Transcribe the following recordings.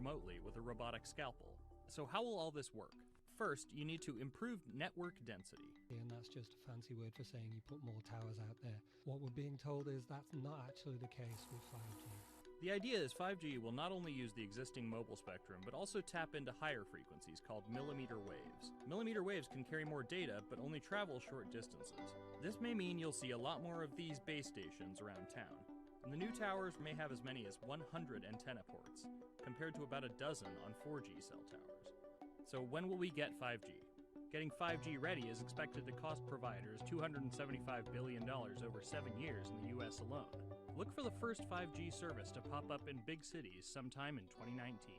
remotely with a robotic scalpel. So how will all this work? First, you need to improve network density. And that's just a fancy word for saying you put more towers out there. What we're being told is that's not actually the case with 5G. The idea is 5G will not only use the existing mobile spectrum, but also tap into higher frequencies called millimeter waves. Millimeter waves can carry more data, but only travel short distances. This may mean you'll see a lot more of these base stations around town. And the new towers may have as many as 100 antenna ports, compared to about a dozen on 4G cell towers. So when will we get 5G? Getting 5G ready is expected to cost providers $275 billion over 7 years in the US alone. Look for the first 5G service to pop up in big cities sometime in 2019.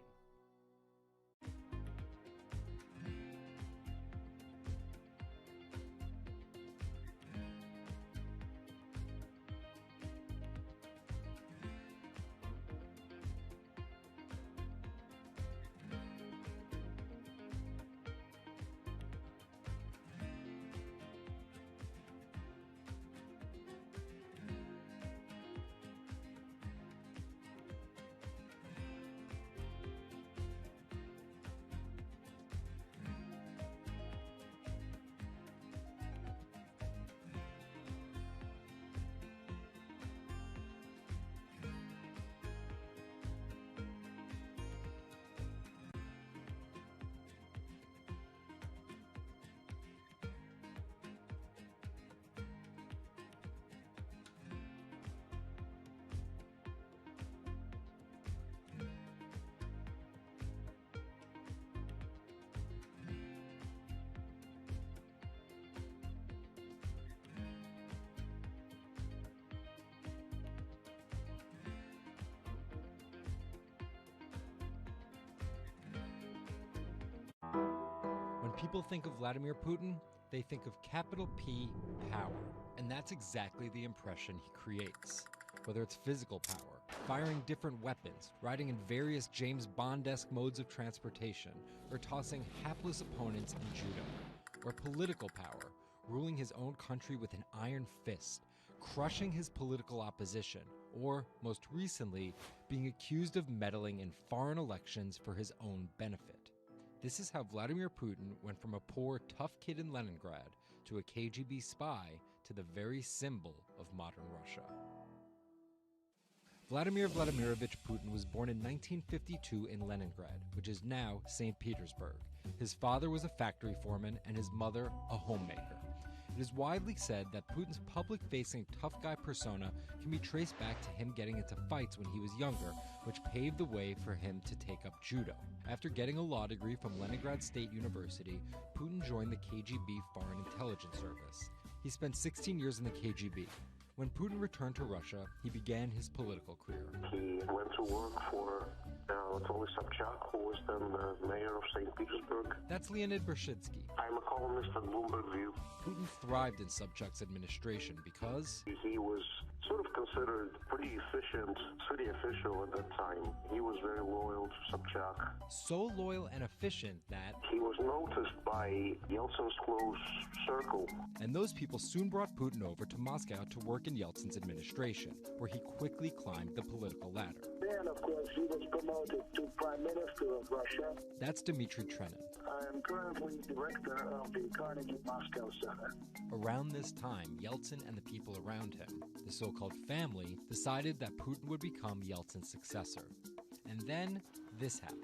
When people think of Vladimir Putin, they think of capital P, power. And that's exactly the impression he creates. Whether it's physical power, firing different weapons, riding in various James Bond-esque modes of transportation, or tossing hapless opponents in judo. Or political power, ruling his own country with an iron fist, crushing his political opposition, or, most recently, being accused of meddling in foreign elections for his own benefit. This is how Vladimir Putin went from a poor, tough kid in Leningrad to a KGB spy to the very symbol of modern Russia. Vladimir Vladimirovich Putin was born in 1952 in Leningrad, which is now St. Petersburg. His father was a factory foreman and his mother a homemaker. It is widely said that Putin's public-facing tough guy persona can be traced back to him getting into fights when he was younger, which paved the way for him to take up judo. After getting a law degree from Leningrad State University, Putin joined the KGB Foreign Intelligence Service. He spent 16 years in the KGB. When Putin returned to Russia, he began his political career. He went to work for Anatoly Sobchak, who was then the mayor of St. Petersburg. That's Leonid Bershidsky. I'm a columnist at Bloomberg View. Putin thrived in Sobchak's administration because he was sort of considered pretty efficient city official at that time. He was very loyal to Sobchak. So loyal and efficient that he was noticed by Yeltsin's close circle. And those people soon brought Putin over to Moscow to work in Yeltsin's administration, where he quickly climbed the political ladder. Then, of course, he was promoted to Prime Minister of Russia. That's Dmitry Trenin. I am currently director of the Carnegie Moscow Center. Around this time, Yeltsin and the people around him, the so-called family, decided that Putin would become Yeltsin's successor. And then this happened.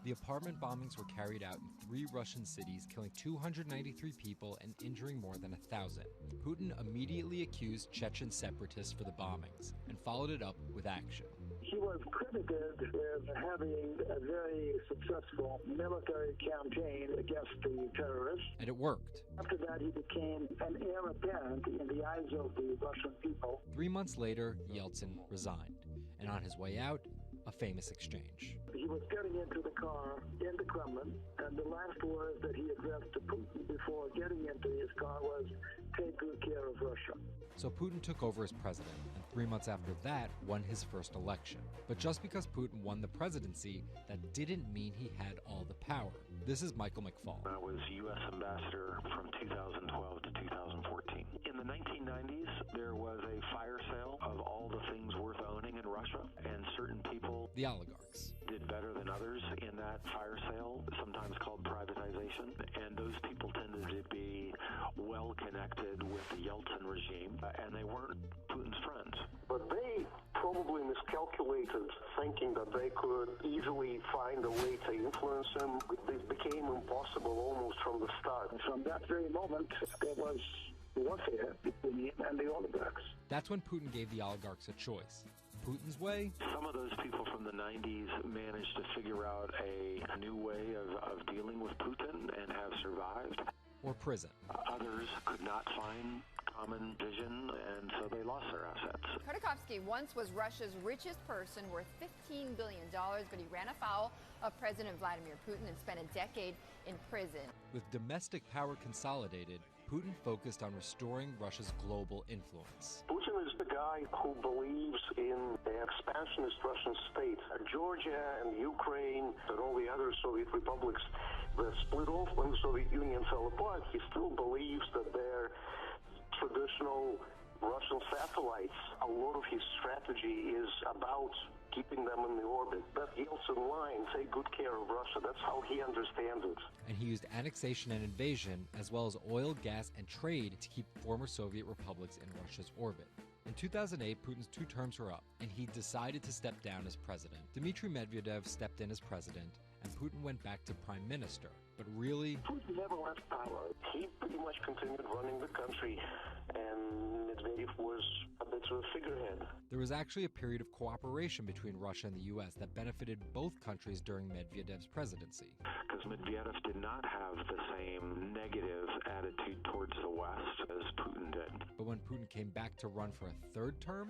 The apartment bombings were carried out in 3 Russian cities, killing 293 people and injuring more than 1,000. Putin immediately accused Chechen separatists for the bombings and followed it up with action. He was credited as having a very successful military campaign against the terrorists. And it worked. After that, he became an heir apparent in the eyes of the Russian people. 3 months later, Yeltsin resigned. And on his way out, a famous exchange. He was getting into the car in the Kremlin, and the last words that he addressed to Putin before getting into his car was, "Take good care of Russia." So Putin took over as president, and 3 months after that, won his first election. But just because Putin won the presidency, that didn't mean he had all the power. This is Michael McFall. I was U.S. ambassador from 2012 to 2014. In the 1990s, there was a fire sale of all the things worth owning in Russia, and certain people, The oligarchs. did better than others in that fire sale, sometimes called privatization, and those people tended to be well connected with the Yeltsin regime, and they weren't Putin's friends. But they probably miscalculated, thinking that they could easily find a way to influence him. It became impossible almost from the start. From that very moment, there was warfare between him and the oligarchs. That's when Putin gave the oligarchs a choice. Putin's way, Some of those people from the 90s managed to figure out a new way of dealing with Putin and have survived. or prison. Others could not find common vision, and so they lost their assets. Khodorkovsky once was Russia's richest person, worth $15 billion, but he ran afoul of President Vladimir Putin and spent a decade in prison. With domestic power consolidated, Putin focused on restoring Russia's global influence. Putin is the guy who believes in the expansionist Russian state. Georgia and Ukraine and all the other Soviet republics that split off when the Soviet Union fell apart, he still believes that they're traditional Russian satellites. A lot of his strategy is about keeping them in the orbit. That Yeltsin line, take good care of Russia, that's how he understands it. And he used annexation and invasion, as well as oil, gas, and trade to keep former Soviet republics in Russia's orbit. In 2008, Putin's 2 terms were up, and he decided to step down as president. Dmitry Medvedev stepped in as president, and Putin went back to prime minister. But really, Putin never left power. He pretty much continued running the country, and Medvedev was a bit of a figurehead. there was actually a period of cooperation between Russia and the U.S. that benefited both countries during Medvedev's presidency. Because Medvedev did not have the same negative attitude towards the West as Putin did. But when Putin came back to run for a 3rd term,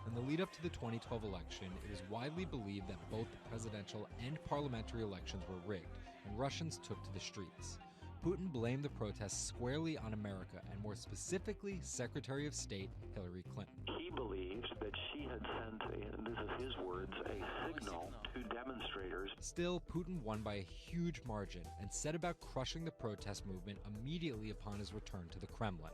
in the lead up to the 2012 election, it was widely believed that both the presidential and parliamentary elections were rigged, and Russians took to the streets. Putin blamed the protests squarely on America, and more specifically, Secretary of State Hillary Clinton. He believed that she had sent, and this is his words, a signal to demonstrators. Still, Putin won by a huge margin and set about crushing the protest movement immediately upon his return to the Kremlin.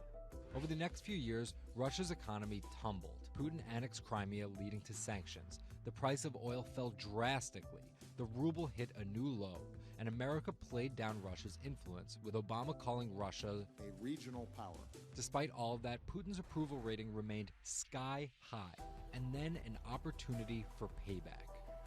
Over the next few years, Russia's economy tumbled. Putin annexed Crimea, leading to sanctions. The price of oil fell drastically. The ruble hit a new low, and America played down Russia's influence, with Obama calling Russia a regional power. Despite all of that, Putin's approval rating remained sky high, and then an opportunity for payback.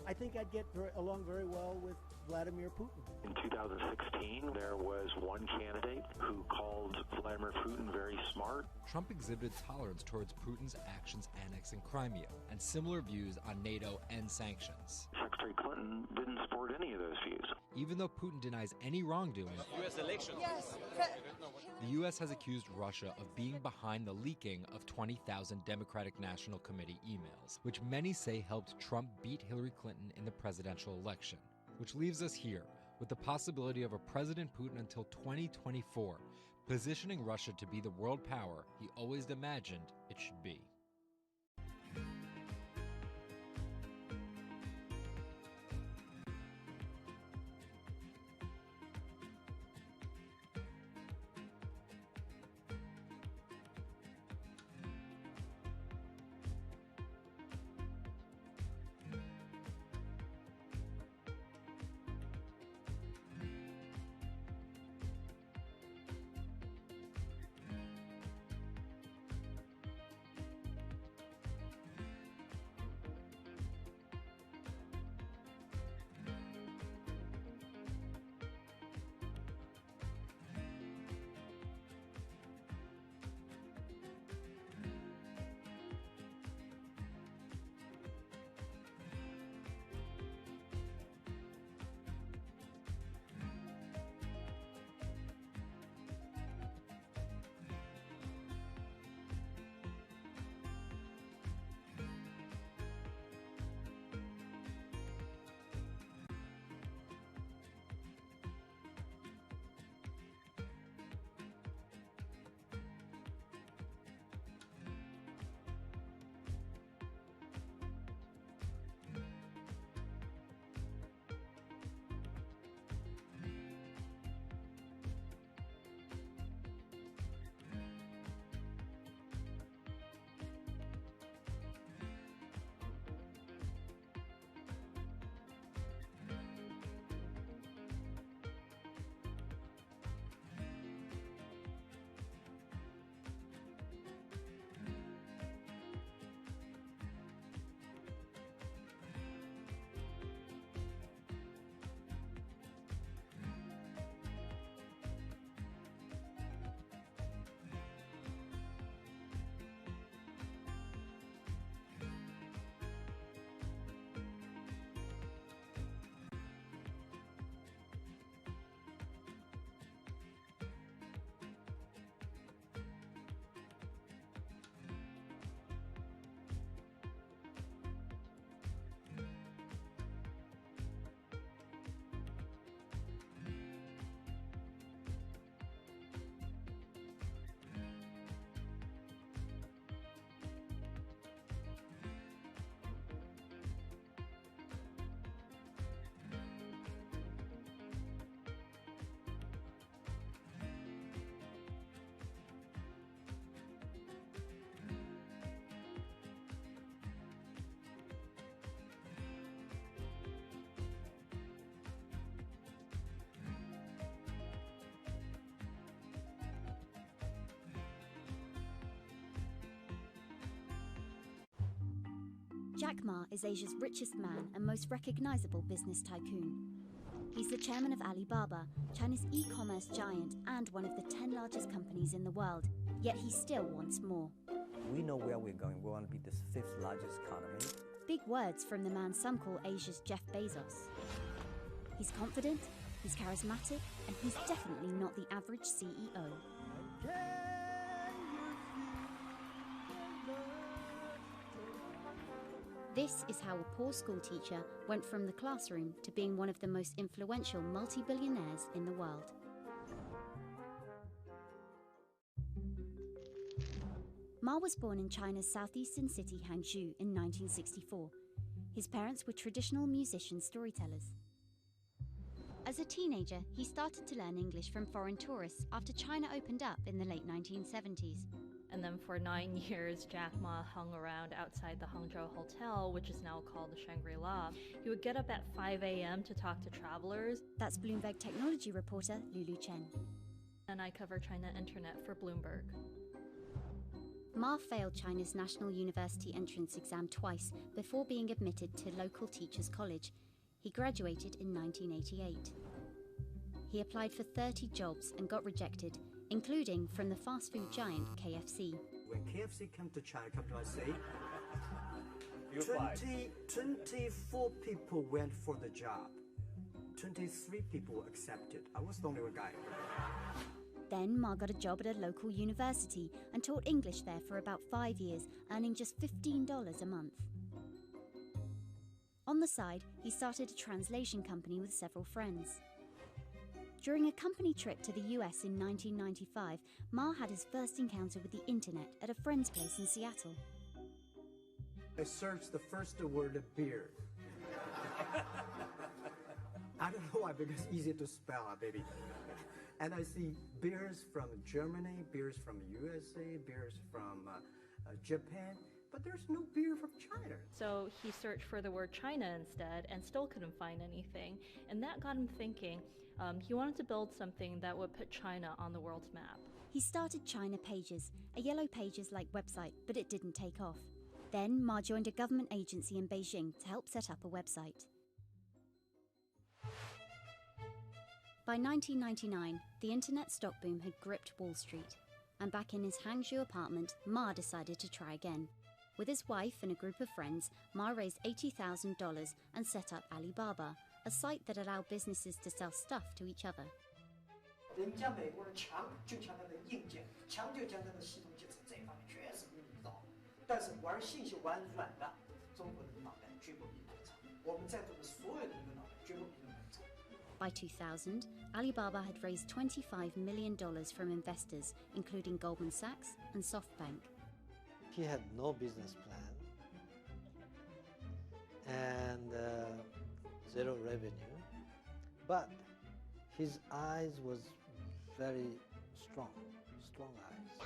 I think I'd get along very well with Vladimir Putin. In 2016, there was one candidate who called Vladimir Putin very smart. Trump exhibited tolerance towards Putin's actions annexing Crimea, and similar views on NATO and sanctions. Secretary Clinton didn't support any of those views. Even though Putin denies any wrongdoing, U.S. elections. Yes. the U.S. has accused Russia of being behind the leaking of 20,000 Democratic National Committee emails, which many say helped Trump beat Hillary Clinton in the presidential election. Which leaves us here, with the possibility of a President Putin until 2024, positioning Russia to be the world power he always imagined it should be. Jack Ma is Asia's richest man and most recognizable business tycoon. He's the chairman of Alibaba, China's e-commerce giant and one of the 10 largest companies in the world, yet he still wants more. We know where we're going. We want to be the 5th largest economy. Big words from the man some call Asia's Jeff Bezos. He's confident, he's charismatic, and he's definitely not the average CEO. This is how a poor school teacher went from the classroom to being one of the most influential multi-billionaires in the world. Ma was born in China's southeastern city Hangzhou in 1964. His parents were traditional musician storytellers. As a teenager, he started to learn English from foreign tourists after China opened up in the late 1970s. And then for 9 years, Jack Ma hung around outside the Hangzhou Hotel, which is now called the Shangri-La. He would get up at 5 a.m. to talk to travelers. That's Bloomberg technology reporter Lulu Chen. And I cover China Internet for Bloomberg. Ma failed China's National University entrance exam twice before being admitted to local teachers' college. He graduated in 1988. He applied for 30 jobs and got rejected, including from the fast food giant KFC. When KFC came to China, come to us say, 24 people went for the job. 23 people accepted. I was the only one guy. Then Ma got a job at a local university and taught English there for about 5 years, earning just $15 a month. On the side, he started a translation company with several friends. During a company trip to the US in 1995, Ma had his first encounter with the internet at a friend's place in Seattle. I searched the first word, beer. I don't know why, because it's easy to spell, baby. And I see beers from Germany, beers from USA, beers from Japan, but there's no beer from China. So he searched for the word China instead and still couldn't find anything. And that got him thinking. He wanted to build something that would put China on the world's map. He started China Pages, a Yellow Pages-like website, but it didn't take off. Then Ma joined a government agency in Beijing to help set up a website. By 1999, the internet stock boom had gripped Wall Street, and back in his Hangzhou apartment, Ma decided to try again. With his wife and a group of friends, Ma raised $80,000 and set up Alibaba, a site that allowed businesses to sell stuff to each other. 人家美国人强，就强它的硬件，强就强它的系统建设，这方面确实比你高。但是玩信息玩软的，中国人的脑袋绝不比你们长。我们在座的所有人的脑袋绝不比你们长。By 2000, Alibaba had raised $25 million from investors, including Goldman Sachs and SoftBank. He had no business plan and zero revenue, but his eyes was very strong eyes.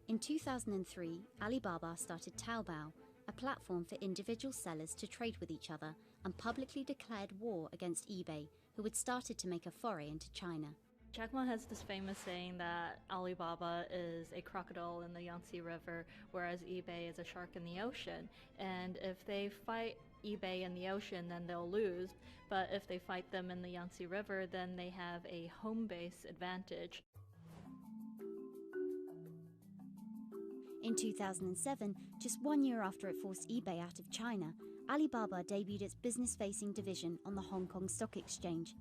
In 2003, Alibaba started Taobao, a platform for individual sellers to trade with each other, and publicly declared war against eBay, who had started to make a foray into China. Jack Ma has this famous saying that Alibaba is a crocodile in the Yangtze River, whereas eBay is a shark in the ocean. And if they fight eBay in the ocean, then they'll lose. But if they fight them in the Yangtze River, then they have a home base advantage. In 2007, just 1 year after it forced eBay out of China, Alibaba debuted its business-facing division on the Hong Kong Stock Exchange.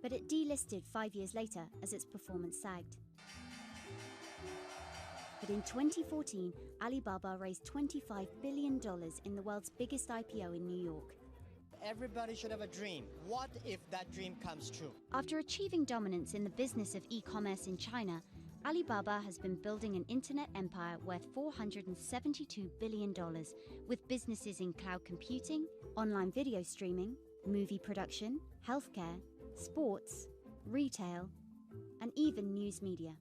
But it delisted 5 years later as its performance sagged. But in 2014, Alibaba raised $25 billion in the world's biggest IPO in New York. Everybody should have a dream. What if that dream comes true? After achieving dominance in the business of e-commerce in China, Alibaba has been building an internet empire worth $472 billion, with businesses in cloud computing, online video streaming, movie production, healthcare, sports, retail, and even news media.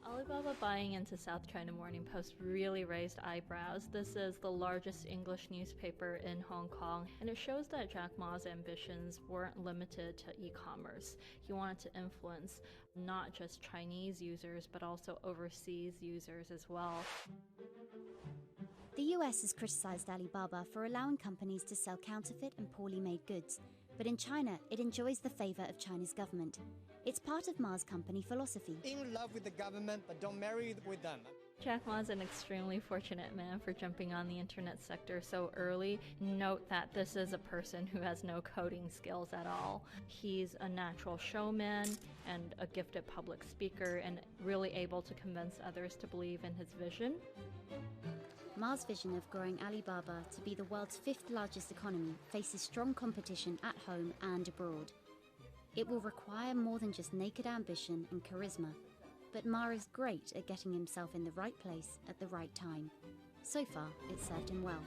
Alibaba buying into South China Morning Post really raised eyebrows. This is the largest English newspaper in Hong Kong, and it shows that Jack Ma's ambitions weren't limited to e-commerce. He wanted to influence not just Chinese users, but also overseas users as well. The US has criticized Alibaba for allowing companies to sell counterfeit and poorly made goods, but in China, it enjoys the favor of China's government. It's part of Ma's company philosophy. In love with the government, but don't marry with them. Jack Ma is an extremely fortunate man for jumping on the internet sector so early. Note that this is a person who has no coding skills at all. He's a natural showman and a gifted public speaker and really able to convince others to believe in his vision. Ma's vision of growing Alibaba to be the world's 5th largest economy faces strong competition at home and abroad. It will require more than just naked ambition and charisma, but Ma is great at getting himself in the right place at the right time. So far, it served him well.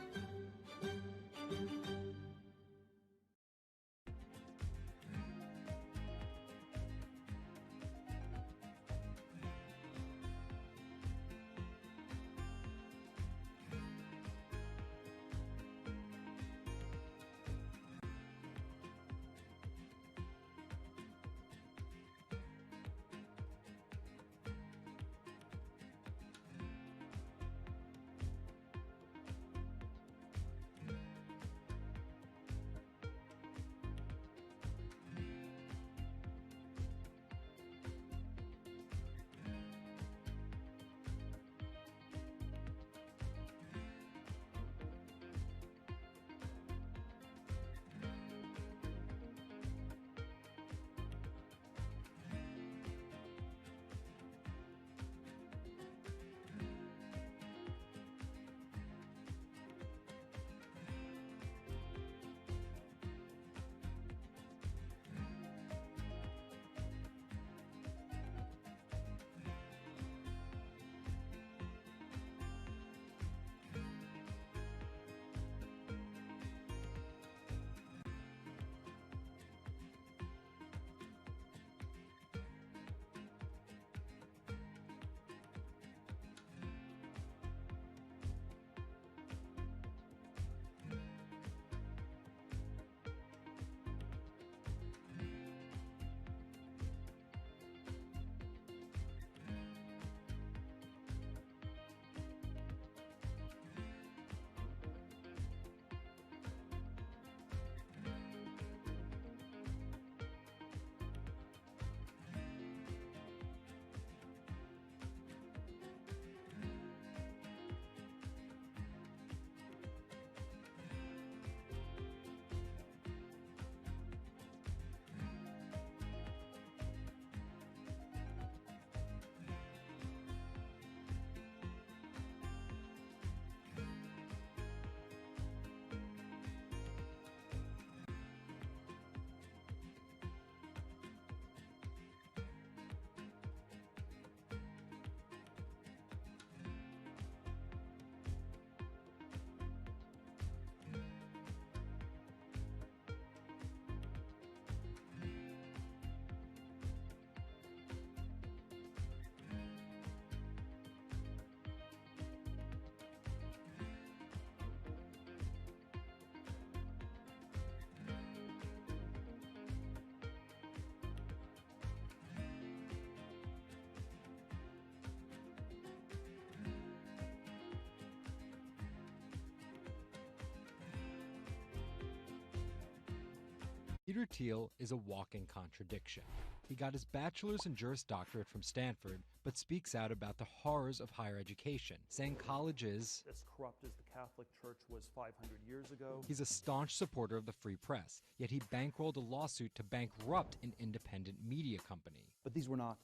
Peter Thiel is a walking contradiction. He got his bachelor's and Juris Doctorate from Stanford, but speaks out about the horrors of higher education, saying college is as corrupt as the Catholic Church was 500 years ago. He's a staunch supporter of the free press, yet he bankrolled a lawsuit to bankrupt an independent media company. But these were not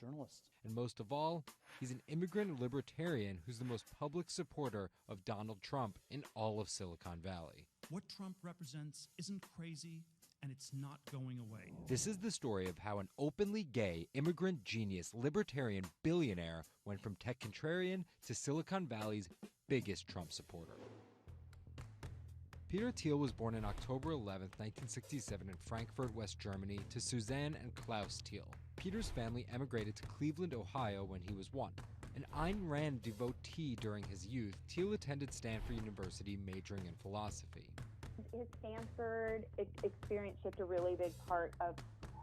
journalists. And most of all, he's an immigrant libertarian who's the most public supporter of Donald Trump in all of Silicon Valley. What Trump represents isn't crazy, and it's not going away. This is the story of how an openly gay, immigrant genius, libertarian billionaire went from tech contrarian to Silicon Valley's biggest Trump supporter. Peter Thiel was born on October 11, 1967 in Frankfurt, West Germany, to Suzanne and Klaus Thiel. Peter's family emigrated to Cleveland, Ohio when he was 1. An Ayn Rand devotee during his youth, Thiel attended Stanford University majoring in philosophy. His Stanford experience shaped a really big part of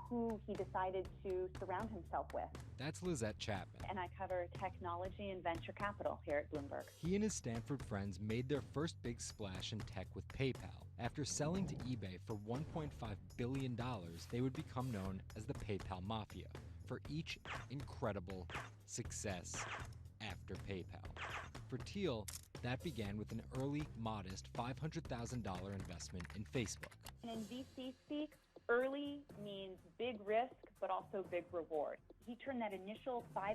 who he decided to surround himself with. That's Lizette Chapman. And I cover technology and venture capital here at Bloomberg. He and his Stanford friends made their first big splash in tech with PayPal. After selling to eBay for $1.5 billion, they would become known as the PayPal Mafia for each incredible success after PayPal. For Thiel, that began with an early, modest $500,000 investment in Facebook. And in VC speak, early means big risk, but also big reward. He turned that initial $500,000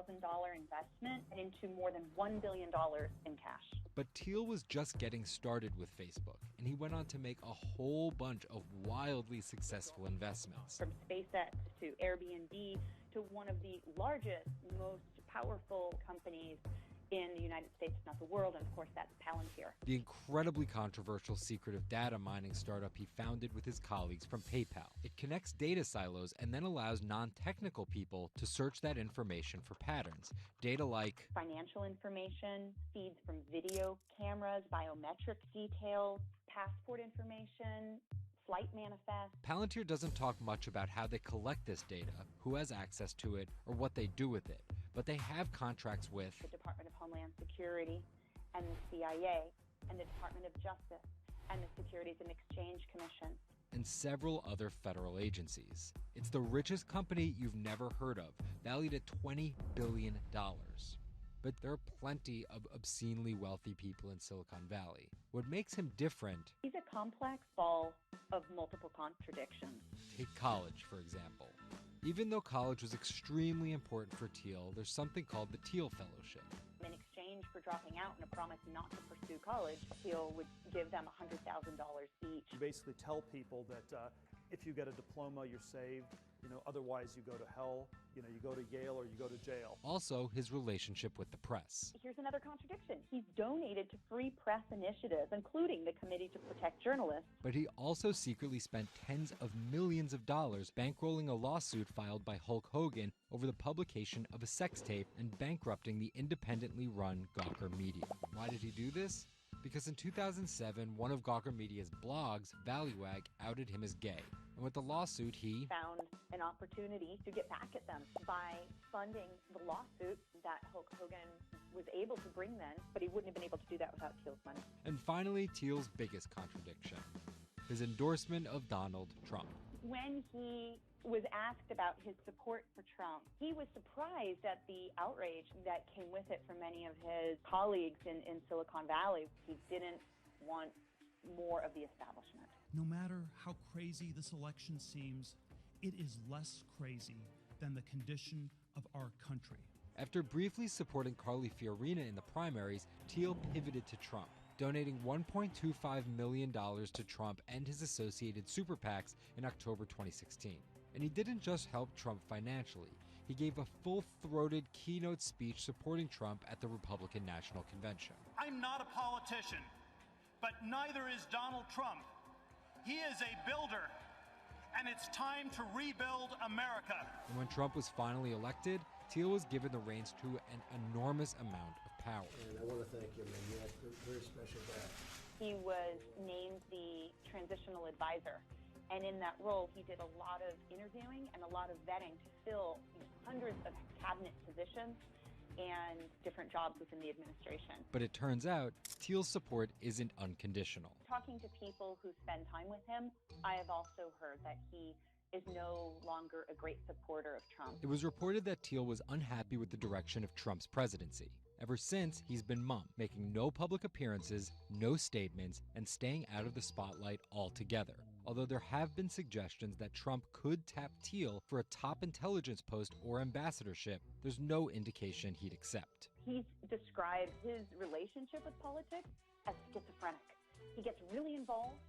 investment into more than $1 billion in cash. But Thiel was just getting started with Facebook, and he went on to make a whole bunch of wildly successful investments. From SpaceX to Airbnb to one of the largest, most powerful companies in the United States, if not the world, and of course that's Palantir. The incredibly controversial secretive data mining startup he founded with his colleagues from PayPal. It connects data silos and then allows non-technical people to search that information for patterns. Data like financial information, feeds from video cameras, biometric details, passport information, flight manifest. Palantir doesn't talk much about how they collect this data, who has access to it, or what they do with it. But they have contracts with the Department of Homeland Security and the CIA and the Department of Justice and the Securities and Exchange Commission and several other federal agencies. It's the richest company you've never heard of, valued at $20 billion. But there are plenty of obscenely wealthy people in Silicon Valley. What makes him different? He's a complex ball of multiple contradictions. Take college, for example. Even though college was extremely important for Thiel, there's something called the Thiel Fellowship. In exchange for dropping out and a promise not to pursue college, Thiel would give them $100,000 each. You basically tell people that if you get a diploma, you're saved. Otherwise you go to hell. You go to Yale or you go to jail. Also, his relationship with the press. Here's another contradiction. He's donated to free press initiatives, including the Committee to Protect Journalists. But he also secretly spent tens of millions of dollars bankrolling a lawsuit filed by Hulk Hogan over the publication of a sex tape and bankrupting the independently run Gawker Media. Why did he do this? Because in 2007, one of Gawker Media's blogs, Value-Ag, outed him as gay. And with the lawsuit, he found an opportunity to get back at them by funding the lawsuit that Hulk Hogan was able to bring then, but he wouldn't have been able to do that without Thiel's money. And finally, Thiel's biggest contradiction, his endorsement of Donald Trump. When he was asked about his support for Trump, he was surprised at the outrage that came with it from many of his colleagues in Silicon Valley. He didn't want more of the establishment. No matter how crazy this election seems, it is less crazy than the condition of our country. After briefly supporting Carly Fiorina in the primaries, Thiel pivoted to Trump, donating $1.25 million to Trump and his associated super PACs in October 2016. And he didn't just help Trump financially. He gave a full-throated keynote speech supporting Trump at the Republican National Convention. I'm not a politician, but neither is Donald Trump. He is a builder, and it's time to rebuild America. And when Trump was finally elected, Thiel was given the reins to an enormous amount of power. And I want to thank you, man. You have a very special guy. He was named the transitional advisor. And in that role, he did a lot of interviewing and a lot of vetting to fill hundreds of cabinet positions and different jobs within the administration. But it turns out, Thiel's support isn't unconditional. Talking to people who spend time with him, I have also heard that he is no longer a great supporter of Trump. It was reported that Thiel was unhappy with the direction of Trump's presidency. Ever since, he's been mum, making no public appearances, no statements, and staying out of the spotlight altogether. Although there have been suggestions that Trump could tap Thiel for a top intelligence post or ambassadorship, there's no indication he'd accept. He's described his relationship with politics as schizophrenic. He gets really involved,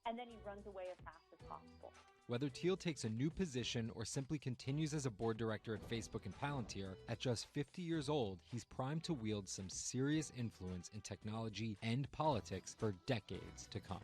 and then he runs away as fast as possible. Whether Thiel takes a new position or simply continues as a board director at Facebook and Palantir, at just 50 years old, he's primed to wield some serious influence in technology and politics for decades to come.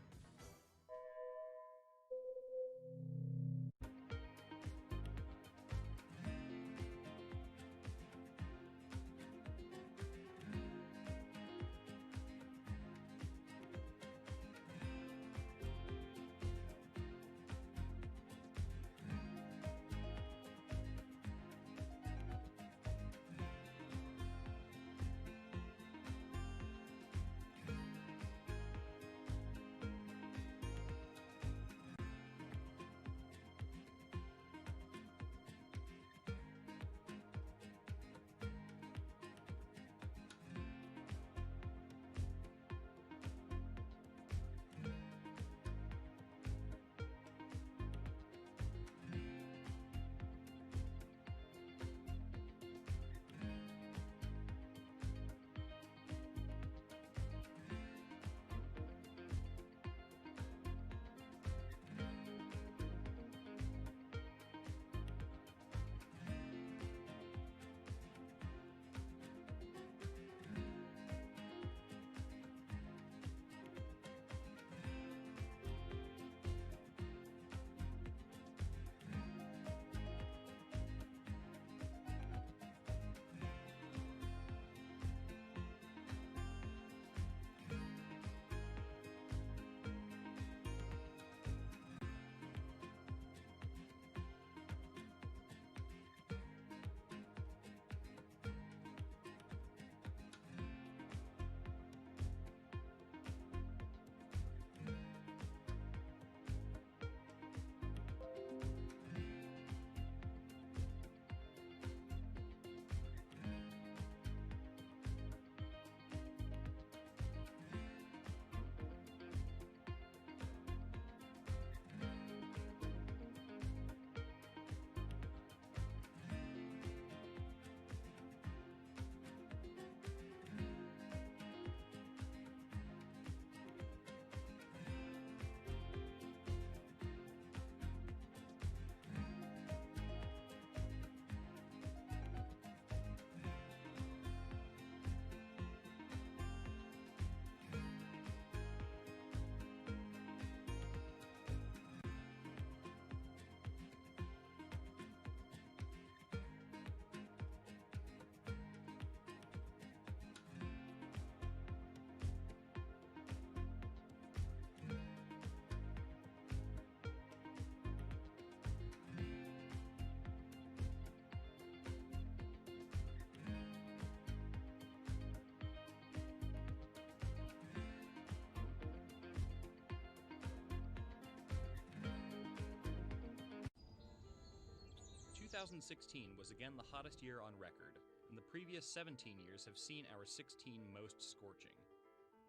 2016 was again the hottest year on record, and the previous 17 years have seen our 16 most scorching.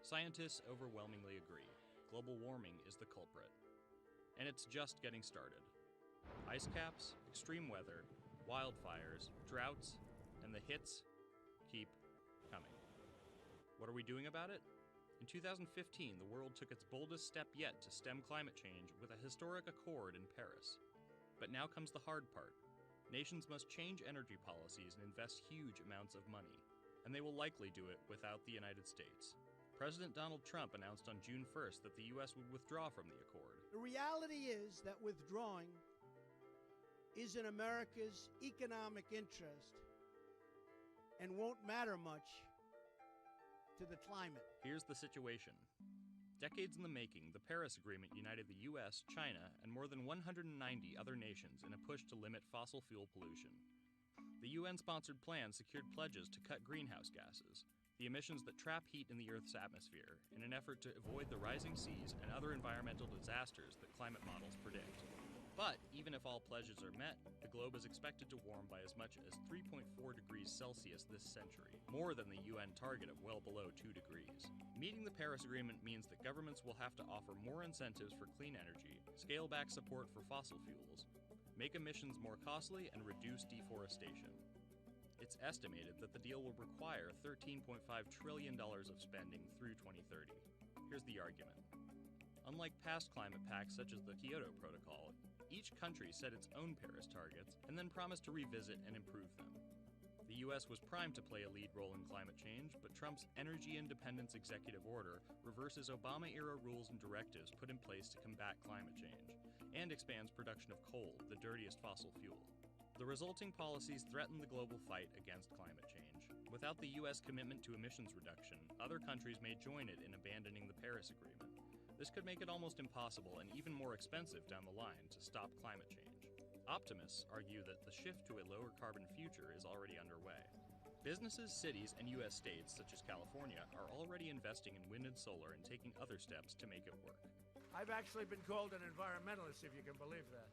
Scientists overwhelmingly agree. Global warming is the culprit. And it's just getting started. Ice caps, extreme weather, wildfires, droughts, and the hits keep coming. What are we doing about it? In 2015, the world took its boldest step yet to stem climate change with a historic accord in Paris. But now comes the hard part. Nations must change energy policies and invest huge amounts of money, and they will likely do it without the United States. President Donald Trump announced on June 1st that the U.S. would withdraw from the accord. The reality is that withdrawing is in America's economic interest and won't matter much to the climate. Here's the situation. Decades in the making, the Paris Agreement united the U.S., China, and more than 190 other nations in a push to limit fossil fuel pollution. The UN-sponsored plan secured pledges to cut greenhouse gases, the emissions that trap heat in the Earth's atmosphere, in an effort to avoid the rising seas and other environmental disasters that climate models predict. But even if all pledges are met, the globe is expected to warm by as much as 3.4 degrees Celsius this century, more than the UN target of well below 2 degrees. Meeting the Paris Agreement means that governments will have to offer more incentives for clean energy, scale back support for fossil fuels, make emissions more costly, and reduce deforestation. It's estimated that the deal will require $13.5 trillion of spending through 2030. Here's the argument. Unlike past climate pacts such as the Kyoto Protocol, each country set its own Paris targets and then promised to revisit and improve them. The U.S. was primed to play a lead role in climate change, but Trump's Energy Independence Executive Order reverses Obama-era rules and directives put in place to combat climate change, and expands production of coal, the dirtiest fossil fuel. The resulting policies threaten the global fight against climate change. Without the U.S. commitment to emissions reduction, other countries may join it in abandoning the Paris Agreement. This could make it almost impossible and even more expensive down the line to stop climate change. Optimists argue that the shift to a lower carbon future is already underway. Businesses, cities, and U.S. states, such as California, are already investing in wind and solar and taking other steps to make it work. I've actually been called an environmentalist, if you can believe that.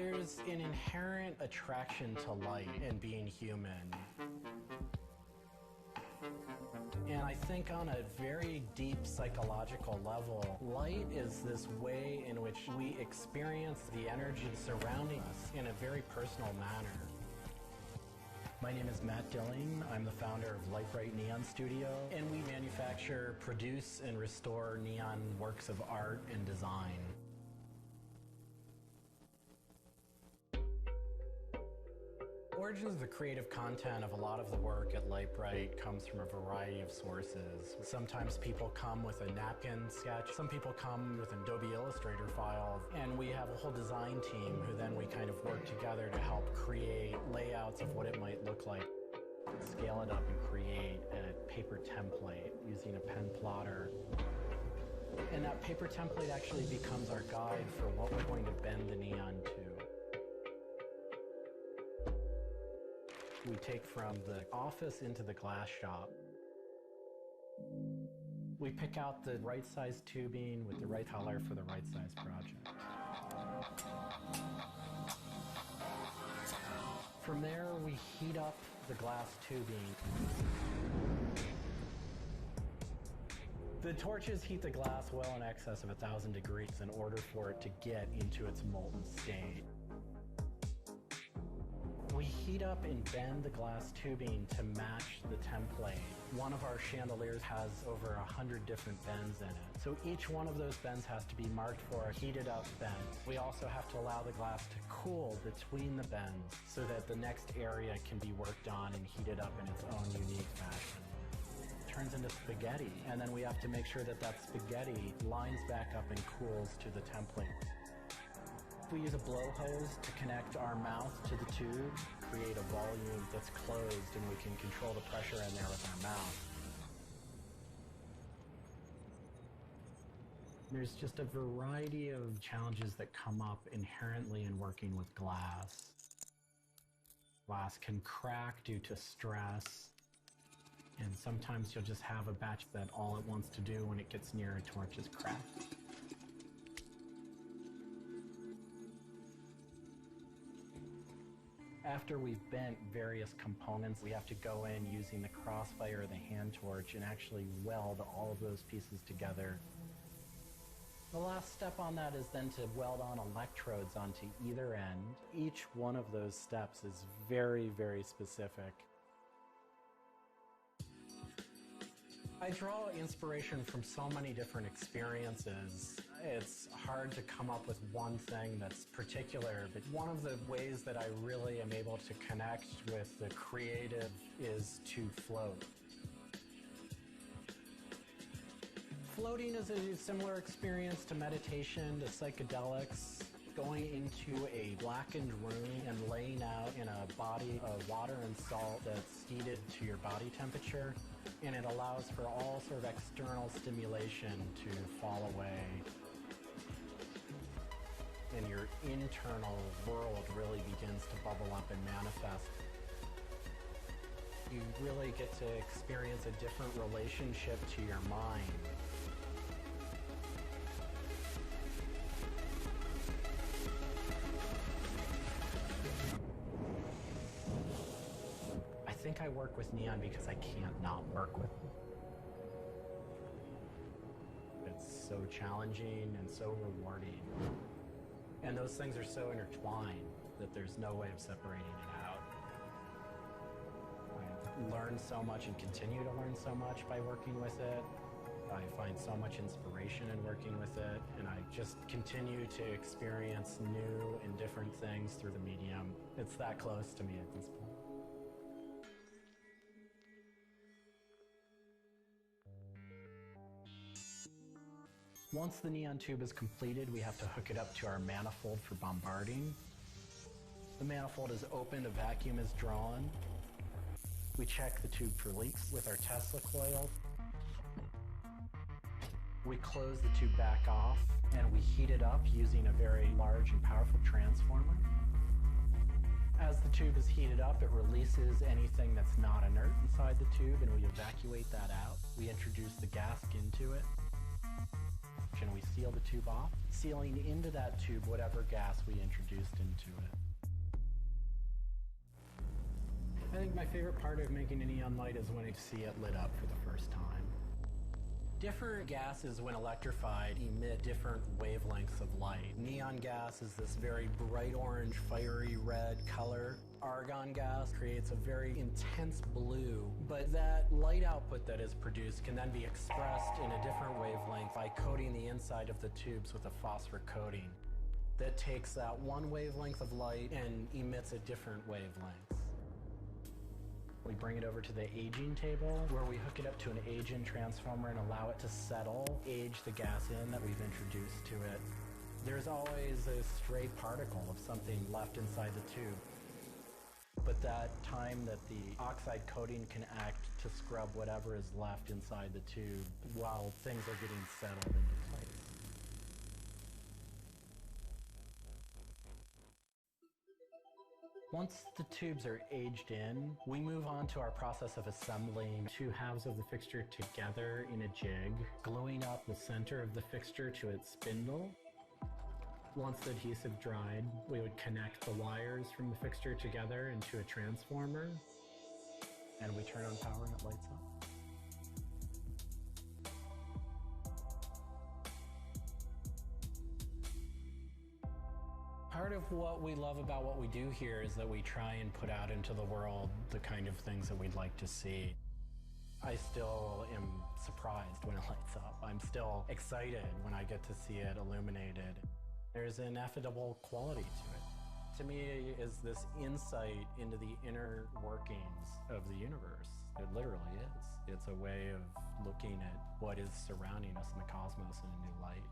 There's an inherent attraction to light and being human. And I think on a very deep psychological level, light is this way in which we experience the energy surrounding us in a very personal manner. My name is Matt Dilling. I'm the founder of Light Bright Neon Studio, and we manufacture, produce, and restore neon works of art and design. Origins of the creative content of a lot of the work at Light Bright comes from a variety of sources. Sometimes people come with a napkin sketch, some people come with an Adobe Illustrator file, and we have a whole design team who then we kind of work together to help create layouts of what it might look like. Scale it up and create a paper template using a pen plotter. And that paper template actually becomes our guide for what we're going to bend the neon to. We take from the office into the glass shop. We pick out the right size tubing with the right color for the right size project. From there, we heat up the glass tubing. The torches heat the glass well in excess of 1,000 degrees in order for it to get into its molten state. We heat up and bend the glass tubing to match the template. One of our chandeliers has over 100 different bends in it. So each one of those bends has to be marked for a heated up bend. We also have to allow the glass to cool between the bends so that the next area can be worked on and heated up in its own unique fashion. It turns into spaghetti, and then we have to make sure that that spaghetti lines back up and cools to the template. We use a blow hose to connect our mouth to the tube, create a volume that's closed, and we can control the pressure in there with our mouth. There's just a variety of challenges that come up inherently in working with glass. Glass can crack due to stress, and sometimes you'll just have a batch that all it wants to do when it gets near a torch is crack. After we've bent various components, we have to go in using the crossfire or the hand torch and actually weld all of those pieces together. The last step on that is then to weld on electrodes onto either end. Each one of those steps is very, very specific. I draw inspiration from so many different experiences. It's hard to come up with one thing that's particular, but one of the ways that I really am able to connect with the creative is to float. Floating is a similar experience to meditation, to psychedelics. Going into a blackened room and laying out in a body of water and salt that's heated to your body temperature, and it allows for all sort of external stimulation to fall away. And your internal world really begins to bubble up and manifest. You really get to experience a different relationship to your mind. I think I work with neon because I can't not work with it. It's so challenging and so rewarding. And those things are so intertwined that there's no way of separating it out. I've learned so much and continue to learn so much by working with it. I find so much inspiration in working with it, and I just continue to experience new and different things through the medium. It's that close to me at this point. Once the neon tube is completed, we have to hook it up to our manifold for bombarding. The manifold is opened, a vacuum is drawn. We check the tube for leaks with our Tesla coil. We close the tube back off, and we heat it up using a very large and powerful transformer. As the tube is heated up, it releases anything that's not inert inside the tube, and we evacuate that out. We introduce the gas into it. And we seal the tube off, sealing into that tube whatever gas we introduced into it. I think my favorite part of making a neon light is when I see it lit up for the first time. Different gases, when electrified, emit different wavelengths of light. Neon gas is this very bright orange, fiery red color. Argon gas creates a very intense blue, but that light output that is produced can then be expressed in a different wavelength by coating the inside of the tubes with a phosphor coating that takes that one wavelength of light and emits a different wavelength. We bring it over to the aging table where we hook it up to an age-in transformer and allow it to settle, age the gas in that we've introduced to it. There's always a stray particle of something left inside the tube. But that time that the oxide coating can act to scrub whatever is left inside the tube while things are getting settled into place. Once the tubes are aged in, we move on to our process of assembling two halves of the fixture together in a jig, gluing up the center of the fixture to its spindle. Once the adhesive dried, we would connect the wires from the fixture together into a transformer, and we turn on power and it lights up. Part of what we love about what we do here is that we try and put out into the world the kind of things that we'd like to see. I still am surprised when it lights up. I'm still excited when I get to see it illuminated. There's an ineffable quality to it. To me, it is this insight into the inner workings of the universe. It literally is. It's a way of looking at what is surrounding us in the cosmos in a new light.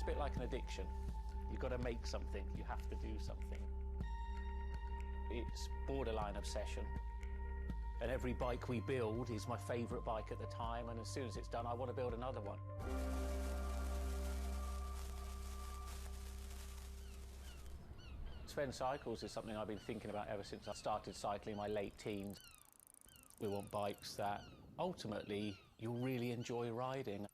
a bit like an addiction. You've got to make something, you have to do something. It's borderline obsession. And every bike we build is my favourite bike at the time, and as soon as it's done, I want to build another one. Sven cycles is something I've been thinking about ever since I started cycling in my late teens. We want bikes that ultimately you'll really enjoy riding.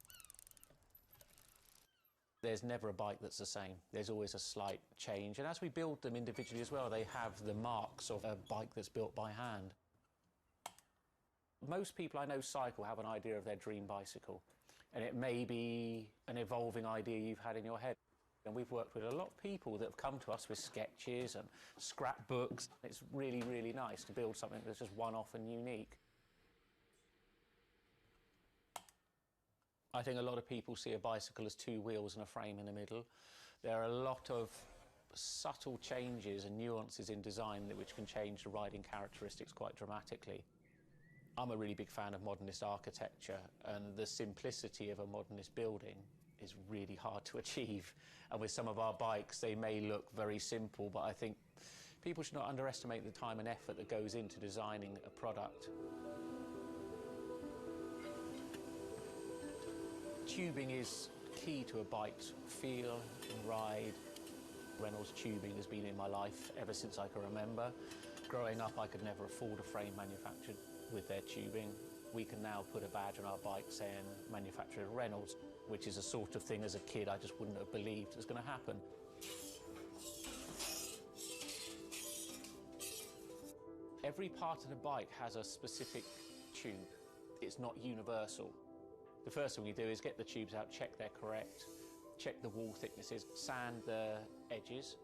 There's never a bike that's the same. There's always a slight change. And as we build them individually as well, they have the marks of a bike that's built by hand. Most people I know cycle have an idea of their dream bicycle. And it may be an evolving idea you've had in your head. And we've worked with a lot of people that have come to us with sketches and scrapbooks. It's really, really nice to build something that's just one-off and unique. I think a lot of people see a bicycle as two wheels and a frame in the middle. There are a lot of subtle changes and nuances in design which can change the riding characteristics quite dramatically. I'm a really big fan of modernist architecture, and the simplicity of a modernist building is really hard to achieve. And with some of our bikes, they may look very simple, but I think people should not underestimate the time and effort that goes into designing a product. Tubing is key to a bike's feel and ride. Reynolds tubing has been in my life ever since I can remember. Growing up, I could never afford a frame manufactured with their tubing. We can now put a badge on our bike saying manufactured at Reynolds, which is a sort of thing as a kid I just wouldn't have believed was going to happen. Every part of the bike has a specific tube. It's not universal. The first thing we do is get the tubes out, check they're correct, check the wall thicknesses, sand the edges,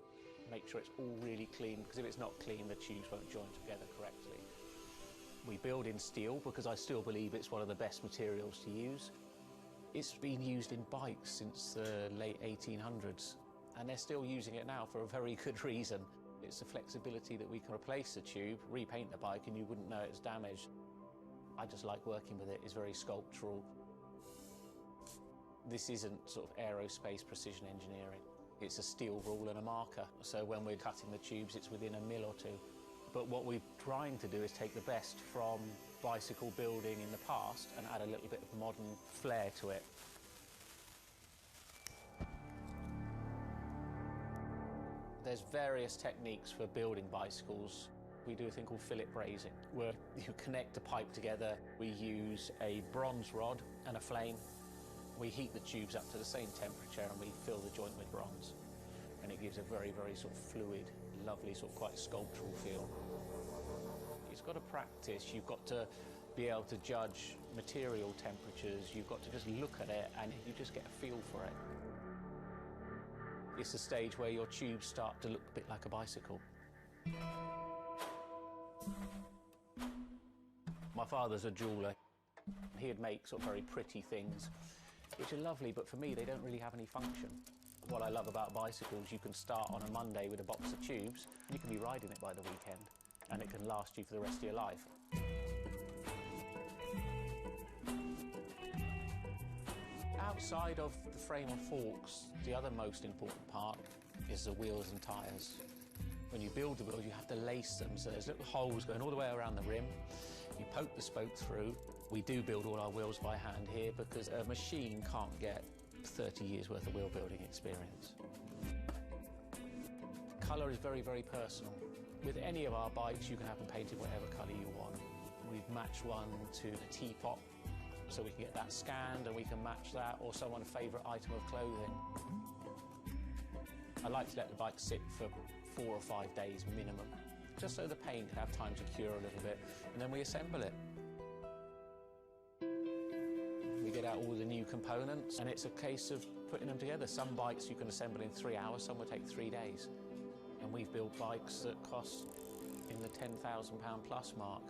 make sure it's all really clean, because if it's not clean, the tubes won't join together correctly. We build in steel because I still believe it's one of the best materials to use. It's been used in bikes since the late 1800s, and they're still using it now for a very good reason. It's the flexibility that we can replace the tube, repaint the bike, and you wouldn't know it's damaged. I just like working with it. It's very sculptural. This isn't sort of aerospace precision engineering. It's a steel rule and a marker. So when we're cutting the tubes, it's within a mil or two. But what we're trying to do is take the best from bicycle building in the past and add a little bit of modern flair to it. There's various techniques for building bicycles. We do a thing called fillet brazing, where you connect a pipe together. We use a bronze rod and a flame. We heat the tubes up to the same temperature and we fill the joint with bronze. And it gives a very, very sort of fluid, lovely, sort of quite sculptural feel. It's got to practice. You've got to be able to judge material temperatures. You've got to just look at it and you just get a feel for it. It's the stage where your tubes start to look a bit like a bicycle. My father's a jeweller. He'd make sort of very pretty things, which are lovely, but for me, they don't really have any function. What I love about bicycles, you can start on a Monday with a box of tubes, and you can be riding it by the weekend, and it can last you for the rest of your life. Outside of the frame and forks, the other most important part is the wheels and tyres. When you build the wheels, you have to lace them, so there's little holes going all the way around the rim. You poke the spoke through. We do build all our wheels by hand here because a machine can't get 30 years worth of wheel building experience. Colour is very, very personal. With any of our bikes, you can have them painted whatever colour you want. We've matched one to a teapot, so we can get that scanned and we can match that, or someone's favourite item of clothing. I like to let the bike sit for 4 or 5 days minimum, just so the paint can have time to cure a little bit, and then we assemble it. We get out all the new components, and it's a case of putting them together. Some bikes you can assemble in 3 hours, some will take 3 days. And we've built bikes that cost in the £10,000 plus mark.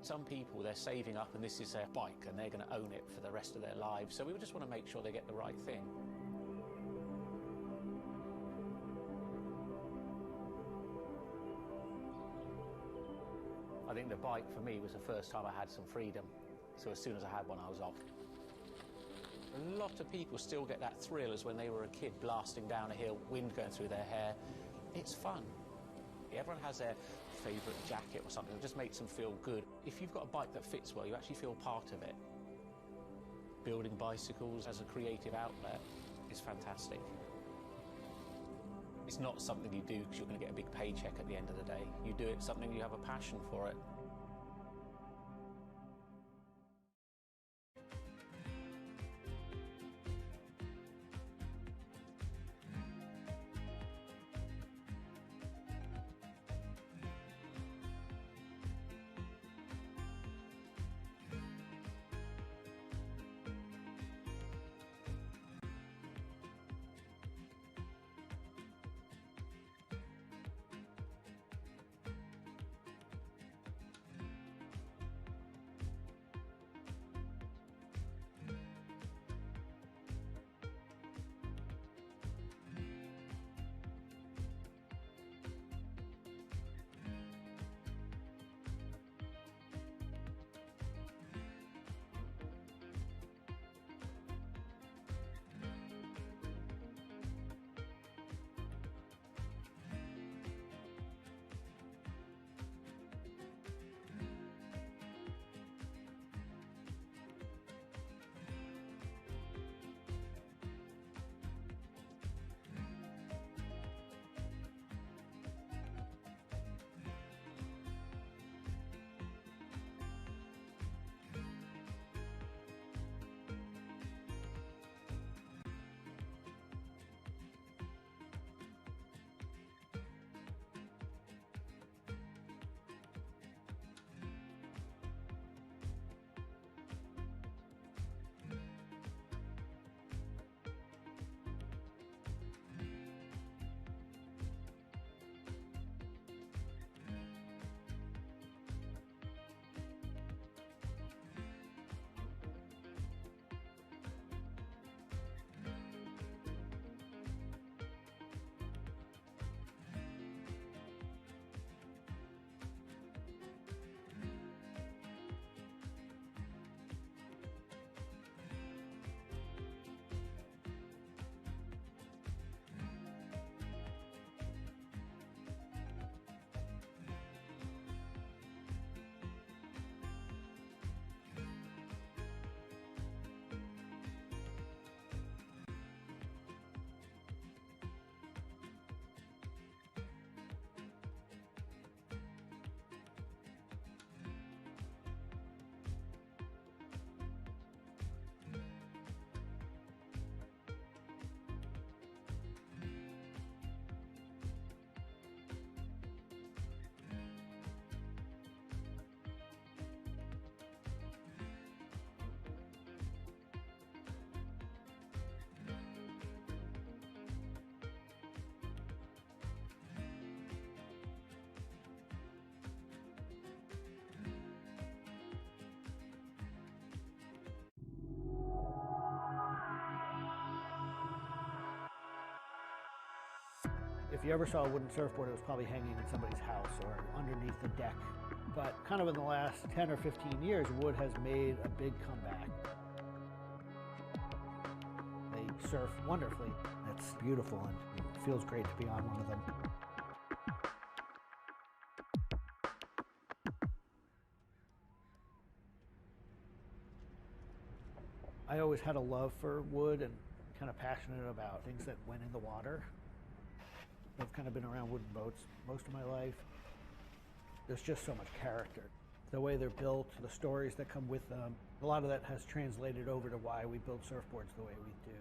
Some people, they're saving up and this is their bike and they're going to own it for the rest of their lives, so we just want to make sure they get the right thing. I think the bike for me was the first time I had some freedom, so as soon as I had one I was off. A lot of people still get that thrill as when they were a kid blasting down a hill, wind going through their hair. It's fun. Everyone has their favourite jacket or something that just makes them feel good. If you've got a bike that fits well, you actually feel part of it. Building bicycles as a creative outlet is fantastic. It's not something you do because you're going to get a big paycheck at the end of the day. You do it something you have a passion for it. If you ever saw a wooden surfboard, it was probably hanging in somebody's house or underneath the deck. But kind of in the last 10 or 15 years, wood has made a big comeback. They surf wonderfully. It's beautiful and it feels great to be on one of them. I always had a love for wood and kind of passionate about things that went in the water. I've kind of been around wooden boats most of my life. There's just so much character. The way they're built, the stories that come with them, a lot of that has translated over to why we build surfboards the way we do.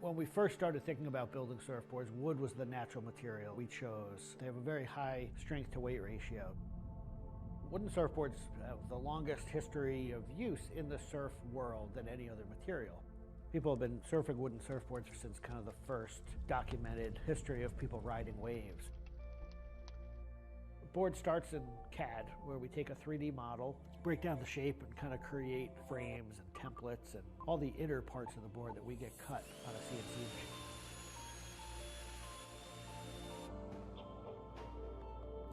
When we first started thinking about building surfboards, wood was the natural material we chose. They have a very high strength to weight ratio. Wooden surfboards have the longest history of use in the surf world than any other material. People have been surfing wooden surfboards since kind of the first documented history of people riding waves. The board starts in CAD, where we take a 3D model, break down the shape, and kind of create frames and templates and all the inner parts of the board that we get cut on a CNC machine.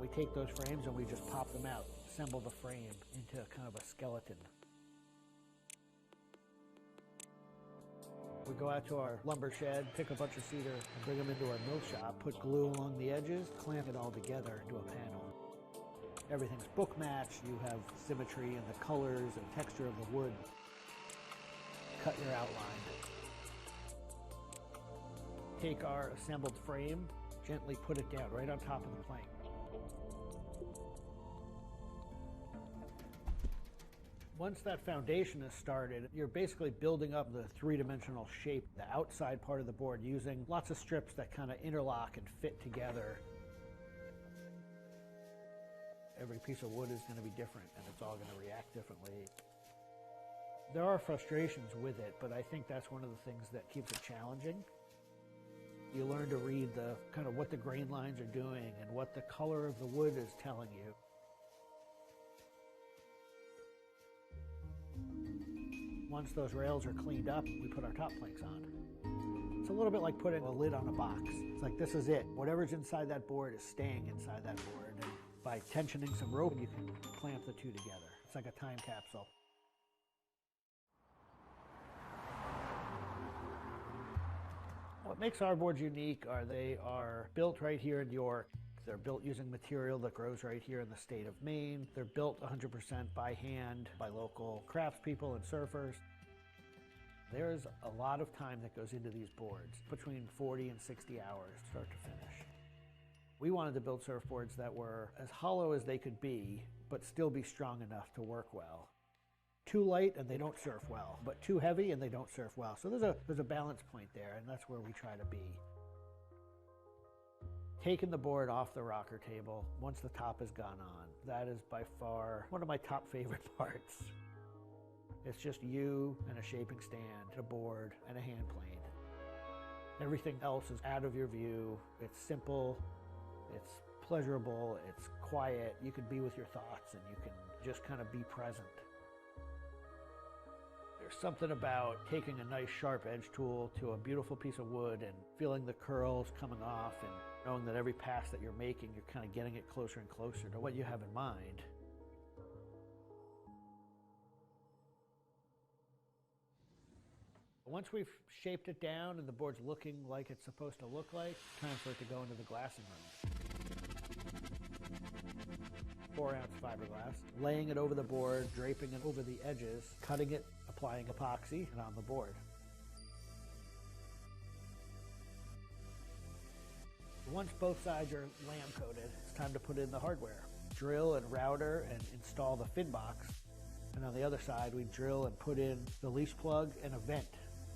We take those frames and we just pop them out, assemble the frame into kind of a skeleton. We go out to our lumber shed, pick a bunch of cedar, and bring them into our mill shop, put glue along the edges, clamp it all together into a panel. Everything's book matched. You have symmetry in the colors and texture of the wood. Cut your outline. Take our assembled frame, gently put it down right on top of the plank. Once that foundation is started, you're basically building up the three-dimensional shape, the outside part of the board, using lots of strips that kind of interlock and fit together. Every piece of wood is going to be different, and it's all going to react differently. There are frustrations with it, but I think that's one of the things that keeps it challenging. You learn to read the kind of what the grain lines are doing and what the color of the wood is telling you. Once those rails are cleaned up, we put our top planks on. It's a little bit like putting a lid on a box. It's like, this is it. Whatever's inside that board is staying inside that board. And by tensioning some rope, you can clamp the two together. It's like a time capsule. What makes our boards unique are they are built right here in York. They're built using material that grows right here in the state of Maine. They're built 100% by hand by local craftspeople and surfers. There's a lot of time that goes into these boards, between 40 and 60 hours, start to finish. We wanted to build surfboards that were as hollow as they could be, but still be strong enough to work well. Too light and they don't surf well, but too heavy and they don't surf well. So there's a balance point there, and that's where we try to be. Taking the board off the rocker table once the top has gone on, that is by far one of my top favorite parts. It's just you and a shaping stand, a board, and a hand plane. Everything else is out of your view. It's simple, it's pleasurable, it's quiet. You can be with your thoughts and you can just kind of be present. There's something about taking a nice sharp edge tool to a beautiful piece of wood and feeling the curls coming off and knowing that every pass that you're making, you're kind of getting it closer and closer to what you have in mind. Once we've shaped it down and the board's looking like it's supposed to look like, it's time for it to go into the glassing room. 4-ounce fiberglass, laying it over the board, draping it over the edges, cutting it, applying epoxy, and on the board. Once both sides are lamb coated, it's time to put in the hardware. Drill and router and install the fin box. And on the other side, we drill and put in the leash plug and a vent.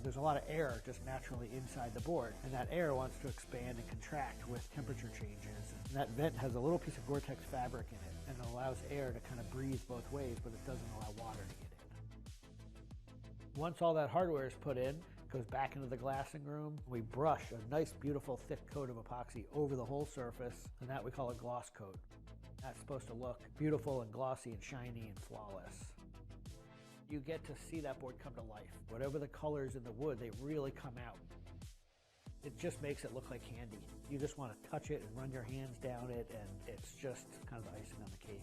There's a lot of air just naturally inside the board, and that air wants to expand and contract with temperature changes. And that vent has a little piece of Gore-Tex fabric in it, and it allows air to kind of breathe both ways, but it doesn't allow water to get in. Once all that hardware is put in, it goes back into the glassing room. We brush a nice, beautiful, thick coat of epoxy over the whole surface, and that we call a gloss coat. That's supposed to look beautiful and glossy and shiny and flawless. You get to see that board come to life. Whatever the colors in the wood, they really come out. It just makes it look like candy. You just want to touch it and run your hands down it, and it's just kind of the icing on the cake.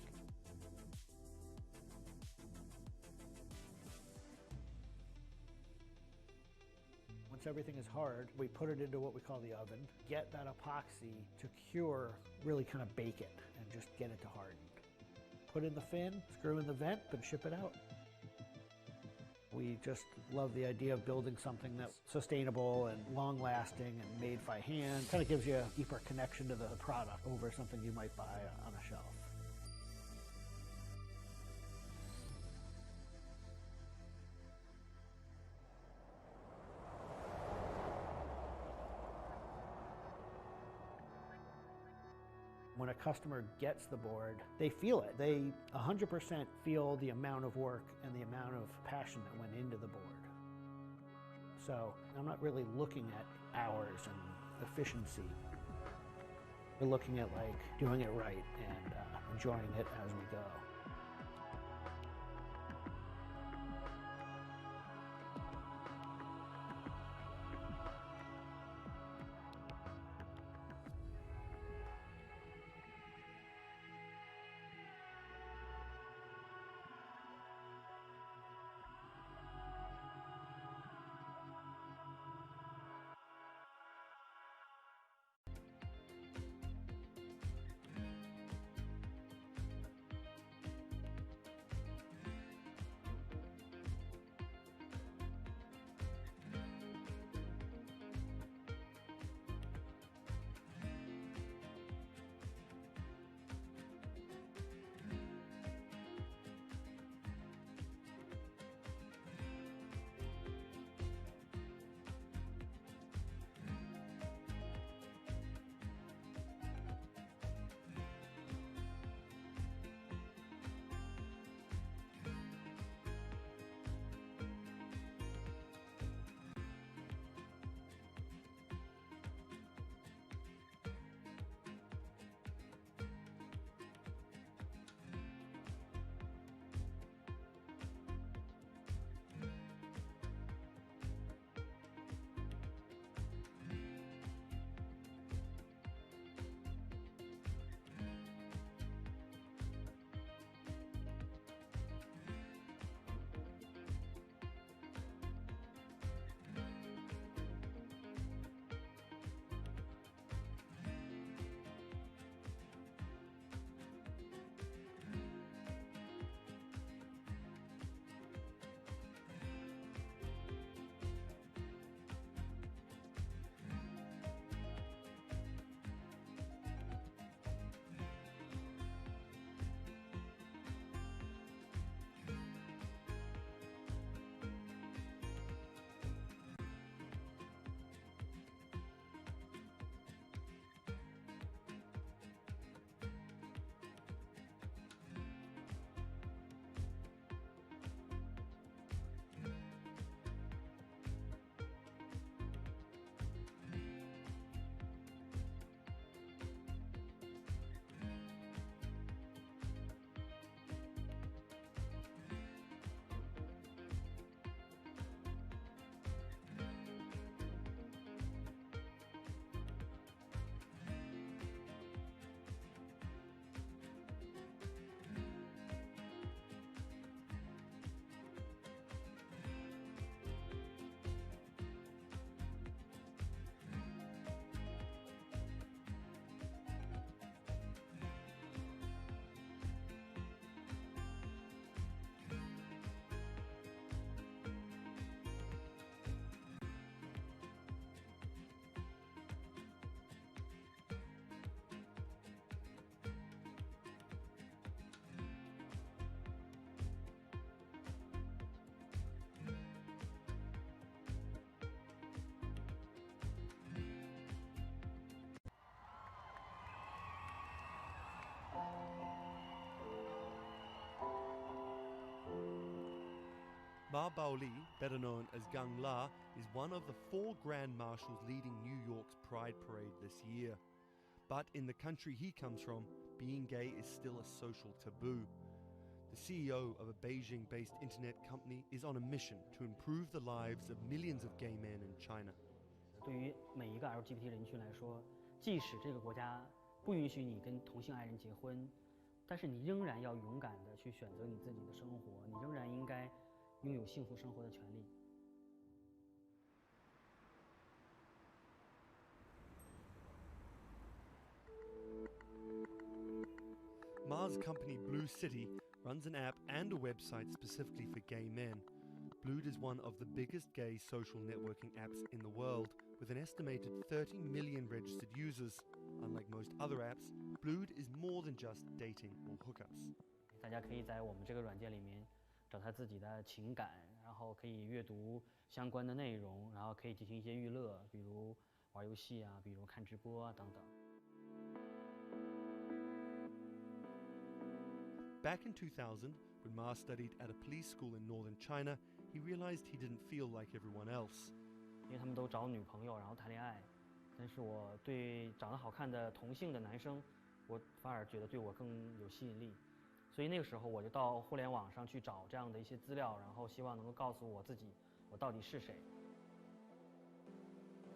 Once everything is hard, we put it into what we call the oven, get that epoxy to cure, really kind of bake it, and just get it to harden. Put in the fin, screw in the vent, and ship it out. We just love the idea of building something that's sustainable and long-lasting and made by hand. Kind of gives you a deeper connection to the product over something you might buy on a shelf. When a customer gets the board, they feel it. They 100% feel the amount of work and the amount of passion that went into the board. So I'm not really looking at hours and efficiency. We're looking at like doing it right and enjoying it as we go. Ma Baoli, better known as Gang La, is one of the 4 Grand Marshals leading New York's Pride Parade this year. But in the country he comes from, being gay is still a social taboo. The CEO of a Beijing-based internet company is on a mission to improve the lives of millions of gay men in China. 对于每一个 LGBT 人群来说，即使这个国家不允许你跟同性爱人结婚，但是你仍然要勇敢地去选择你自己的生活，你仍然应该拥有幸福生活的权利。Ma's company Blue City runs an app and a website specifically for gay men. Blued is one of the biggest gay social networking apps in the world, with an estimated 30 million registered users. Unlike most other apps, Blued is more than just dating or hookups. 大家可以在我们这个软件里面找他自己的情感，然后可以阅读相关的内容，然后可以进行一些娱乐，比如玩游戏啊，比如看直播啊等等。Back in 2000, when Ma studied at a police school in northern China, he realized he didn't feel like everyone else. 因为他们都找女朋友，然后谈恋爱，但是我对长得好看的同性的男生，我反而觉得对我更有吸引力。所以那个时候我就到互联网上去找这样的一些资料，然后希望能够告诉我自己我到底是谁。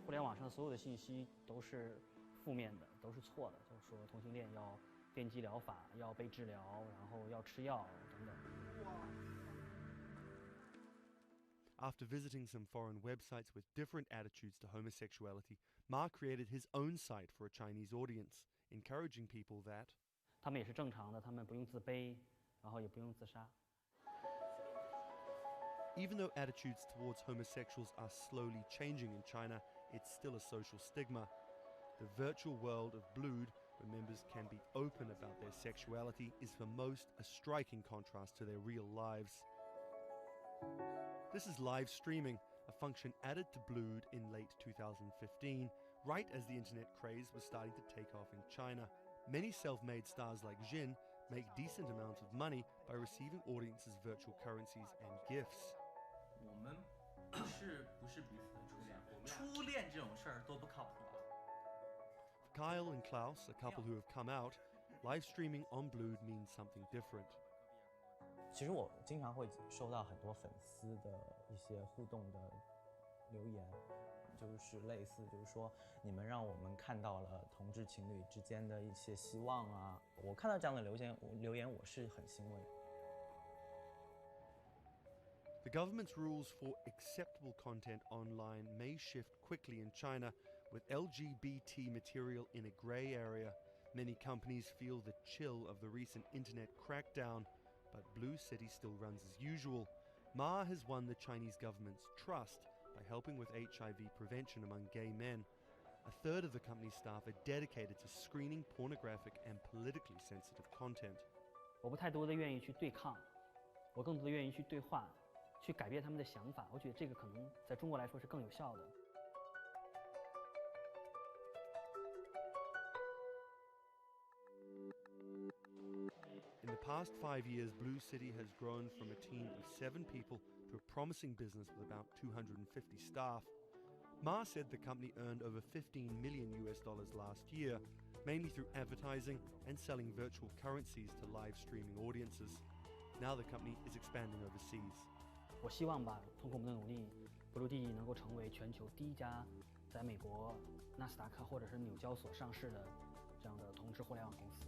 互联网上所有的信息都是负面的，都是错的，就是说同性恋要电击疗法，要被治疗，然后要吃药等等。After visiting some foreign websites with different attitudes to homosexuality, Ma created his own site for a Chinese audience, encouraging people that 他们也是正常的，他们不用自卑，然后也不用自杀。Even though attitudes towards homosexuals are slowly changing in China, it's still a social stigma. The virtual world of Blued, where members can be open about their sexuality, is for most a striking contrast to their real lives. This is live streaming, a function added to Blued in late 2015, right as the internet craze was starting to take off in China. Many self-made stars like Jin make decent amounts of money by receiving audiences' virtual currencies and gifts. 我们不是彼此的初恋，初恋这种事儿多不靠谱啊。For Kyle and Klaus, a couple who have come out, live streaming on Blued means something different. 其实我经常会收到很多粉丝的一些互动的留言，就是类似就是说你们让我们看到了同志情侣之间的一些希望啊，我看到这样的留言我是很欣慰。The government's rules for acceptable content online may shift quickly in China, with LGBT material in a grey area. Many companies feel the chill of the recent internet crackdown, but Blue City still runs as usual. Ma has won the Chinese government's trust by helping with HIV prevention among gay men. A third of the company's staff are dedicated to screening pornographic and politically sensitive content. 我不太多的愿意去对抗，我更多的愿意去对话，去改变他们的想法。我觉得这个可能在中国来说是更有效的。In the past 5 years, Blue City has grown from a team of 7 people to a promising business with about 250 staff. Ma said the company earned over $15 million last year, mainly through advertising and selling virtual currencies to live streaming audiences. Now the company is expanding overseas. 我希望吧，通过我们的努力 ，Blue 能够成为全球第一家在美国纳斯达克或者是纽交所上市的这样的同志互联网公司。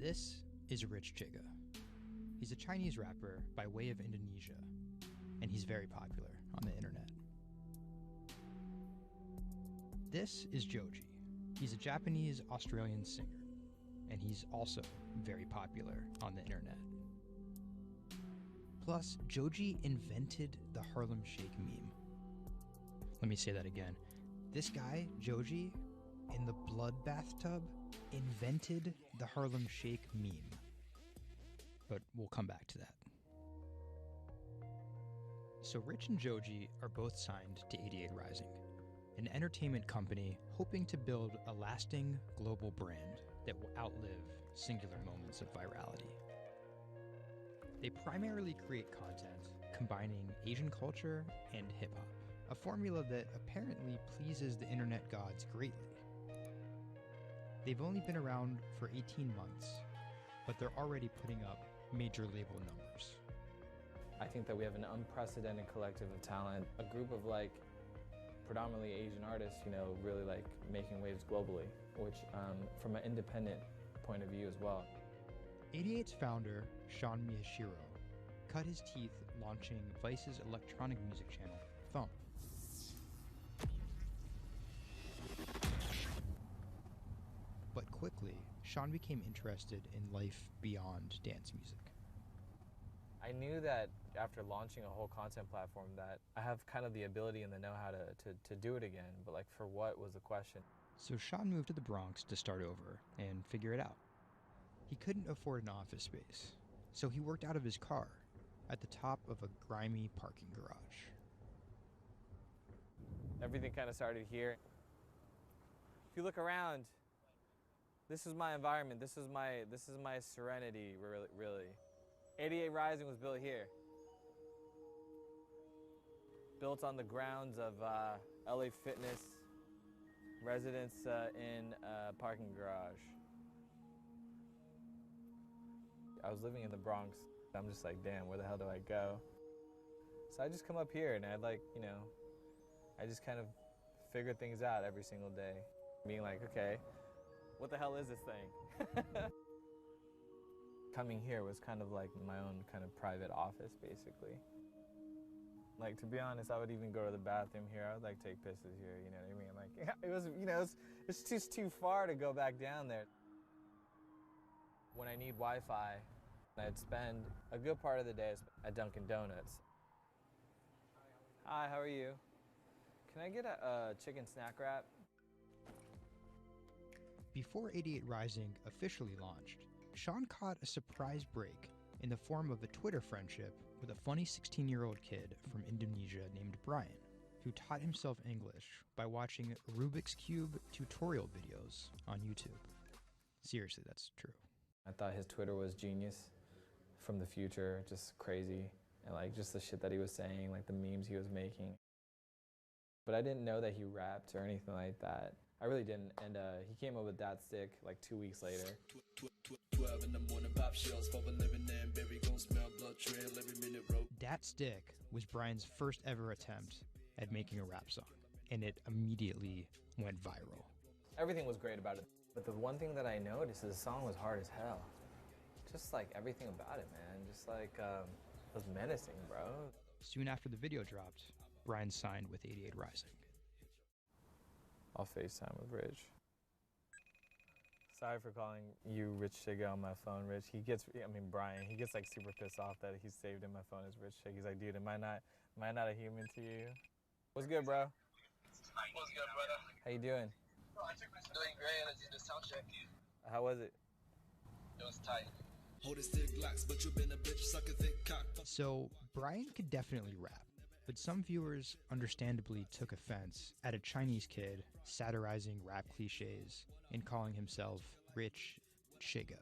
This is Rich Chiga. He's a Chinese rapper by way of Indonesia, and he's very popular on the internet. This is Joji. He's a Japanese-Australian singer, and he's also very popular on the internet. Plus, Joji invented the Harlem Shake meme. Let me say that again. This guy, Joji, in the blood bathtub, invented the Harlem Shake meme. But we'll come back to that. So Rich and Joji are both signed to 88 Rising, an entertainment company hoping to build a lasting global brand that will outlive singular moments of virality. They primarily create content combining Asian culture and hip-hop, a formula that apparently pleases the internet gods greatly. They've only been around for 18 months, but they're already putting up major label numbers. I think that we have an unprecedented collective of talent, a group of predominantly Asian artists, really making waves globally, which from an independent point of view as well. 88's founder, Sean Miyashiro, cut his teeth launching Vice's electronic music channel, Thump. But quickly, Sean became interested in life beyond dance music. I knew that after launching a whole content platform that I have kind of the ability and the know-how to do it again, but for what was the question? So Sean moved to the Bronx to start over and figure it out. He couldn't afford an office space, so he worked out of his car at the top of a grimy parking garage. Everything kind of started here. If you look around, this is my environment. This is my serenity, really. 88 Rising was built here. Built on the grounds of LA Fitness, residence in a parking garage. I was living in the Bronx. I'm just like, damn, where the hell do I go? So I just come up here and I just kind of figure things out every single day. Being like, okay, what the hell is this thing? Coming here was kind of like my own kind of private office, basically. To be honest, I would even go to the bathroom here. I would take pisses here, you know what I mean? It was, it's just too far to go back down there. When I need Wi-Fi, I'd spend a good part of the day at Dunkin' Donuts. Hi, how are you? Can I get a chicken snack wrap? Before 88 Rising officially launched, Sean caught a surprise break in the form of a Twitter friendship with a funny 16-year-old kid from Indonesia named Brian, who taught himself English by watching Rubik's Cube tutorial videos on YouTube. Seriously, that's true. I thought his Twitter was genius, from the future, just crazy, and just the shit that he was saying, the memes he was making. But I didn't know that he rapped or anything like that. I really didn't, and he came up with Dat Stick 2 weeks later. Dat Stick was Brian's first ever attempt at making a rap song, and it immediately went viral. Everything was great about it, but the one thing that I noticed is the song was hard as hell. Just everything about it, man. Just it was menacing, bro. Soon after the video dropped, Brian signed with 88 Rising. I'll FaceTime with Rich. Sorry for calling you Rich Chiga on my phone, Rich. Brian, he gets super pissed off that he's saved in my phone as Rich Chiga. He's like, dude, am I not a human to you? What's good, bro? What's good, brother? How you doing? Doing great. I just did the sound check. How was it? It was tight. So, Brian could definitely rap, but some viewers understandably took offense at a Chinese kid satirizing rap cliches and calling himself Rich Chiga.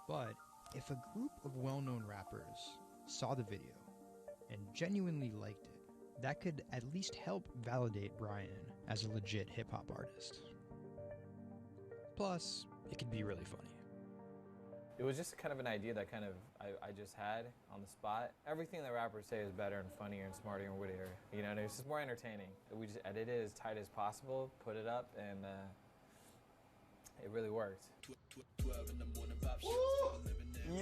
But if a group of well-known rappers saw the video and genuinely liked it, that could at least help validate Brian as a legit hip-hop artist. Plus, it could be really funny. It was just kind of an idea that I just had on the spot. Everything that rappers say is better and funnier and smarter and wittier. And it's just more entertaining. We just edit it as tight as possible, put it up, and it really worked.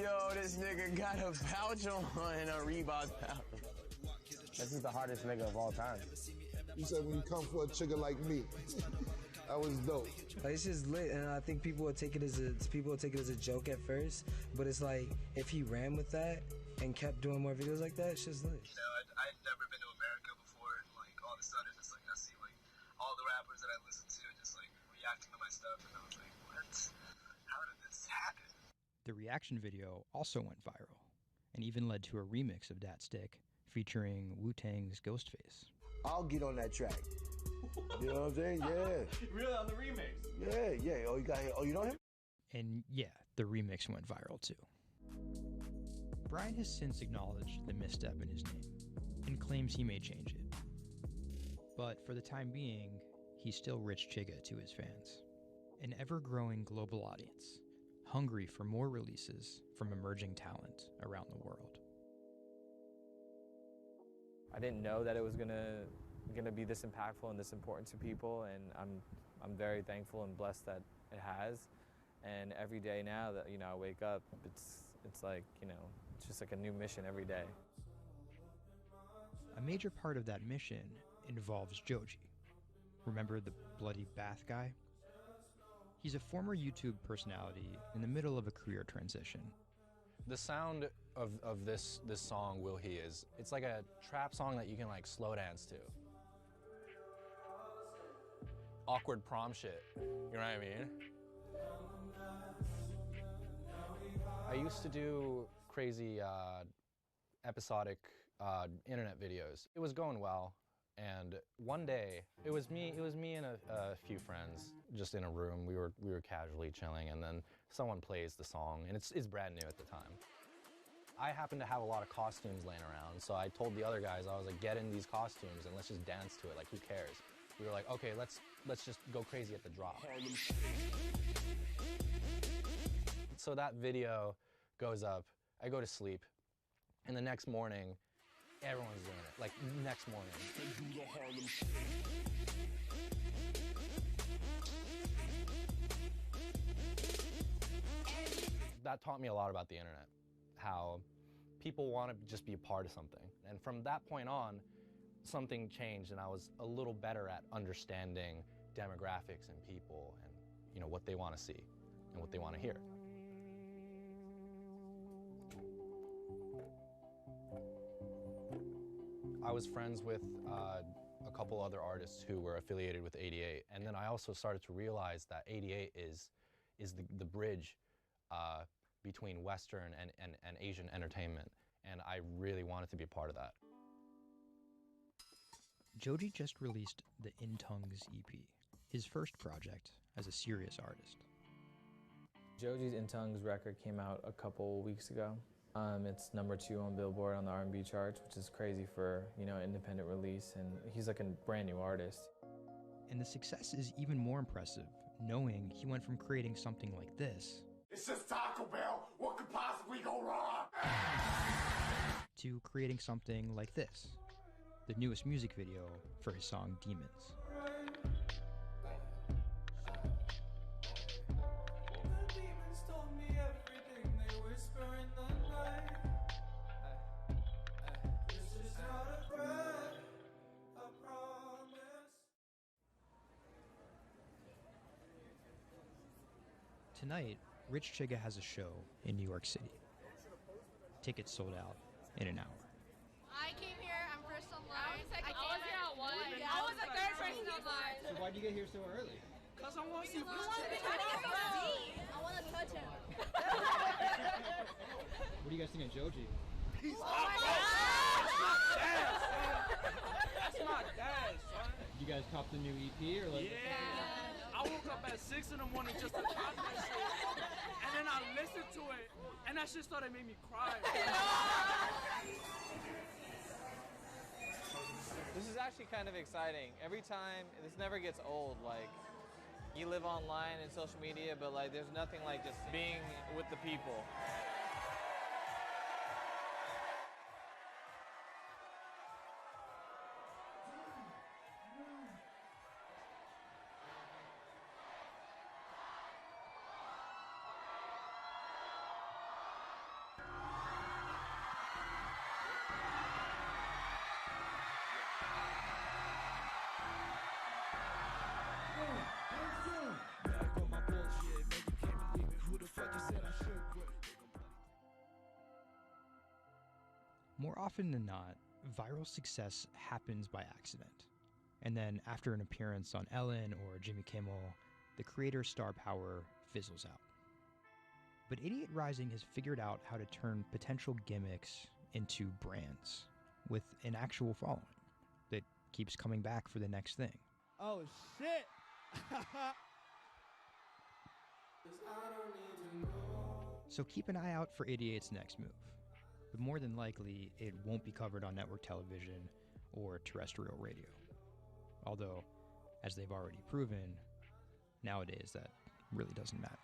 Yo, this nigga got a pouch on and a Reebok pouch. This is the hardest nigga of all time. You said when you come for a trigger like me. That was dope. Like, it's just lit, and I think people will take it as a joke at first, but it's like if he ran with that and kept doing more videos like that, it's just lit. You know, I'd never been to America before, and like all of a sudden, it's like I see like all the rappers that I listen to just like reacting to my stuff, and I was like, what? How did this happen? The reaction video also went viral, and even led to a remix of Dat Stick featuring Wu-Tang's Ghostface. I'll get on that track. You know what I'm saying? Yeah. Really, on the remix? Yeah. Oh, you know him? And yeah, the remix went viral too. Brian has since acknowledged the misstep in his name and claims he may change it. But for the time being, he's still Rich Chiga to his fans. An ever-growing global audience, hungry for more releases from emerging talent around the world. I didn't know that it was gonna be this impactful and this important to people, and I'm very thankful and blessed that it has. And every day now that I wake up, it's like it's just like a new mission every day. A major part of that mission involves Joji. Remember the bloody bath guy? He's a former YouTube personality in the middle of a career transition. The sound of this song, Will He, it's like a trap song that you can like slow dance to. Awkward prom shit, you know what I mean? I used to do crazy episodic internet videos. It was going well, and one day it was me and a few friends just in a room. We were casually chilling, and then someone plays the song, and it's brand new at the time. I happened to have a lot of costumes laying around, so I told the other guys, I was like, get in these costumes and let's just dance to it, like who cares? We were like, okay, let's just go crazy at the drop. So that video goes up, I go to sleep, and the next morning, everyone's doing it, like next morning. That taught me a lot about the internet, how people want to just be a part of something. And from that point on, something changed, and I was a little better at understanding demographics and people and what they want to see and what they want to hear. I was friends with a couple other artists who were affiliated with 88, and then I also started to realize that 88 is the bridge between Western and Asian entertainment, and I really wanted to be a part of that. Joji just released the In Tongues EP, his first project as a serious artist. Joji's In Tongues record came out a couple weeks ago. It's #2 on Billboard on the R&B charts, which is crazy for independent release, and he's like a brand new artist. And the success is even more impressive, knowing he went from creating something like this, It's just Taco Bell. What could possibly go wrong? to creating something like this, the newest music video for his song Demons. Tonight, Rich Chiga has a show in New York City. Tickets sold out in an hour. I came here, I'm first online. I was here at 1. I was the third person online. So why'd you get here so early? Because I want to see I want to touch him. What do you guys think of Joji? Oh my God! That's my dad, son. You guys cop the new EP or like? Yeah. I woke up at 6 in the morning just to cop that shit. And then I listened to it, and that shit started making me cry. This is actually kind of exciting. Every time, this never gets old. Like, you live online and social media, but like, there's nothing like just being with the people. More often than not, viral success happens by accident. And then after an appearance on Ellen or Jimmy Kimmel, the creator's star power fizzles out. But Idiot Rising has figured out how to turn potential gimmicks into brands with an actual following that keeps coming back for the next thing. Oh, shit! So keep an eye out for Idiot's next move. But more than likely, it won't be covered on network television or terrestrial radio. Although, as they've already proven, nowadays that really doesn't matter.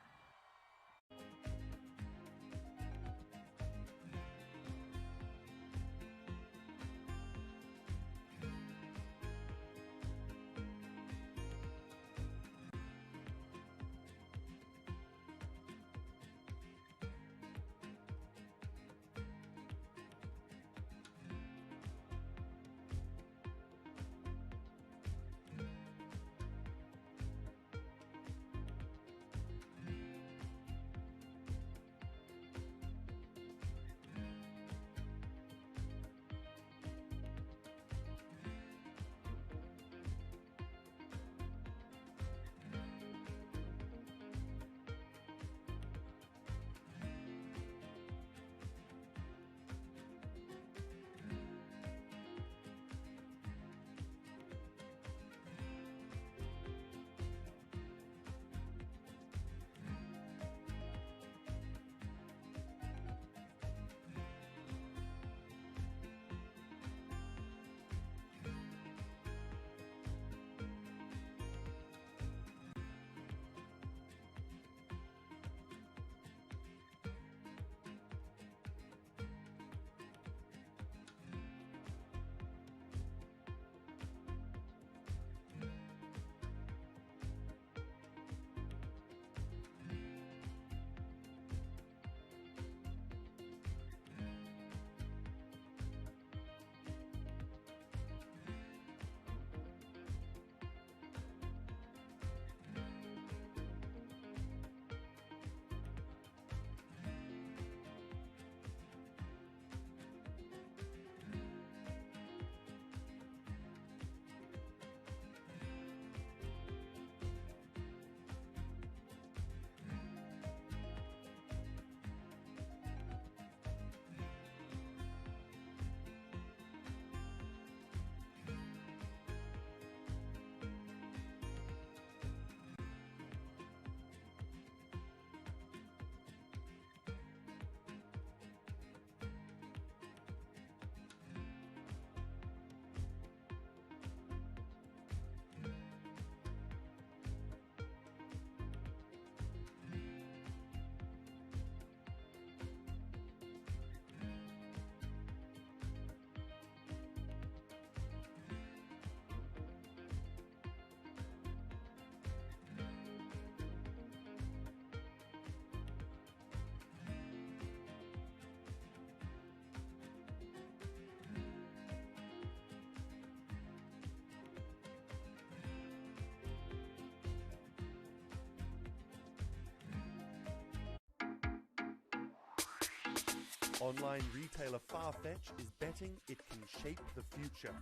Online retailer Farfetch is betting it can shape the future.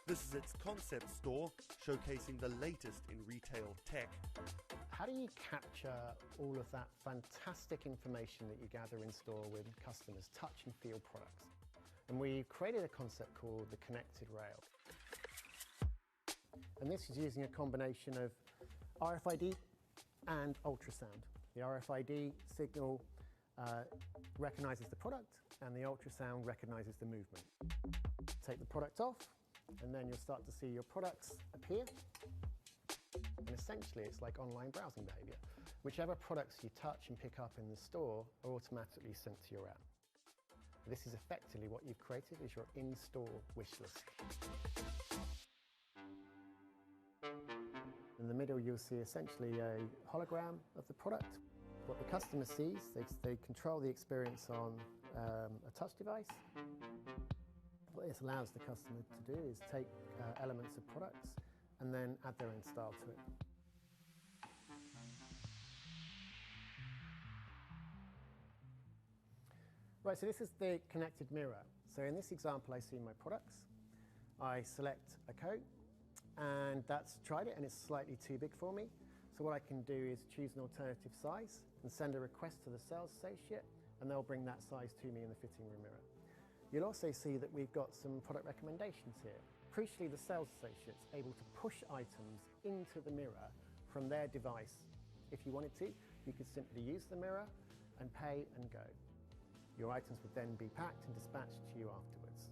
This is its concept store showcasing the latest in retail tech. How do you capture all of that fantastic information that you gather in store when customers touch and feel products? And we created a concept called the connected rail. And this is using a combination of RFID and ultrasound. The RFID signal recognizes the product and the ultrasound recognizes the movement. Take the product off and then you'll start to see your products appear. And essentially it's like online browsing behavior. Whichever products you touch and pick up in the store are automatically sent to your app. This is effectively what you've created is your in-store wish list. In the middle you'll see essentially a hologram of the product. What the customer sees, they control the experience on a touch device. What this allows the customer to do is take elements of products and then add their own style to it. Right, so this is the connected mirror. So in this example, I see my products. I select a coat, and that's tried it, and it's slightly too big for me. So what I can do is choose an alternative size and send a request to the sales associate, and they'll bring that size to me in the fitting room mirror. You'll also see that we've got some product recommendations here. Crucially, the sales associate's able to push items into the mirror from their device. If you wanted to, you could simply use the mirror and pay and go. Your items would then be packed and dispatched to you afterwards.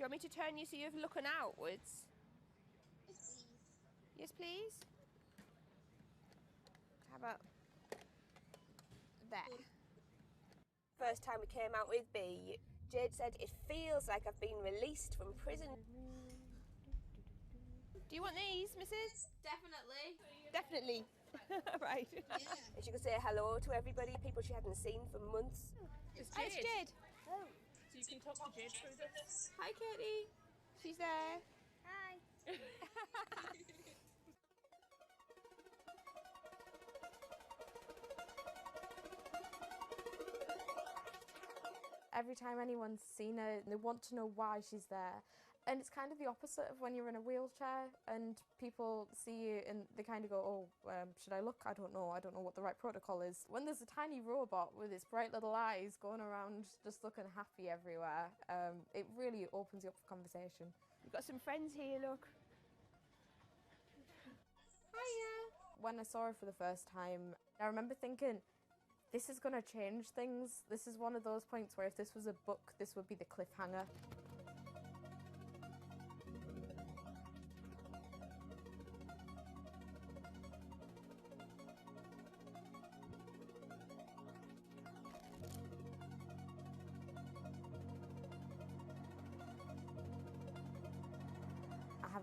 Do you want me to turn you so you're looking outwards? Yes, please. How about there? First time we came out with B, Jade said, "It feels like I've been released from prison." Do you want these, Mrs? Definitely. Definitely. Right. Yeah. And she could say hello to everybody, people she hadn't seen for months. It's Hi, it's Jade. Oh. So you can talk to Jade through this. Hi, Katie. She's there. Hi. Every time anyone's seen her, they want to know why she's there. And it's kind of the opposite of when you're in a wheelchair and people see you and they kind of go, oh, should I look? I don't know what the right protocol is. When there's a tiny robot with its bright little eyes going around just looking happy everywhere, it really opens you up for conversation. You've got some friends here, look. Hiya! When I saw her for the first time, I remember thinking, this is going to change things. This is one of those points where if this was a book, this would be the cliffhanger.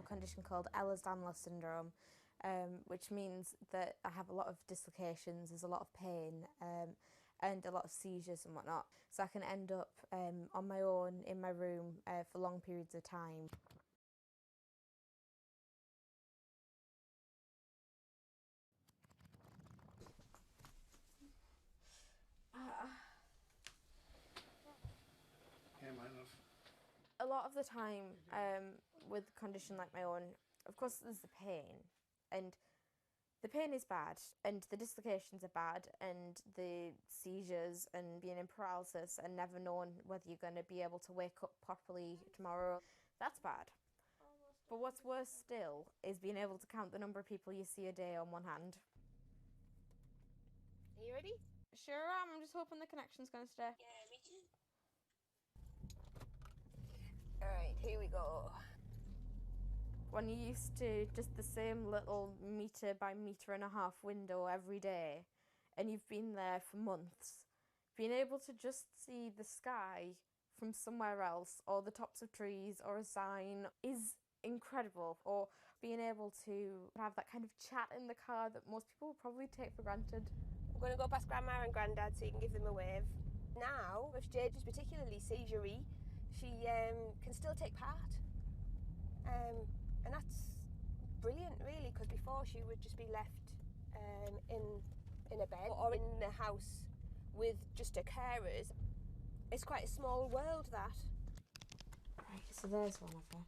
condition called Ehlers-Danlos syndrome, which means that I have a lot of dislocations, there's a lot of pain, and a lot of seizures and whatnot. So I can end up on my own in my room for long periods of time. A lot of the time with a condition like my own, of course there's the pain, and the pain is bad, and the dislocations are bad, and the seizures and being in paralysis and never knowing whether you're going to be able to wake up properly tomorrow, that's bad. But what's worse still is being able to count the number of people you see a day on one hand. Are you ready? Sure am, I'm just hoping the connection's going to stay. Yeah, me too. Alright, here we go. When you're used to just the same little metre by metre and a half window every day, and you've been there for months, being able to just see the sky from somewhere else, or the tops of trees, or a sign, is incredible. Or being able to have that kind of chat in the car that most people will probably take for granted. I'm going to go past Grandma and Grandad so you can give them a wave. Now, if Jade is particularly seizure-y, she can still take part. And that's brilliant, really, because before she would just be left in a bed or in a house with just her carers. It's quite a small world, that. Right, so there's one of her.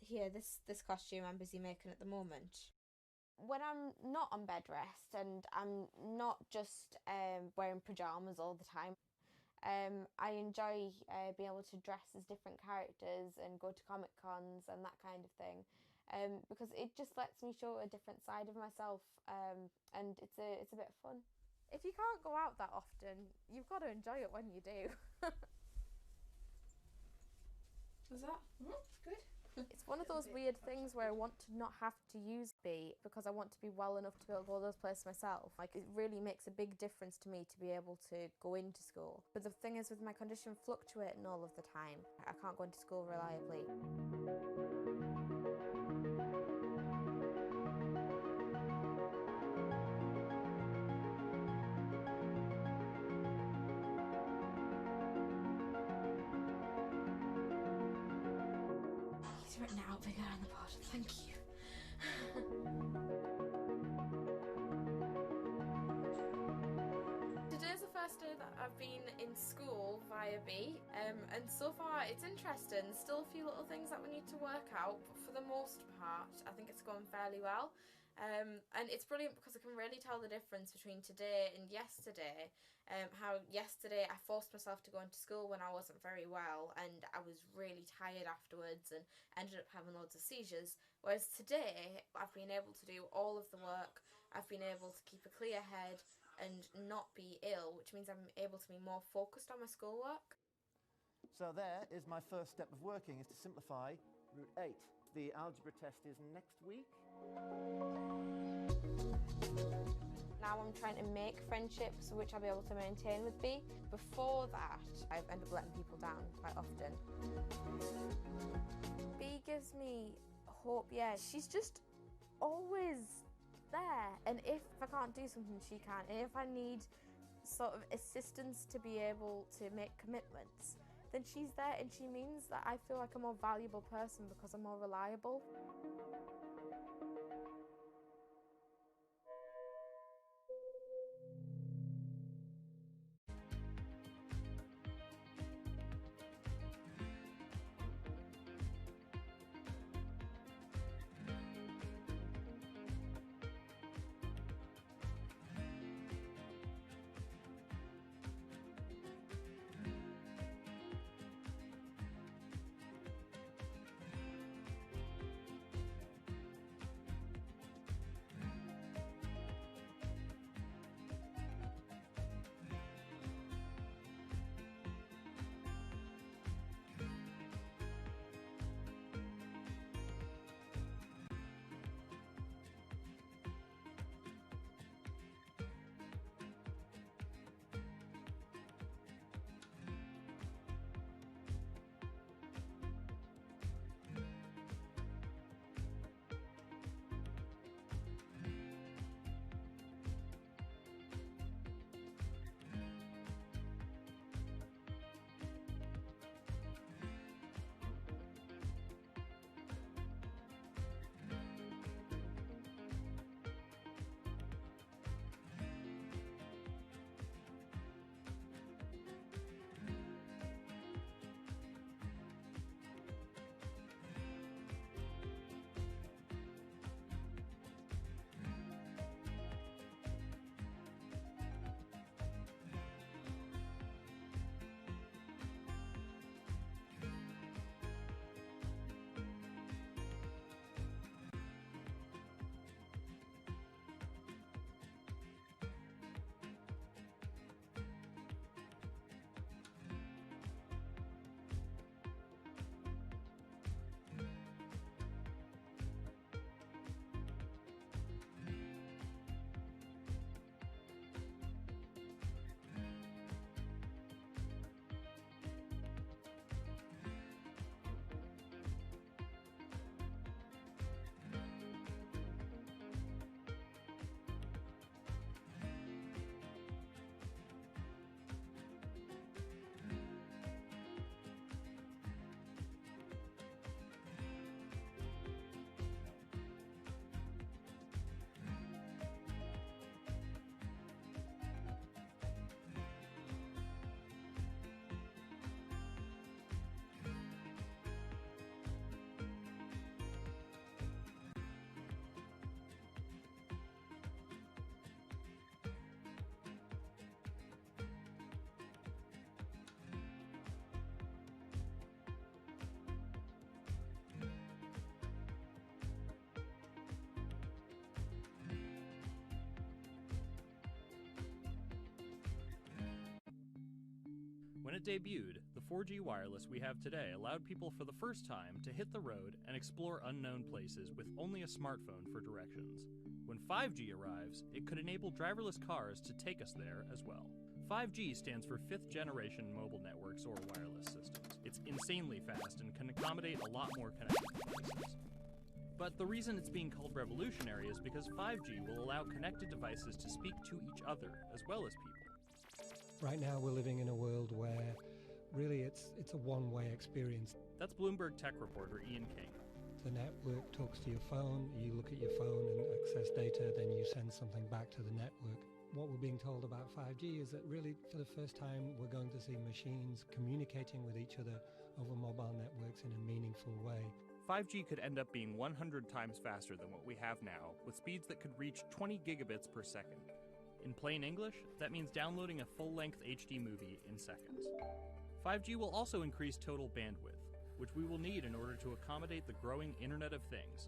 Here, this costume I'm busy making at the moment. When I'm not on bed rest and I'm not just wearing pyjamas all the time, I enjoy being able to dress as different characters and go to Comic Cons and that kind of thing, because it just lets me show a different side of myself, and it's a bit of fun. If you can't go out that often, you've got to enjoy it when you do. Was that? Good. It's one of those weird things where I want to not have to use B because I want to be well enough to be able to go to those places myself. Like, it really makes a big difference to me to be able to go into school. But the thing is, with my condition fluctuating all of the time, I can't go into school reliably. He's written it out bigger on the board, thank you. Today's the first day that I've been in school via B, and so far it's interesting. Still a few little things that we need to work out, but for the most part I think it's going fairly well. And it's brilliant because I can really tell the difference between today and yesterday. How yesterday I forced myself to go into school when I wasn't very well, and I was really tired afterwards and ended up having loads of seizures, whereas today I've been able to do all of the work, I've been able to keep a clear head and not be ill, which means I'm able to be more focused on my schoolwork. So there is my first step of working, is to simplify root 8. The algebra test is next week. Now I'm trying to make friendships which I'll be able to maintain with B. Before that, I end up letting people down quite often. B gives me hope, yeah. She's just always there. And if I can't do something, she can. And if I need sort of assistance to be able to make commitments, then she's there, and she means that I feel like a more valuable person because I'm more reliable. it debuted, the 4G wireless we have today allowed people for the first time to hit the road and explore unknown places with only a smartphone for directions. When 5G arrives, it could enable driverless cars to take us there as well. 5G stands for 5th generation mobile networks or wireless systems. It's insanely fast and can accommodate a lot more connected devices. But the reason it's being called revolutionary is because 5G will allow connected devices to speak to each other as well as people. Right now we're living in a world where really it's a one-way experience. That's Bloomberg tech reporter Ian King. The network talks to your phone, you look at your phone and access data, then you send something back to the network. What we're being told about 5G is that really for the first time we're going to see machines communicating with each other over mobile networks in a meaningful way. 5G could end up being 100 times faster than what we have now, with speeds that could reach 20 gigabits per second. In plain English, that means downloading a full-length HD movie in seconds. 5G will also increase total bandwidth, which we will need in order to accommodate the growing Internet of Things.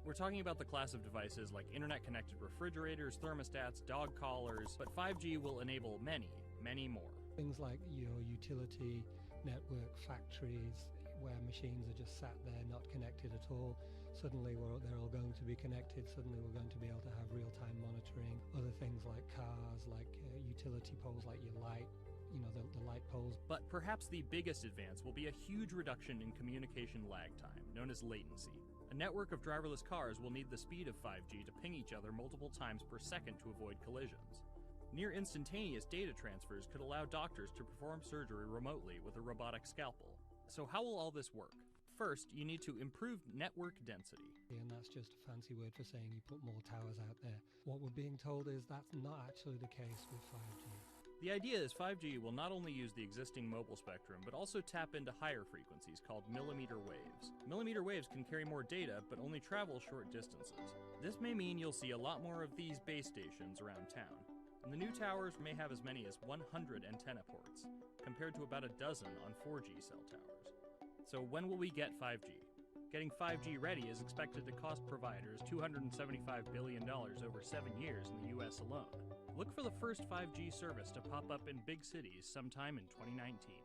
We're talking about the class of devices like internet-connected refrigerators, thermostats, dog collars, but 5G will enable many, many more. Things like your utility network, factories, where machines are just sat there not connected at all. Suddenly they're all going to be connected. Suddenly we're going to be able to have real-time monitoring. Other things like cars, like utility poles, like your light, the light poles. But perhaps the biggest advance will be a huge reduction in communication lag time, known as latency. A network of driverless cars will need the speed of 5G to ping each other multiple times per second to avoid collisions. Near instantaneous data transfers could allow doctors to perform surgery remotely with a robotic scalpel. So how will all this work? First, you need to improve network density. And that's just a fancy word for saying you put more towers out there. What we're being told is that's not actually the case with 5G. The idea is 5G will not only use the existing mobile spectrum, but also tap into higher frequencies called millimeter waves. Millimeter waves can carry more data, but only travel short distances. This may mean you'll see a lot more of these base stations around town. And the new towers may have as many as 100 antenna ports, compared to about a dozen on 4G cell towers. So when will we get 5G? Getting 5G ready is expected to cost providers $275 billion over 7 years in the US alone. Look for the first 5G service to pop up in big cities sometime in 2019.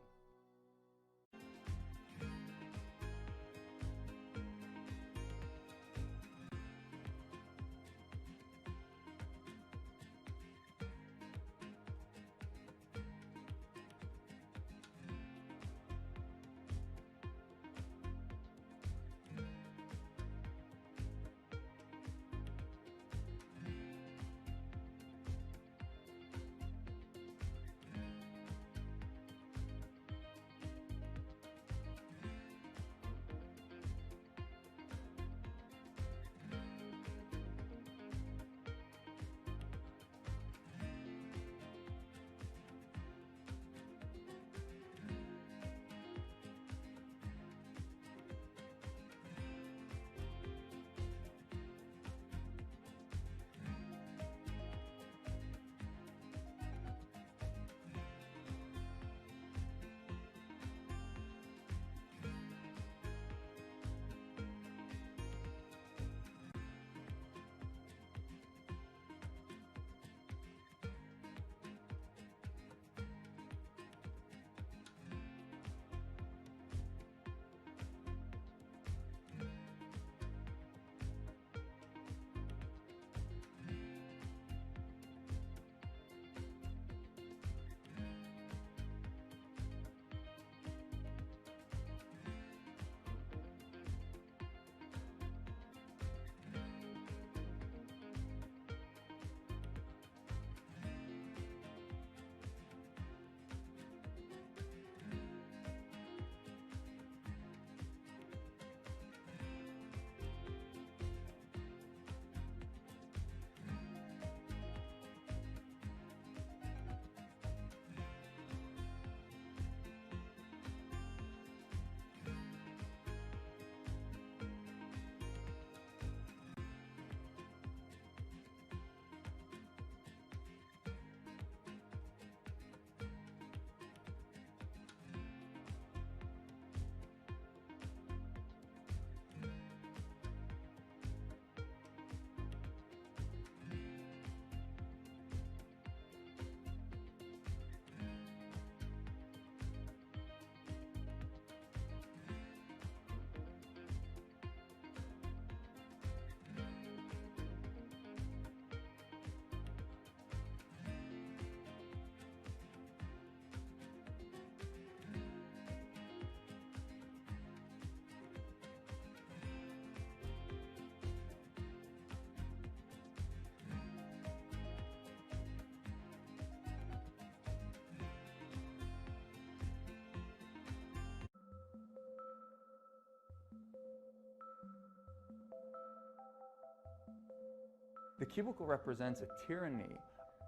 The cubicle represents a tyranny.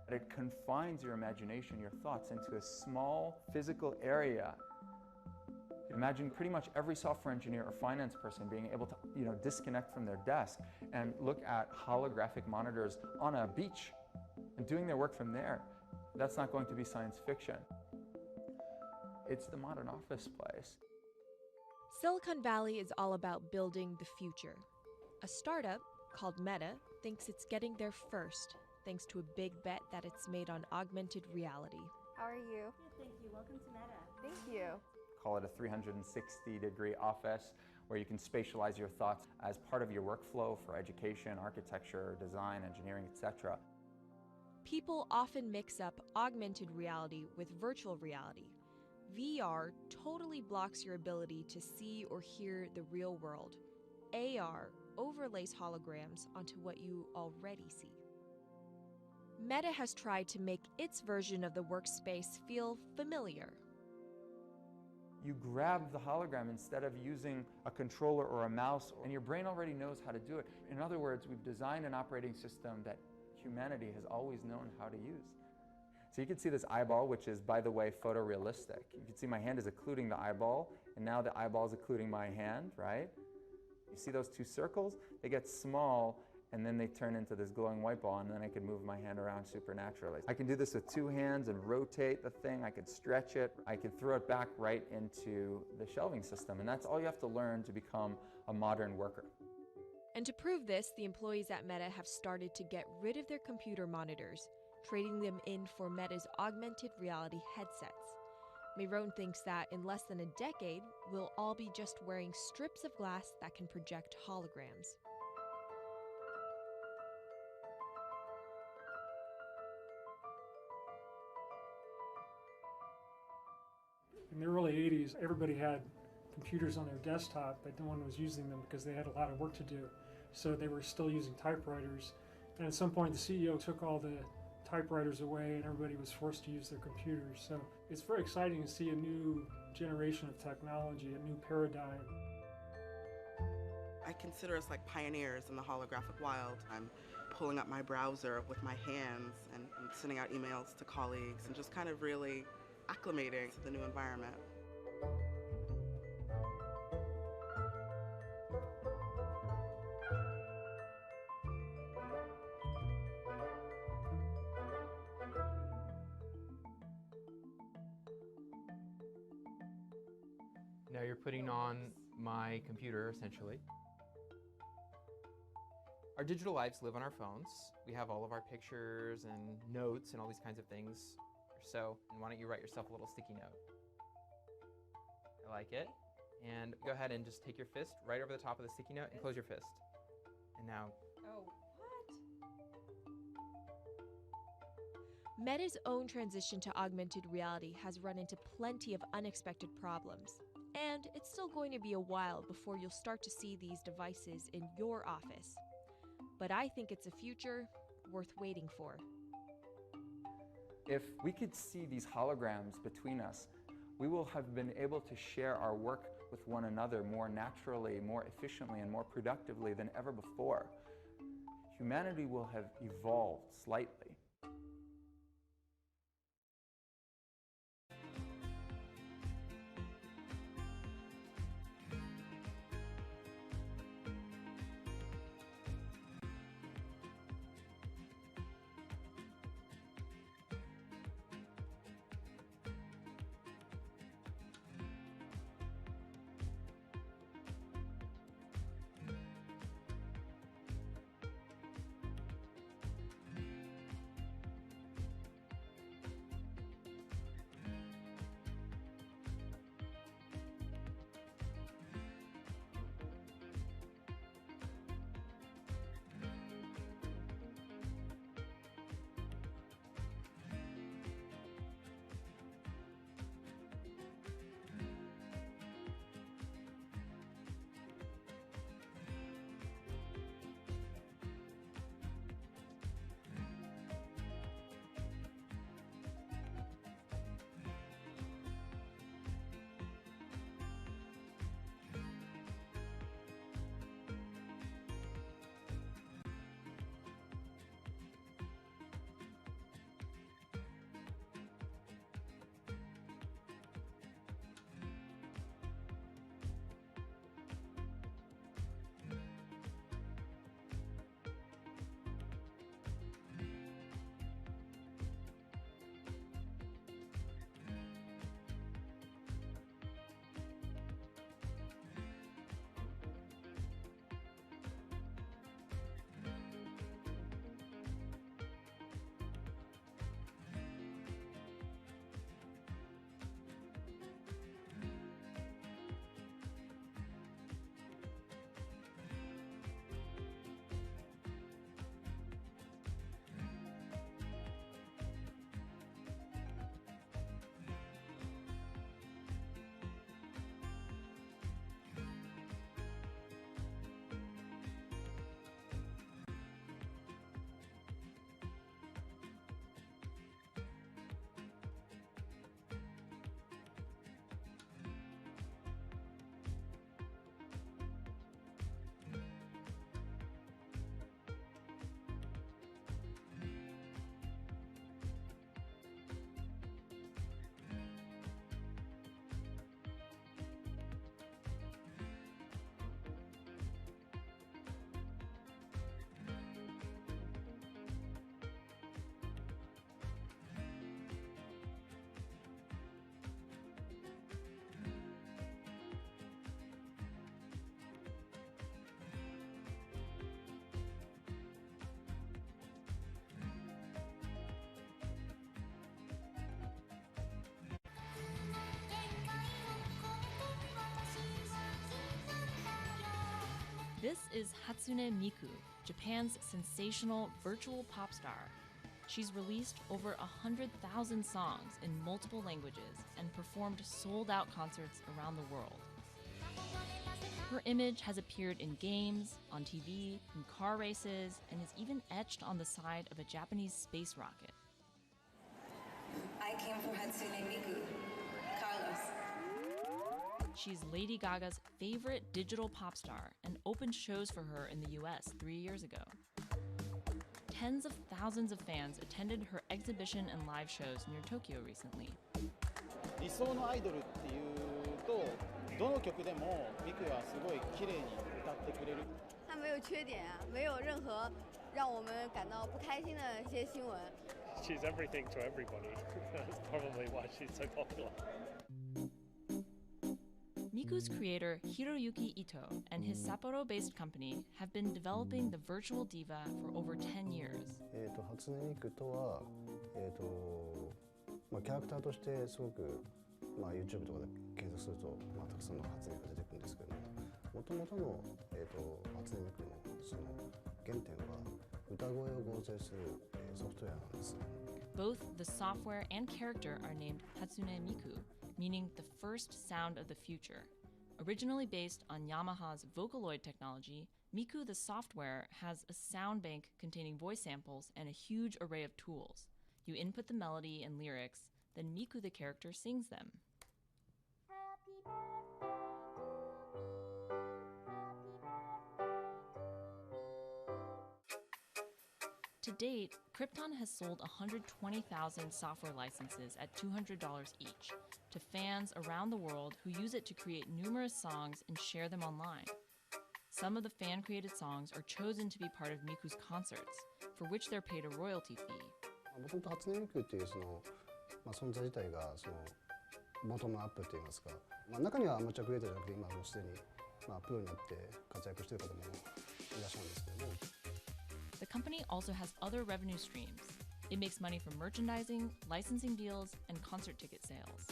It confines your imagination, your thoughts, into a small physical area. Imagine pretty much every software engineer or finance person being able to, disconnect from their desk and look at holographic monitors on a beach and doing their work from there. That's not going to be science fiction. It's the modern office place. Silicon Valley is all about building the future. A startup called Meta thinks it's getting there first, thanks to a big bet that it's made on augmented reality. How are you? Good, thank you. Welcome to Meta. Thank you. Call it a 360-degree office where you can spatialize your thoughts as part of your workflow for education, architecture, design, engineering, etc. People often mix up augmented reality with virtual reality. VR totally blocks your ability to see or hear the real world. AR overlays holograms onto what you already see. Meta has tried to make its version of the workspace feel familiar. You grab the hologram instead of using a controller or a mouse, and your brain already knows how to do it. In other words, we've designed an operating system that humanity has always known how to use. So you can see this eyeball, which is, by the way, photorealistic. You can see my hand is occluding the eyeball, and now the eyeball is occluding my hand, right? You see those two circles? They get small, and then they turn into this glowing white ball, and then I can move my hand around supernaturally. I can do this with two hands and rotate the thing. I could stretch it. I could throw it back right into the shelving system, and that's all you have to learn to become a modern worker. And to prove this, the employees at Meta have started to get rid of their computer monitors, trading them in for Meta's augmented reality headsets. Myron thinks that in less than a decade, we'll all be just wearing strips of glass that can project holograms. In the early 80s, everybody had computers on their desktop, but no one was using them because they had a lot of work to do. So they were still using typewriters. And at some point, the CEO took all the typewriters away and everybody was forced to use their computers. So it's very exciting to see a new generation of technology, a new paradigm. I consider us like pioneers in the holographic wild. I'm pulling up my browser with my hands and sending out emails to colleagues and just kind of really acclimating to the new environment. Now you're putting on my computer, essentially. Our digital lives live on our phones. We have all of our pictures and notes and all these kinds of things. So, and why don't you write yourself a little sticky note? I like it. And go ahead and just take your fist right over the top of the sticky note and close your fist. And now... Oh, what? Meta's own transition to augmented reality has run into plenty of unexpected problems. And it's still going to be a while before you'll start to see these devices in your office. But I think it's a future worth waiting for. If we could see these holograms between us, we will have been able to share our work with one another more naturally, more efficiently, and more productively than ever before. Humanity will have evolved slightly. This is Hatsune Miku, Japan's sensational virtual pop star. She's released over 100,000 songs in multiple languages and performed sold-out concerts around the world. Her image has appeared in games, on TV, in car races, and is even etched on the side of a Japanese space rocket. I came for Hatsune Miku, Carlos. She's Lady Gaga's favorite digital pop star and opened shows for her in the US 3 years ago. Tens of thousands of fans attended her exhibition and live shows near Tokyo recently. 理想のアイドルっていうと、どの曲でもミクはすごい綺麗に歌ってくれる。她没有缺点啊，没有任何让我们感到不开心的一些新闻。She's everything to everybody. That's probably why she's so popular. Miku's creator Hiroyuki Ito and his Sapporo-based company have been developing the virtual diva for over 10 years. 初音ミクとは、キャラクターとしてすごく、YouTube とかで検索すると、たくさんの初音ミクが出てくるんですけども、元々の、初音ミクのその原点は歌声を合成する、ソフトウェアなんです。Both the software and character are named Hatsune Miku, meaning the first sound of the future. Originally based on Yamaha's Vocaloid technology, Miku the software has a sound bank containing voice samples and a huge array of tools. You input the melody and lyrics, then Miku the character sings them. To date, Krypton has sold 120,000 software licenses at $200 each to fans around the world who use it to create numerous songs and share them online. Some of the fan-created songs are chosen to be part of Miku's concerts, for which they're paid a royalty fee. もともと初音ミクっていうその、存在自体がそのボトムアップって言いますか、中にはアマチュアクリエイターじゃなくて今もうすでに、プロになって活躍している方もいらっしゃるんですけども。The company also has other revenue streams. It makes money from merchandising, licensing deals, and concert ticket sales.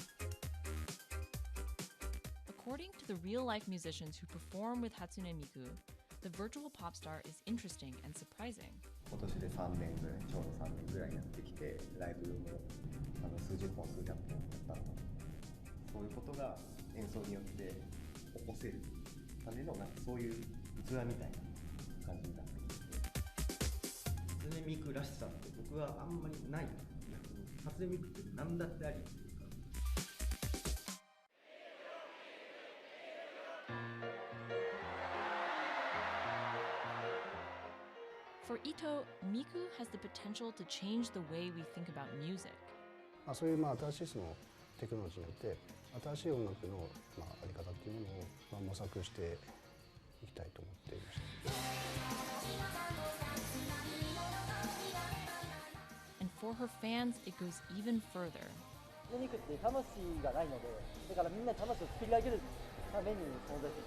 According to the real-life musicians who perform with Hatsune Miku, the virtual pop star is interesting and surprising. 今年で3年ぐらい、ちょうど3年ぐらいやってきて、ライブも数十本、数百本やったので、そういうことが演奏によって起こせるためのそういう器みたいな感じになってきて、初音ミクらしさって僕はあんまりない。初音ミクって何だってあり。For Ito, Miku has the potential to change the way we think about music. そういう新しいそのテクノロジーによって新しい音楽のあり方っていうものを模索していきたいと思っていました。And for her fans, it goes even further. 初音ミクって魂がないので、だからみんな魂を作り上げるために存在する。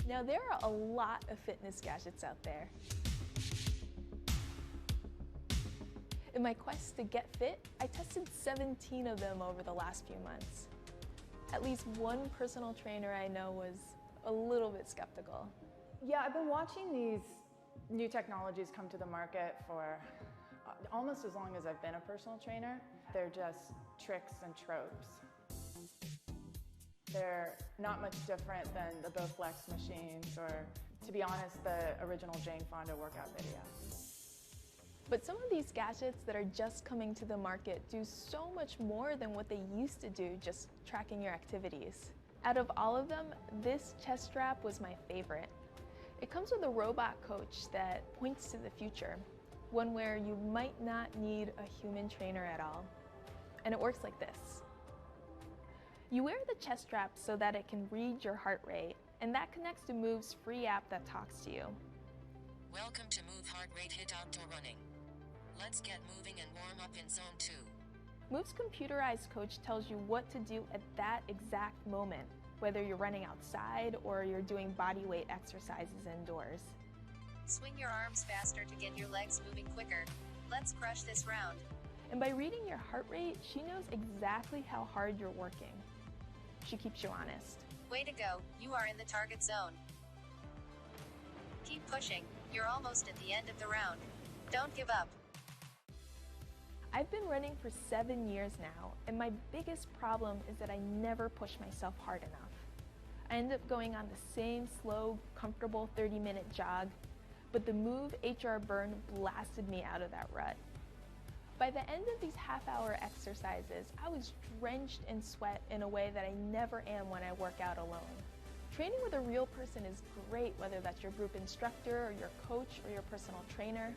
Now, there are a lot of fitness gadgets out there. In my quest to get fit, I tested 17 of them over the last few months. At least one personal trainer I know was a little bit skeptical. Yeah, I've been watching these new technologies come to the market for almost as long as I've been a personal trainer. They're just tricks and tropes. They're not much different than the Bowflex machines or, to be honest, the original Jane Fonda workout video. But some of these gadgets that are just coming to the market do so much more than what they used to do, just tracking your activities. Out of all of them, this chest strap was my favorite. It comes with a robot coach that points to the future, one where you might not need a human trainer at all. And it works like this. You wear the chest strap so that it can read your heart rate, and that connects to Move's free app that talks to you. Welcome to Move Heart Rate Hit Outdoor Running. Let's get moving and warm up in zone 2. Move's computerized coach tells you what to do at that exact moment, whether you're running outside or you're doing body weight exercises indoors. Swing your arms faster to get your legs moving quicker. Let's crush this round. And by reading your heart rate, she knows exactly how hard you're working. She keeps you honest. Way to go, you are in the target zone. Keep pushing, you're almost at the end of the round. Don't give up. I've been running for 7 years now, and my biggest problem is that I never push myself hard enough. I end up going on the same slow, comfortable 30-minute jog, but the Move HR Burn blasted me out of that rut. By the end of these half-hour exercises, I was drenched in sweat in a way that I never am when I work out alone. Training with a real person is great, whether that's your group instructor or your coach or your personal trainer,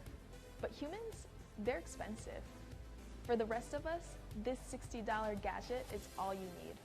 but humans, they're expensive. For the rest of us, this $60 gadget is all you need.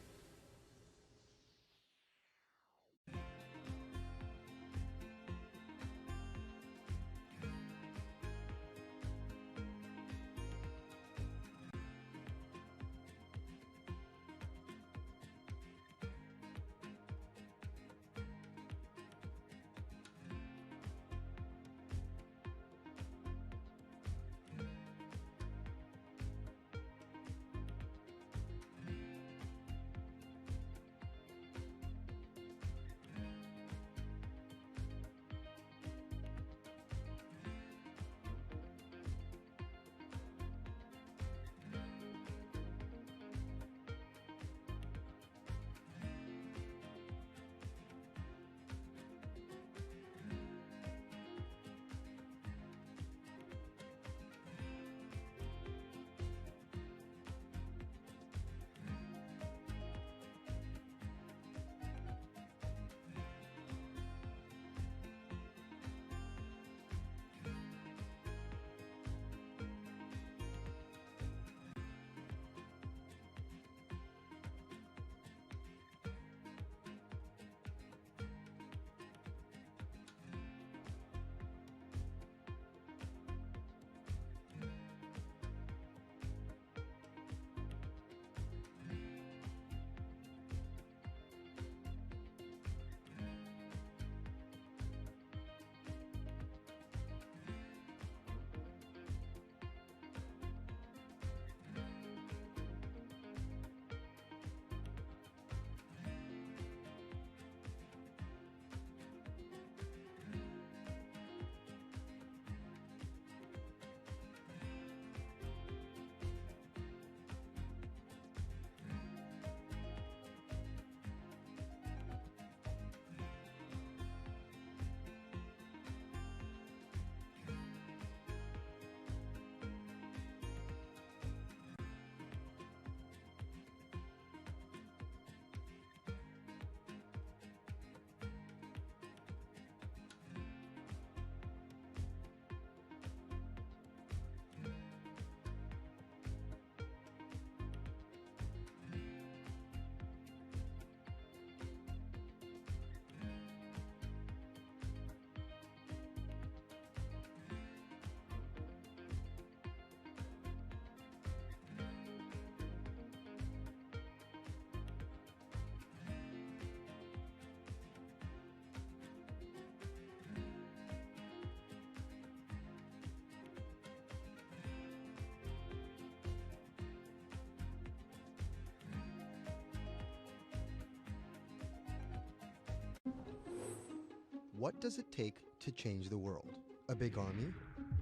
what does it take to change the world? A big army?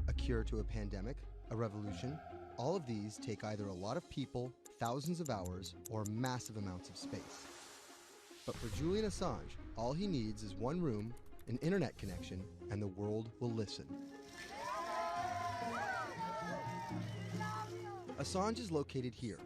A cure to a pandemic? A revolution? All of these take either a lot of people, thousands of hours, or massive amounts of space. But for Julian Assange, all he needs is one room, an internet connection, and the world will listen. Assange is located here,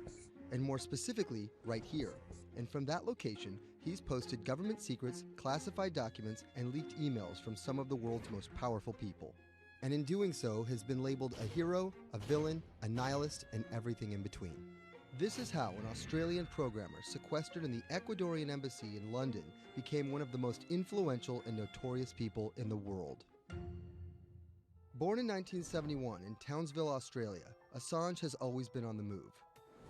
and more specifically, right here. And from that location, he's posted government secrets, classified documents, and leaked emails from some of the world's most powerful people. And in doing so, has been labeled a hero, a villain, a nihilist, and everything in between. This is how an Australian programmer sequestered in the Ecuadorian embassy in London became one of the most influential and notorious people in the world. Born in 1971 in Townsville, Australia, Assange has always been on the move.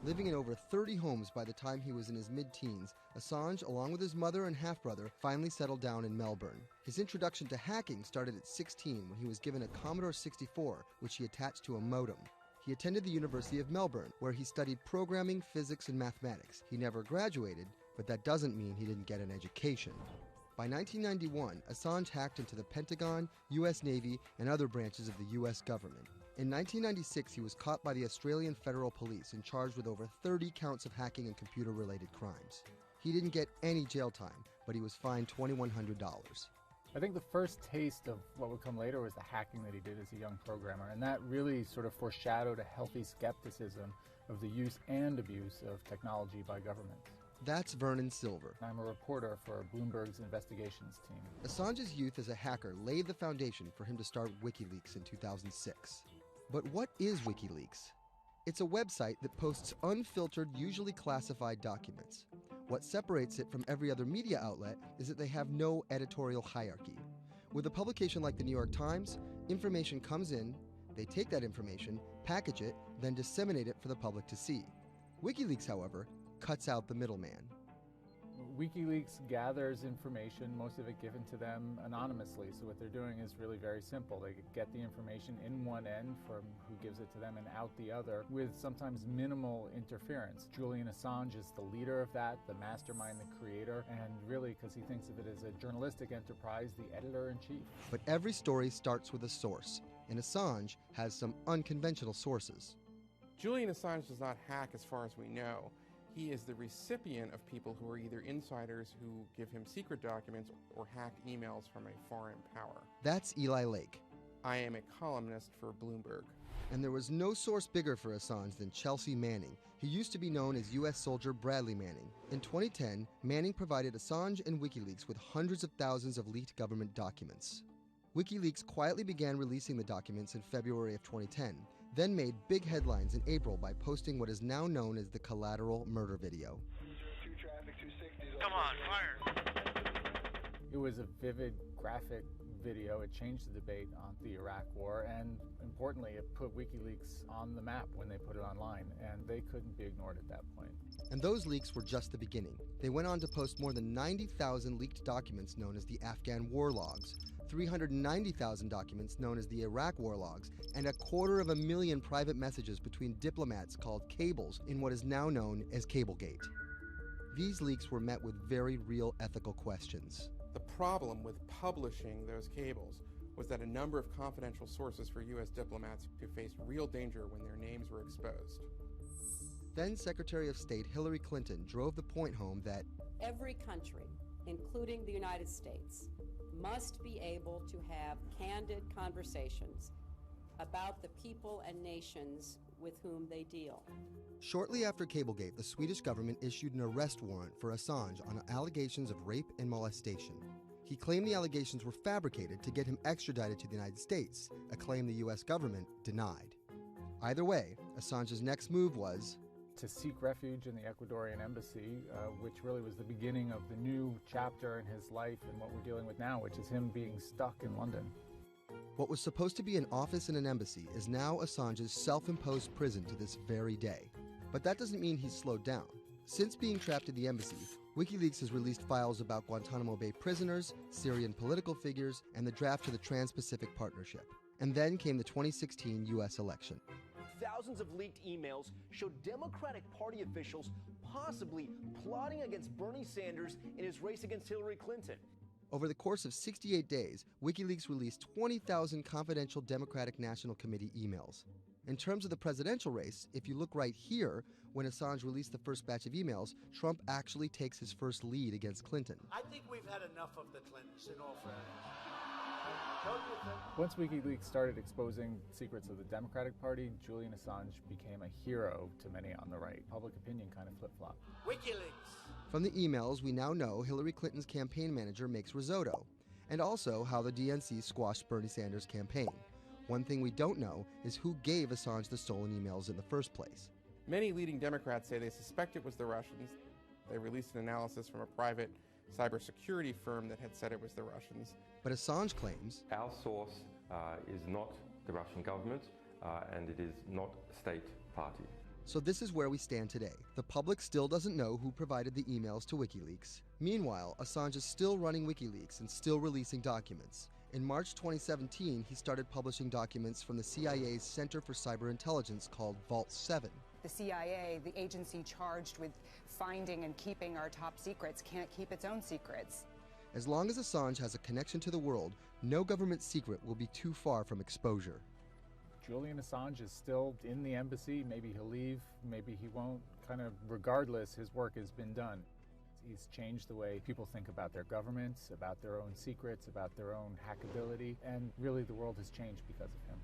Living in over 30 homes by the time he was in his mid-teens, Assange, along with his mother and half-brother, finally settled down in Melbourne. His introduction to hacking started at 16 when he was given a Commodore 64, which he attached to a modem. He attended the University of Melbourne, where he studied programming, physics, and mathematics. He never graduated, but that doesn't mean he didn't get an education. By 1991, Assange hacked into the Pentagon, U.S. Navy, and other branches of the U.S. government. In 1996, he was caught by the Australian Federal Police and charged with over 30 counts of hacking and computer-related crimes. He didn't get any jail time, but he was fined $2,100. I think the first taste of what would come later was the hacking that he did as a young programmer, and that really sort of foreshadowed a healthy skepticism of the use and abuse of technology by governments. That's Vernon Silver. I'm a reporter for Bloomberg's investigations team. Assange's youth as a hacker laid the foundation for him to start WikiLeaks in 2006. But what is WikiLeaks? It's a website that posts unfiltered, usually classified documents. What separates it from every other media outlet is that they have no editorial hierarchy. With a publication like the New York Times, information comes in, they take that information, package it, then disseminate it for the public to see. WikiLeaks, however, cuts out the middleman. WikiLeaks gathers information, most of it given to them anonymously. So what they're doing is really very simple. They get the information in one end from who gives it to them and out the other with sometimes minimal interference. Julian Assange is the leader of that, the mastermind, the creator, and really, because he thinks of it as a journalistic enterprise, the editor-in-chief. But every story starts with a source, and Assange has some unconventional sources. Julian Assange does not hack as far as we know. He is the recipient of people who are either insiders who give him secret documents or hacked emails from a foreign power. That's Eli Lake. I am a columnist for Bloomberg. And there was no source bigger for Assange than Chelsea Manning. He used to be known as U.S. soldier Bradley Manning. In 2010, Manning provided Assange and WikiLeaks with hundreds of thousands of leaked government documents. WikiLeaks quietly began releasing the documents in February of 2010, then made big headlines in April by posting what is now known as the Collateral murder video. Come on, fire! It was a vivid, graphic video. It changed the debate on the Iraq War, and importantly, it put WikiLeaks on the map when they put it online, and they couldn't be ignored at that point. And those leaks were just the beginning. They went on to post more than 90,000 leaked documents known as the Afghan war logs, 390,000 documents known as the Iraq war logs, and 250,000 private messages between diplomats called cables in what is now known as Cablegate. These leaks were met with very real ethical questions. The problem with publishing those cables was that a number of confidential sources for U.S. diplomats who faced real danger when their names were exposed. Then Secretary of State Hillary Clinton drove the point home that every country, including the United States, must be able to have candid conversations about the people and nations with whom they deal. Shortly after Cablegate, the Swedish government issued an arrest warrant for Assange on allegations of rape and molestation. He claimed the allegations were fabricated to get him extradited to the United States, a claim the U.S. government denied. Either way, Assange's next move was to seek refuge in the Ecuadorian embassy, which really was the beginning of the new chapter in his life and what we're dealing with now, which is him being stuck in London. What was supposed to be an office in an embassy is now Assange's self-imposed prison to this very day. But that doesn't mean he's slowed down. Since being trapped at the embassy, WikiLeaks has released files about Guantanamo Bay prisoners, Syrian political figures, and the draft to the Trans-Pacific Partnership. And then came the 2016 U.S. election. Thousands of leaked emails showed Democratic Party officials possibly plotting against Bernie Sanders in his race against Hillary Clinton. Over the course of 68 days, WikiLeaks released 20,000 confidential Democratic National Committee emails. In terms of the presidential race, if you look right here, when Assange released the first batch of emails, Trump actually takes his first lead against Clinton. I think we've had enough of the Clintons, in all fairness. Don't you think? Once WikiLeaks started exposing secrets of the Democratic Party, Julian Assange became a hero to many on the right. Public opinion kind of flip-flopped. WikiLeaks. From the emails, we now know Hillary Clinton's campaign manager makes risotto, and also how the DNC squashed Bernie Sanders' campaign. One thing we don't know is who gave Assange the stolen emails in the first place. Many leading Democrats say they suspect it was the Russians. They released an analysis from a private cybersecurity firm that had said it was the Russians. But Assange claims, our source is not the Russian government, and it is not a state party. So this is where we stand today. The public still doesn't know who provided the emails to WikiLeaks. Meanwhile, Assange is still running WikiLeaks and still releasing documents. In March 2017, he started publishing documents from the CIA's Center for Cyber Intelligence called Vault 7. The CIA, the agency charged with finding and keeping our top secrets, can't keep its own secrets. As long as Assange has a connection to the world, no government secret will be too far from exposure. Julian Assange is still in the embassy. Maybe he'll leave, maybe he won't. Kind of regardless, his work has been done. He's changed the way people think about their governments, about their own secrets, about their own hackability, and really the world has changed because of him.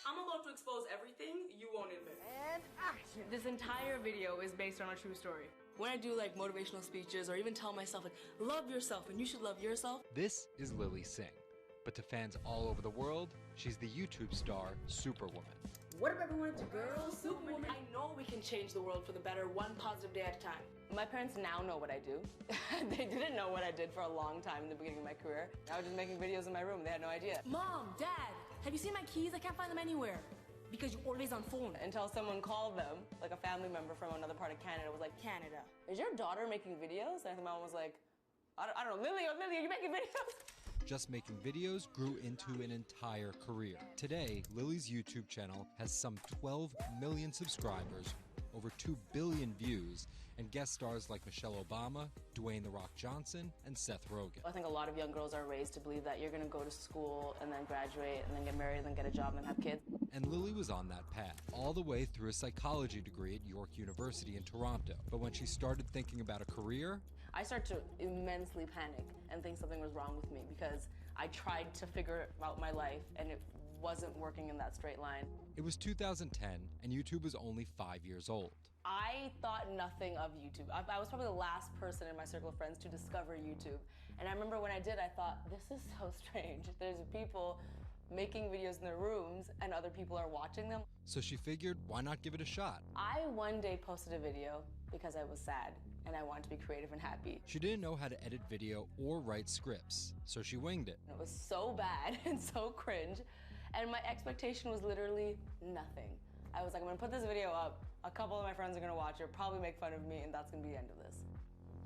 I'm about to expose everything you won't admit. And action! This entire video is based on a true story. When I do like motivational speeches or even tell myself like, love yourself and you should love yourself. This is Lily Singh, but to fans all over the world, she's the YouTube star Superwoman. What if everyone is a girl, superwoman? I know we can change the world for the better, one positive day at a time. My parents now know what I do. They didn't know what I did for a long time in the beginning of my career. I was just making videos in my room. They had no idea. Mom, Dad, have you seen my keys? I can't find them anywhere. Because you're always on phone. Until someone called them, like a family member from another part of Canada was like, Canada, is your daughter making videos? And my mom was like, I don't know, Lily, are you making videos? Just making videos grew into an entire career. Today, Lily's YouTube channel has some 12 million subscribers, over 2 billion views, and guest stars like Michelle Obama, Dwayne "The Rock" Johnson, and Seth Rogen. I think a lot of young girls are raised to believe that you're gonna go to school and then graduate and then get married and then get a job and then have kids. And Lily was on that path, all the way through a psychology degree at York University in Toronto. But when she started thinking about a career, I started to immensely panic and think something was wrong with me because I tried to figure out my life and it wasn't working in that straight line. It was 2010 and YouTube was only 5 years old. I thought nothing of YouTube. I was probably the last person in my circle of friends to discover YouTube. And I remember when I did, I thought, this is so strange. There's people making videos in their rooms and other people are watching them. So she figured, why not give it a shot? I one day posted a video because I was sad and I wanted to be creative and happy. She didn't know how to edit video or write scripts, so she winged it. It was so bad and so cringe, and my expectation was literally nothing. I was like, I'm gonna put this video up, a couple of my friends are gonna watch it, probably make fun of me, and that's gonna be the end of this.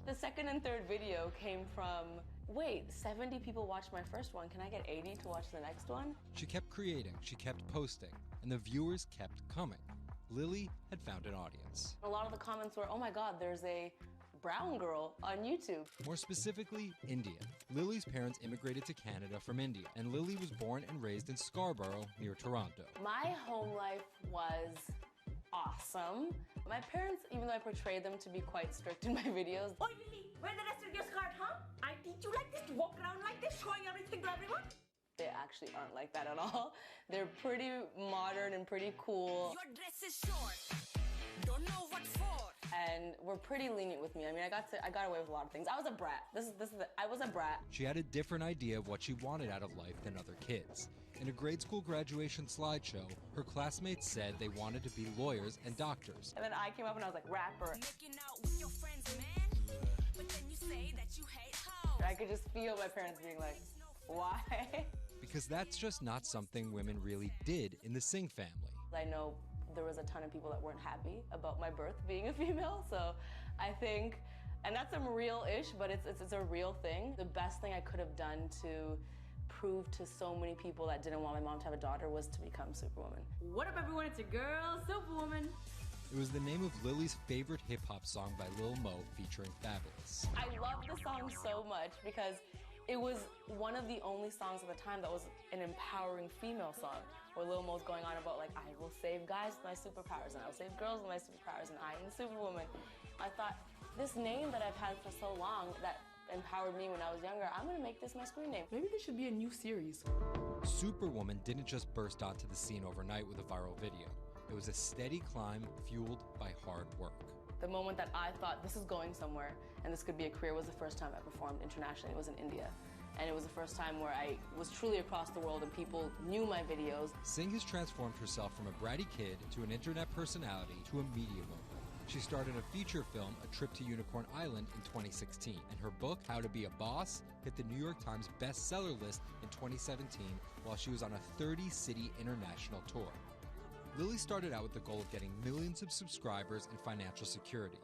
The second and third video came from, wait, 70 people watched my first one, can I get 80 to watch the next one? She kept creating, she kept posting, and the viewers kept coming. Lily had found an audience. A lot of the comments were, oh my God, there's a brown girl on YouTube. More specifically, Indian. Lily's parents immigrated to Canada from India, and Lily was born and raised in Scarborough, near Toronto. My home life was awesome. My parents, even though I portrayed them to be quite strict in my videos. Oi, Lily, where the rest of your skirt, huh? I teach you like this to walk around like this, showing everything to everyone? They actually aren't like that at all. They're pretty modern and pretty cool. Your dress is short. Don't know what for. And were pretty lenient with me. I mean, I got away with a lot of things. I was a brat. I was a brat. She had a different idea of what she wanted out of life than other kids. In a grade school graduation slideshow, her classmates said they wanted to be lawyers and doctors. And then I came up and I was like, rapper. Making out with your friends, man. But then you say that you hate hoes. I could just feel my parents being like, why? Because that's just not something women really did in the Singh family. I know there was a ton of people that weren't happy about my birth being a female, so I think, and that's some real-ish, but it's a real thing. The best thing I could have done to prove to so many people that didn't want my mom to have a daughter was to become Superwoman. What up, everyone? It's a girl, Superwoman. It was the name of Lily's favorite hip-hop song by Lil Mo featuring Fabulous. I love the song so much because it was one of the only songs at the time that was an empowering female song, where Lil Mo's going on about like, I will save guys with my superpowers, and I will save girls with my superpowers, and I am the Superwoman. I thought, this name that I've had for so long that empowered me when I was younger, I'm gonna make this my screen name. Maybe there should be a new series. Superwoman didn't just burst onto the scene overnight with a viral video. It was a steady climb fueled by hard work. The moment that I thought this is going somewhere and this could be a career was the first time I performed internationally. It was in India. And it was the first time where I was truly across the world and people knew my videos. Singh has transformed herself from a bratty kid to an internet personality to a media mogul. She starred in a feature film, A Trip to Unicorn Island, in 2016. And her book, How to Be a Boss, hit the New York Times bestseller list in 2017 while she was on a 30-city international tour. Lily started out with the goal of getting millions of subscribers and financial security.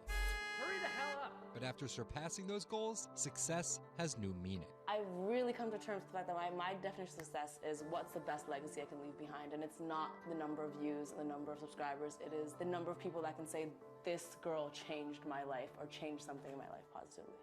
Hurry the hell up! But after surpassing those goals, success has new meaning. I've really come to terms with the fact that my definition of success is what's the best legacy I can leave behind. And it's not the number of views and the number of subscribers. It is the number of people that can say, this girl changed my life or changed something in my life positively.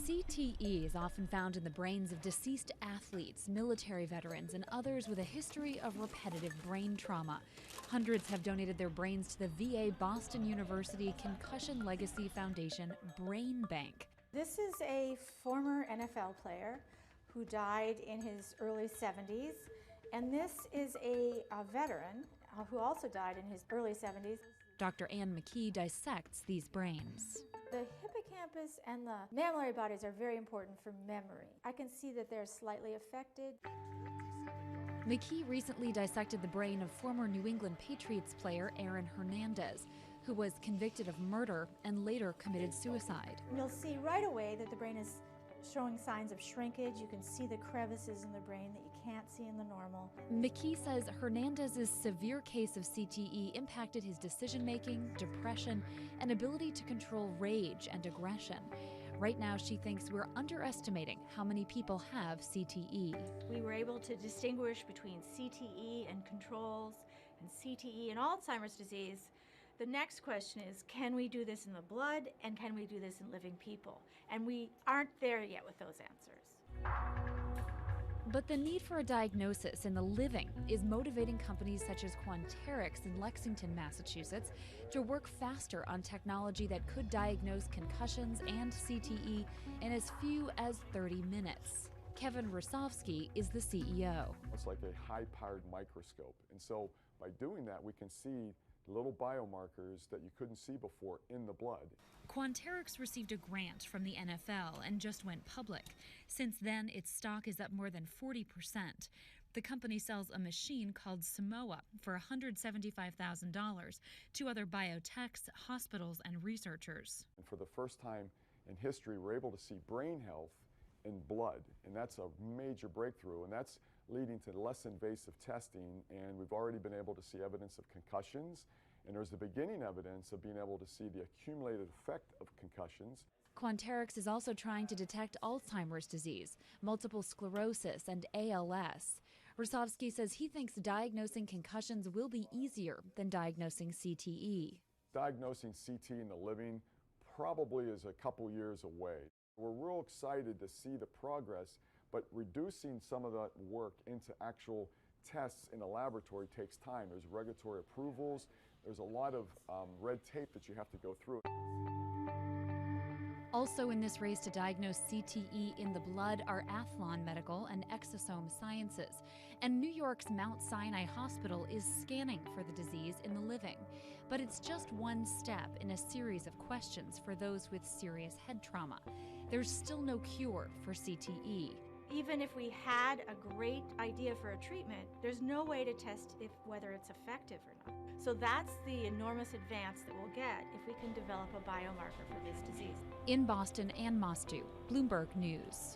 CTE is often found in the brains of deceased athletes, military veterans, and others with a history of repetitive brain trauma. Hundreds have donated their brains to the VA Boston University Concussion Legacy Foundation Brain Bank. This is a former NFL player who died in his early 70s, and this is a veteran who also died in his early 70s. Dr. Ann McKee dissects these brains. The hippocampus and the mammillary bodies are very important for memory. I can see that they're slightly affected. McKee recently dissected the brain of former New England Patriots player Aaron Hernandez, who was convicted of murder and later committed suicide. You'll see right away that the brain is showing signs of shrinkage. You can see the crevices in the brain that you can't see in the normal. McKee says Hernandez's severe case of CTE impacted his decision-making, depression, and ability to control rage and aggression. Right now, she thinks we're underestimating how many people have CTE. We were able to distinguish between CTE and controls and CTE and Alzheimer's disease. The next question is, can we do this in the blood, and can we do this in living people? And we aren't there yet with those answers. But the need for a diagnosis in the living is motivating companies such as Quanterix in Lexington, Massachusetts, to work faster on technology that could diagnose concussions and CTE in as few as 30 minutes. Kevin Rosovsky is the CEO. It's like a high-powered microscope, and so by doing that, we can see little biomarkers that you couldn't see before in the blood. Quanterix received a grant from the NFL and just went public. Since then, its stock is up more than 40%. The company sells a machine called Simoa for $175,000 to other biotechs, hospitals, and researchers. And for the first time in history, we're able to see brain health in blood, and that's a major breakthrough, and that's leading to less invasive testing, and we've already been able to see evidence of concussions, and there's the beginning evidence of being able to see the accumulated effect of concussions. Quanterix is also trying to detect Alzheimer's disease, multiple sclerosis, and ALS. Rosovsky says he thinks diagnosing concussions will be easier than diagnosing CTE. Diagnosing CT in the living probably is a couple years away. We're real excited to see the progress, but reducing some of that work into actual tests in a laboratory takes time. There's regulatory approvals, there's a lot of red tape that you have to go through. Also in this race to diagnose CTE in the blood are Athlon Medical and Exosome Sciences. And New York's Mount Sinai Hospital is scanning for the disease in the living. But it's just one step in a series of questions for those with serious head trauma. There's still no cure for CTE. Even if we had a great idea for a treatment, there's no way to test whether it's effective or not. So that's the enormous advance that we'll get if we can develop a biomarker for this disease. In Boston, Ann Mostu, Bloomberg News.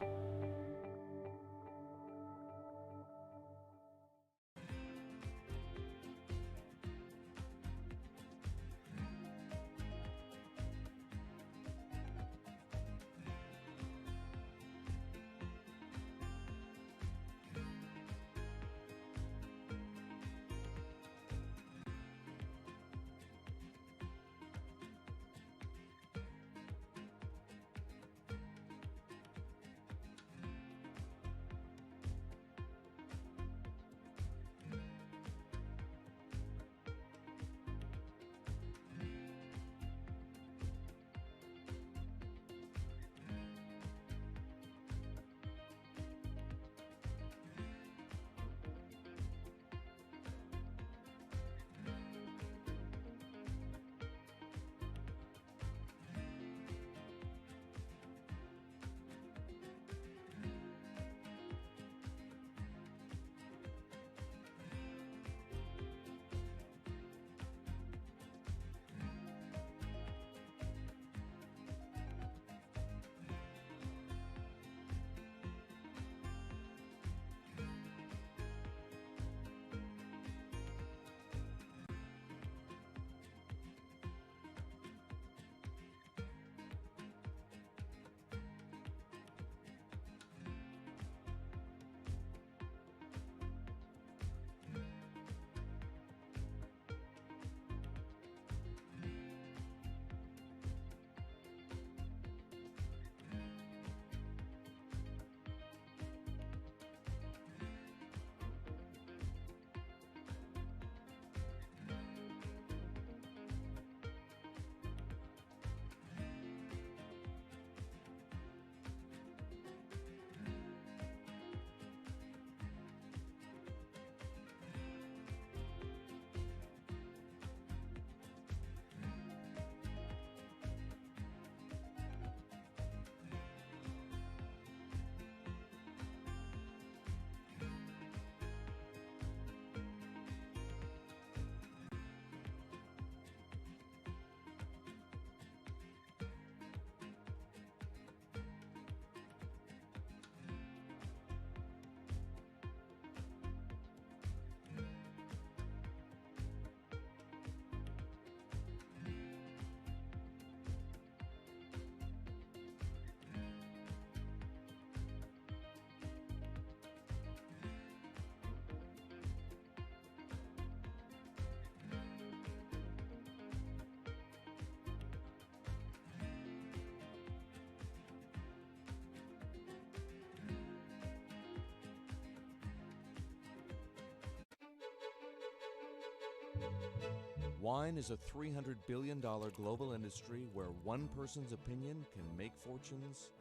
Wine is a $300 billion global industry where one person's opinion can make fortunes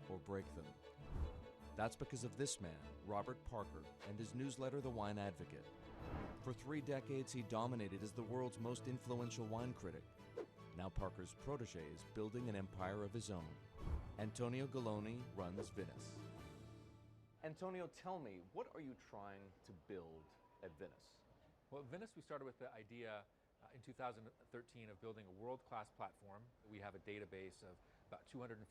or break them. That's because of this man, Robert Parker, and his newsletter, The Wine Advocate. For 3 decades, he dominated as the world's most influential wine critic. Now Parker's protege is building an empire of his own. Antonio Galloni runs Venice. Antonio, tell me, what are you trying to build at Venice? Well, at Venice, we started with the idea in 2013 of building a world-class platform. We have a database of about 250,000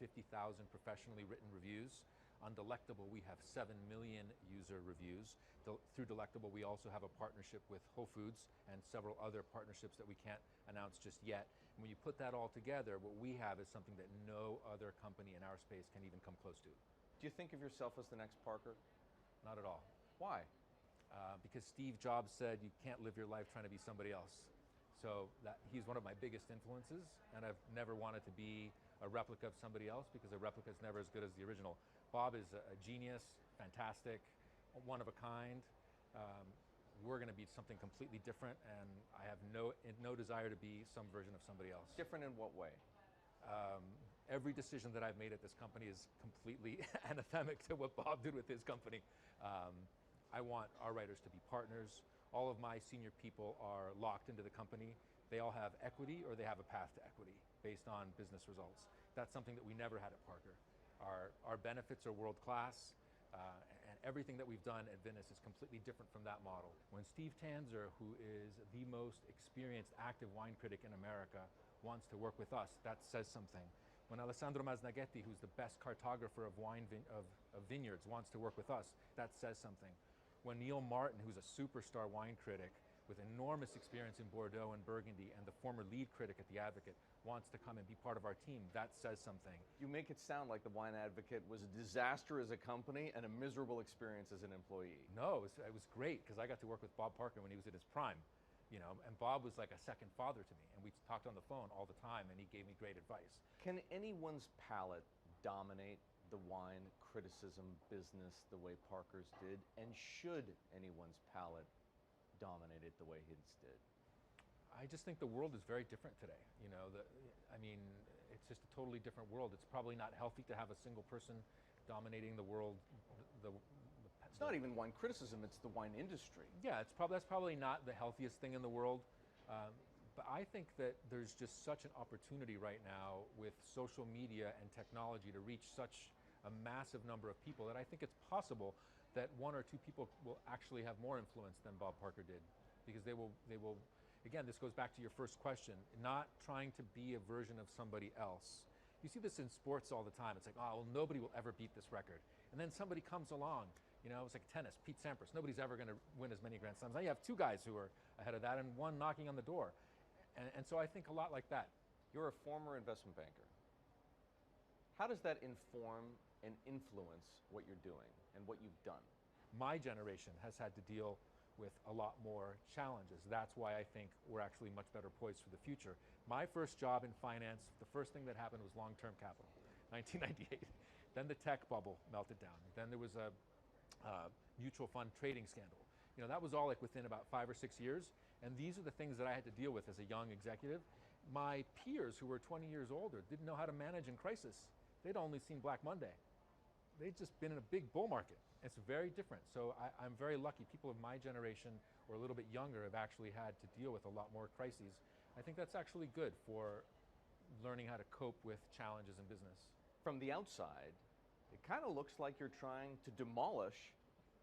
professionally written reviews. On Delectable, we have 7 million user reviews. Through Delectable, we also have a partnership with Whole Foods and several other partnerships that we can't announce just yet. And when you put that all together, what we have is something that no other company in our space can even come close to. Do you think of yourself as the next Parker? Not at all. Why? Because Steve Jobs said you can't live your life trying to be somebody else. So he's one of my biggest influences, and I've never wanted to be a replica of somebody else because a replica is never as good as the original. Bob is a genius, fantastic, one of a kind. We're going to be something completely different, and I have no desire to be some version of somebody else. Different in what way? Every decision that I've made at this company is completely anathemic to what Bob did with his company. I want our writers to be partners. All of my senior people are locked into the company. They all have equity or they have a path to equity based on business results. That's something that we never had at Parker. Our benefits are world-class, and everything that we've done at Venice is completely different from that model. When Steve Tanzer, who is the most experienced active wine critic in America, wants to work with us, that says something. When Alessandro Masnaghetti, who's the best cartographer of vineyards, wants to work with us, that says something. When Neil Martin, who's a superstar wine critic with enormous experience in Bordeaux and Burgundy and the former lead critic at The Advocate, wants to come and be part of our team, that says something. You make it sound like The Wine Advocate was a disaster as a company and a miserable experience as an employee. No, it was great because I got to work with Bob Parker when he was at his prime, and Bob was like a second father to me, and we talked on the phone all the time, and he gave me great advice. Can anyone's palate dominate the wine criticism business the way Parker's did, and should anyone's palate dominate it the way his did? I just think the world is very different today. It's just a totally different world. It's probably not healthy to have a single person dominating the world. It's not even wine criticism, it's the wine industry. Yeah, that's probably not the healthiest thing in the world. But I think that there's just such an opportunity right now with social media and technology to reach such a massive number of people that I think it's possible that 1 or 2 people will actually have more influence than Bob Parker did, because they will, again, this goes back to your first question, not trying to be a version of somebody else. You see this in sports all the time. It's like, oh, well, nobody will ever beat this record. And then somebody comes along, it's like tennis, Pete Sampras. Nobody's ever going to win as many Grand Slams. Now you have 2 guys who are ahead of that and 1 knocking on the door. And so I think a lot like that. You're a former investment banker. How does that inform and influence what you're doing and what you've done? My generation has had to deal with a lot more challenges. That's why I think we're actually much better poised for the future. My first job in finance, the first thing that happened was long-term capital, 1998. Then the tech bubble melted down. Then there was a mutual fund trading scandal. That was all like within about 5 or 6 years. And these are the things that I had to deal with as a young executive. My peers who were 20 years older didn't know how to manage in crisis. They'd only seen Black Monday. They'd just been in a big bull market. It's very different. So I'm very lucky. People of my generation or a little bit younger have actually had to deal with a lot more crises. I think that's actually good for learning how to cope with challenges in business. From the outside, it kind of looks like you're trying to demolish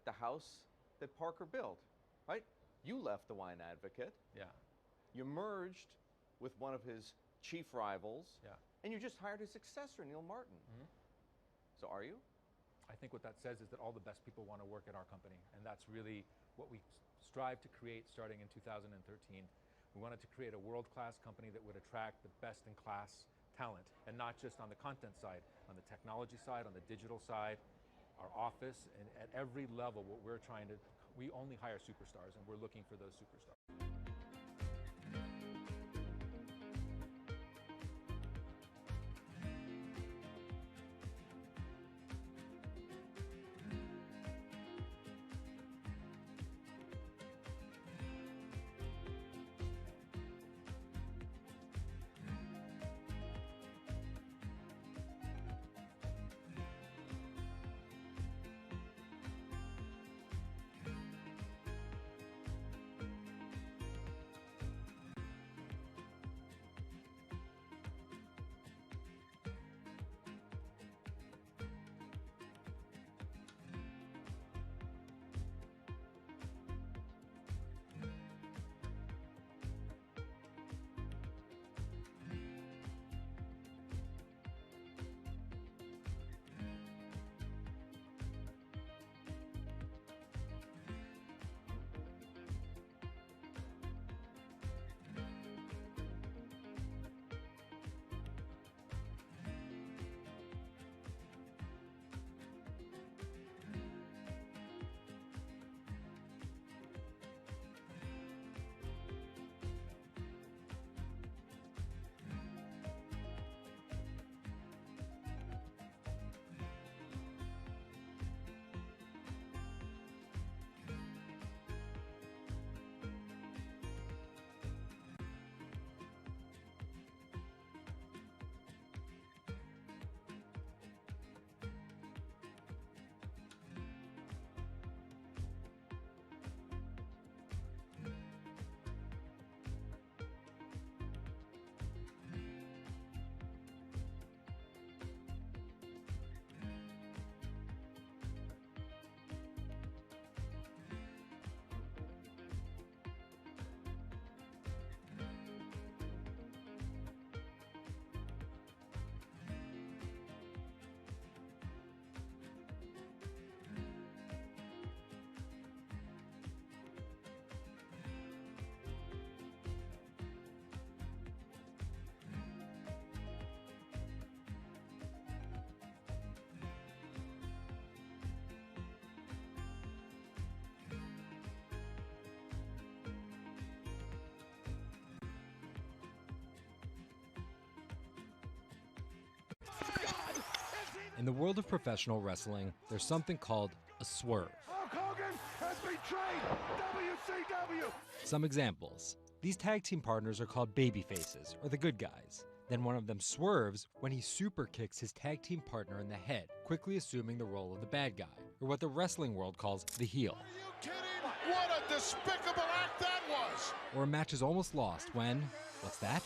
the house that Parker built, right? You left The Wine Advocate. Yeah. You merged with one of his chief rivals. Yeah. And you just hired his successor, Neil Martin. Mm-hmm. So are you? I think what that says is that all the best people want to work at our company. And that's really what we strive to create starting in 2013. We wanted to create a world-class company that would attract the best-in-class talent, and not just on the content side, on the technology side, on the digital side, our office, and at every level, what we're trying to, we only hire superstars, and we're looking for those superstars. In the world of professional wrestling, there's something called a swerve. Hulk Hogan has betrayed WCW! Some examples. These tag team partners are called babyfaces, or the good guys. Then one of them swerves when he super kicks his tag team partner in the head, quickly assuming the role of the bad guy, or what the wrestling world calls the heel. Are you kidding? What a despicable act that was! Or a match is almost lost when, what's that?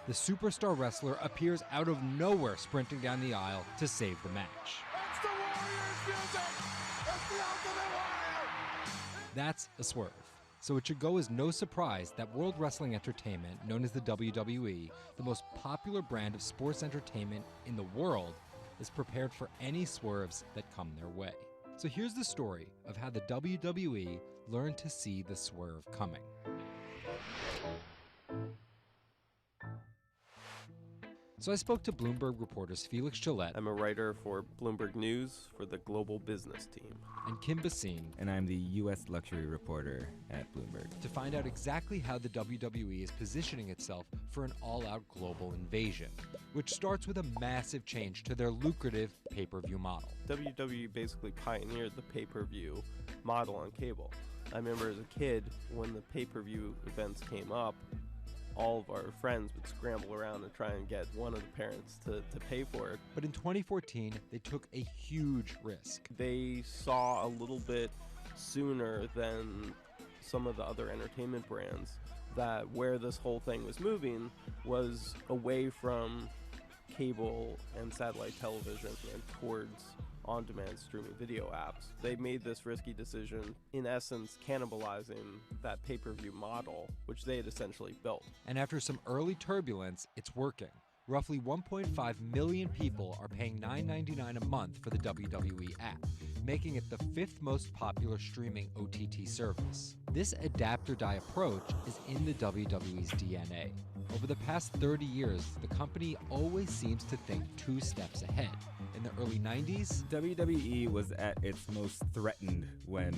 The superstar wrestler appears out of nowhere sprinting down the aisle to save the match. That's the Warriors music! That's the Ultimate Warrior! That's a swerve. So it should go as no surprise that World Wrestling Entertainment, known as the WWE, the most popular brand of sports entertainment in the world, is prepared for any swerves that come their way. So here's the story of how the WWE learned to see the swerve coming. So I spoke to Bloomberg reporters Felix Gillette. I'm a writer for Bloomberg News for the global business team. And Kim Basine. And I'm the U.S. luxury reporter at Bloomberg. To find out exactly how the WWE is positioning itself for an all-out global invasion, which starts with a massive change to their lucrative pay-per-view model. WWE basically pioneered the pay-per-view model on cable. I remember as a kid, when the pay-per-view events came up, all of our friends would scramble around and try and get one of the parents to pay for it. But in 2014, they took a huge risk. They saw a little bit sooner than some of the other entertainment brands that where this whole thing was moving was away from cable and satellite television and towards on-demand streaming video apps. They made this risky decision, in essence cannibalizing that pay-per-view model, which they had essentially built. And after some early turbulence, it's working. Roughly 1.5 million people are paying $9.99 a month for the WWE app, making it the 5th most popular streaming OTT service. This adapt-or-die approach is in the WWE's DNA. Over the past 30 years, the company always seems to think 2 steps ahead. In the early 90s, WWE was at its most threatened when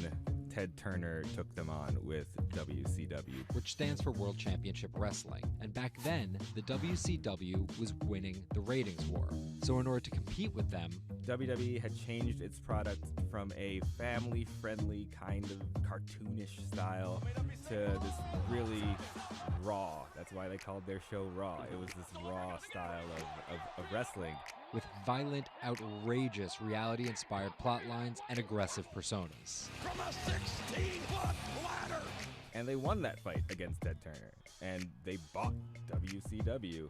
Ted Turner took them on with WCW, which stands for World Championship Wrestling. And back then, the WCW was winning the ratings war. So in order to compete with them, WWE had changed its product from a family-friendly kind of cartoonish style to this really raw. That's why they called their show Raw. It was this raw style of wrestling. With violent, outrageous, reality-inspired plot lines and aggressive personas. From a 16-foot ladder! And they won that fight against Ted Turner, and they bought WCW.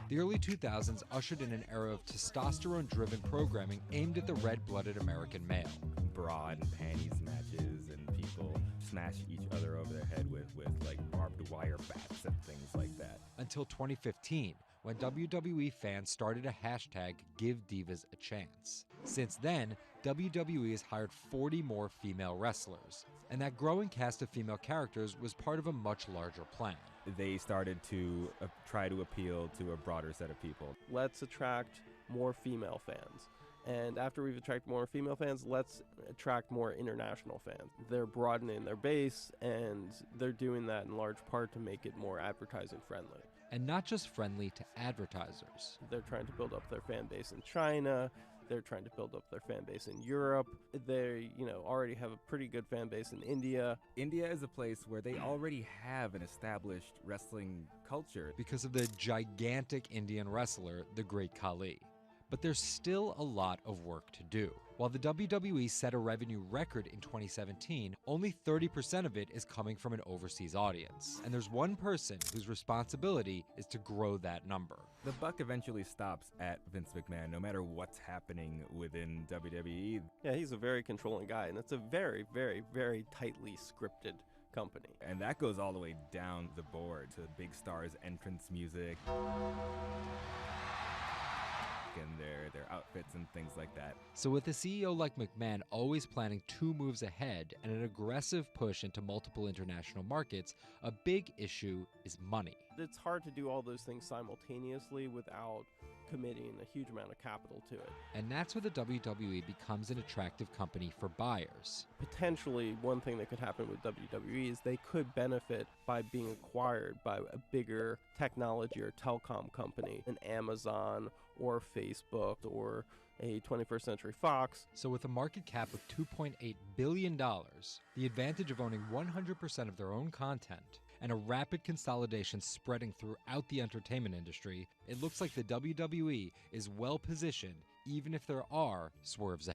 The early 2000s ushered in an era of testosterone-driven programming aimed at the red-blooded American male. Bra and panties matches, and people smash each other over their head with like barbed wire bats and things like that. Until 2015, when WWE fans started a hashtag #GiveDivas a Chance. Since then, WWE has hired 40 more female wrestlers, and that growing cast of female characters was part of a much larger plan. They started to try to appeal to a broader set of people. Let's attract more female fans. And after we've attracted more female fans, let's attract more international fans. They're broadening their base, and they're doing that in large part to make it more advertising friendly. And not just friendly to advertisers. They're trying to build up their fan base in China. They're trying to build up their fan base in Europe. They, already have a pretty good fan base in India. India is a place where they already have an established wrestling culture. Because of the gigantic Indian wrestler, the Great Khali. But there's still a lot of work to do. While the WWE set a revenue record in 2017, only 30% of it is coming from an overseas audience. And there's one person whose responsibility is to grow that number. The buck eventually stops at Vince McMahon, no matter what's happening within WWE. Yeah, he's a very controlling guy, and it's a very, very, very tightly scripted company. And that goes all the way down the board to big stars' entrance music. And their outfits and things like that. So with a CEO like McMahon always planning 2 moves ahead and an aggressive push into multiple international markets, a big issue is money. It's hard to do all those things simultaneously without committing a huge amount of capital to it. And that's where the WWE becomes an attractive company for buyers. Potentially, one thing that could happen with WWE is they could benefit by being acquired by a bigger technology or telecom company, an Amazon or Facebook or a 21st Century Fox. So with a market cap of $2.8 billion, the advantage of owning 100% of their own content, and a rapid consolidation spreading throughout the entertainment industry, it looks like the WWE is well positioned even if there are swerves ahead.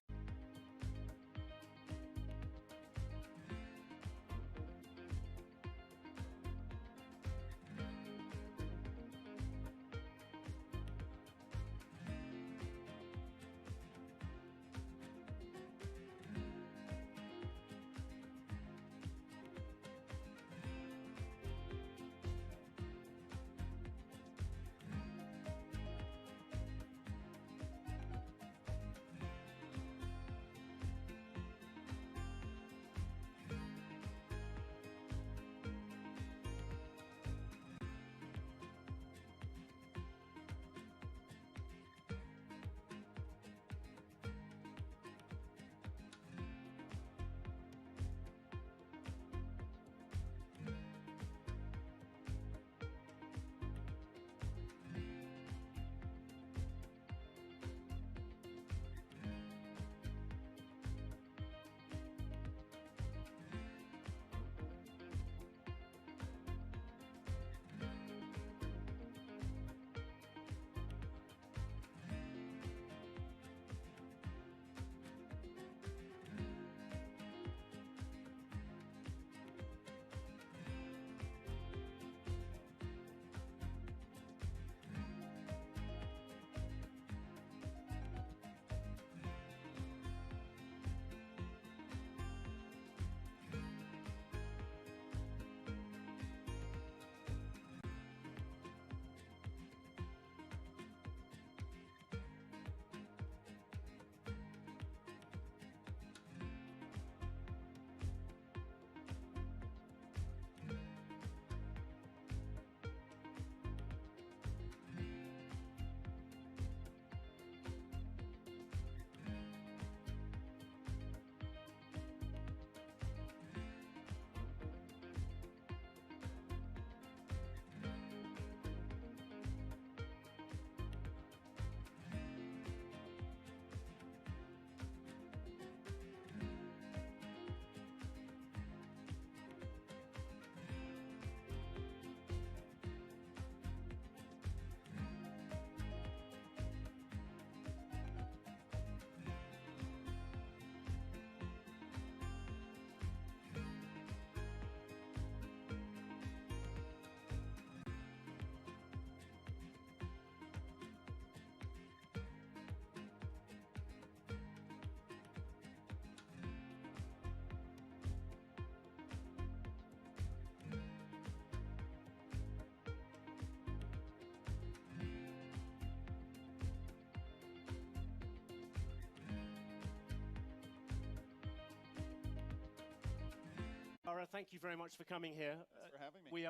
Lara, thank you very much for coming here. Thanks for having me.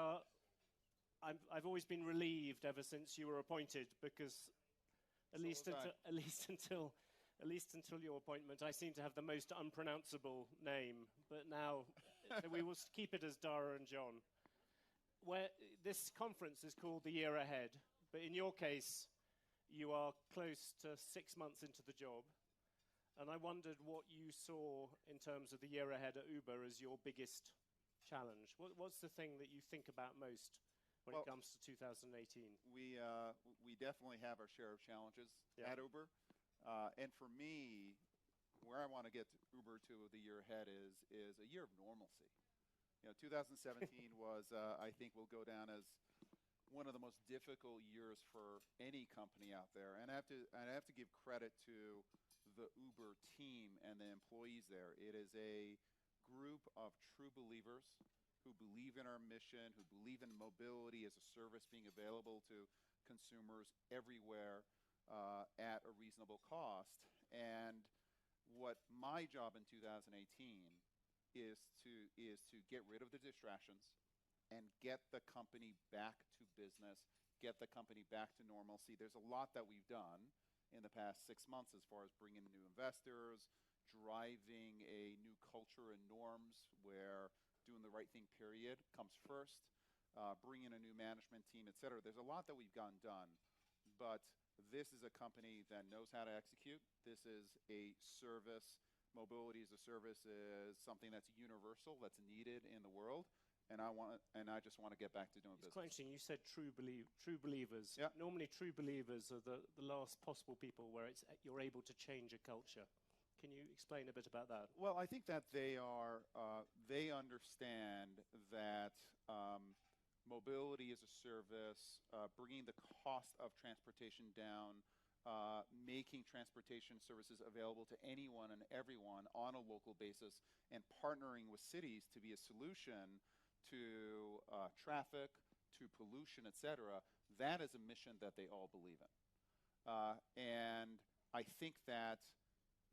I've always been relieved ever since you were appointed, because at least until your appointment, I seem to have the most unpronounceable name. But now we will keep it as Dara and John. This conference is called The Year Ahead, but in your case, you are close to 6 months into the job. And I wondered what you saw in terms of the year ahead at Uber as your biggest challenge. What's the thing that you think about most when it comes to 2018? We definitely have our share of challenges at Uber. And for me, where I want to get Uber to the year ahead is a year of normalcy. 2017 was, I think, will go down as one of the most difficult years for any company out there. And I have to give credit to the Uber team and the employees there. It is a group of true believers who believe in our mission, who believe in mobility as a service being available to consumers everywhere at a reasonable cost. And what my job in 2018 is to get rid of the distractions and get the company back to business, get the company back to normalcy. There's a lot that we've done in the past 6 months as far as bringing in new investors, driving a new culture and norms where doing the right thing, period, comes first, bringing in a new management team, et cetera. There's a lot that we've gotten done, but this is a company that knows how to execute. This is a service. Mobility as a service is something that's universal, that's needed in the world, and I just want to get back to doing business. It's quite interesting. You said true believers. Yep. Normally, true believers are the last possible people where you're able to change a culture. Can you explain a bit about that? Well, I think that they understand that mobility as a service, bringing the cost of transportation down, making transportation services available to anyone and everyone on a local basis, and partnering with cities to be a solution to traffic, to pollution, etc. That is a mission that they all believe in. And I think that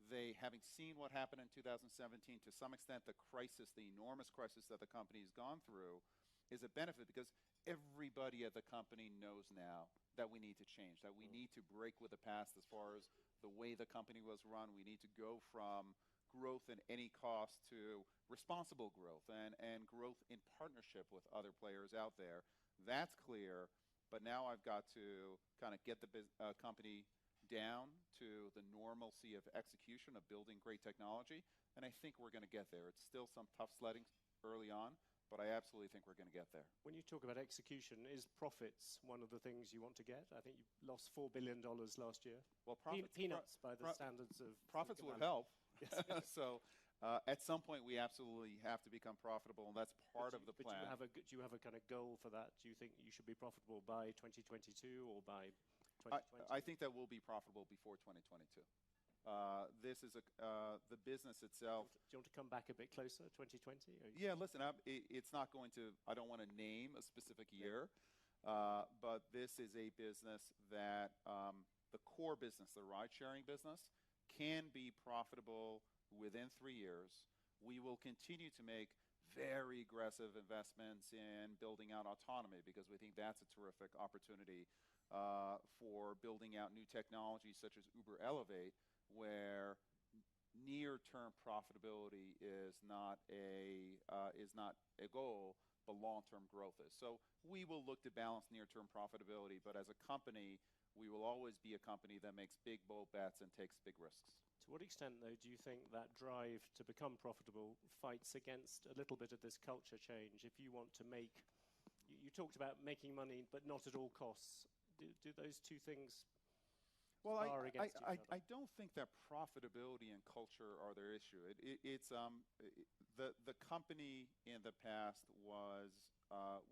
they, having seen what happened in 2017, to some extent the crisis, the enormous crisis that the company has gone through, is a benefit because everybody at the company knows now that we need to change, that we need to break with the past as far as the way the company was run. We need to go from growth at any cost to responsible growth and growth in partnership with other players out there. That's clear, but now I've got to kind of get the company down to the normalcy of execution, of building great technology, and I think we're going to get there. It's still some tough sledding early on, but I absolutely think we're going to get there. When you talk about execution, is profits one of the things you want to get? I think you lost $4 billion last year. Well, profits, peanuts by the standards of profits would help. Yes. So at some point we absolutely have to become profitable, and that's part of the plan. But do you have a kind of goal for that? Do you think you should be profitable by 2022 or by 2020? I think that we'll be profitable before 2022. This is the business itself. Do you want to come back a bit closer, 2020? Yeah, listen, it's not going to, I don't want to name a specific year, but this is a business that the core business, the ride-sharing business, can be profitable within 3 years. We will continue to make very aggressive investments in building out autonomy because we think that's a terrific opportunity for building out new technologies such as Uber Elevate, where near-term profitability is not a goal, but long-term growth is. So we will look to balance near-term profitability, but as a company, we will always be a company that makes big, bold bets and takes big risks. To what extent, though, do you think that drive to become profitable fights against a little bit of this culture change? If you want to make, you talked about making money, but not at all costs. Do those two things? Well, I don't think that profitability and culture are their issue. It's the company in the past was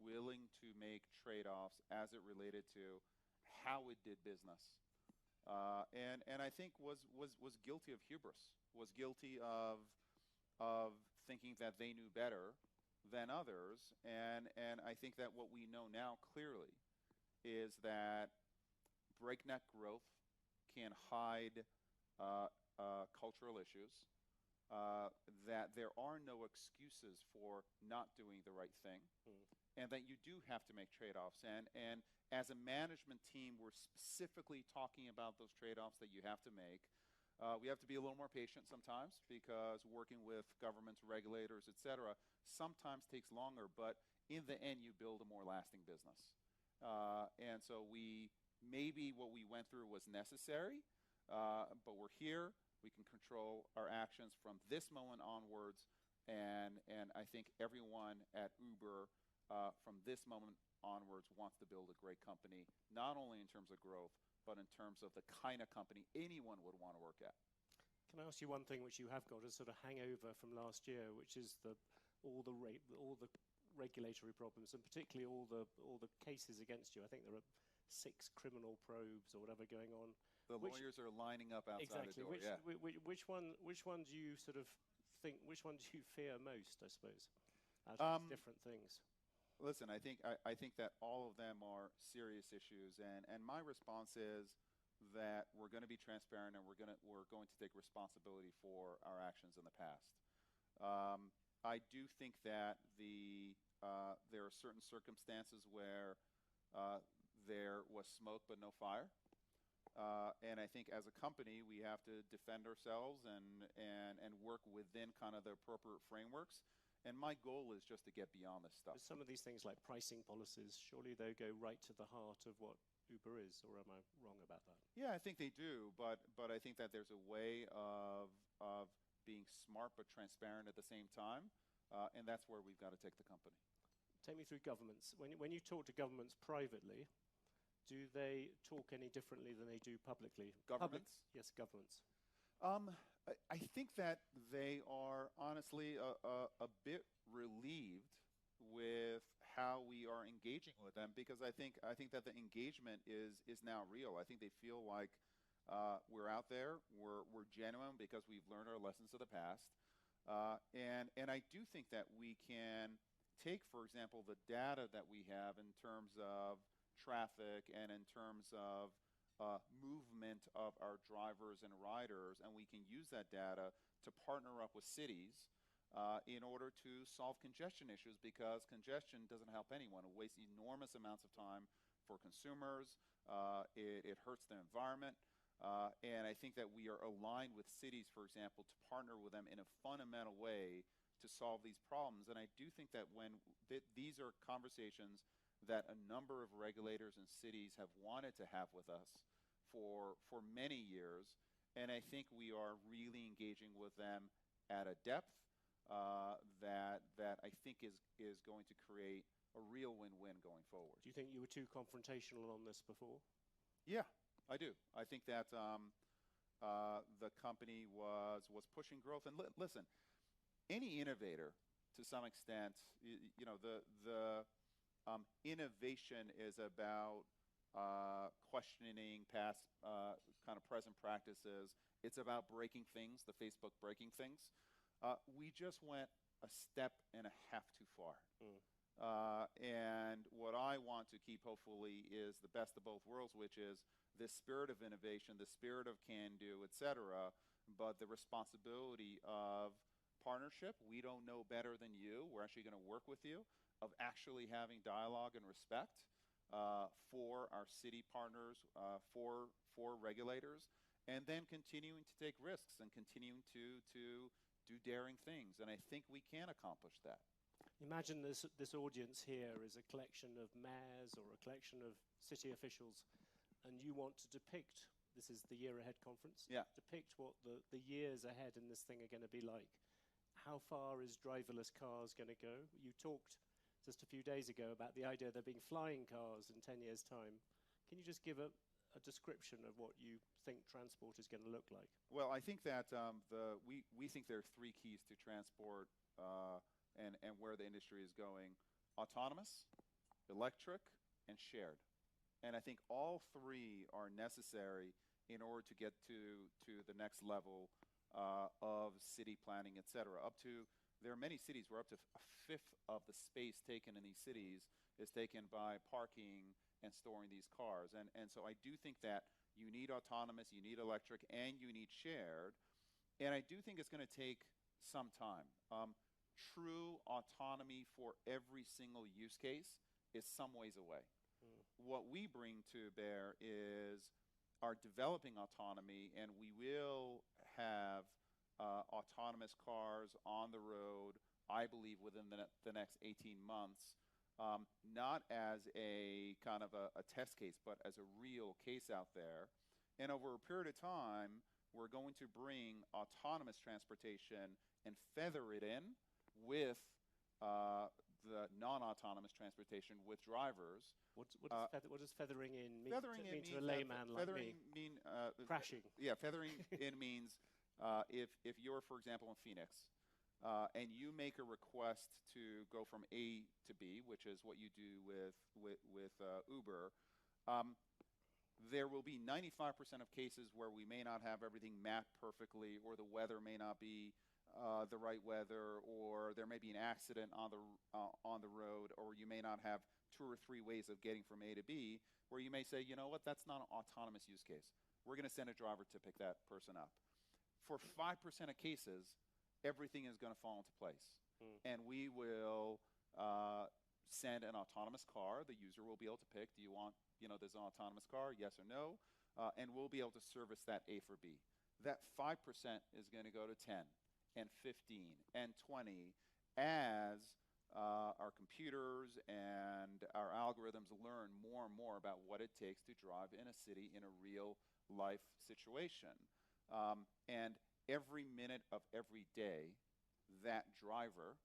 willing to make trade-offs as it related to how it did business, and I think was guilty of hubris, was guilty of thinking that they knew better than others, and I think that what we know now clearly is that breakneck growth can hide cultural issues, that there are no excuses for not doing the right thing, and that you do have to make trade-offs. And as a management team, we're specifically talking about those trade-offs that you have to make. We have to be a little more patient sometimes because working with governments, regulators, etc., sometimes takes longer, but in the end, you build a more lasting business. And so maybe what we went through was necessary, but we're here. We can control our actions from this moment onwards, and I think everyone at Uber from this moment onwards wants to build a great company, not only in terms of growth, but in terms of the kind of company anyone would want to work at. Can I ask you one thing which you have got a sort of hangover from last year, which is all the regulatory problems, and particularly all the cases against you? I think there are 6 criminal probes or whatever going on. The lawyers are lining up outside exactly. the door. Which one do you sort of think? Which one do you fear most? I suppose out of these different things. Listen, I think that all of them are serious issues, and my response is that we're going to be transparent and we're going to take responsibility for our actions in the past. I do think that there are certain circumstances where there was smoke but no fire, and I think as a company we have to defend ourselves and work within kind of the appropriate frameworks. And my goal is just to get beyond this stuff. Some of these things like pricing policies, surely they go right to the heart of what Uber is, or am I wrong about that? Yeah, I think they do, but I think that there's a way of being smart but transparent at the same time, and that's where we've got to take the company. Take me through governments. When you talk to governments privately, do they talk any differently than they do publicly? Governments? Yes, governments. I think that they are honestly a bit relieved with how we are engaging with them, because I think that the engagement is now real. I think they feel like we're out there, we're genuine because we've learned our lessons of the past, and I do think that we can take, for example, the data that we have in terms of traffic and in terms of movement of our drivers and riders, and we can use that data to partner up with cities in order to solve congestion issues, because congestion doesn't help anyone. It wastes enormous amounts of time for consumers. It hurts the environment. And I think that we are aligned with cities, for example, to partner with them in a fundamental way to solve these problems. And I do think that when these are conversations that a number of regulators and cities have wanted to have with us for many years, and I think we are really engaging with them at a depth that I think is going to create a real win-win going forward. Do you think you were too confrontational on this before? Yeah, I do. I think that the company was pushing growth. And listen, any innovator, to some extent, you know, the innovation is about questioning past kind of present practices. It's about breaking things, the Facebook breaking things. We just went a step and a half too far. And what I want to keep, hopefully, is the best of both worlds, which is the spirit of innovation, the spirit of can-do, etc., but the responsibility of partnership. We don't know better than you. We're actually going to work with you, of actually having dialogue and respect for our city partners, for regulators, and then continuing to take risks and continuing to do daring things. And I think we can accomplish that. Imagine this audience here is a collection of mayors or a collection of city officials, and you want to depict, this is the Year Ahead conference, depict what the years ahead in this thing are going to be like. How far is driverless cars going to go? You talked just a few days ago about the idea there being flying cars in 10 years' time. Can you just give a description of what you think transport is going to look like? Well, I think that we think there are three keys to transport and where the industry is going: autonomous, electric, and shared. And I think all three are necessary in order to get to the next level of city planning, etc. There are many cities where up to a fifth of the space taken in these cities is taken by parking and storing these cars. And so I do think that you need autonomous, you need electric, and you need shared. And I do think it's going to take some time. True autonomy for every single use case is some ways away. What we bring to bear is our developing autonomy, and we will have autonomous cars on the road, I believe, within the next 18 months, not as a kind of a test case, but as a real case out there. And over a period of time, we're going to bring autonomous transportation and feather it in with the non-autonomous transportation with drivers. What does feathering in mean? Feathering in mean to a layman like me? Crashing. Yeah, feathering in means if you're, for example, in Phoenix, and you make a request to go from A to B, which is what you do with Uber, there will be 95% of cases where we may not have everything mapped perfectly, or the weather may not be the right weather, or there may be an accident on the road, or you may not have 2 or 3 ways of getting from A to B, where you may say, you know what, that's not an autonomous use case. We're going to send a driver to pick that person up. For 5% of cases, everything is going to fall into place. And we will send an autonomous car. The user will be able to pick, do you want, there's an autonomous car, yes or no? And we'll be able to service that A for B. That 5% is going to go to 10 and 15 and 20 as our computers and our algorithms learn more and more about what it takes to drive in a city in a real life situation. And every minute of every day, that driver,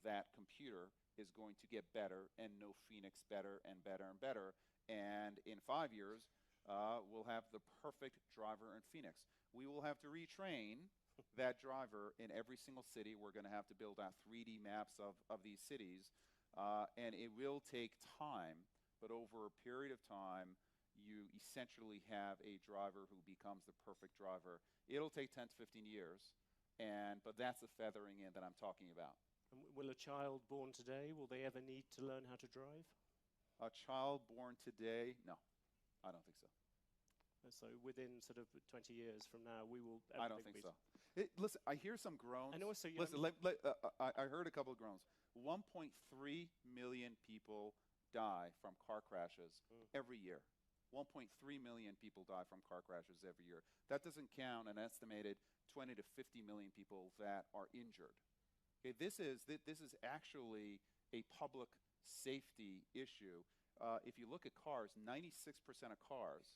that computer is going to get better and know Phoenix better and better and better. And in 5 years, we'll have the perfect driver in Phoenix. We will have to retrain that driver in every single city. We're going to have to build out 3D maps of these cities. And it will take time, but over a period of time, you essentially have a driver who becomes the perfect driver. It'll take 10 to 15 years, but that's the feathering in that I'm talking about. And will a child born today, will they ever need to learn how to drive? A child born today? No, I don't think so. So within sort of 20 years from now, we will... I don't think so. Listen, I hear some groans. And also, listen, I heard a couple of groans. 1.3 million people die from car crashes every year. 1.3 million people die from car crashes every year. That doesn't count an estimated 20 to 50 million people that are injured. Okay, this is actually a public safety issue. If you look at cars, 96% of cars,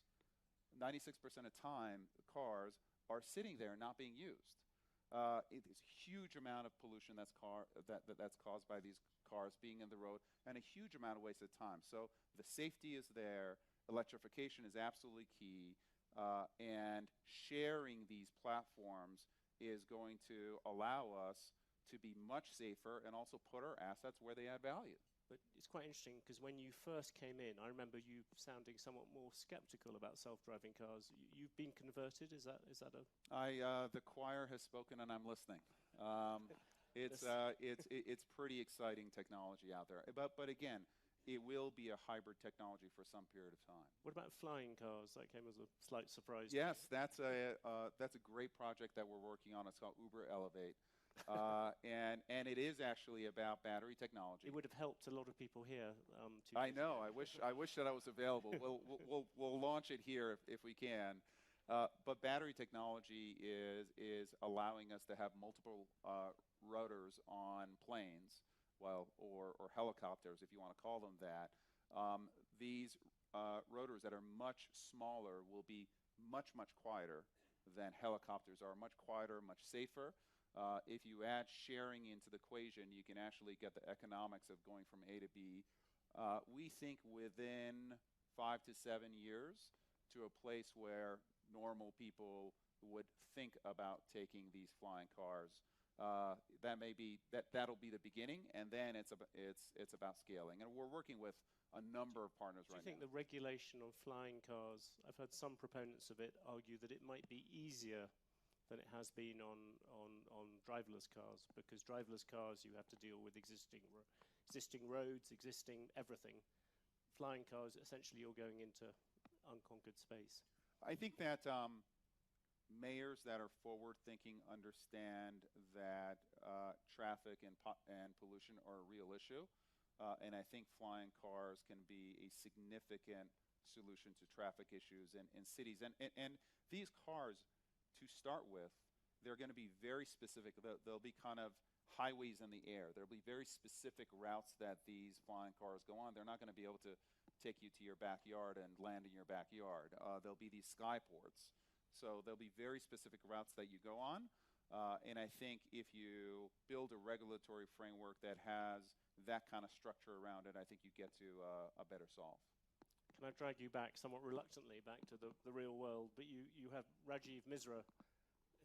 96% of time, cars are sitting there not being used. It is a huge amount of pollution that's caused by these cars being in the road, and a huge amount of wasted time. So the safety is there. Electrification is absolutely key. And sharing these platforms is going to allow us to be much safer and also put our assets where they add value. But it's quite interesting because when you first came in, I remember you sounding somewhat more skeptical about self-driving cars. You've been converted. Is that a? The choir has spoken, and I'm listening. It's pretty exciting technology out there. But again, it will be a hybrid technology for some period of time. What about flying cars? That came as a slight surprise. Yes, that's a great project that we're working on. It's called Uber Elevate. And it is actually about battery technology. It would have helped a lot of people here. I know. I wish that I was available. We'll launch it here if we can. But battery technology is allowing us to have multiple rotors on planes, or helicopters, if you want to call them that. These rotors that are much smaller will be much quieter than helicopters are. Much quieter, much safer. If you add sharing into the equation, you can actually get the economics of going from A to B. We think within 5 to 7 years to a place where normal people would think about taking these flying cars. That'll be the beginning, and then it's about scaling. And we're working with a number of partners right now. Do you think the regulation on flying cars, I've heard some proponents of it argue that it might be easier than it has been on driverless cars, because driverless cars you have to deal with existing roads, existing everything. Flying cars, essentially, you're going into unconquered space. I think that mayors that are forward-thinking understand that traffic and pollution are a real issue, and I think flying cars can be a significant solution to traffic issues in cities. And these cars, to start with, they're going to be very specific. They'll be kind of highways in the air. There'll be very specific routes that these flying cars go on. They're not going to be able to take you to your backyard and land in your backyard. There'll be these skyports. So there'll be very specific routes that you go on. And I think if you build a regulatory framework that has that kind of structure around it, I think you get to a better solve. Can I drag you back somewhat reluctantly back to the real world? But you have Rajiv Misra,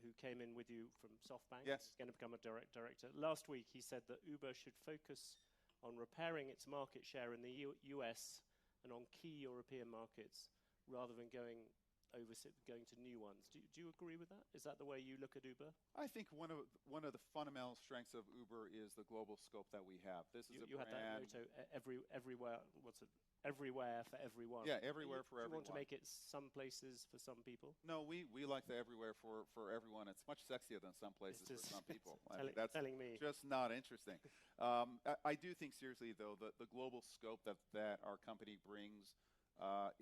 who came in with you from SoftBank. Yes. He's going to become a director. Last week, he said that Uber should focus on repairing its market share in the US and on key European markets rather than going to new ones. Do you agree with that? Is that the way you look at Uber? I think one of the fundamental strengths of Uber is the global scope that we have. This is a you brand. had that motto, everywhere. What's it? Everywhere for everyone. Yeah, everywhere for everyone. Do you want to make it some places for some people? No, we like the everywhere for everyone. It's much sexier than some places for some people. That's telling me. Just not interesting. I do think seriously, though, the global scope that our company brings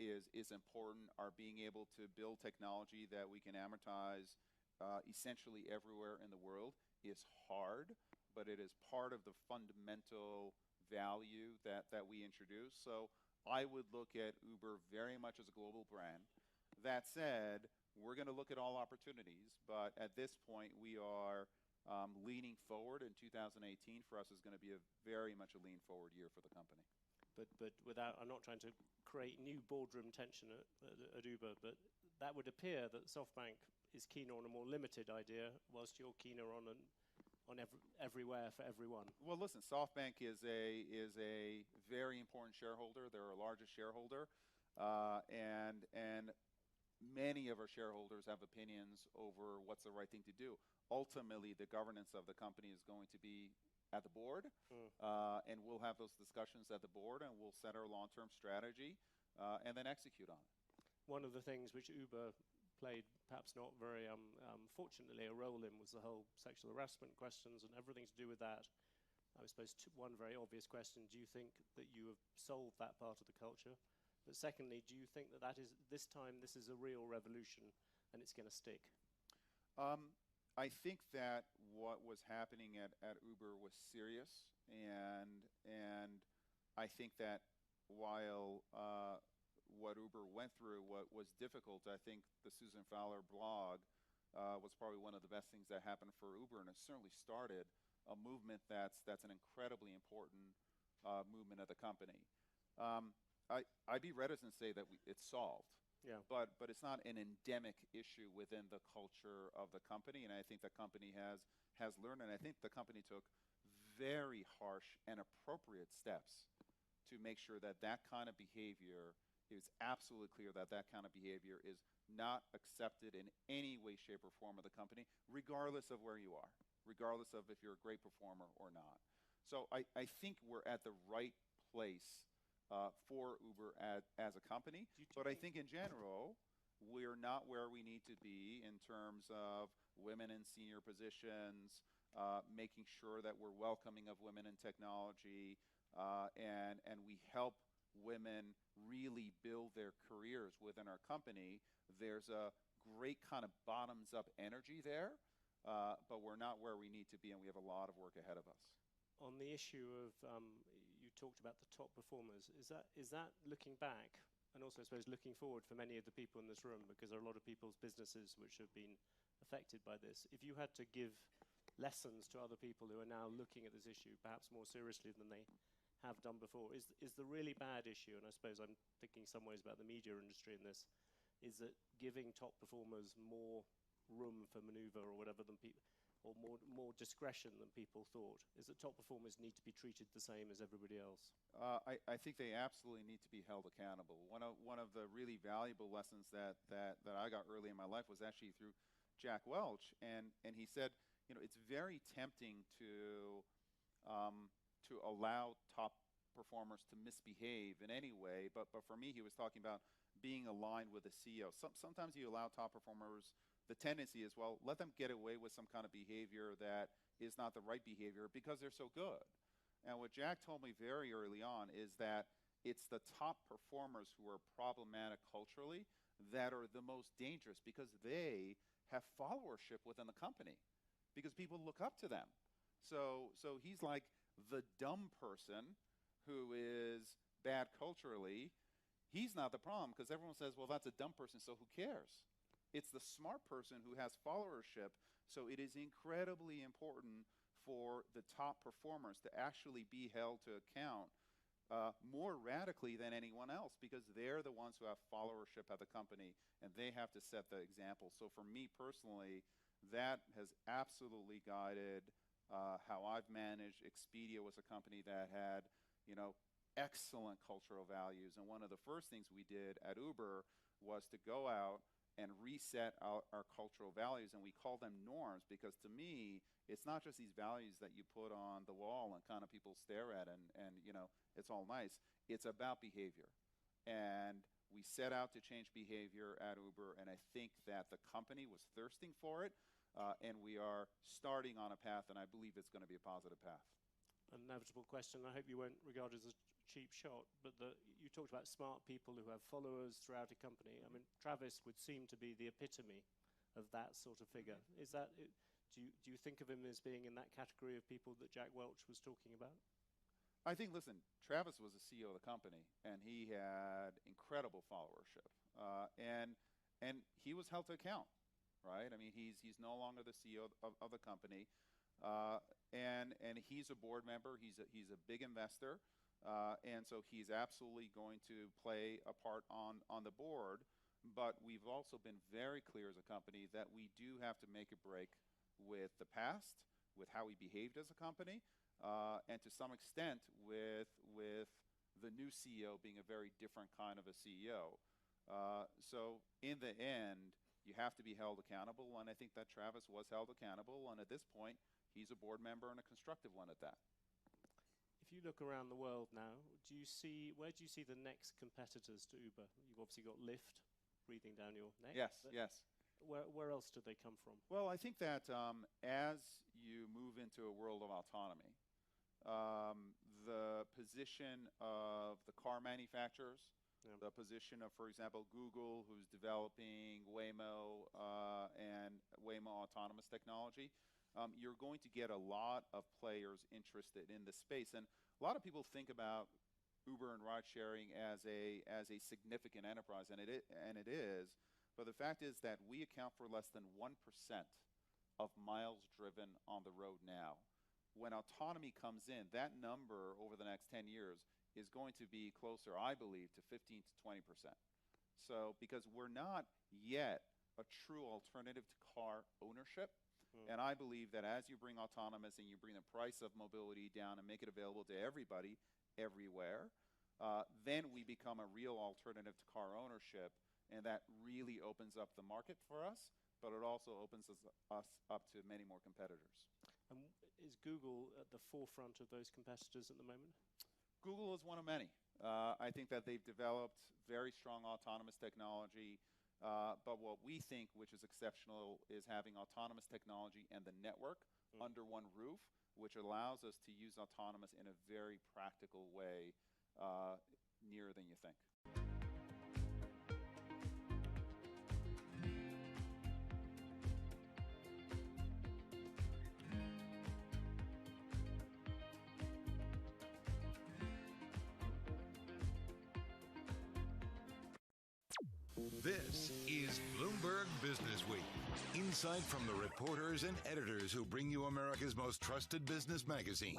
is important. Our being able to build technology that we can amortize essentially everywhere in the world is hard, but it is part of the fundamental value that we introduce. So I would look at Uber very much as a global brand. That said, we're going to look at all opportunities, but at this point we are leaning forward, and 2018 for us is going to be very much a lean forward year for the company. But without, I'm not trying to create new boardroom tension at Uber, but that would appear that SoftBank is keener on a more limited idea, whilst you're keener on everywhere for everyone. Well, listen, SoftBank is a very important shareholder. They're our largest shareholder, and many of our shareholders have opinions over what's the right thing to do. Ultimately, the governance of the company is going to be at the board, and we'll have those discussions at the board, and we'll set our long-term strategy, and then execute on it. One of the things which Uber played, perhaps not very fortunately, a role in was the whole sexual harassment questions and everything to do with that. I suppose one very obvious question, do you think that you have solved that part of the culture? But secondly, do you think that is, this time, this is a real revolution and it's going to stick? I think that what was happening at Uber was serious, and I think that while what Uber went through was difficult, I think the Susan Fowler blog was probably one of the best things that happened for Uber, and it certainly started a movement that's an incredibly important movement of the company. I'd be reticent to say that it's solved. Yeah. But it's not an endemic issue within the culture of the company, and I think the company has learned, and I think the company took very harsh and appropriate steps to make sure that that kind of behavior is absolutely clear, that that kind of behavior is not accepted in any way, shape, or form of the company, regardless of where you are, regardless of if you're a great performer or not. So I think we're at the right place for Uber as a company, but I think in general, we're not where we need to be in terms of women in senior positions, making sure that we're welcoming of women in technology, and we help women really build their careers within our company. There's a great kind of bottoms-up energy there, but we're not where we need to be, and we have a lot of work ahead of us. On the issue of, you talked about the top performers, is that looking back, and also I suppose looking forward for many of the people in this room, because there are a lot of people's businesses which have been affected by this. If you had to give lessons to other people who are now looking at this issue, perhaps more seriously than they have done before, is the really bad issue, and I suppose I'm thinking in some ways about the media industry in this, is that giving top performers more room for maneuver or whatever than people, or more discretion than people thought? Is that top performers need to be treated the same as everybody else? I think they absolutely need to be held accountable. One of the really valuable lessons that I got early in my life was actually through Jack Welch, and he said, you know, it's very tempting to allow top performers to misbehave in any way, but for me, he was talking about being aligned with the CEO. Sometimes you allow top performers, the tendency is, well, let them get away with some kind of behavior that is not the right behavior because they're so good. And what Jack told me very early on is that it's the top performers who are problematic culturally that are the most dangerous, because they have followership within the company, because people look up to them. So he's like the dumb person who is bad culturally. He's not the problem, because everyone says, well, that's a dumb person, so who cares? It's the smart person who has followership. So it is incredibly important for the top performers to actually be held to account more radically than anyone else, because they're the ones who have followership at the company, and they have to set the example. So for me personally, that has absolutely guided how I've managed. Expedia was a company that had, you know, excellent cultural values, and one of the first things we did at Uber was to go out and reset our cultural values, and we call them norms, because to me, it's not just these values that you put on the wall and kind of people stare at and you know, it's all nice. It's about behavior. And we set out to change behavior at Uber, and I think that the company was thirsting for it, and we are starting on a path, and I believe it's going to be a positive path. An inevitable question, I hope you won't regard it as a cheap shot, but you talked about smart people who have followers throughout a company. I mean, Travis would seem to be the epitome of that sort of figure. Is that, Do you think of him as being in that category of people that Jack Welch was talking about? I think, listen, Travis was the CEO of the company, and he had incredible followership, and he was held to account, right? I mean, he's no longer the CEO of the company, and he's a board member. He's a big investor, and so he's absolutely going to play a part on the board. But we've also been very clear as a company that we do have to make a break with the past, with how we behaved as a company, and to some extent with the new CEO being a very different kind of a CEO. So in the end, you have to be held accountable, and I think that Travis was held accountable, and at this point, he's a board member and a constructive one at that. If you look around the world now, where do you see the next competitors to Uber? You've obviously got Lyft breathing down your neck. Yes. Where else do they come from? Well, I think that as you move into a world of autonomy, the position of the car manufacturers, the position of, for example, Google, who's developing Waymo and Waymo autonomous technology, you're going to get a lot of players interested in this space. And a lot of people think about Uber and ride sharing as a significant enterprise, and it is. But the fact is that we account for less than 1% of miles driven on the road now. When autonomy comes in, that number over the next 10 years is going to be closer, I believe, to 15 to 20%. So because we're not yet a true alternative to car ownership, and I believe that as you bring autonomous and you bring the price of mobility down and make it available to everybody, everywhere, then we become a real alternative to car ownership. And that really opens up the market for us, but it also opens us up to many more competitors. And is Google at the forefront of those competitors at the moment? Google is one of many. I think that they've developed very strong autonomous technology, but what we think, which is exceptional, is having autonomous technology and the network under one roof, which allows us to use autonomous in a very practical way, nearer than you think. This is Bloomberg Business Week. Insight from the reporters and editors who bring you America's most trusted business magazine.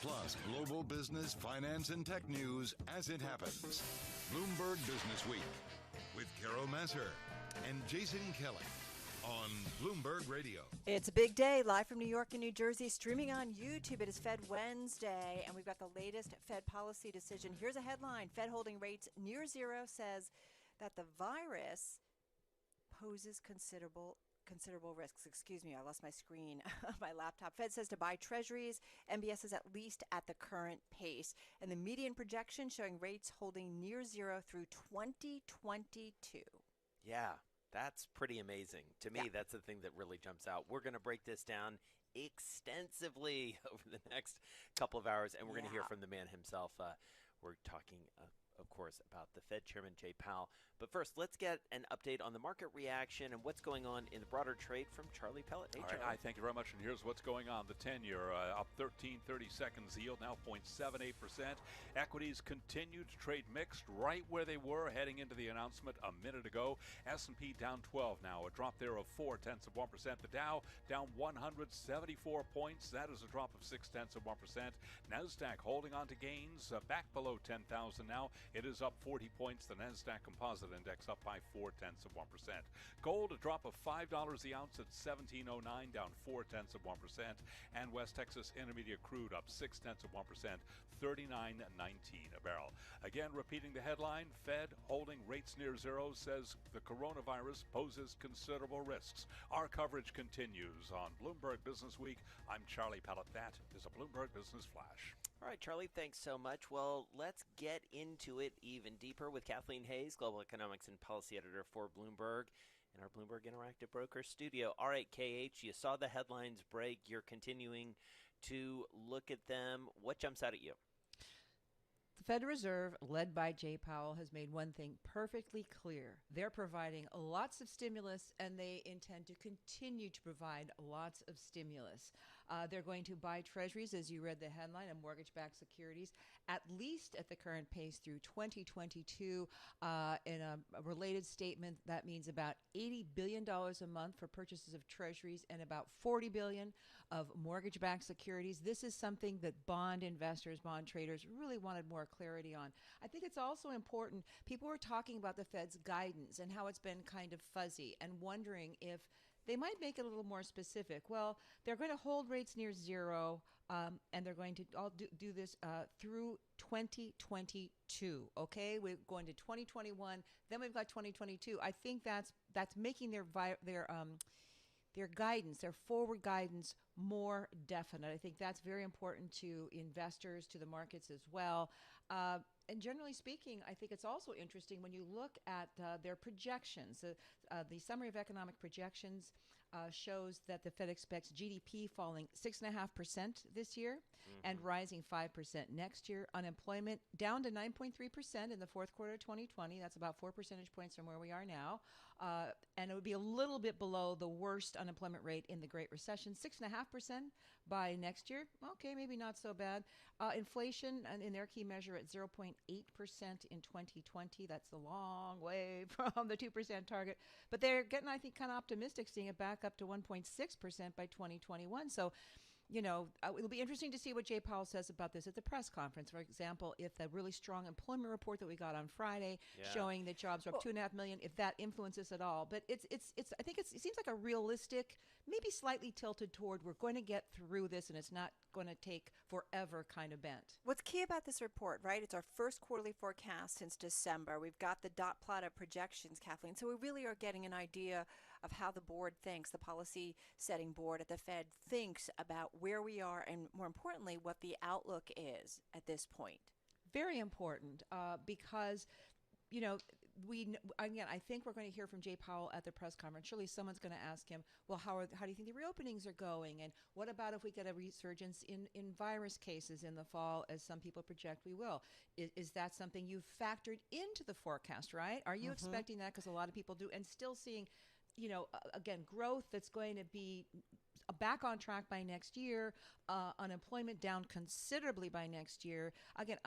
Plus, global business, finance, and tech news as it happens. Bloomberg Business Week with Carol Masser and Jason Kelly on Bloomberg Radio. It's a big day, live from New York and New Jersey, streaming on YouTube. It is Fed Wednesday, and we've got the latest Fed policy decision. Here's a headline. Fed holding rates near zero says that the virus poses considerable risks. Excuse me, I lost my screen of my laptop. Fed says to buy treasuries, MBS is at least at the current pace. And the median projection showing rates holding near zero through 2022. Yeah, that's pretty amazing. To me, that's the thing that really jumps out. We're going to break this down extensively over the next couple of hours, and we're going to hear from the man himself. We're talking of course, about the Fed Chairman Jay Powell. But first, let's get an update on the market reaction and what's going on in the broader trade from Charlie Pellet. Hey, All right, hi, thank you very much. And here's what's going on. The 10-year up 13 30-seconds yield, now 0.78%. Equities continue to trade mixed, right where they were heading into the announcement a minute ago. S&P down 12 now, a drop there of 0.4%. The Dow down 174 points. That is a drop of 0.6%. Nasdaq holding on to gains, back below 10,000 now. It is up 40 points. The Nasdaq Composite Index up by 0.4%. Gold, a drop of $5 the ounce at $17.09, down 0.4%. And West Texas Intermediate crude up 0.6%, $39.19 a barrel. Again, repeating the headline, Fed holding rates near zero, says the coronavirus poses considerable risks. Our coverage continues on Bloomberg Business Week. I'm Charlie Pellet. That is a Bloomberg Business Flash. All right, Charlie, thanks so much. Well, let's get into it even deeper with Kathleen Hayes, Global Economics and Policy Editor for Bloomberg, in our Bloomberg Interactive Broker studio. All right, KH, you saw the headlines break. You're continuing to look at them. What jumps out at you? The Federal Reserve, led by Jay Powell, has made one thing perfectly clear. They're providing lots of stimulus, and they intend to continue to provide lots of stimulus. They're going to buy treasuries, as you read the headline, and mortgage-backed securities, at least at the current pace through 2022. In a related statement, that means about $80 billion a month for purchases of treasuries and about $40 billion of mortgage-backed securities. This is something that bond investors, bond traders really wanted more clarity on. I think it's also important. People were talking about the Fed's guidance and how it's been kind of fuzzy and wondering if they might make it a little more specific. Well, they're going to hold rates near zero, and they're going to all do this through 2022. Okay, we're going to 2021. Then we've got 2022. I think that's making their guidance, their forward guidance, more definite. I think that's very important to investors, to the markets as well. And generally speaking, I think it's also interesting when you look at their projections. The summary of economic projections shows that the Fed expects GDP falling 6.5% this year and rising 5% next year. Unemployment down to 9.3% in the fourth quarter of 2020. That's about 4 percentage points from where we are now. And it would be a little bit below the worst unemployment rate in the Great Recession. 6.5% by next year. Okay, maybe not so bad. Inflation, and in their key measure, at 0.8% in 2020. That's a long way from the 2% target. But they're getting, I think, kind of optimistic, seeing it back up to 1.6% by 2021. So, you know, it'll be interesting to see what Jay Powell says about this at the press conference. For example, if the really strong employment report that we got on Friday showing that jobs are up 2.5 million, if that influences at all. But it's I think it seems like a realistic, maybe slightly tilted toward we're going to get through this and it's not going to take forever kind of bent. What's key about this report, right? It's our first quarterly forecast since December. We've got the dot plot of projections, Kathleen. So we really are getting an idea of how the board thinks, the policy setting board at the Fed thinks about where we are and, more importantly, what the outlook is at this point. Very important because, you know, I think we're going to hear from Jay Powell at the press conference. Surely someone's going to ask him, well, how do you think the reopenings are going? And what about if we get a resurgence in virus cases in the fall, as some people project we will? Is that something you've factored into the forecast, right? Are you expecting that? Because a lot of people do. And still seeing, you know, again, growth that's going to be back on track by next year, unemployment down considerably by next year. Again,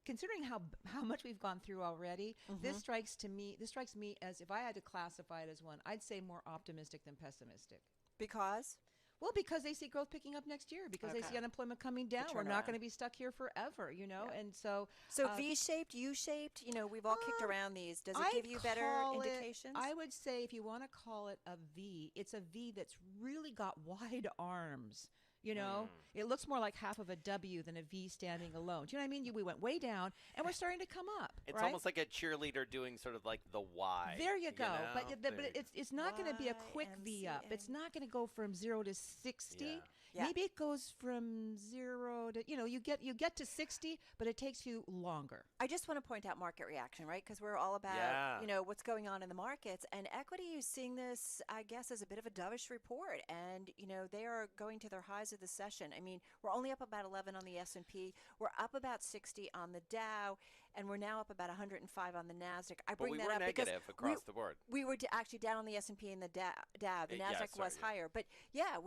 considering how much we've gone through already, this strikes me as, if I had to classify it as one, I'd say more optimistic than pessimistic. Because? Well, because they see growth picking up next year, because they see unemployment coming down. We're not going to be stuck here forever, you know? And so V-shaped, U-shaped, you know, we've all kicked around these. Does it give you better indications? I would say, if you want to call it a V, it's a V that's really got wide arms. You know, it looks more like half of a W than a V standing alone. Do you know what I mean? We went way down, and we're starting to come up. It's almost like a cheerleader doing sort of like the Y. There you go. But it's not going to be a quick V up. It's not going to go from 0 to 60. Yeah. Maybe it goes from 0 to, you know, you get to 60, but it takes you longer. I just want to point out market reaction, right? Because we're all about, you know, what's going on in the markets. And equity is seeing this, I guess, as a bit of a dovish report. And, you know, they are going to their highs of the session. I mean, we're only up about 11 on the S&P. We're up about 60 on the Dow. And we're now up about 105 on the Nasdaq. I bring that up because negative across the board. We were actually down on the S&P and the Dow. The Nasdaq was higher. But yeah,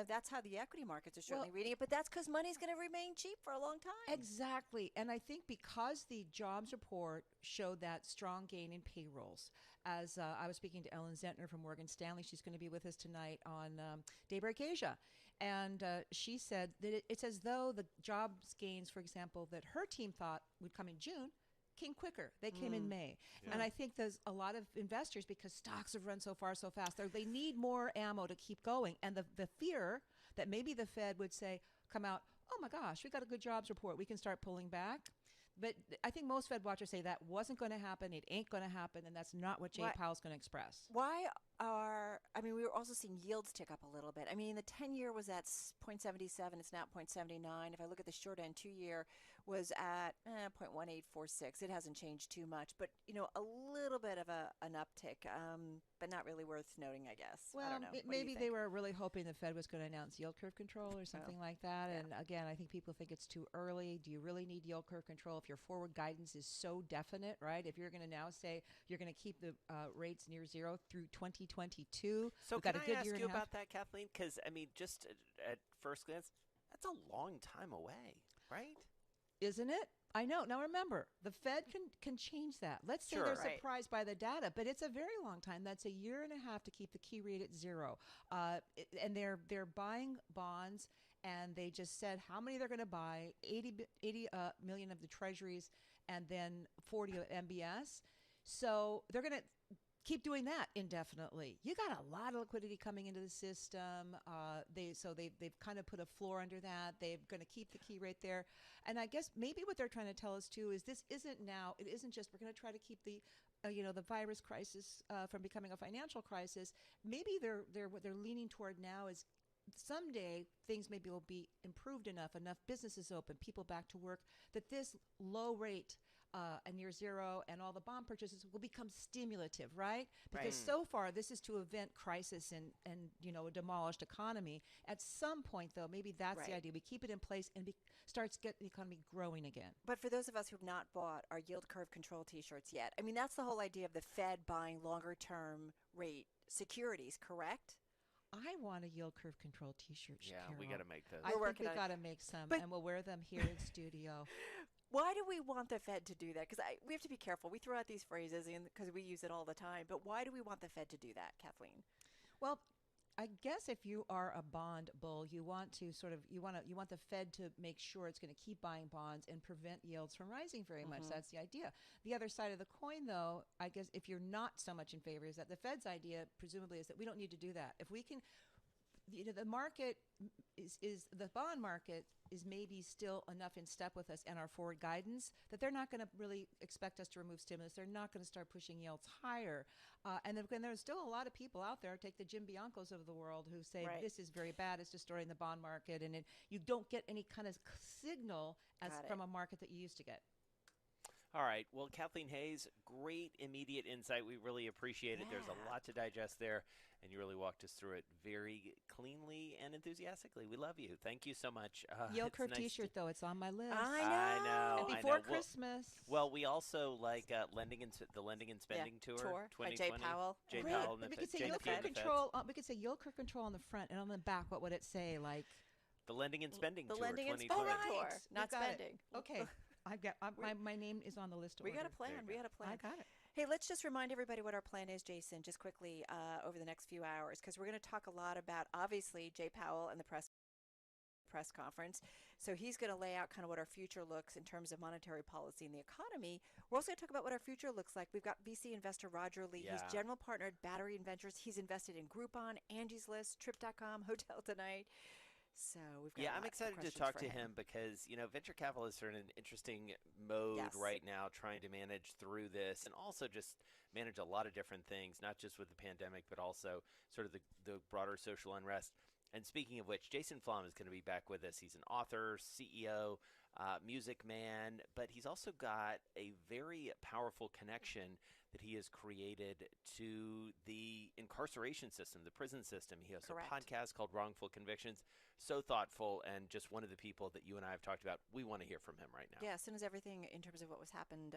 that's how the equity markets are certainly reading it. But that's because money's going to remain cheap for a long time. Exactly. And I think because the jobs report showed that strong gain in payrolls, as I was speaking to Ellen Zentner from Morgan Stanley, she's going to be with us tonight on Daybreak Asia. And she said that it's as though the jobs gains, for example, that her team thought would come in June, came quicker. They came in May. Yeah. And I think there's a lot of investors, because stocks have run so far so fast, they need more ammo to keep going. And the fear that maybe the Fed would say, come out, oh my gosh, we got a good jobs report, we can start pulling back. But I think most Fed watchers say that wasn't going to happen, it ain't going to happen, and that's not what Jay Powell's going to express. Why we were also seeing yields tick up a little bit. I mean, the 10-year was at 0.77. It's now 0.79. If I look at the short end, 2-year was at 0.1846. It hasn't changed too much, but, a little bit of an uptick, but not really worth noting, I guess. Well, I don't know. Maybe they were really hoping the Fed was going to announce yield curve control or something like that. Yeah. And again, I think people think it's too early. Do you really need yield curve control if your forward guidance is so definite, right? If you're going to now say you're going to keep the rates near zero through 2022. So can I ask you about that, Kathleen? Because, just at first glance, that's a long time away, right? Isn't it? I know. Now remember, the Fed can change that. Let's say they're surprised by the data, but it's a very long time. That's a year and a half to keep the key rate at zero. And they're buying bonds, and they just said how many they're going to buy, 80 million of the treasuries and then 40 of MBS. So they're going to keep doing that indefinitely. You got a lot of liquidity coming into the system. They've kind of put a floor under that. They're going to keep the key rate there. And I guess maybe what they're trying to tell us too is this isn't now. It isn't just we're going to try to keep the the virus crisis from becoming a financial crisis. Maybe what they're leaning toward now is someday things maybe will be improved enough businesses open, people back to work, that this low rate and near zero and all the bond purchases will become stimulative, right? Because so far this is to prevent crisis and a demolished economy. At some point, though, maybe that's the idea. We keep it in place and starts get the economy growing again. But for those of us who've not bought our yield curve control T-shirts yet, that's the whole idea of the Fed buying longer-term rate securities, correct? I want a yield curve control T-shirt. Yeah, Carol. we got to make those. I think we got to make some, and we'll wear them here in studio. Why do we want the Fed to do that? Because we have to be careful. We throw out these phrases because we use it all the time. But why do we want the Fed to do that, Kathleen? Well, I guess if you are a bond bull, you want to you want the Fed to make sure it's going to keep buying bonds and prevent yields from rising very much. That's the idea. The other side of the coin, though, I guess if you're not so much in favor, is that the Fed's idea presumably is that we don't need to do that. If we can. The market the bond market is maybe still enough in step with us and our forward guidance that they're not going to really expect us to remove stimulus. They're not going to start pushing yields higher. And then there's still a lot of people out there, take the Jim Biancos of the world, who say this is very bad. It's destroying the bond market. And you don't get any kind of signal from a market that you used to get. All right. Well, Kathleen Hayes, great immediate insight. We really appreciate it. There's a lot to digest there, and you really walked us through it very cleanly and enthusiastically. We love you. Thank you so much. Yield curve T-shirt, though. It's on my list. I know. And before Christmas. Well, we also like the Lending and Spending Tour 2020. By Jay Powell. Jay Powell. We could say yield curve control. We could say yield curve control on the front, and on the back, what would it say? Like the Lending and Spending Tour 2020. The Lending and Spending Tour, not spending. Okay. I've got my name is on the list. We got a plan. We got a plan. I got it. Hey, let's just remind everybody what our plan is, Jason, just quickly over the next few hours, because we're going to talk a lot about, obviously, Jay Powell and the press conference. So he's going to lay out kind of what our future looks in terms of monetary policy and the economy. We're also going to talk about what our future looks like. We've got VC investor Roger Lee. He's general partner at Battery Ventures. He's invested in Groupon, Angie's List, Trip.com, Hotel Tonight. So we've got I'm excited to talk to him because, venture capitalists are in an interesting mode right now, trying to manage through this and also just manage a lot of different things, not just with the pandemic, but also sort of the broader social unrest. And speaking of which, Jason Flom is going to be back with us. He's an author, CEO, music man, but he's also got a very powerful connection that he has created to the incarceration system, the prison system. He has a podcast called Wrongful Convictions. So thoughtful, and just one of the people that you and I have talked about. We want to hear from him right now. Yeah, as soon as everything in terms of what was happening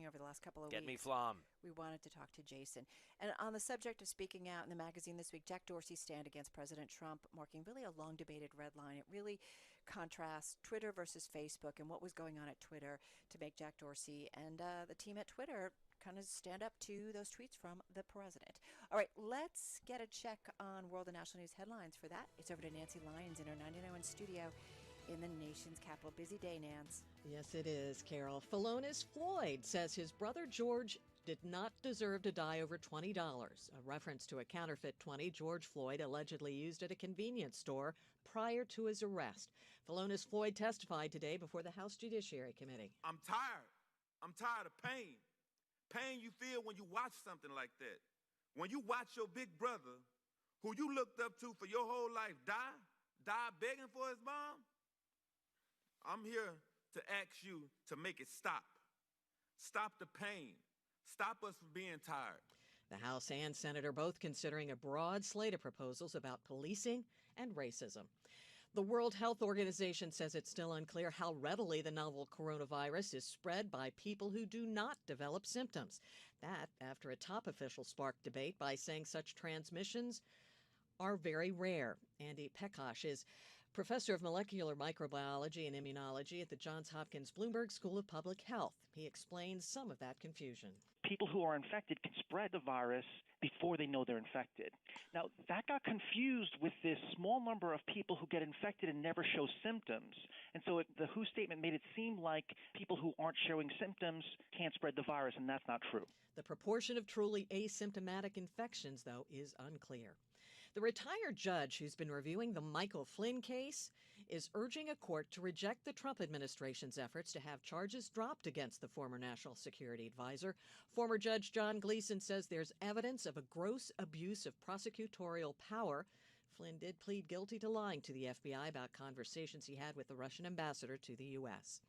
over the last couple of weeks. Get me Flom. We wanted to talk to Jason. And on the subject of speaking out in the magazine this week, Jack Dorsey's stand against President Trump, marking really a long debated red line. It really contrasts Twitter versus Facebook and what was going on at Twitter to make Jack Dorsey and the team at Twitter kind of stand up to those tweets from the president. All right, let's get a check on world and national news headlines. For that, it's over to Nancy Lyons in her 99.1 studio in the nation's capital. Busy day, Nance. Yes, it is, Carol. Philonis Floyd says his brother George did not deserve to die over $20, a reference to a counterfeit 20 George Floyd allegedly used at a convenience store prior to his arrest. Philonis Floyd testified today before the House Judiciary Committee. I'm tired. I'm tired of pain. Pain you feel when you watch something like that. When you watch your big brother, who you looked up to for your whole life, die begging for his mom, I'm here to ask you to make it stop. Stop the pain. Stop us from being tired. The House and Senate are both considering a broad slate of proposals about policing and racism. The World Health Organization says it's still unclear how readily the novel coronavirus is spread by people who do not develop symptoms. That after a top official sparked debate by saying such transmissions are very rare. Andy Pekosh is professor of molecular microbiology and immunology at the Johns Hopkins Bloomberg School of Public Health. He explains some of that confusion. People who are infected can spread the virus before they know they're infected. Now, that got confused with this small number of people who get infected and never show symptoms. And so the WHO statement made it seem like people who aren't showing symptoms can't spread the virus, and that's not true. The proportion of truly asymptomatic infections, though, is unclear. The retired judge who's been reviewing the Michael Flynn case is urging a court to reject the Trump administration's efforts to have charges dropped against the former national security advisor. Former Judge John Gleeson says there's evidence of a gross abuse of prosecutorial power. Flynn did plead guilty to lying to the FBI about conversations he had with the Russian ambassador to the U.S.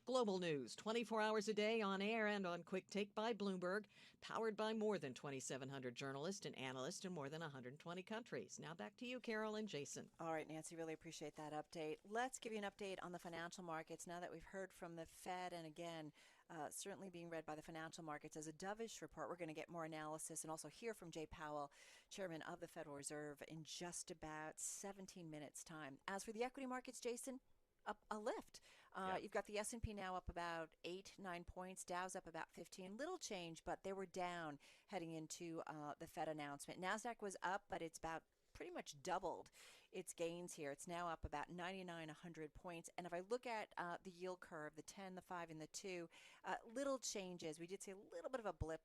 Global news, 24 hours a day on air and on Quick Take by Bloomberg, powered by more than 2,700 journalists and analysts in more than 120 countries. Now back to you, Carol and Jason. All right, Nancy, really appreciate that update. Let's give you an update on the financial markets now that we've heard from the Fed and again, certainly being read by the financial markets as a dovish report. We're going to get more analysis and also hear from Jay Powell, chairman of the Federal Reserve, in just about 17 minutes' time. As for the equity markets, Jason, up a lift. You've got the S&P now up about 8-9 points. Dow's up about 15. Little change, but they were down heading into the Fed announcement. Nasdaq was up, but it's about pretty much doubled its gains here. It's now up about 100 points. And if I look at the yield curve, the 10, the 5, and the 2, little changes. We did see a little bit of a blip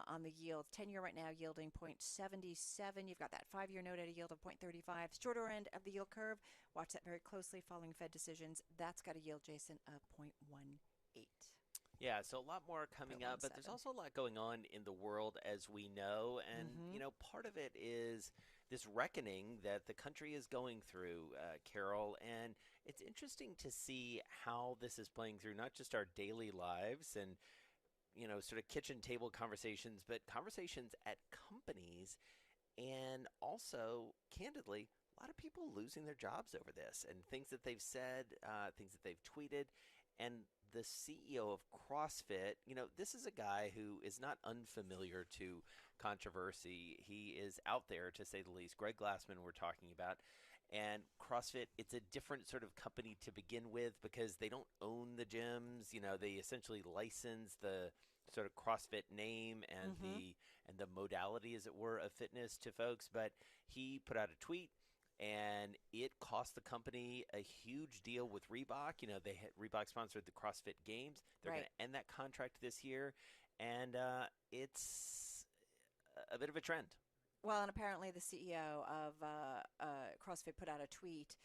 on the yield. 10-year right now yielding 0.77. You've got that 5-year note at a yield of 0.35. Shorter end of the yield curve, watch that very closely following Fed decisions. That's got a yield, Jason, of 0.18. Yeah, so a lot more coming up, but there's also a lot going on in the world, as we know. And, you know, part of it is this reckoning that the country is going through, Carol. And it's interesting to see how this is playing through not just our daily lives and, you know, sort of kitchen table conversations, but conversations at companies. And also, candidly, a lot of people losing their jobs over this and things that they've said, things that they've tweeted. And the CEO of CrossFit, you know, this is a guy who is not unfamiliar to controversy. He is out there, to say the least. Greg Glassman we're talking about. And CrossFit, it's a different sort of company to begin with because they don't own the gyms. You know, they essentially license the sort of CrossFit name and the modality, as it were, of fitness to folks. But he put out a tweet, and it cost the company a huge deal with Reebok. You know, Reebok sponsored the CrossFit Games. They're going to end that contract this year, and it's a bit of a trend. Well, and apparently the CEO of CrossFit put out a tweet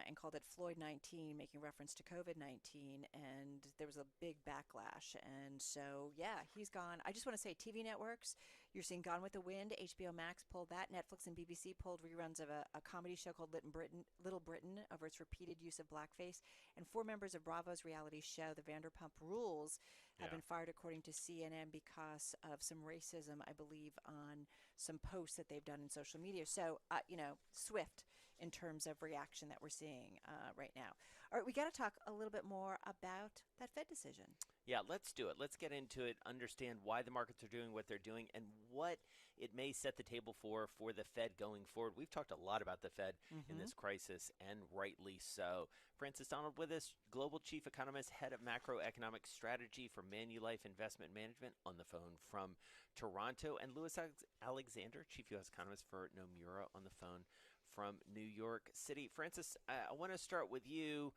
and called it Floyd 19, making reference to COVID-19, and there was a big backlash. And so, yeah, he's gone. I just want to say TV networks, you're seeing Gone with the Wind. HBO Max pulled that. Netflix and BBC pulled reruns of a comedy show called Little Britain over its repeated use of blackface. And 4 members of Bravo's reality show, The Vanderpump Rules, have been fired, according to CNN, because of some racism, I believe, on some posts that they've done in social media. So, you know, swift in terms of reaction that we're seeing right now. All right, we got to talk a little bit more about that Fed decision. Yeah, let's do it. Let's get into it, understand why the markets are doing what they're doing, and what it may set the table for the Fed going forward. We've talked a lot about the Fed in this crisis, and rightly so. Francis Donald with us, Global Chief Economist, Head of Macroeconomic Strategy for Manulife Investment Management, on the phone from Toronto, and Louis Alexander, Chief U.S. Economist for Nomura, on the phone from New York City. Francis, I want to start with you.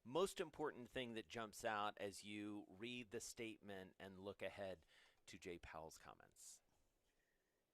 Most important thing that jumps out as you read the statement and look ahead to Jay Powell's comments?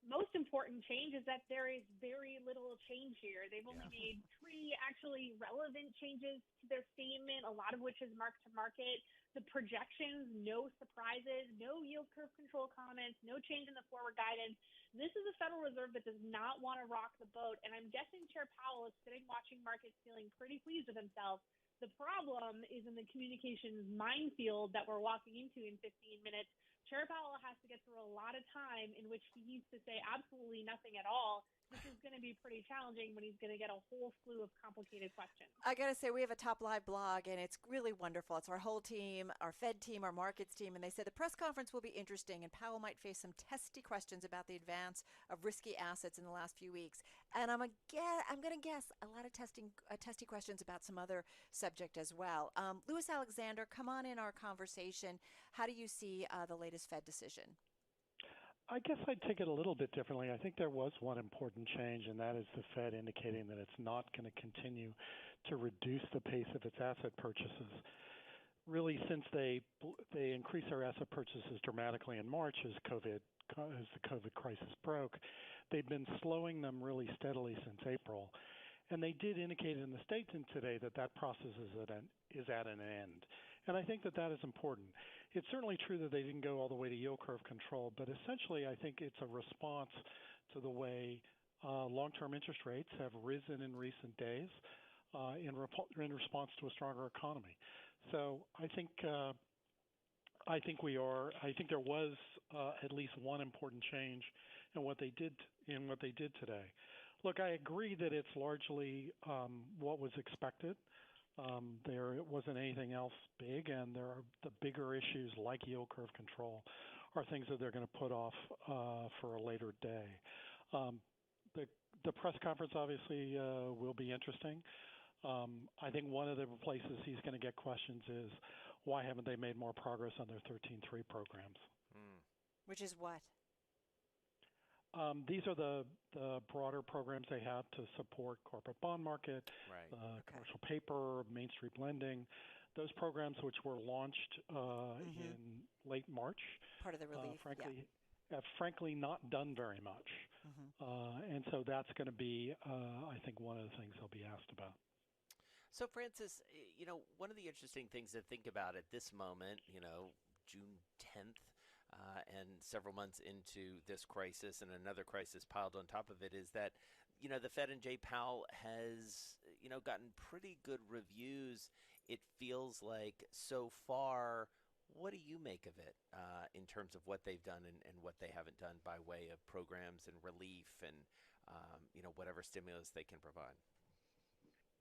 most important change is that there is very little change here. They've only made 3 actually relevant changes to their statement, a lot of which is mark to market. The projections, no surprises, no yield curve control comments, no change in the forward guidance. This is a Federal Reserve that does not want to rock the boat, and I'm guessing Chair Powell is sitting watching markets feeling pretty pleased with himself. The problem is in the communications minefield that we're walking into in 15 minutes. Chair Powell has to get through a lot of time in which he needs to say absolutely nothing at all. This is going to be pretty challenging when he's going to get a whole slew of complicated questions. I got to say, we have a top live blog, and it's really wonderful. It's our whole team, our Fed team, our markets team, and they said the press conference will be interesting, and Powell might face some testy questions about the advance of risky assets in the last few weeks. And I'm going to guess a lot of testy questions about some other subject as well. Louis Alexander, come on in our conversation. How do you see the latest Fed decision? I guess I'd take it a little bit differently. I think there was one important change, and that is the Fed indicating that it's not going to continue to reduce the pace of its asset purchases. Really, since they increased their asset purchases dramatically in March as the COVID crisis broke, they've been slowing them really steadily since April. And they did indicate in the statement today that that process is at an end. And I think that that is important. It's certainly true that they didn't go all the way to yield curve control, but essentially I think it's a response to the way long-term interest rates have risen in recent days in response to a stronger economy. So I think there was at least one important change in what they did today. Look, I agree that it's largely what was expected. There wasn't anything else big, and there are the bigger issues like yield curve control are things that they're going to put off for a later day. The press conference obviously will be interesting. I think one of the places he's going to get questions is why haven't they made more progress on their 13.3 programs? Which is what? These are the broader programs they have to support corporate bond market, commercial paper, Main Street lending, those programs which were launched in late March. Part of the relief, have frankly not done very much. And so that's going to be, I think, one of the things they'll be asked about. So, Francis, one of the interesting things to think about at this moment, June 10th, and several months into this crisis and another crisis piled on top of it is that, the Fed and Jay Powell has, gotten pretty good reviews, it feels like, so far. What do you make of it in terms of what they've done and what they haven't done by way of programs and relief and, whatever stimulus they can provide?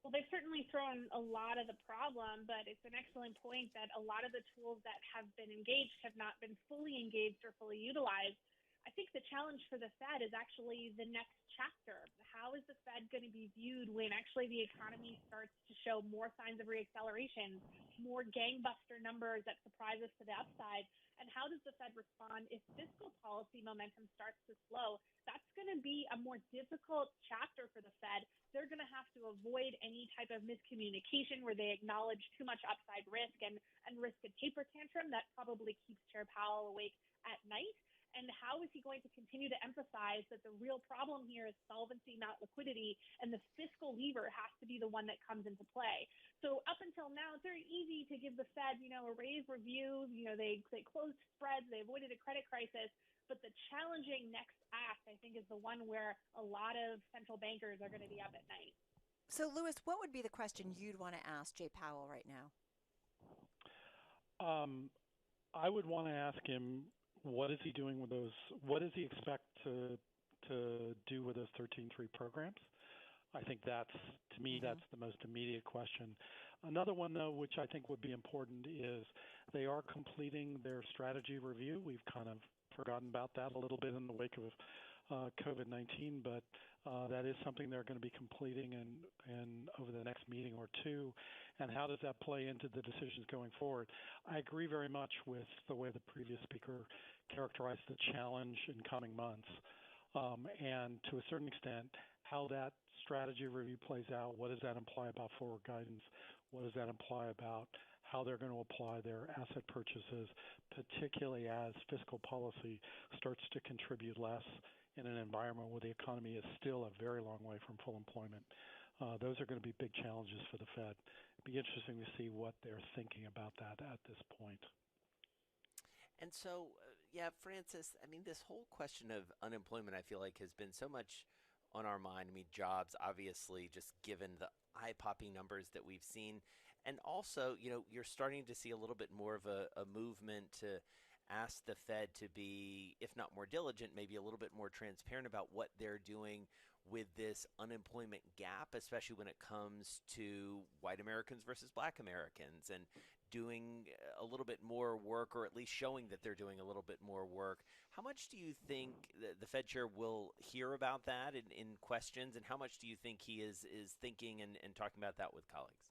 Well, they've certainly thrown a lot of the problem, but it's an excellent point that a lot of the tools that have been engaged have not been fully engaged or fully utilized. I think the challenge for the Fed is actually the next chapter. How is the Fed going to be viewed when actually the economy starts to show more signs of reacceleration, more gangbuster numbers that surprise us to the upside? And how does the Fed respond if fiscal policy momentum starts to slow? That's going to be a more difficult chapter for the Fed. They're going to have to avoid any type of miscommunication where they acknowledge too much upside risk and risk a taper tantrum that probably keeps Chair Powell awake at night. And how is he going to continue to emphasize that the real problem here is solvency, not liquidity, and the fiscal lever has to be the one that comes into play? So up until now, it's very easy to give the Fed, a rave review. They closed spreads, they avoided a credit crisis. But the challenging next act, I think, is the one where a lot of central bankers are going to be up at night. So, Louis, what would be the question you'd want to ask Jay Powell right now? I would want to ask him, what is he doing with those? What does he expect to do with those 13.3 programs? I think that's the most immediate question. Another one, though, which I think would be important is they are completing their strategy review. We've kind of forgotten about that a little bit in the wake of COVID-19, but that is something they're going to be completing and over the next meeting or two. And how does that play into the decisions going forward? I agree very much with the way the previous speaker characterized the challenge in coming months. And to a certain extent, how that strategy review plays out, what does that imply about forward guidance? What does that imply about how they're going to apply their asset purchases, particularly as fiscal policy starts to contribute less in an environment where the economy is still a very long way from full employment. Those are going to be big challenges for the Fed. It'll be interesting to see what they're thinking about that at this point. And so, Francis, I mean, this whole question of unemployment, I feel like, has been so much on our mind. I mean, jobs, obviously, just given the eye-popping numbers that we've seen. And also, you're starting to see a little bit more of a movement to ask the Fed to be, if not more diligent, maybe a little bit more transparent about what they're doing with this unemployment gap, especially when it comes to white Americans versus black Americans, and doing a little bit more work, or at least showing that they're doing a little bit more work. How much do you think the Fed chair will hear about that in questions, and how much do you think he is thinking and talking about that with colleagues?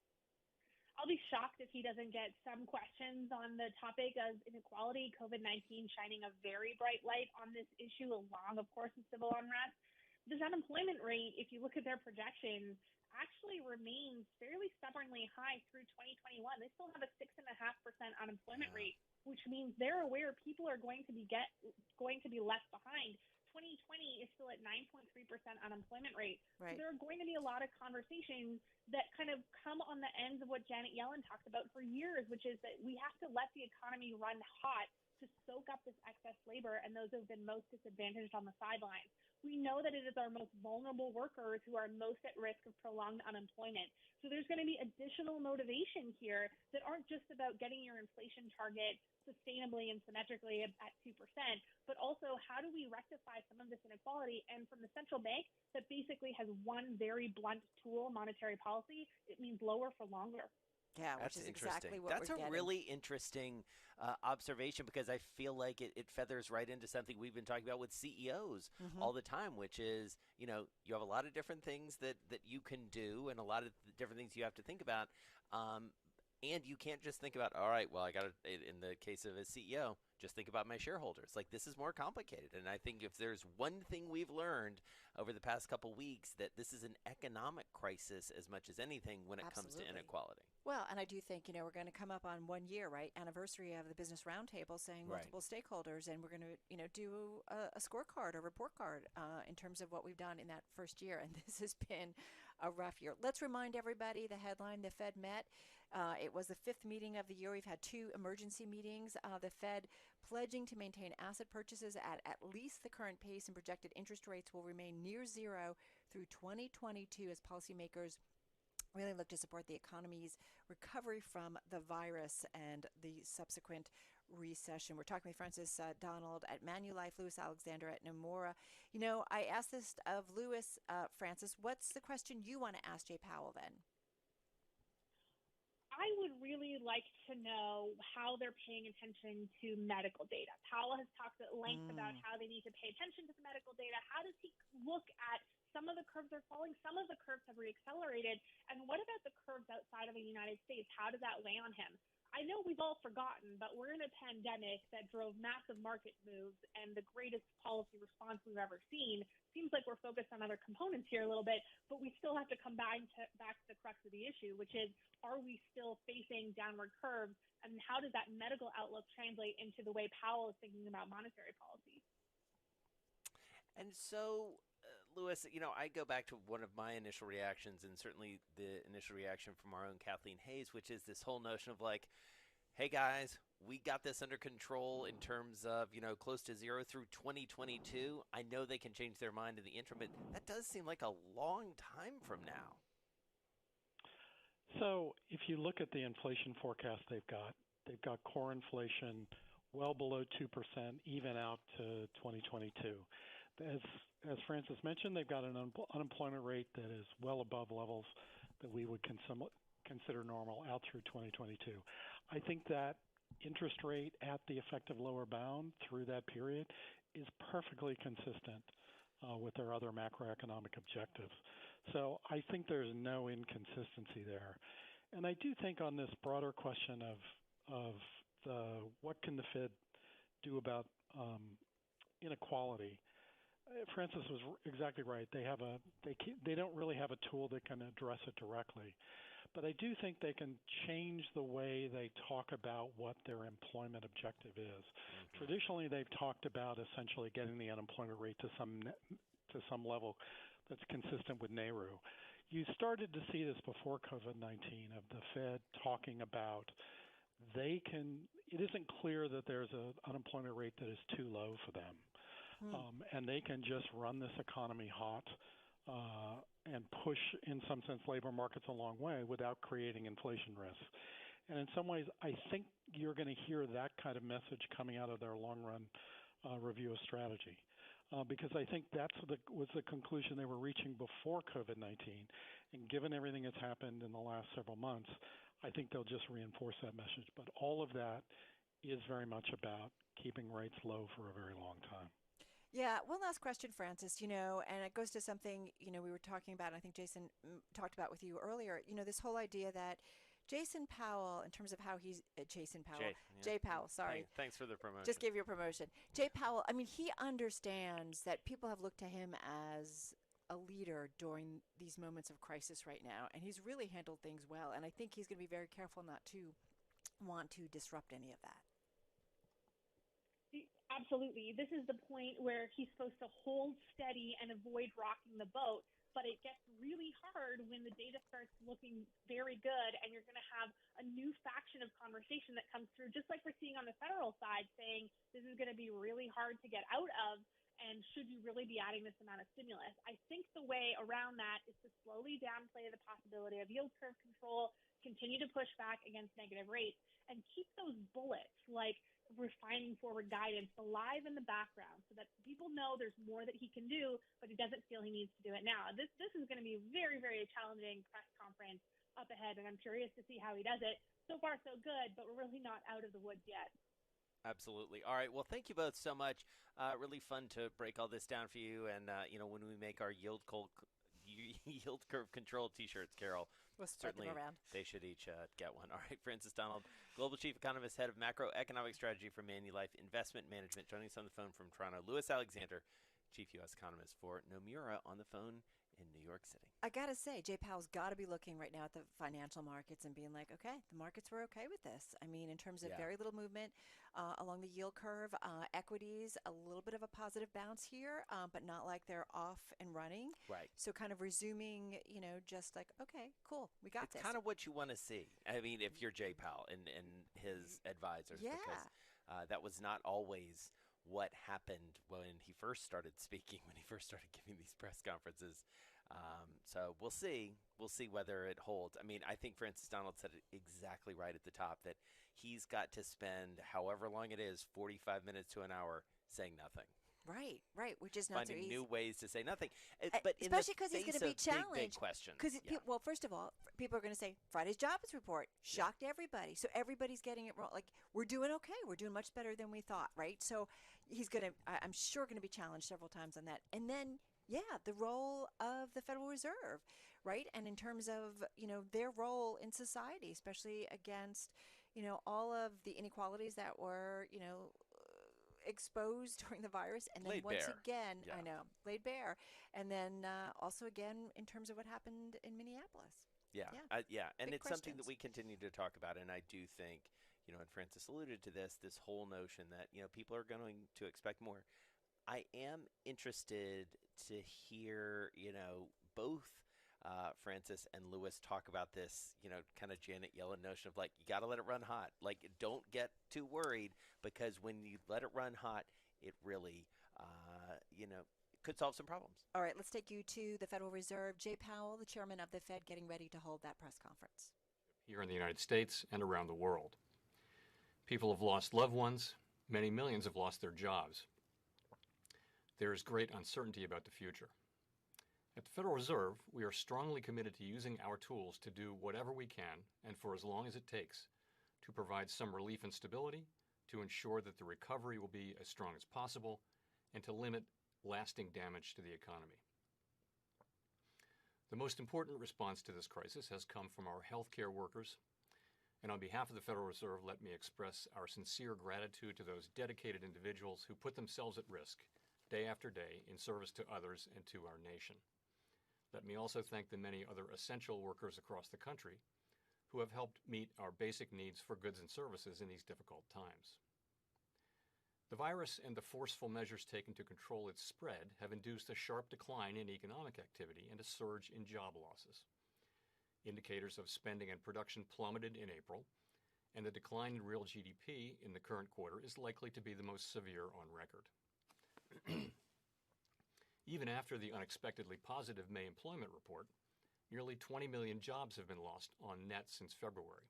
I'll be shocked if he doesn't get some questions on the topic of inequality, COVID-19 shining a very bright light on this issue, along, of course, with civil unrest. This unemployment rate, if you look at their projections, actually remains fairly stubbornly high through 2021. They still have a 6.5% unemployment rate, which means they're aware people are going to be left behind. 2020 is still at 9.3% unemployment rate. Right. So there are going to be a lot of conversations that kind of come on the ends of what Janet Yellen talked about for years, which is that we have to let the economy run hot to soak up this excess labor and those who have been most disadvantaged on the sidelines. We know that it is our most vulnerable workers who are most at risk of prolonged unemployment. So there's going to be additional motivation here that aren't just about getting your inflation target sustainably and symmetrically at 2%, but also how do we rectify some of this inequality? And from the central bank that basically has one very blunt tool, monetary policy, it means lower for longer. Yeah, which That's is exactly what That's we're a getting. really interesting observation, because I feel like it feathers right into something we've been talking about with CEOs all the time, which is, you have a lot of different things that you can do and a lot of different things you have to think about. And you can't just think about, all right, well, I got to, in the case of a CEO, just think about my shareholders. Like, this is more complicated. And I think if there's one thing we've learned over the past couple weeks, that this is an economic crisis as much as anything when it comes to inequality. Well, and I do think, we're going to come up on 1 year, right? Anniversary of the Business Roundtable, saying multiple stakeholders, and we're going to, do a scorecard, a report card in terms of what we've done in that first year. And this has been a rough year. Let's remind everybody the headline: the Fed met. It was the fifth meeting of the year. We've had two emergency meetings. The Fed pledging to maintain asset purchases at least the current pace, and projected interest rates will remain near zero through 2022 as policymakers really look to support the economy's recovery from the virus and the subsequent recession. We're talking with Francis Donald at Manulife, Louis Alexander at Nomura. I asked this of Louis, Francis, what's the question you want to ask Jay Powell then? I would really like to know how they're paying attention to medical data. Powell has talked at length about how they need to pay attention to the medical data. How does he look at some of the curves are falling, some of the curves have reaccelerated, and what about the curves outside of the United States? How does that weigh on him? I know we've all forgotten, but we're in a pandemic that drove massive market moves and the greatest policy response we've ever seen. Seems like we're focused on other components here a little bit, but we still have to come back to the crux of the issue, which is, are we still facing downward curves, and how does that medical outlook translate into the way Powell is thinking about monetary policy? And so, Louis, I go back to one of my initial reactions, and certainly the initial reaction from our own Kathleen Hayes, which is this whole notion of like, hey guys, we got this under control in terms of, close to zero through 2022. I know they can change their mind in the interim, but that does seem like a long time from now. So if you look at the inflation forecast they've got core inflation well below 2%, even out to 2022. As Francis mentioned, they've got an unemployment rate that is well above levels that we would consider normal out through 2022. I think that interest rate at the effective lower bound through that period is perfectly consistent with their other macroeconomic objectives. So I think there's no inconsistency there. And I do think on this broader question of what can the Fed do about inequality, Francis was exactly right. They don't really have a tool that can address it directly. but I do think they can change the way they talk about what their employment objective is. Traditionally, they've talked about essentially getting the unemployment rate to some level that's consistent with NAIRU. You started to see this before COVID-19 of the Fed talking about it isn't clear that there's an unemployment rate that is too low for them. And they can just run this economy hot and push, in some sense, labor markets a long way without creating inflation risk. And in some ways, I think you're going to hear that kind of message coming out of their long-run review of strategy. Because I think that was the conclusion they were reaching before COVID-19. And given everything that's happened in the last several months, I think they'll just reinforce that message. But all of that is very much about keeping rates low for a very long time. Yeah, one last question, Francis, and it goes to something, we were talking about, and I think Jason talked about with you earlier, this whole idea that Jason Powell, in terms of how he's, Jay Powell, sorry. Thanks for the promotion. Just gave you a promotion. Jay Powell, he understands that people have looked to him as a leader during these moments of crisis right now, and he's really handled things well, and I think he's going to be very careful not to want to disrupt any of that. Absolutely. This is the point where he's supposed to hold steady and avoid rocking the boat, but it gets really hard when the data starts looking very good and you're going to have a new faction of conversation that comes through, just like we're seeing on the federal side, saying this is going to be really hard to get out of, and should you really be adding this amount of stimulus? I think the way around that is to slowly downplay the possibility of yield curve control, continue to push back against negative rates, and keep those bullets, like refining forward guidance, alive in the background so that people know there's more that he can do, but he doesn't feel he needs to do it now. This is going to be a very, very challenging press conference up ahead, and I'm curious to see how he does it. So far, so good, but we're really not out of the woods yet. Absolutely. All right. Well, thank you both so much. Really fun to break all this down for you. And, when we make our yield curve control T-shirts, Carol, we'll certainly around. They should each get one. All right. Francis Donald, Global Chief Economist, Head of Macroeconomic Strategy for Manulife Investment Management, joining us on the phone from Toronto. Louis Alexander, Chief U.S. Economist for Nomura, on the phone in New York City. I got to say, Jay Powell's got to be looking right now at the financial markets and being like, okay, the markets were okay with this. In terms of very little movement along the yield curve, equities, a little bit of a positive bounce here, but not like they're off and running. Right. So kind of resuming, just like, okay, cool, we got this. It's kind of what you want to see. If you're Jay Powell and his advisors, because that was not always what happened when he first started speaking, when he first started giving these press conferences. So we'll see. We'll see whether it holds. I think Francis Donald said it exactly right at the top, that he's got to spend however long it is, 45 minutes to an hour, saying nothing. Right, which is not so finding easy. new ways to say nothing. But especially because he's going to be challenged. Big questions. Well, first of all, people are going to say, Friday's jobs report shocked everybody. So everybody's getting it wrong. Like, we're doing okay. We're doing much better than we thought, right? So he's going to, I'm sure, going to be challenged several times on that. And then, the role of the Federal Reserve, right? And in terms of, their role in society, especially against, all of the inequalities that were, exposed during the virus, and then laid bare, and then also again in terms of what happened in Minneapolis. And Big it's something that we continue to talk about, and I do think, and Francis alluded to this whole notion that people are going to expect more. I am interested to hear both Francis and Louis talk about this, kind of Janet Yellen notion of like, you got to let it run hot. Like, don't get too worried, because when you let it run hot, it really, could solve some problems. All right, let's take you to the Federal Reserve. Jay Powell, the chairman of the Fed, getting ready to hold that press conference. Here in the United States and around the world. People have lost loved ones. Many millions have lost their jobs. There is great uncertainty about the future. At the Federal Reserve, we are strongly committed to using our tools to do whatever we can, and for as long as it takes, to provide some relief and stability, to ensure that the recovery will be as strong as possible, and to limit lasting damage to the economy. The most important response to this crisis has come from our healthcare workers, and on behalf of the Federal Reserve, let me express our sincere gratitude to those dedicated individuals who put themselves at risk day after day in service to others and to our nation. Let me also thank the many other essential workers across the country who have helped meet our basic needs for goods and services in these difficult times. The virus and the forceful measures taken to control its spread have induced a sharp decline in economic activity and a surge in job losses. Indicators of spending and production plummeted in April, and the decline in real GDP in the current quarter is likely to be the most severe on record. Even after the unexpectedly positive May employment report, nearly 20 million jobs have been lost on net since February,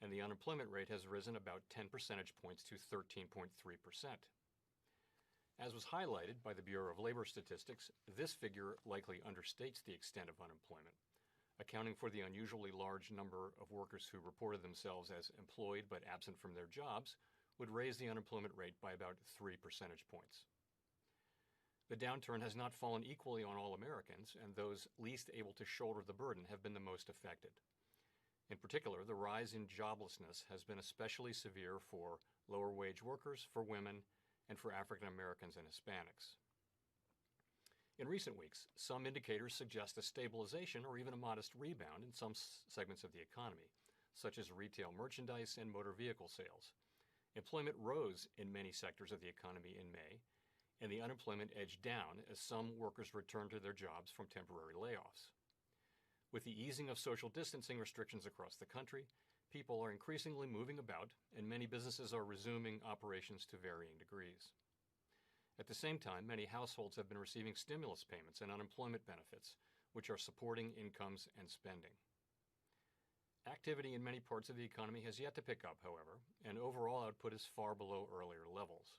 and the unemployment rate has risen about 10 percentage points to 13.3%. As was highlighted by the Bureau of Labor Statistics, this figure likely understates the extent of unemployment, accounting for the unusually large number of workers who reported themselves as employed but absent from their jobs would raise the unemployment rate by about 3 percentage points. The downturn has not fallen equally on all Americans, and those least able to shoulder the burden have been the most affected. In particular, the rise in joblessness has been especially severe for lower-wage workers, for women, and for African Americans and Hispanics. In recent weeks, some indicators suggest a stabilization or even a modest rebound in some segments of the economy, such as retail merchandise and motor vehicle sales. Employment rose in many sectors of the economy in May, and the unemployment edged down as some workers returned to their jobs from temporary layoffs. With the easing of social distancing restrictions across the country, people are increasingly moving about, and many businesses are resuming operations to varying degrees. At the same time, many households have been receiving stimulus payments and unemployment benefits, which are supporting incomes and spending. Activity in many parts of the economy has yet to pick up, however, and overall output is far below earlier levels.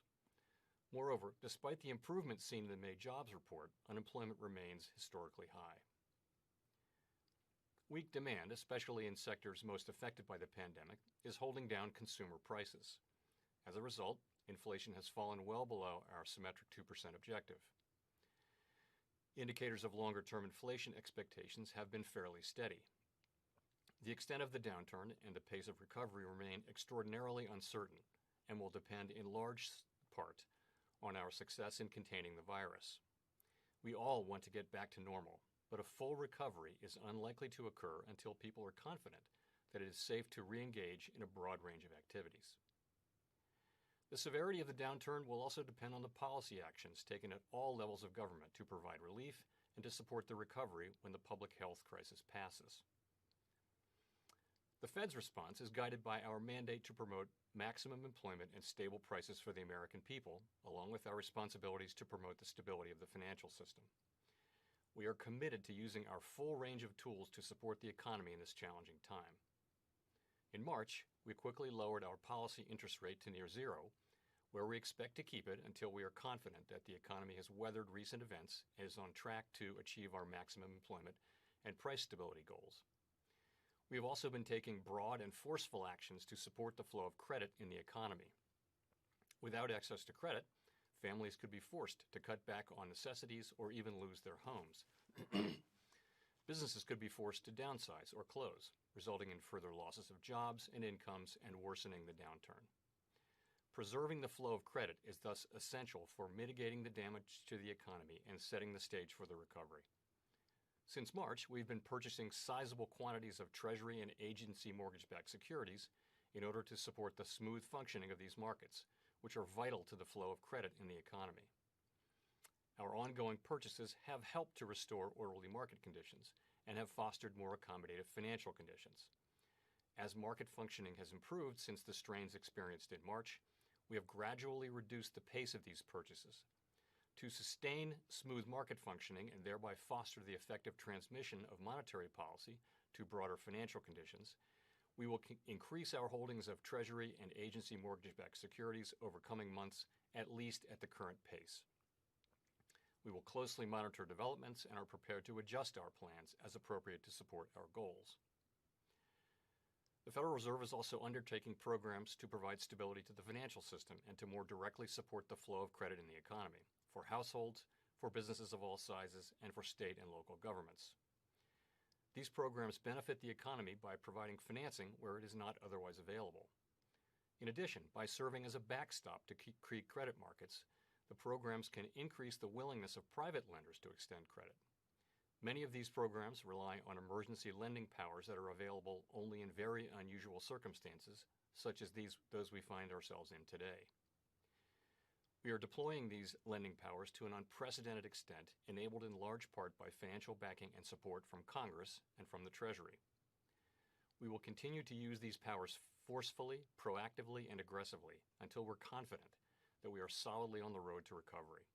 Moreover, despite the improvements seen in the May jobs report, unemployment remains historically high. Weak demand, especially in sectors most affected by the pandemic, is holding down consumer prices. As a result, inflation has fallen well below our symmetric 2% objective. Indicators of longer-term inflation expectations have been fairly steady. The extent of the downturn and the pace of recovery remain extraordinarily uncertain and will depend in large part on our success in containing the virus. We all want to get back to normal, but a full recovery is unlikely to occur until people are confident that it is safe to re-engage in a broad range of activities. The severity of the downturn will also depend on the policy actions taken at all levels of government to provide relief and to support the recovery when the public health crisis passes. The Fed's response is guided by our mandate to promote maximum employment and stable prices for the American people, along with our responsibilities to promote the stability of the financial system. We are committed to using our full range of tools to support the economy in this challenging time. In March, we quickly lowered our policy interest rate to near zero, where we expect to keep it until we are confident that the economy has weathered recent events and is on track to achieve our maximum employment and price stability goals. We have also been taking broad and forceful actions to support the flow of credit in the economy. Without access to credit, families could be forced to cut back on necessities or even lose their homes. Businesses could be forced to downsize or close, resulting in further losses of jobs and incomes and worsening the downturn. Preserving the flow of credit is thus essential for mitigating the damage to the economy and setting the stage for the recovery. Since March, we've been purchasing sizable quantities of Treasury and agency mortgage-backed securities in order to support the smooth functioning of these markets, which are vital to the flow of credit in the economy. Our ongoing purchases have helped to restore orderly market conditions and have fostered more accommodative financial conditions. As market functioning has improved since the strains experienced in March, we have gradually reduced the pace of these purchases. To sustain smooth market functioning and thereby foster the effective transmission of monetary policy to broader financial conditions, we will increase our holdings of Treasury and agency mortgage-backed securities over coming months, at least at the current pace. We will closely monitor developments and are prepared to adjust our plans as appropriate to support our goals. The Federal Reserve is also undertaking programs to provide stability to the financial system and to more directly support the flow of credit in the economy, for households, for businesses of all sizes, and for state and local governments. These programs benefit the economy by providing financing where it is not otherwise available. In addition, by serving as a backstop to key credit markets, the programs can increase the willingness of private lenders to extend credit. Many of these programs rely on emergency lending powers that are available only in very unusual circumstances, such as those we find ourselves in today. We are deploying these lending powers to an unprecedented extent, enabled in large part by financial backing and support from Congress and from the Treasury. We will continue to use these powers forcefully, proactively, and aggressively until we're confident that we are solidly on the road to recovery.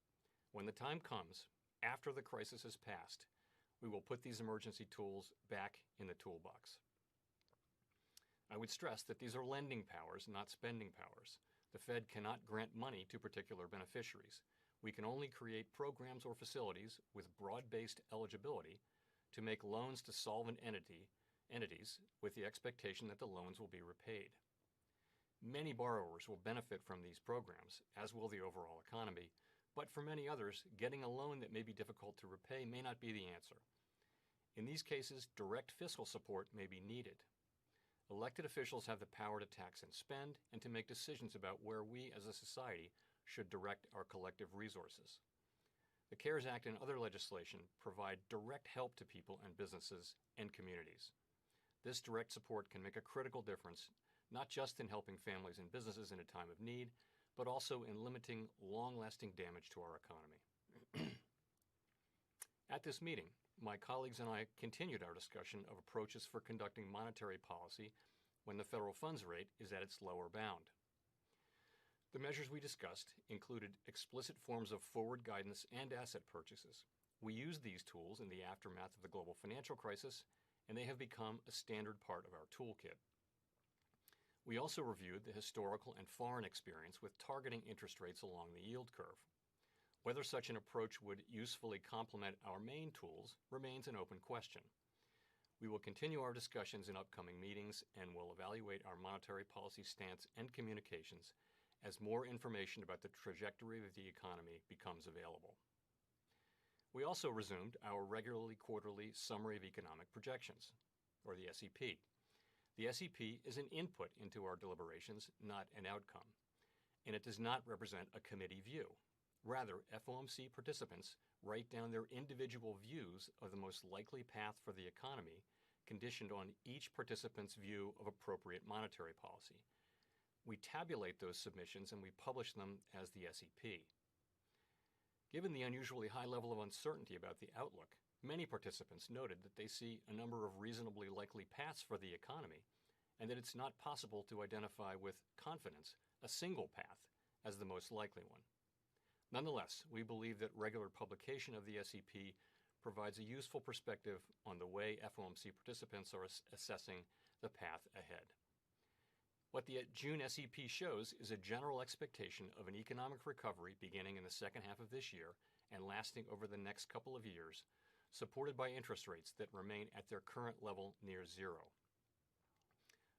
When the time comes, after the crisis has passed, we will put these emergency tools back in the toolbox. I would stress that these are lending powers, not spending powers. The Fed cannot grant money to particular beneficiaries. We can only create programs or facilities with broad-based eligibility to make loans to solvent entities with the expectation that the loans will be repaid. Many borrowers will benefit from these programs, as will the overall economy, but for many others, getting a loan that may be difficult to repay may not be the answer. In these cases, direct fiscal support may be needed. Elected officials have the power to tax and spend and to make decisions about where we as a society should direct our collective resources. The CARES Act and other legislation provide direct help to people and businesses and communities. This direct support can make a critical difference, not just in helping families and businesses in a time of need, but also in limiting long-lasting damage to our economy. At this meeting, my colleagues and I continued our discussion of approaches for conducting monetary policy when the federal funds rate is at its lower bound. The measures we discussed included explicit forms of forward guidance and asset purchases. We used these tools in the aftermath of the global financial crisis, and they have become a standard part of our toolkit. We also reviewed the historical and foreign experience with targeting interest rates along the yield curve. Whether such an approach would usefully complement our main tools remains an open question. We will continue our discussions in upcoming meetings and will evaluate our monetary policy stance and communications as more information about the trajectory of the economy becomes available. We also resumed our regularly quarterly Summary of Economic Projections, or the SEP. The SEP is an input into our deliberations, not an outcome, and it does not represent a committee view. Rather, FOMC participants write down their individual views of the most likely path for the economy, conditioned on each participant's view of appropriate monetary policy. We tabulate those submissions and we publish them as the SEP. Given the unusually high level of uncertainty about the outlook, many participants noted that they see a number of reasonably likely paths for the economy, and that it's not possible to identify with confidence a single path as the most likely one. Nonetheless, we believe that regular publication of the SEP provides a useful perspective on the way FOMC participants are assessing the path ahead. What the June SEP shows is a general expectation of an economic recovery beginning in the second half of this year and lasting over the next couple of years, supported by interest rates that remain at their current level near zero.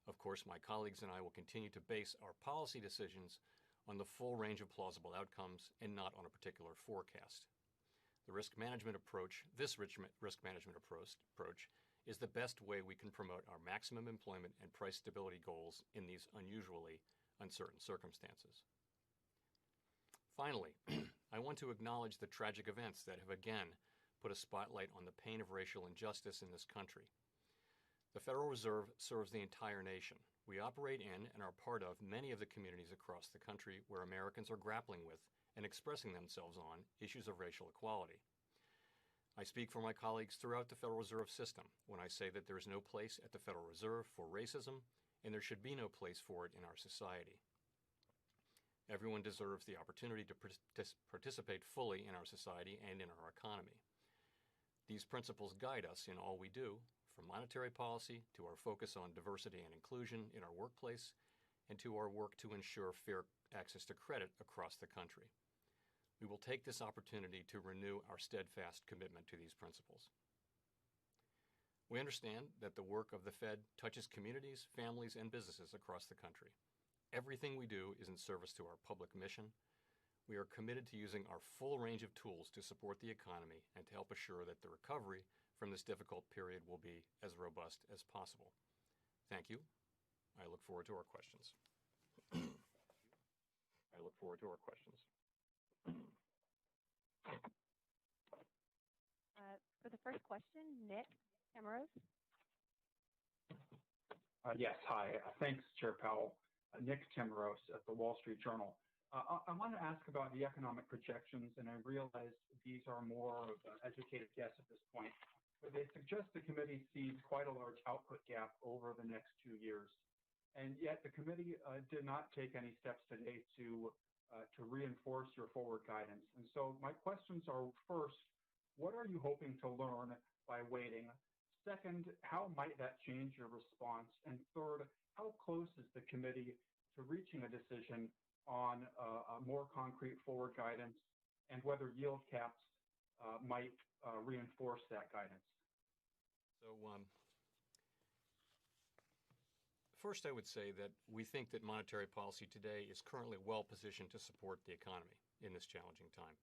Of course, my colleagues and I will continue to base our policy decisions on the full range of plausible outcomes and not on a particular forecast. The risk management approach, is the best way we can promote our maximum employment and price stability goals in these unusually uncertain circumstances. Finally, I want to acknowledge the tragic events that have again put a spotlight on the pain of racial injustice in this country. The Federal Reserve serves the entire nation. We operate in and are part of many of the communities across the country where Americans are grappling with and expressing themselves on issues of racial equality. I speak for my colleagues throughout the Federal Reserve System when I say that there is no place at the Federal Reserve for racism, and there should be no place for it in our society. Everyone deserves the opportunity to participate fully in our society and in our economy. These principles guide us in all we do, from monetary policy to our focus on diversity and inclusion in our workplace, and to our work to ensure fair access to credit across the country. We will take this opportunity to renew our steadfast commitment to these principles. We understand that the work of the Fed touches communities, families, and businesses across the country. Everything we do is in service to our public mission. We are committed to using our full range of tools to support the economy and to help assure that the recovery from this difficult period will be as robust as possible. Thank you. I look forward to our questions. For the first question, Nick Cameros. Yes, hi. Thanks, Chair Powell. Nick Timros at the Wall Street Journal. I want to ask about the economic projections, and I realize these are more of an educated guess at this point, but they suggest the committee sees quite a large output gap over the next 2 years. And yet the committee did not take any steps today to reinforce your forward guidance. And so my questions are, first, what are you hoping to learn by waiting? Second, how might that change your response? And third, how close is the committee to reaching a decision on a more concrete forward guidance and whether yield caps might reinforce that guidance? So first I would say that we think that monetary policy today is currently well positioned to support the economy in this challenging time.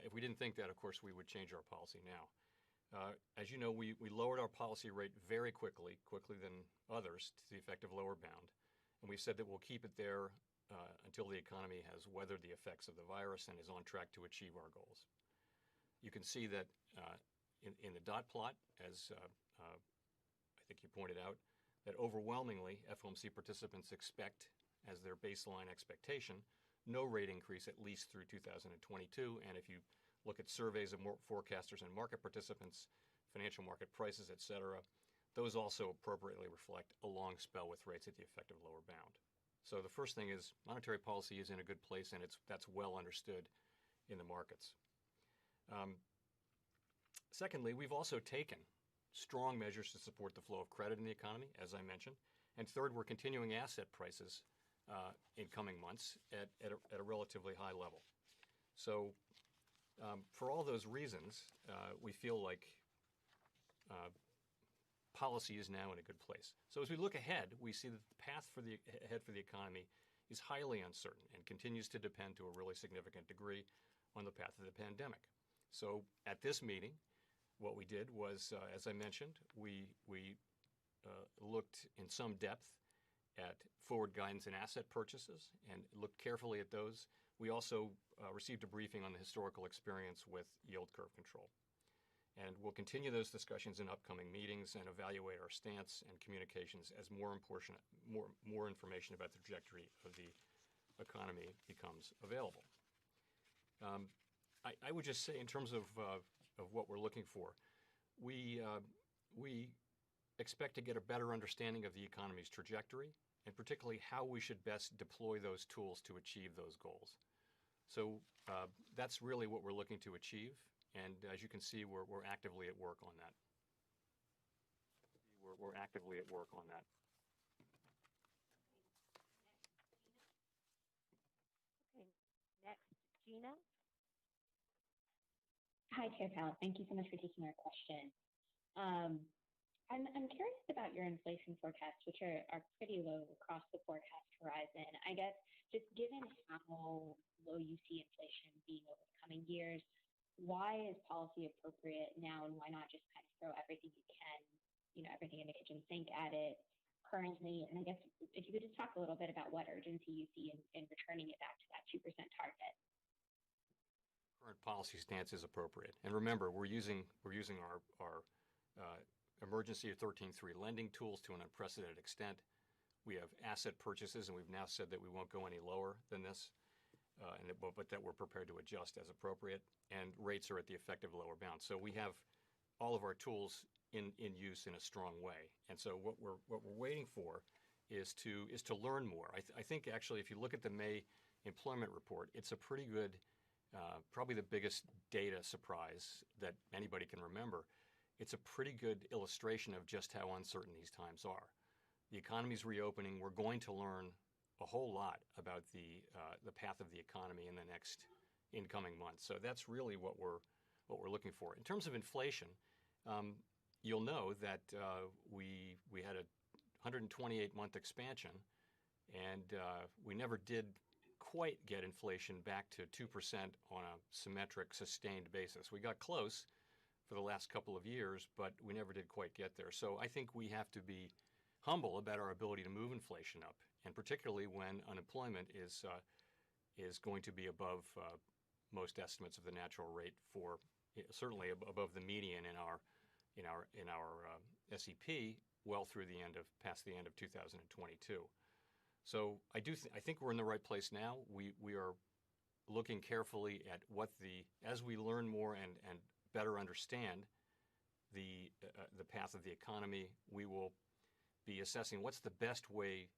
If we didn't think that, of course, we would change our policy now. As you know, we lowered our policy rate very quickly than others, to the effective lower bound. And we've said that we'll keep it there until the economy has weathered the effects of the virus and is on track to achieve our goals. You can see that in the dot plot, as I think you pointed out, that overwhelmingly FOMC participants expect as their baseline expectation no rate increase at least through 2022. And if you look at surveys of forecasters and market participants, financial market prices, et cetera, those also appropriately reflect a long spell with rates at the effective lower bound. So the first thing is monetary policy is in a good place, and that's well understood in the markets. Secondly, we've also taken strong measures to support the flow of credit in the economy, as I mentioned. And third, we're continuing asset prices in coming months at a relatively high level. So for all those reasons, we feel like policy is now in a good place. So as we look ahead, we see that the path ahead for the economy is highly uncertain and continues to depend to a really significant degree on the path of the pandemic. So at this meeting, what we did was, as I mentioned, we looked in some depth at forward guidance and asset purchases and looked carefully at those. We also received a briefing on the historical experience with yield curve control. And we'll continue those discussions in upcoming meetings and evaluate our stance and communications as more information about the trajectory of the economy becomes available. I would just say, in terms of what we're looking for, we expect to get a better understanding of the economy's trajectory, and particularly how we should best deploy those tools to achieve those goals. So that's really what we're looking to achieve, and as you can see, we're actively at work on that. We're actively at work on that. Okay, next, Gina. Hi, Chair Powell. Thank you so much for taking our question. I'm curious about your inflation forecasts, which are pretty low across the forecast horizon. I guess just given how low you see inflation being over the coming years, why is policy appropriate now, and why not just kind of throw everything you can, everything in the kitchen sink at it currently? And I guess if you could just talk a little bit about what urgency you see in returning it back to that 2% target. Current policy stance is appropriate. And remember, we're using our emergency 13.3 lending tools to an unprecedented extent. We have asset purchases, and we've now said that we won't go any lower than this, but that we're prepared to adjust as appropriate. And rates are at the effective lower bound. So we have all of our tools in use in a strong way. And so what we're waiting for is to learn more. I think actually, if you look at the May employment report, it's a pretty good, probably the biggest data surprise that anybody can remember. It's a pretty good illustration of just how uncertain these times are. The economy's reopening. We're going to learn a whole lot about the path of the economy in the next incoming months. So that's really what we're looking for. In terms of inflation, you'll know that we had a 128-month expansion, and we never did quite get inflation back to 2% on a symmetric, sustained basis. We got close for the last couple of years, but we never did quite get there. So I think we have to be humble about our ability to move inflation up, and particularly when unemployment is going to be above most estimates of the natural rate for certainly above the median in our SEP well through past the end of 2022. So I think we're in the right place now. We are looking carefully at as we learn more and better understand the path of the economy, we will be assessing what's the best way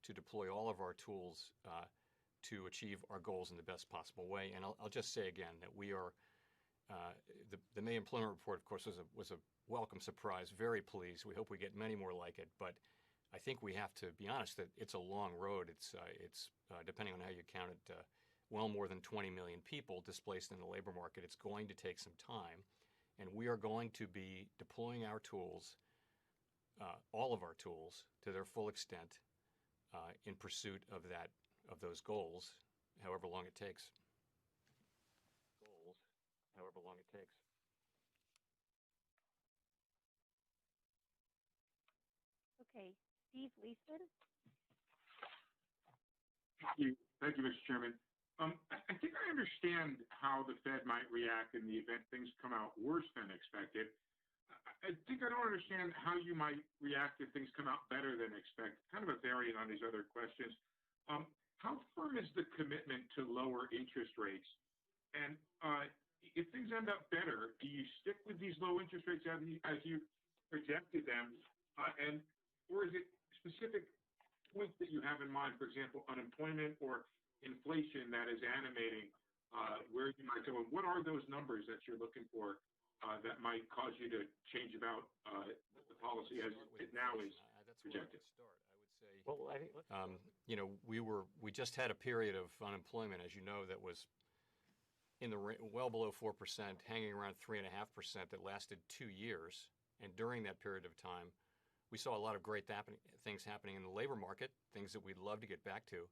to deploy all of our tools to achieve our goals in the best possible way. And I'll just say again that we are the May employment report, of course, was a welcome surprise. Very pleased. We hope we get many more like it. But I think we have to be honest that it's a long road. It's depending on how you count it, well more than 20 million people displaced in the labor market. It's going to take some time, and we are going to be deploying our tools, all of our tools, to their full extent in pursuit of those goals, however long it takes. Okay, Steve Leeson. Thank you, Mr. Chairman. I think I understand how the Fed might react in the event things come out worse than expected. I think I don't understand how you might react if things come out better than expected. Kind of a variant on these other questions. How firm is the commitment to lower interest rates? And if things end up better, do you stick with these low interest rates as you projected them? Or is it specific points that you have in mind, for example, unemployment or inflation that is animating where you might go? And what are those numbers that you're looking for that might cause you to change about the policy as it now is projected? Well, I think we just had a period of unemployment, as you know, that was well below 4%, hanging around 3.5% that lasted 2 years. And during that period of time, we saw a lot of great things happening in the labor market, things that we'd love to get back to.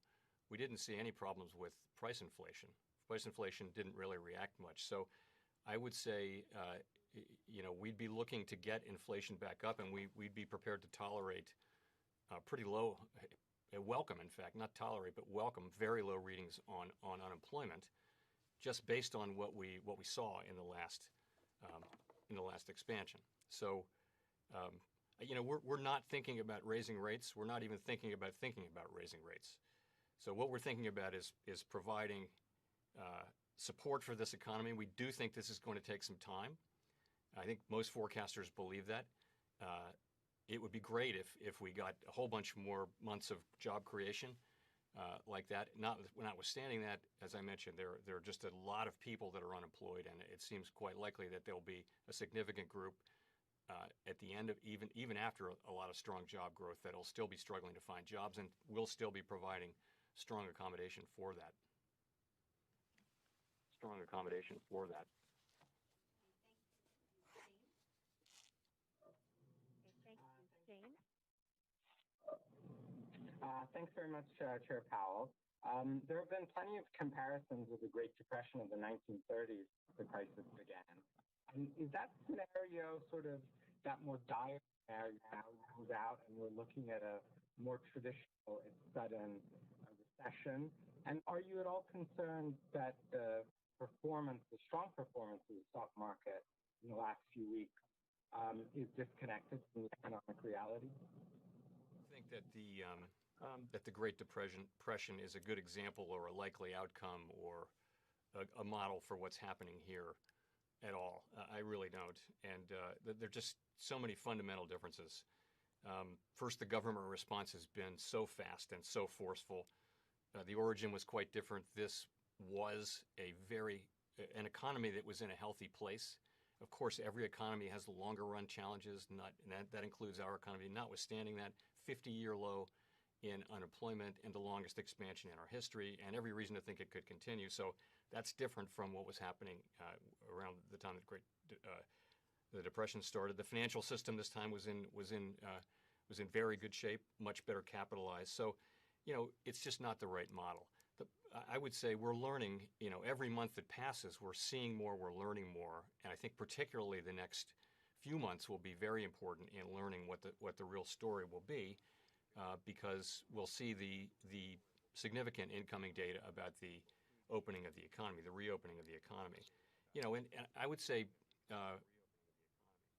We didn't see any problems with price inflation. Price inflation didn't really react much. So I would say, we'd be looking to get inflation back up, and we'd be prepared to tolerate pretty low, welcome, in fact, not tolerate, but welcome very low readings on unemployment, just based on what we saw in the last expansion. So, we're not thinking about raising rates. We're not even thinking about raising rates. So what we're thinking about is providing support for this economy. We do think this is going to take some time. I think most forecasters believe that. It would be great if we got a whole bunch more months of job creation like that. Notwithstanding that, as I mentioned, there are just a lot of people that are unemployed, and it seems quite likely that there'll be a significant group at the end of even after a lot of strong job growth that'll still be struggling to find jobs, and we'll still be providing strong accommodation for that. Thanks very much, Chair Powell. There have been plenty of comparisons with the Great Depression of the 1930s, the crisis began. Is that scenario sort of that more dire scenario now goes out and we're looking at a more traditional and sudden recession? And are you at all concerned that the strong performance of the stock market in the last few weeks is disconnected from the economic reality? I think that the Great Depression is a good example or a likely outcome or a model for what's happening here at all. I really don't. And there are just so many fundamental differences. First, the government response has been so fast and so forceful. The origin was quite different. This was an economy that was in a healthy place. Of course, every economy has longer run challenges, and that includes our economy. Notwithstanding that, 50-year low in unemployment and the longest expansion in our history, and every reason to think it could continue. So that's different from what was happening around the time that the Depression started. The financial system this time was in very good shape, much better capitalized. So, it's just not the right model. I would say we're learning. Every month that passes, we're seeing more, we're learning more, and I think particularly the next few months will be very important in learning what the real story will be, because we'll see the significant incoming data about the opening of the economy, the reopening of the economy. and I would say,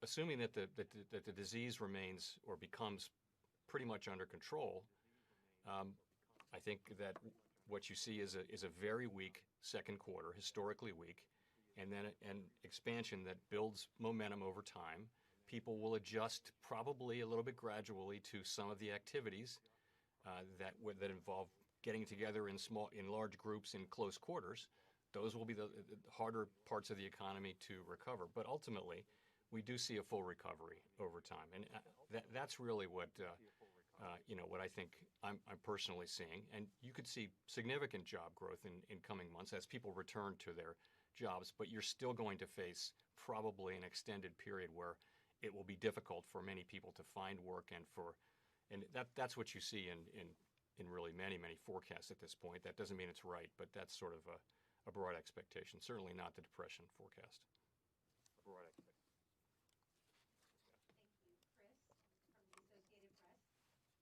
assuming that the disease remains or becomes pretty much under control, I think that what you see is a very weak second quarter, historically weak, and then an expansion that builds momentum over time. People will adjust probably a little bit gradually to some of the activities that involve getting together in large groups in close quarters. Those will be the harder parts of the economy to recover. But ultimately, we do see a full recovery over time, and that's really what what I think I'm personally seeing. And you could see significant job growth in coming months as people return to their jobs. But you're still going to face probably an extended period where it will be difficult for many people to find work, and that's what you see in really many forecasts at this point. That doesn't mean it's right, but that's sort of a broad expectation. Certainly not the Depression forecast. A broad expectation.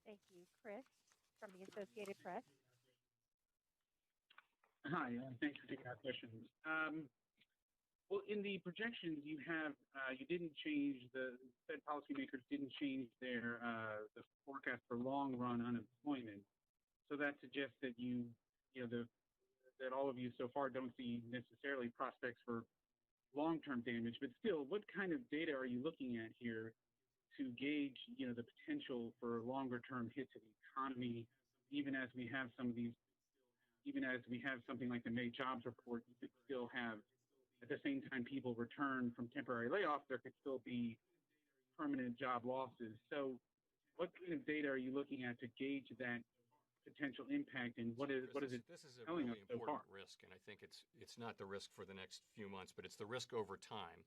Thank you, Chris from the Associated Press. Hi, thanks for taking our questions. Well, in the projections you have, you didn't change, the Fed policymakers didn't change their the forecast for long-run unemployment. So that suggests that that all of you so far don't see necessarily prospects for long-term damage. But still, what kind of data are you looking at here to gauge, the potential for longer-term hits to the economy, even as we have something like the May jobs report? You could still have, at the same time people return from temporary layoffs, there could still be permanent job losses. So what kind of data are you looking at to gauge that potential impact, and what is it telling us so far? This is a really important risk, and I think it's not the risk for the next few months, but it's the risk over time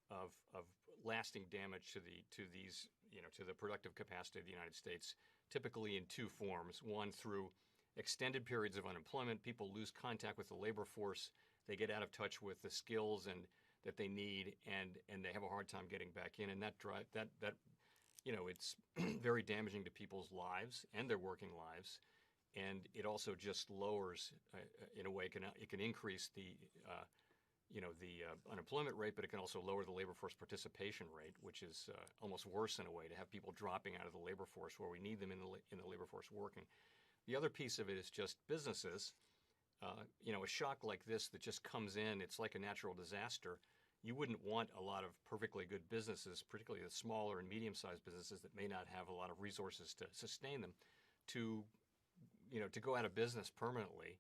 of lasting damage to the productive capacity of the United States, typically in two forms. One, through extended periods of unemployment. People lose contact with the labor force. They get out of touch with the skills that they need, and they have a hard time getting back in. And it's very damaging to people's lives and their working lives. And it also just lowers, in a way, it can increase the unemployment rate, but it can also lower the labor force participation rate, which is almost worse in a way, to have people dropping out of the labor force where we need them in the labor force working. The other piece of it is just businesses. A shock like this that just comes in, it's like a natural disaster. You wouldn't want a lot of perfectly good businesses, particularly the smaller and medium-sized businesses that may not have a lot of resources to sustain them, to go out of business permanently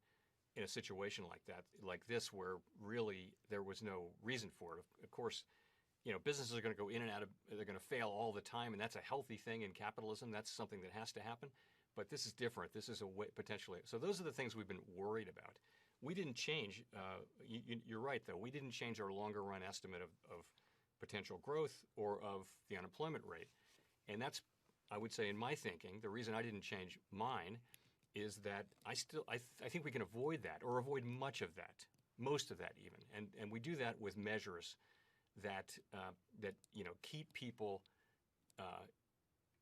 in a situation like this, where really there was no reason for it. Of course, businesses are going to go in and out of, they're going to fail all the time, and that's a healthy thing in capitalism. That's something that has to happen. But this is different. This is a way, potentially. So those are the things we've been worried about. We didn't change. You're right, though. We didn't change our longer-run estimate of potential growth or of the unemployment rate. And that's, I would say, in my thinking, the reason I didn't change mine is that I think we can avoid that, or avoid much of that, most of that even. And we do that with measures that keep people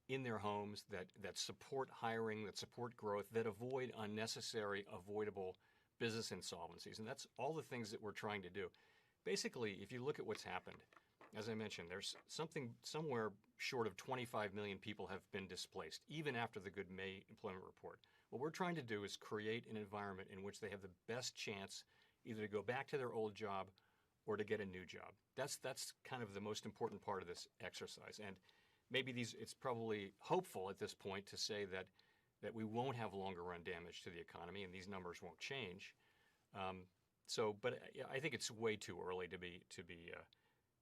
in their homes, that support hiring, that support growth, that avoid unnecessary, avoidable business insolvencies. And that's all the things that we're trying to do. Basically, if you look at what's happened, as I mentioned, there's somewhere short of 25 million people have been displaced, even after the good May employment report. What we're trying to do is create an environment in which they have the best chance either to go back to their old job or to get a new job. That's kind of the most important part of this exercise. And maybe it's probably hopeful at this point to say that we won't have longer run damage to the economy and these numbers won't change. But I think it's way too early to be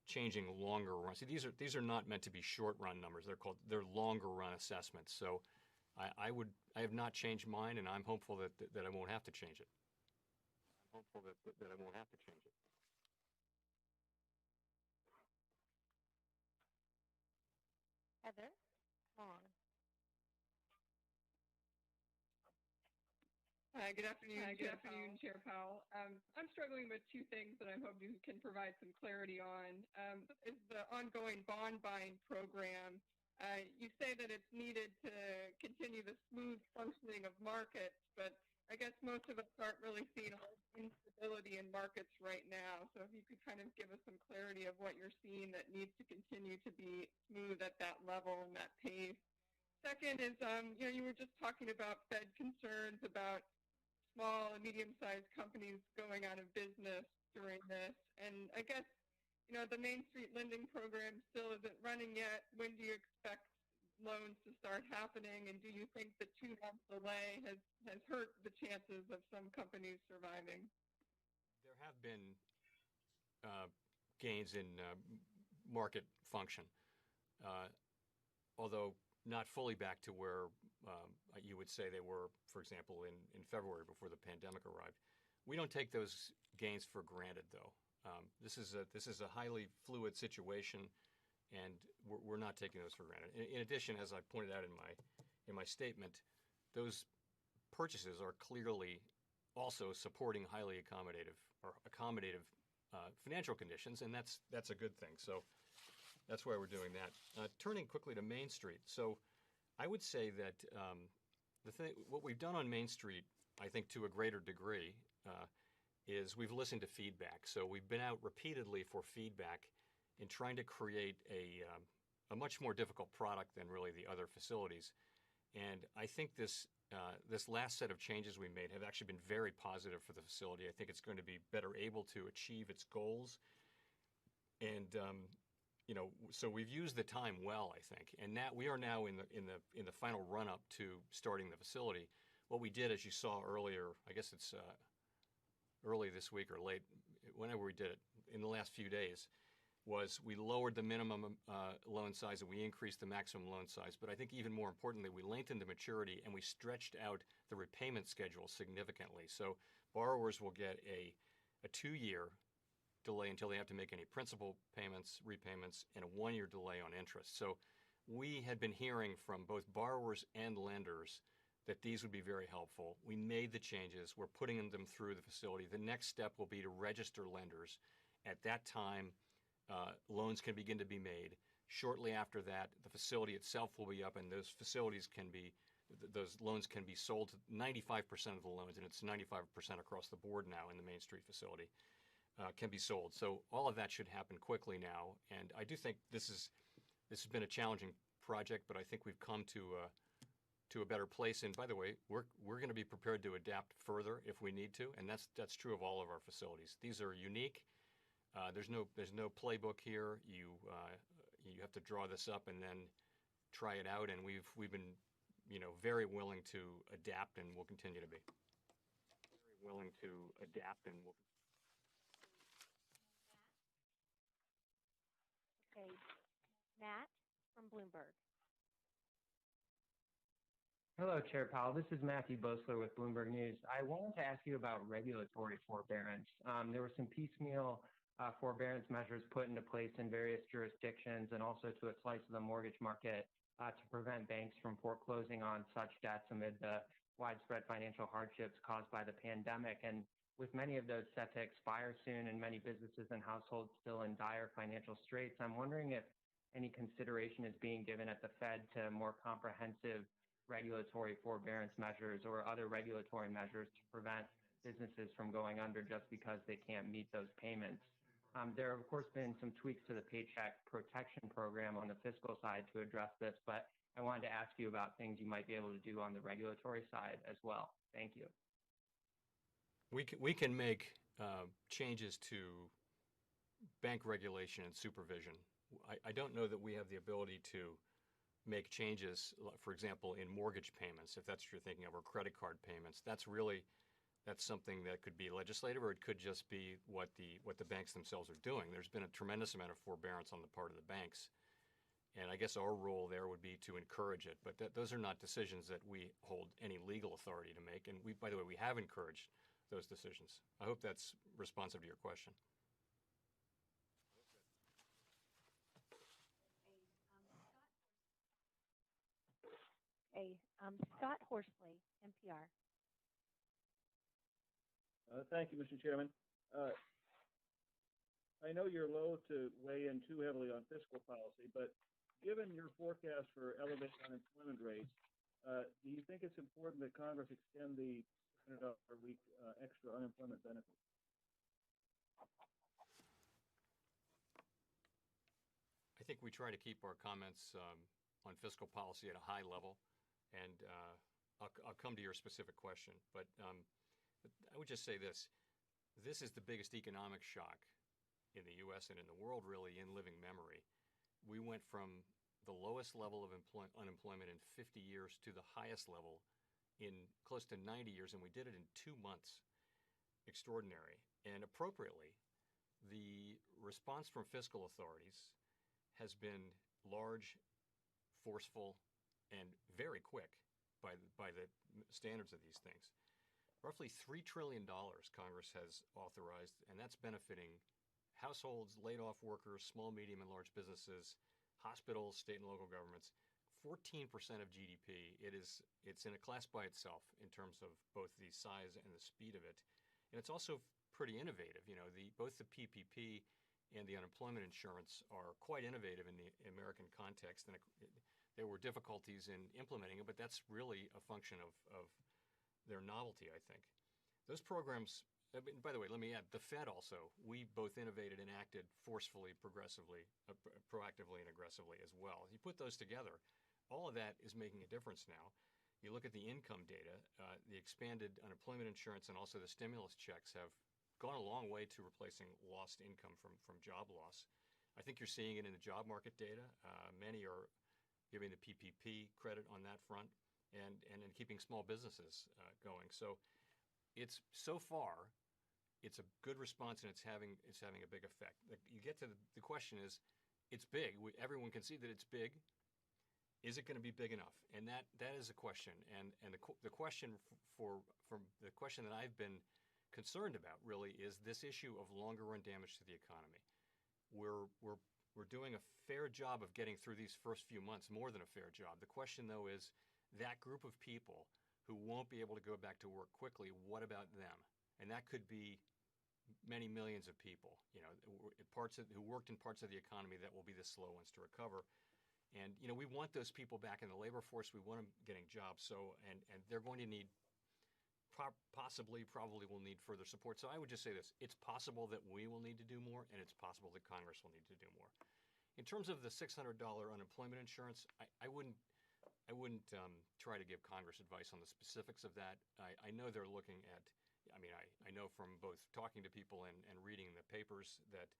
changing longer run. See, these are not meant to be short run numbers. They're longer run assessments. So I have not changed mine, and I'm hopeful that I won't have to change it. I'm hopeful that I won't have to change it. Heather Long. Hi, good afternoon. Good afternoon, Chair Powell. I'm struggling with two things that I'm hoping you can provide some clarity on. Is the ongoing bond buying program. You say that it's needed to continue the smooth functioning of markets, but I guess most of us aren't really seeing a lot of instability in markets right now. So if you could kind of give us some clarity of what you're seeing that needs to continue to be smooth at that level and that pace. Second is, you were just talking about Fed concerns about small and medium-sized companies going out of business during this. And I guess, the Main Street lending program still isn't running yet. When do you expect loans to start happening? And do you think the 2-month delay has hurt the chances of some companies surviving? There have been gains in market function, although not fully back to where you would say they were, for example, in February before the pandemic arrived. We don't take those gains for granted, though. This is a highly fluid situation, and we're not taking those for granted. In addition, as I pointed out in my statement, those purchases are clearly also supporting highly accommodative financial conditions, and that's a good thing. So that's why we're doing that. Turning quickly to Main Street. So I would say that what we've done on Main Street, I think to a greater degree, is we've listened to feedback. So we've been out repeatedly for feedback in trying to create a much more difficult product than really the other facilities. And I think this last set of changes we made have actually been very positive for the facility. I think it's going to be better able to achieve its goals. And so we've used the time well, I think. And now we are now in the final run-up to starting the facility. What we did, as you saw earlier, I guess it's early this week or late, whenever we did it, in the last few days, was we lowered the minimum loan size and we increased the maximum loan size. But I think even more importantly, we lengthened the maturity and we stretched out the repayment schedule significantly. So borrowers will get a 2-year delay until they have to make any principal payments, repayments, and a 1-year delay on interest. So we had been hearing from both borrowers and lenders that these would be very helpful. We made the changes. We're putting them through the facility. The next step will be to register lenders. At that time, loans can begin to be made. Shortly after that, the facility itself will be up, and those loans can be sold. 95% of the loans, and it's 95% across the board now in the Main Street facility, can be sold. So all of that should happen quickly now. And I do think this has been a challenging project, but I think we've come to a better place. And by the way, we're going to be prepared to adapt further if we need to, and that's true of all of our facilities. These are unique. There's no playbook here. You have to draw this up and then try it out. And we've been very willing to adapt, and we'll continue to be very willing to adapt, and we'll. Okay, Matt from Bloomberg. Hello, Chair Powell. This is Matthew Bosler with Bloomberg News. I wanted to ask you about regulatory forbearance. There were some piecemeal forbearance measures put into place in various jurisdictions and also to a slice of the mortgage market to prevent banks from foreclosing on such debts amid the widespread financial hardships caused by the pandemic. And with many of those set to expire soon and many businesses and households still in dire financial straits, I'm wondering if any consideration is being given at the Fed to more comprehensive regulatory forbearance measures or other regulatory measures to prevent businesses from going under just because they can't meet those payments. There have, of course, been some tweaks to the Paycheck Protection Program on the fiscal side to address this, but I wanted to ask you about things you might be able to do on the regulatory side as well. Thank you. We can make changes to bank regulation and supervision. I don't know that we have the ability to make changes, for example, in mortgage payments, if that's what you're thinking of, or credit card payments. That's something that could be legislative, or it could just be what the banks themselves are doing. There's been a tremendous amount of forbearance on the part of the banks, and I guess our role there would be to encourage it. But those are not decisions that we hold any legal authority to make. And by the way, we have encouraged those decisions. I hope that's responsive to your question. Scott Horsley, NPR. Thank you, Mr. Chairman. I know you're loath to weigh in too heavily on fiscal policy, but given your forecast for elevated unemployment rates, do you think it's important that Congress extend the $600 a week extra unemployment benefit? I think we try to keep our comments on fiscal policy at a high level, and I'll come to your specific question. But I would just say this. This is the biggest economic shock in the U.S. and in the world, really, in living memory. We went from the lowest level of unemployment in 50 years to the highest level in close to 90 years, and we did it in 2 months. Extraordinary. And appropriately, the response from fiscal authorities has been large, forceful, and very quick by the standards of these things. Roughly $3 trillion Congress has authorized, and that's benefiting households, laid-off workers, small, medium, and large businesses, hospitals, state and local governments. 14% of GDP. It's in a class by itself in terms of both the size and the speed of it. And it's also pretty innovative. You know, both the PPP and the unemployment insurance are quite innovative in the American context. And there were difficulties in implementing it, but that's really a function of their novelty, I think. Those programs, by the way, let me add, the Fed also, we both innovated and acted forcefully, progressively, proactively, and aggressively as well. You put those together, all of that is making a difference now. You look at the income data, the expanded unemployment insurance and also the stimulus checks have gone a long way to replacing lost income from job loss. I think you're seeing it in the job market data. Many are giving the PPP credit on that front and in keeping small businesses going. So so far, it's a good response and it's having a big effect. You get to the question is, it's big. Everyone can see that it's big. Is it going to be big enough? And that is a question. And the question the question that I've been concerned about really is this issue of longer run damage to the economy. We're doing a fair job of getting through these first few months, more than a fair job. The question though is that group of people who won't be able to go back to work quickly, what about them? And that could be many millions of people, you know, who worked in parts of the economy that will be the slow ones to recover. And, you know, we want those people back in the labor force. We want them getting jobs. So, and they're going to need, probably will need further support. So I would just say this. It's possible that we will need to do more, and it's possible that Congress will need to do more. In terms of the $600 unemployment insurance, I wouldn't try to give Congress advice on the specifics of that. I know they're looking at, I know from both talking to people and reading the papers that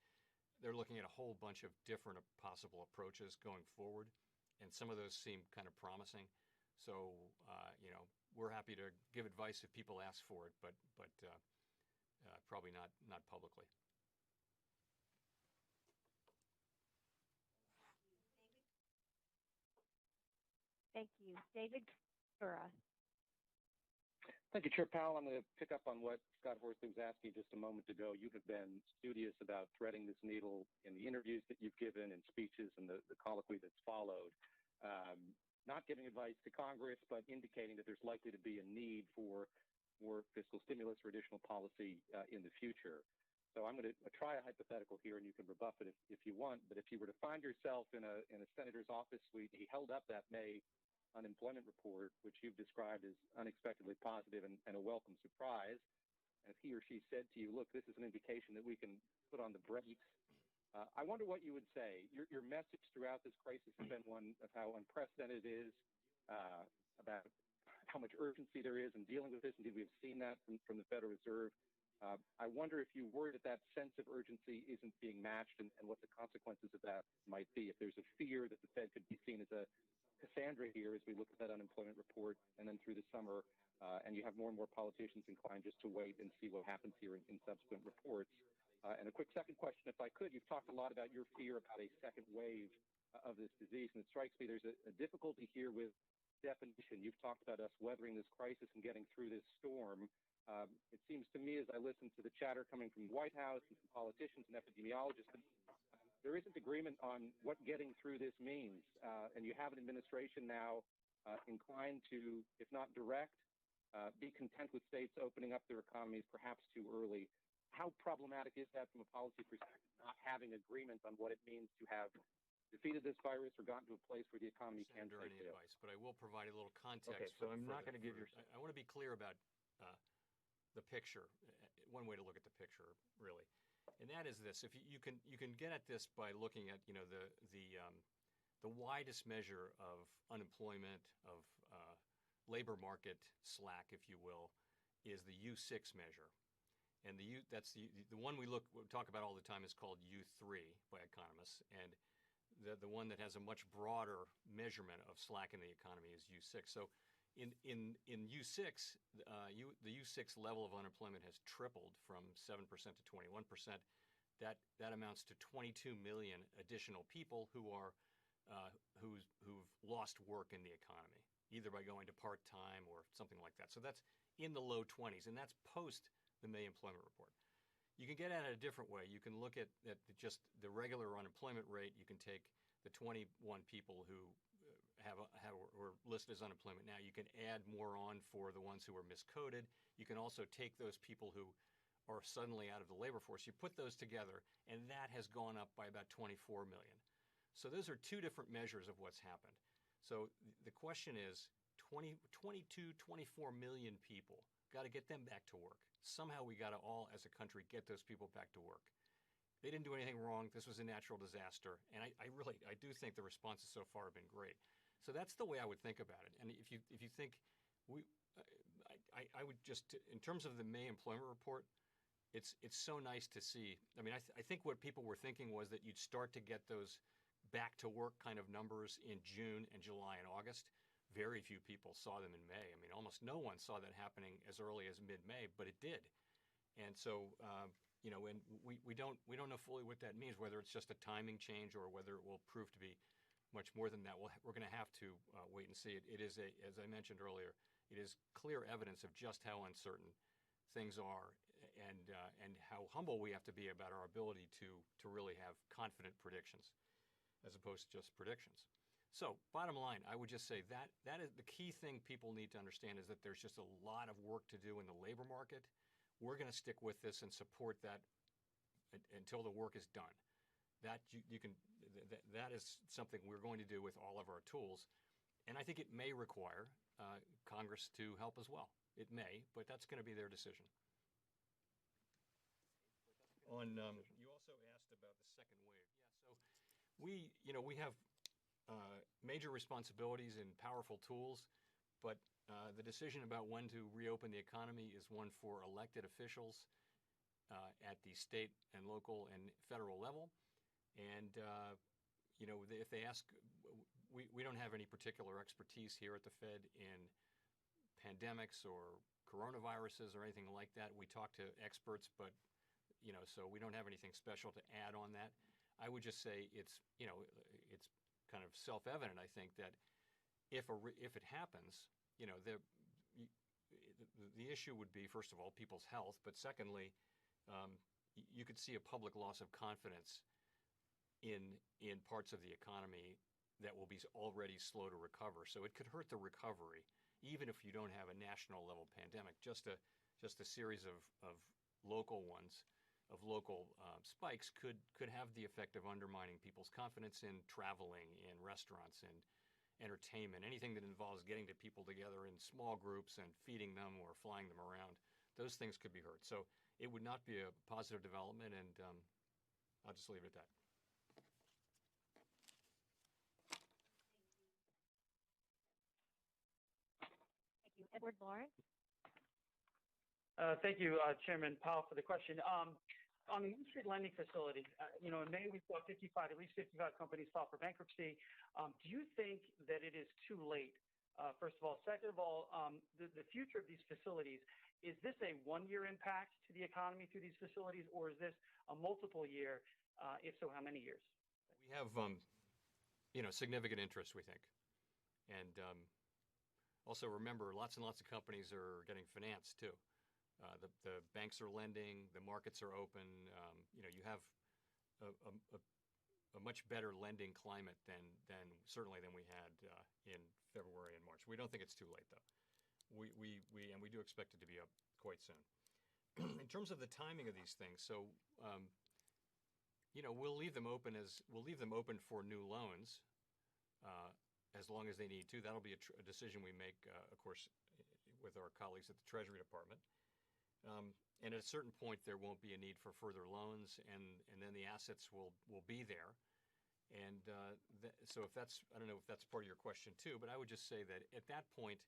they're looking at a whole bunch of different possible approaches going forward, and some of those seem kind of promising. So, you know, we're happy to give advice if people ask for it, but probably not publicly. Thank you. David Gura. Thank you, Chair Powell. I'm going to pick up on what Scott Horsley was asking just a moment ago. You have been studious about threading this needle in the interviews that you've given and speeches and the colloquy that's followed. Not giving advice to Congress, but indicating that there's likely to be a need for more fiscal stimulus or additional policy in the future. So I'm going to try a hypothetical here, and you can rebuff it if you want. But if you were to find yourself in a senator's office suite, he held up that May unemployment report, which you've described as unexpectedly positive and a welcome surprise. And if he or she said to you, look, this is an indication that we can put on the brakes, I wonder what you would say. Your message throughout this crisis has been one of how unprecedented it is, about how much urgency there is in dealing with this. Indeed, we've seen that from the Federal Reserve. I wonder if you worry that sense of urgency isn't being matched and what the consequences of that might be. If there's a fear that the Fed could be seen as a Cassandra here as we look at that unemployment report and then through the summer, and you have more and more politicians inclined just to wait and see what happens here in subsequent reports. And a quick second question, if I could. You've talked a lot about your fear about a second wave of this disease, and it strikes me there's a difficulty here with definition. You've talked about us weathering this crisis and getting through this storm. It seems to me, as I listen to the chatter coming from the White House and from politicians and epidemiologists, there isn't agreement on what getting through this means. And you have an administration now inclined to, if not direct, be content with states opening up their economies perhaps too early. How problematic is that from a policy perspective, not having agreement on what it means to have defeated this virus or gotten to a place where the economy can take any advice, but I will provide a little context. Okay, so I'm not going to give you. I want to be clear about picture, one way to look at the picture, really, and that is this: if you can get at this by looking at the widest measure of unemployment, of labor market slack, if you will, is the U6 measure. And that's the one we talk about all the time is called U3 by economists, and the one that has a much broader measurement of slack in the economy is U6. So in U6, the U6 level of unemployment has tripled from 7% to 21%. That amounts to 22 million additional people who've lost work in the economy, either by going to part-time or something like that. So that's in the low 20s, and that's post the May employment report. You can get at it a different way. You can look at just the regular unemployment rate. You can take the 21 people who were listed as unemployment now. You can add more on for the ones who were miscoded. You can also take those people who are suddenly out of the labor force. You put those together, and that has gone up by about 24 million. So those are two different measures of what's happened. So the question is 22, 24 million people. Got to get them back to work. Somehow we got to all, as a country, get those people back to work. They didn't do anything wrong. This was a natural disaster. And I do think the responses so far have been great. So that's the way I would think about it. And if you think, I would just, in terms of the May employment report, it's so nice to see. I mean, I think what people were thinking was that you'd start to get those back to work kind of numbers in June and July and August. Very few people saw them in May. I mean, almost no one saw that happening as early as mid-May, but it did. And so, and we don't know fully what that means, whether it's just a timing change or whether it will prove to be much more than that. We're going to have to wait and see. It is, as I mentioned earlier, it is clear evidence of just how uncertain things are and how humble we have to be about our ability to really have confident predictions as opposed to just predictions. So bottom line, I would just say that is the key thing people need to understand is that there's just a lot of work to do in the labor market. We're going to stick with this and support that until the work is done. That is something we're going to do with all of our tools. And I think it may require Congress to help as well. It may, but that's going to be their decision. You also asked about the second wave. Yeah, so we have major responsibilities and powerful tools, but the decision about when to reopen the economy is one for elected officials at the state and local and federal level. And, if they ask, we don't have any particular expertise here at the Fed in pandemics or coronaviruses or anything like that. We talk to experts, but, so we don't have anything special to add on that. I would just say it's kind of self-evident, I think, that if it happens, the issue would be, first of all, people's health, but secondly, you could see a public loss of confidence in parts of the economy that will be already slow to recover. So it could hurt the recovery, even if you don't have a national level pandemic. Just a series of local ones, of local spikes could have the effect of undermining people's confidence in traveling, in restaurants, and entertainment, anything that involves getting to people together in small groups and feeding them or flying them around. Those things could be hurt. So it would not be a positive development, and I'll just leave it at that. Thank you. Edward Lawrence. Thank you, Chairman Powell, for the question. On the Main Street lending facility, in May we saw at least 55 companies file for bankruptcy. Do you think that it is too late? First of all. Second of all, the future of these facilities, is this a one-year impact to the economy through these facilities, or is this a multiple year? If so, how many years? We have, significant interest, we think. And also remember, lots and lots of companies are getting financed, too. The banks are lending, the markets are open. You have a much better lending climate than we had in February and March. We don't think it's too late, though. We do expect it to be up quite soon. In terms of the timing of these things, so we'll leave them open for new loans as long as they need to. That'll be a decision we make, of course, with our colleagues at the Treasury Department. And at a certain point, there won't be a need for further loans, and then the assets will be there. And so if that's, I don't know if that's part of your question too, but I would just say that at that point,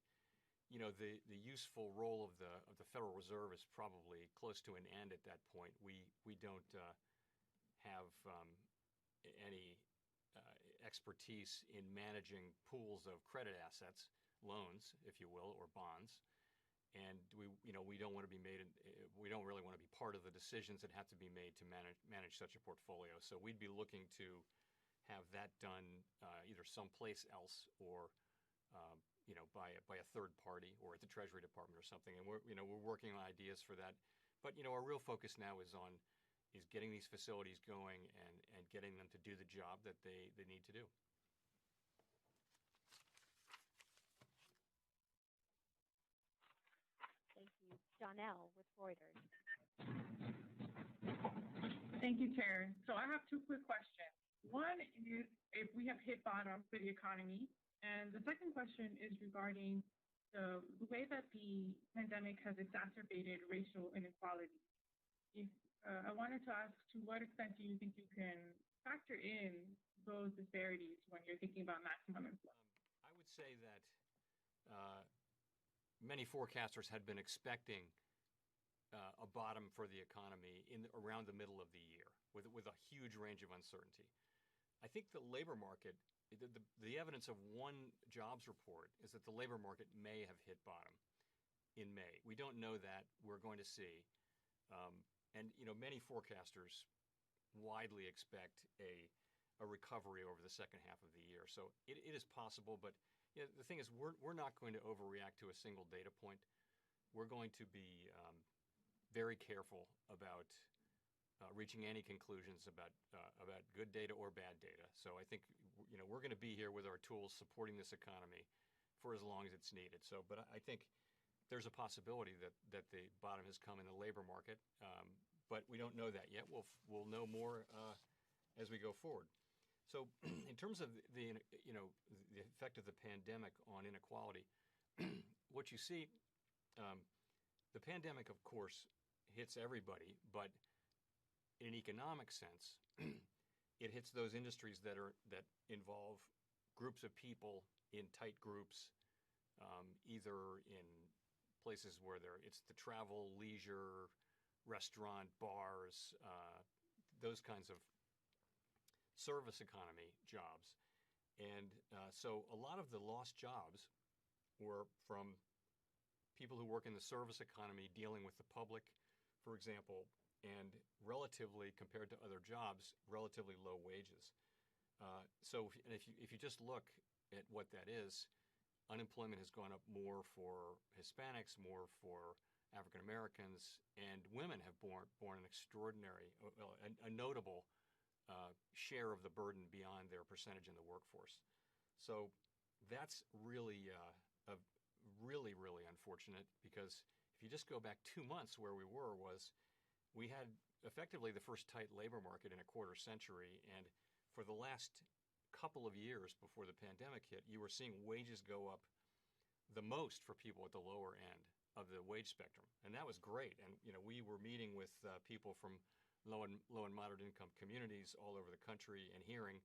the useful role of the Federal Reserve is probably close to an end at that point. We don't have any expertise in managing pools of credit assets, loans, if you will, or bonds. And we don't want to be we don't really want to be part of the decisions that have to be made to manage such a portfolio. So we'd be looking to have that done either someplace else or by a third party or at the Treasury Department or something. And we're working on ideas for that. But our real focus now is getting these facilities going and getting them to do the job that they need to do. Thank you. Donnell with Reuters. Thank you, Chair. So I have two quick questions. One is if we have hit bottom for the economy, and the second question is regarding the way that the pandemic has exacerbated racial inequality. I wanted to ask, to what extent do you think you can factor in those disparities when you're thinking about maximum employment? I would say that many forecasters had been expecting a bottom for the economy around the middle of the year with a huge range of uncertainty. I think the labor market, the evidence of one jobs report is that the labor market may have hit bottom in May. We don't know that. We're going to see. And many forecasters widely expect a recovery over the second half of the year. So it is possible, but the thing is, we're not going to overreact to a single data point. We're going to be very careful about reaching any conclusions about good data or bad data. So I think we're going to be here with our tools supporting this economy for as long as it's needed. So, but I think there's a possibility that the bottom has come in the labor market, but we don't know that yet. We'll know more as we go forward. So in terms of the effect of the pandemic on inequality, what you see, the pandemic, of course, hits everybody, but in an economic sense, it hits those industries that involve groups of people in tight groups, either in places where it's the travel, leisure, restaurant, bars, those kinds of service economy jobs. And so a lot of the lost jobs were from people who work in the service economy dealing with the public, for example, and relatively, compared to other jobs, relatively low wages. So if you just look at what that is, unemployment has gone up more for Hispanics, more for African Americans, and women have borne an extraordinary, a notable share of the burden beyond their percentage in the workforce. So that's really really unfortunate, because if you just go back 2 months, where we had effectively the first tight labor market in a quarter century, and for the last couple of years before the pandemic hit, you were seeing wages go up the most for people at the lower end of the wage spectrum, and that was great. And we were meeting with people from low and moderate income communities all over the country and hearing,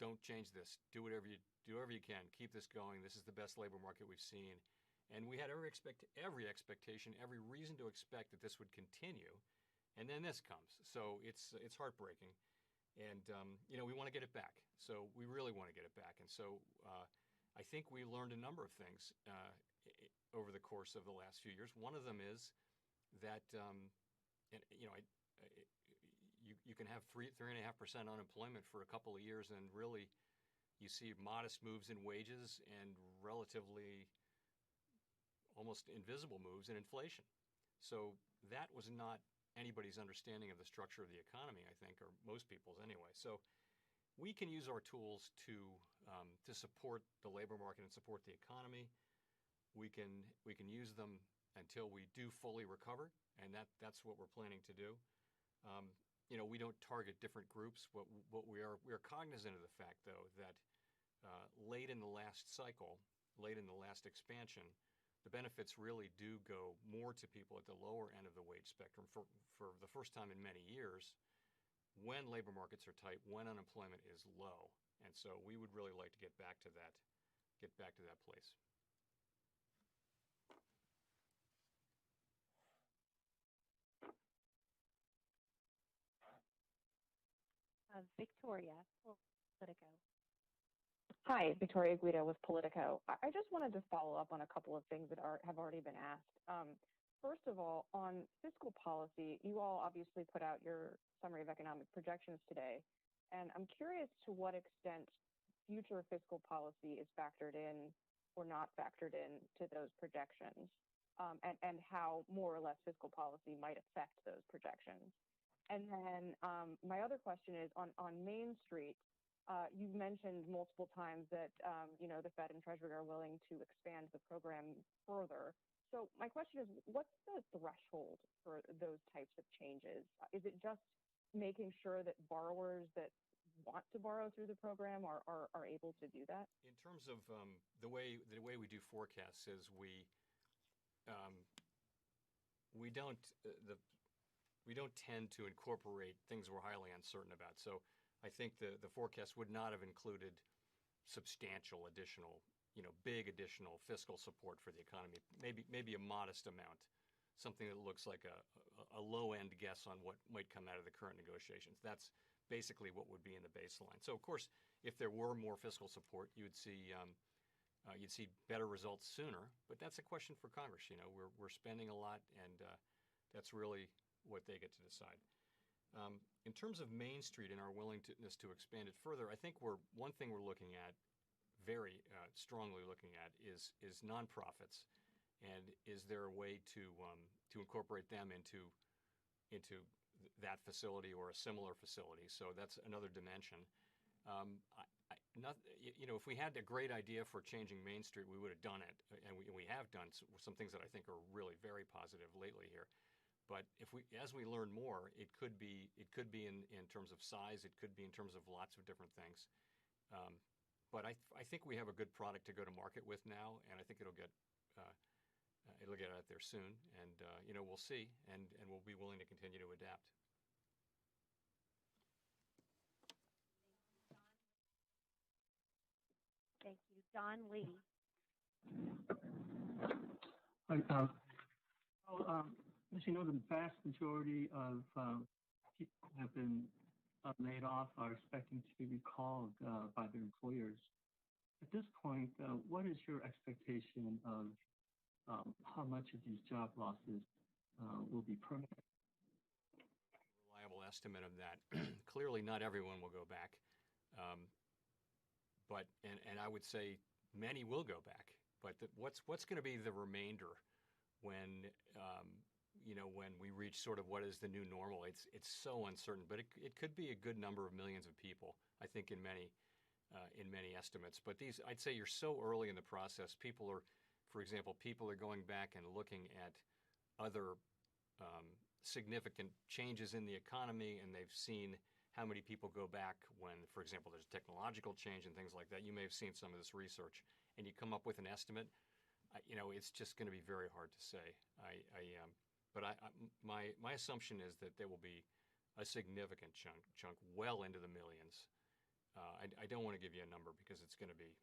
don't change this, do whatever you can, keep this going, this is the best labor market we've seen. And we had every expectation, every reason to expect that this would continue, and then this comes. So it's heartbreaking, and we want to get it back. So we really want to get it back. And so I think we learned a number of things over the course of the last few years. One of them is that you can have 3.5% unemployment for a couple of years, and really you see modest moves in wages and relatively almost invisible moves in inflation. So that was not anybody's understanding of the structure of the economy, I think, or most people's anyway. So we can use our tools to support the labor market and support the economy. We can use them until we do fully recover, and that's what we're planning to do. We don't target different groups, but we are cognizant of the fact, though, that late in the last cycle, late in the last expansion, the benefits really do go more to people at the lower end of the wage spectrum for the first time in many years when labor markets are tight, when unemployment is low. And so we would really like to get back to that place. Victoria, Politico. Hi, Victoria Guido with Politico. I just wanted to follow up on a couple of things that have already been asked. First of all, on fiscal policy, you all obviously put out your summary of economic projections today, and I'm curious to what extent future fiscal policy is factored in or not factored in to those projections, and how more or less fiscal policy might affect those projections. And then my other question is on Main Street. You've mentioned multiple times that the Fed and Treasury are willing to expand the program further. So my question is, what's the threshold for those types of changes? Is it just making sure that borrowers that want to borrow through the program are able to do that? In terms of the way we do forecasts is we don't tend to incorporate things we're highly uncertain about. So I think the forecast would not have included substantial additional, big additional fiscal support for the economy. Maybe a modest amount, something that looks like a low-end guess on what might come out of the current negotiations. That's basically what would be in the baseline. So of course, if there were more fiscal support, you'd see better results sooner. But that's a question for Congress. We're spending a lot, and that's really what they get to decide. In terms of Main Street and our willingness to expand it further, I think one thing we're looking at, very strongly looking at, is nonprofits, and is there a way to incorporate them into that facility or a similar facility? So that's another dimension. If we had a great idea for changing Main Street, we would have done it, and we have done some things that I think are really very positive lately here. But as we learn more, it could be in terms of size, it could be in terms of lots of different things. But I think we have a good product to go to market with now, and I think it'll get out there soon. And we'll see, and we'll be willing to continue to adapt. Thank you, Don Lee. As you know, the vast majority of people who have been laid off are expecting to be recalled by their employers. At this point, what is your expectation of how much of these job losses will be permanent? Reliable estimate of that. Clearly, not everyone will go back, but I would say many will go back. But what's going to be the remainder when when we reach sort of what is the new normal? It's so uncertain, but it could be a good number of millions of people, I think, in many estimates. But I'd say you're so early in the process. For example, people are going back and looking at other significant changes in the economy, and they've seen how many people go back when, for example, there's a technological change and things like that. You may have seen some of this research, and you come up with an estimate. It's just going to be very hard to say. But my assumption is that there will be a significant chunk well into the millions. I don't want to give you a number because it's going to be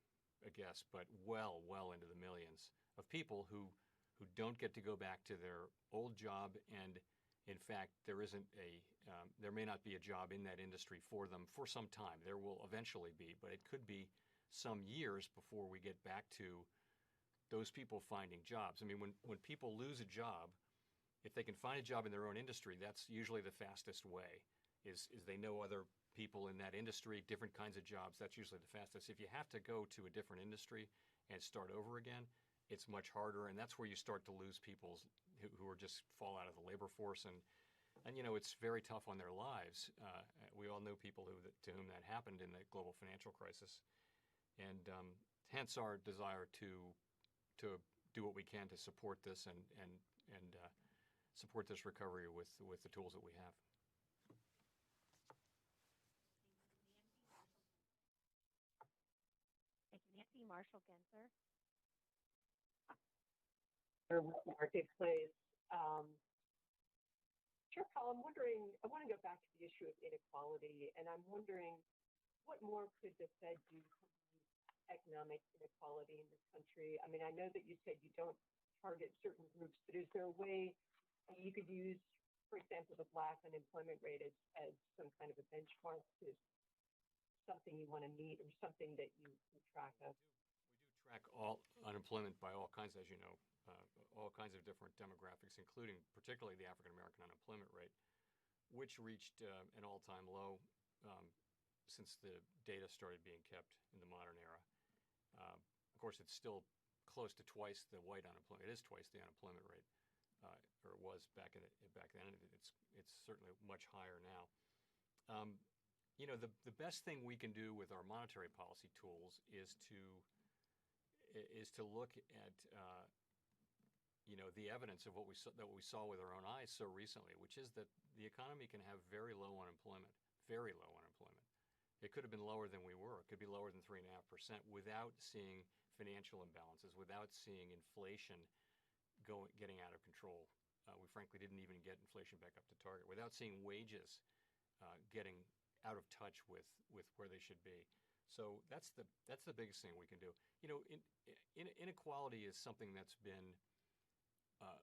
a guess, but well into the millions of people who don't get to go back to their old job, and in fact, there may not be a job in that industry for them for some time. There will eventually be, but it could be some years before we get back to those people finding jobs. I mean, when people lose a job, if they can find a job in their own industry, that's usually the fastest way, is they know other people in that industry, different kinds of jobs. That's usually the fastest. If you have to go to a different industry and start over again, it's much harder, and that's where you start to lose people who are just fall out of the labor force, and it's very tough on their lives. We all know people to whom that happened in the global financial crisis, and hence our desire to do what we can to support this and support this recovery with the tools that we have. Thank you, Nancy. Marshall Genzer. marketplace. Chair Powell, I'm wondering, I want to go back to the issue of inequality, and I'm wondering what more could the Fed do to reduce economic inequality in this country? I mean, I know that you said you don't target certain groups, but is there a way you could use, for example, the Black unemployment rate as some kind of a benchmark to something you want to meet or something that you track of? Track all unemployment by all kinds, as you know, all kinds of different demographics, including particularly the African American unemployment rate, which reached an all-time low since the data started being kept in the modern era. Of course, it's still close to twice the white unemployment. It is twice the unemployment rate, or it was back then. It's certainly much higher now. You know, the best thing we can do with our monetary policy tools is to look at you know, the evidence of what we saw with our own eyes so recently, which is that the economy can have very low unemployment, very low unemployment. It could have been lower than we were. It could be lower than 3.5% without seeing financial imbalances, without seeing inflation getting out of control. We frankly didn't even get inflation back up to target, without seeing wages getting out of touch with where they should be. So that's the biggest thing we can do. You know, inequality is something that's been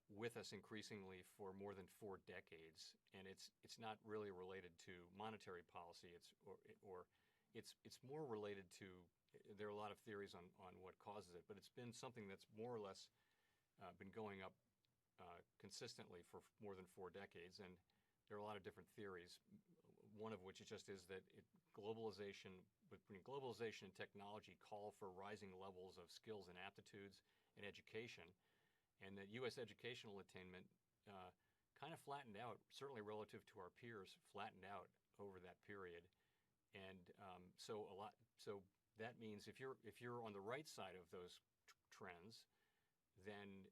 with us increasingly for more than 4 decades, and it's not really related to monetary policy. It's more related to, there are a lot of theories on what causes it, but it's been something that's more or less been going up consistently for more than 4 decades, and there are a lot of different theories. One of which is that globalization and technology call for rising levels of skills and aptitudes in education, and that U.S. educational attainment kind of flattened out, certainly relative to our peers, flattened out over that period. And so that means if you're on the right side of those trends, then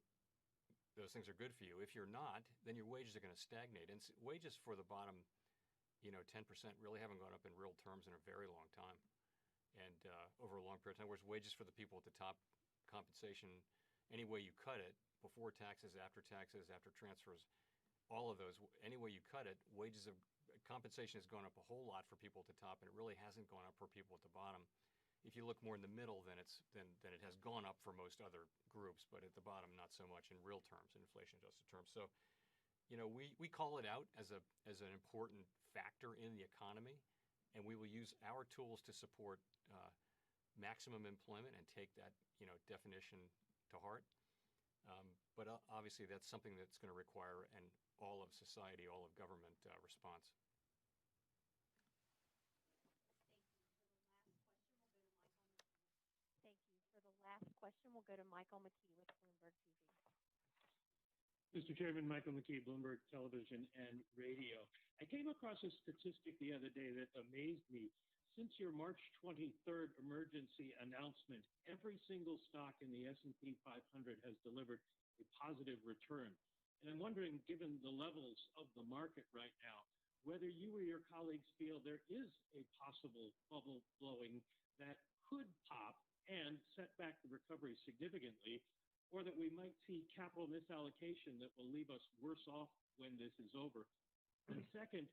those things are good for you. If you're not, then your wages are going to stagnate. And wages for the bottom, 10% really haven't gone up in real terms in a very long time, and over a long period of time. Whereas wages for the people at the top, compensation, any way you cut it, before taxes, after transfers, all of those, any way you cut it, compensation has gone up a whole lot for people at the top, and it really hasn't gone up for people at the bottom. If you look more in the middle, then it has gone up for most other groups, but at the bottom, not so much in real terms, in inflation-adjusted terms. So, we call it out as an important factor in the economy, and we will use our tools to support maximum employment and take that definition to heart. But obviously, that's something that's going to require an all of society, all of government response. Thank you. For the last question, we'll go to Michael McKee with Bloomberg TV. Mr. Chairman, Michael McKee, Bloomberg Television and Radio. I came across a statistic the other day that amazed me. Since your March 23rd emergency announcement, every single stock in the S&P 500 has delivered a positive return. And I'm wondering, given the levels of the market right now, whether you or your colleagues feel there is a possible bubble blowing that could pop and set back the recovery significantly, or that we might see capital misallocation that will leave us worse off when this is over. And second,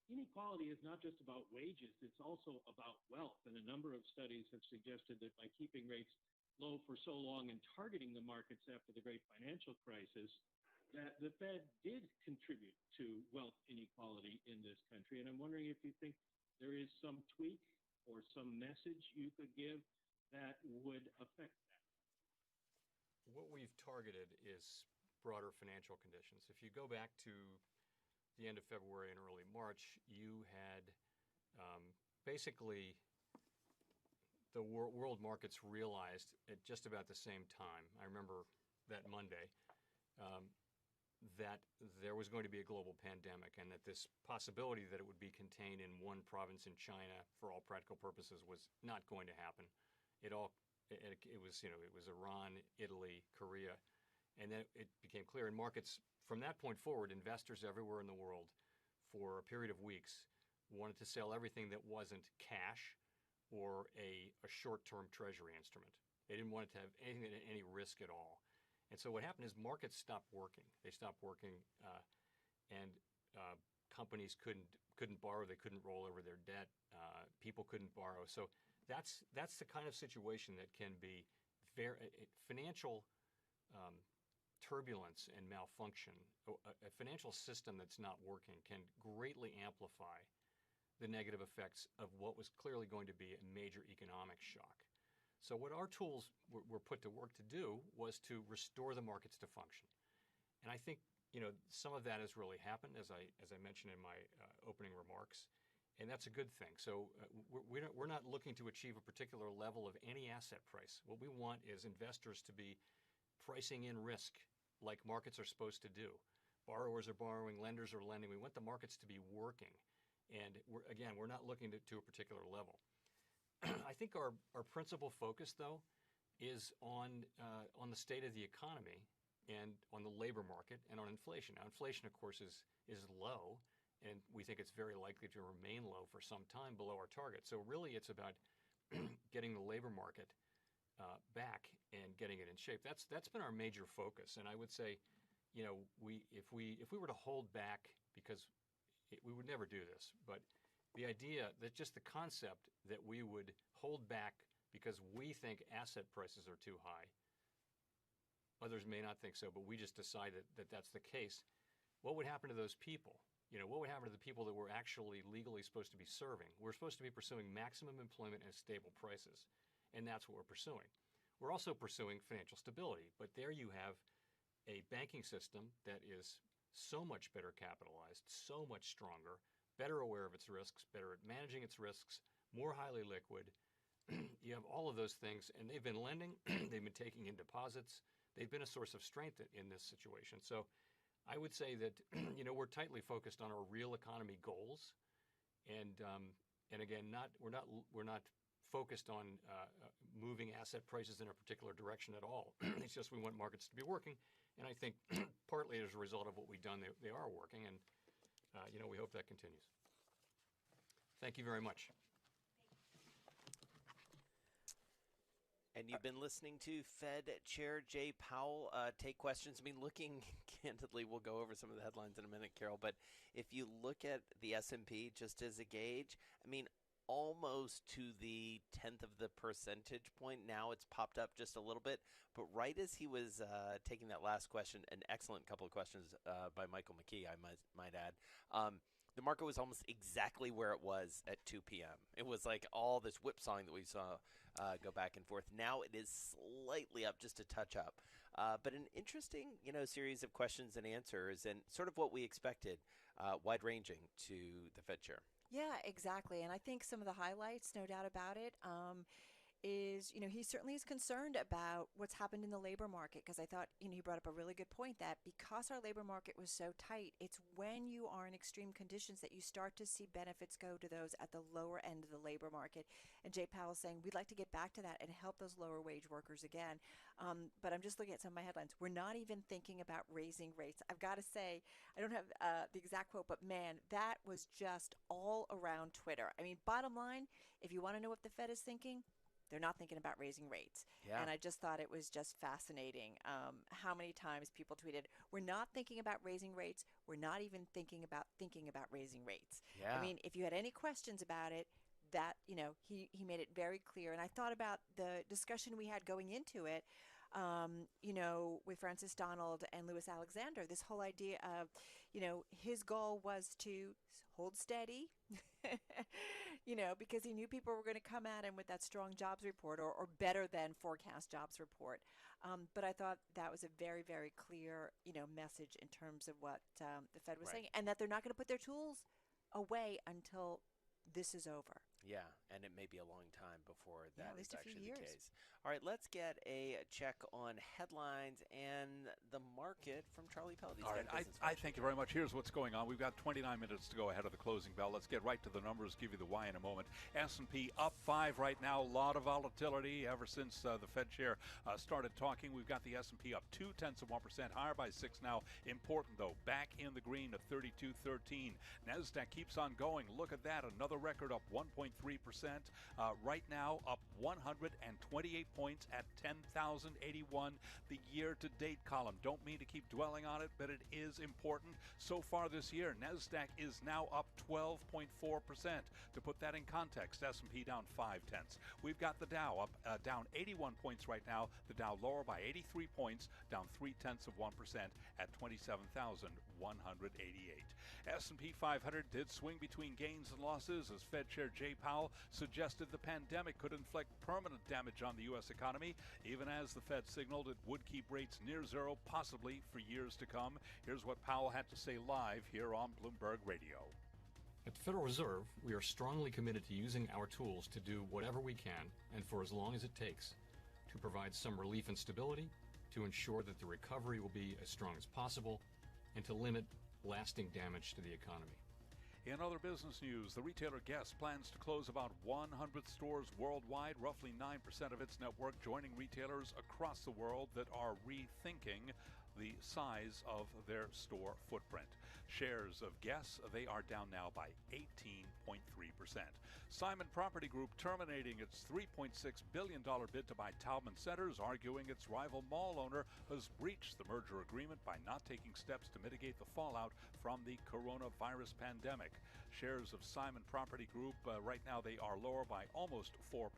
inequality is not just about wages, it's also about wealth. And a number of studies have suggested that by keeping rates low for so long and targeting the markets after the great financial crisis, that the Fed did contribute to wealth inequality in this country. And I'm wondering if you think there is some tweak or some message you could give that would affect that. What we've targeted is broader financial conditions. If you go back to the end of February and early March, you had basically the world markets realized at just about the same time, I remember that Monday, that there was going to be a global pandemic, and that this possibility that it would be contained in one province in China for all practical purposes was not going to happen. It was Iran, Italy, Korea, and then it became clear in markets from that point forward. Investors everywhere in the world, for a period of weeks, wanted to sell everything that wasn't cash or a short-term treasury instrument. They didn't want it to have anything, any risk at all. And so what happened is markets stopped working. They stopped working, and companies couldn't borrow. They couldn't roll over their debt. People couldn't borrow. So that's the kind of situation that can be financial turbulence and malfunction. A financial system that's not working can greatly amplify the negative effects of what was clearly going to be a major economic shock. So what our tools were put to work to do was to restore the markets to function. And I think, some of that has really happened, as I mentioned in my opening remarks, and that's a good thing. So we're not looking to achieve a particular level of any asset price. What we want is investors to be pricing in risk like markets are supposed to do. Borrowers are borrowing, lenders are lending. We want the markets to be working. And we're not looking to a particular level. I think our principal focus, though, is on the state of the economy and on the labor market and on inflation. Now, inflation, of course, is low, and we think it's very likely to remain low for some time below our target. So really, it's about getting the labor market back and getting it in shape. That's been our major focus. And I would say, if we were to hold back, because we would never do this, but the idea that just the concept that we would hold back because we think asset prices are too high, others may not think so, but we just decided that that's the case, what would happen to those people? What would happen to the people that we're actually legally supposed to be serving? We're supposed to be pursuing maximum employment and stable prices, and that's what we're pursuing. We're also pursuing financial stability, but there you have a banking system that is so much better capitalized, so much stronger, better aware of its risks, better at managing its risks, more highly liquid. You have all of those things, and they've been lending, they've been taking in deposits, they've been a source of strength in this situation. So I would say that we're tightly focused on our real economy goals, and again, we're not focused on moving asset prices in a particular direction at all. It's just we want markets to be working. And I think partly as a result of what we've done, they are working, and we hope that continues. Thank you very much. And you've been listening to Fed Chair Jay Powell take questions. I mean, looking candidly, we'll go over some of the headlines in a minute, Carol, but if you look at the S&P just as a gauge, I mean, almost to the 10th of the percentage point. Now it's popped up just a little bit. But right as he was taking that last question, an excellent couple of questions by Michael McKee, I might add, the market was almost exactly where it was at 2 p.m. It was like all this whipsawing that we saw go back and forth. Now it is slightly up, just a touch up. But an interesting, series of questions and answers, and sort of what we expected, wide-ranging to the Fed chair. Yeah, exactly. And I think some of the highlights, no doubt about it, is, he certainly is concerned about what's happened in the labor market, because I thought, he brought up a really good point that because our labor market was so tight, it's when you are in extreme conditions that you start to see benefits go to those at the lower end of the labor market. And Jay Powell's saying, we'd like to get back to that and help those lower wage workers again. But I'm just looking at some of my headlines. We're not even thinking about raising rates. I've got to say, I don't have the exact quote, but man, that was just all around Twitter. I mean, bottom line, if you want to know what the Fed is thinking, they're not thinking about raising rates. Yeah. And I just thought it was just fascinating how many times people tweeted, we're not thinking about raising rates. We're not even thinking about raising rates. Yeah. I mean, if you had any questions about it, that, he made it very clear. And I thought about the discussion we had going into it, with Francis Donald and Louis Alexander, this whole idea of, his goal was to hold steady, because he knew people were going to come at him with that strong jobs report or better than forecast jobs report. But I thought that was a very, very clear, message in terms of what the Fed was saying, and that they're not going to put their tools away until this is over. Yeah, and it may be a long time before that is actually the case. All right, let's get a check on headlines and the market from Charlie Pell. All right, I thank you very much. Here's what's going on. We've got 29 minutes to go ahead of the closing bell. Let's get right to the numbers, give you the why in a moment. S&P up 5 right now. A lot of volatility ever since the Fed chair started talking. We've got the S&P up 0.2%, higher by 6 now. Important, though, back in the green at 32.13. Nasdaq keeps on going. Look at that, another record up 1.3%. Right now, up 128 points at 10,081, the year-to-date column. Don't mean to keep dwelling on it, but it is important. So far this year, Nasdaq is now up 12.4%. To put that in context, S&P down 0.5. We've got the Dow up down 81 points right now. The Dow lower by 83 points, down 0.3% at 27,188. S&P 500 did swing between gains and losses as Fed Chair Jay Powell suggested the pandemic could inflict permanent damage on the U.S. economy, even as the Fed signaled it would keep rates near zero, possibly for years to come. Here's what Powell had to say live here on Bloomberg Radio. At the Federal Reserve, we are strongly committed to using our tools to do whatever we can, and for as long as it takes, to provide some relief and stability, to ensure that the recovery will be as strong as possible, and to limit lasting damage to the economy. In other business news, the retailer Guess plans to close about 100 stores worldwide, roughly 9% of its network, joining retailers across the world that are rethinking the size of their store footprint. Shares of Guess, they are down now by 18.3%. Simon Property Group terminating its $3.6 billion bid to buy Taubman Centers, arguing its rival mall owner has breached the merger agreement by not taking steps to mitigate the fallout from the coronavirus pandemic. Shares of Simon Property Group, right now they are lower by almost 4%.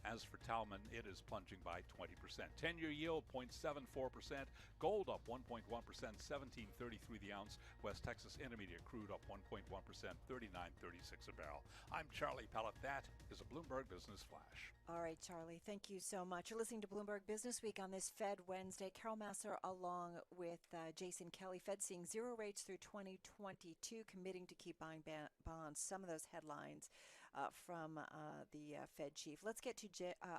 As for Taubman, it is plunging by 20%. 10-year yield 0.74%. Gold up 1.1%, 17.33 the ounce. West Texas Intermediate crude up 1.1%, 39.36 a barrel. I'm Charlie Pellet. That is a Bloomberg Business Flash. All right, Charlie, thank you so much. You're listening to Bloomberg Business Week on this Fed Wednesday. Carol Massar along with Jason Kelly. Fed seeing zero rates through 2022, committing to keep buying bonds. Some of those headlines from the Fed chief. Let's get to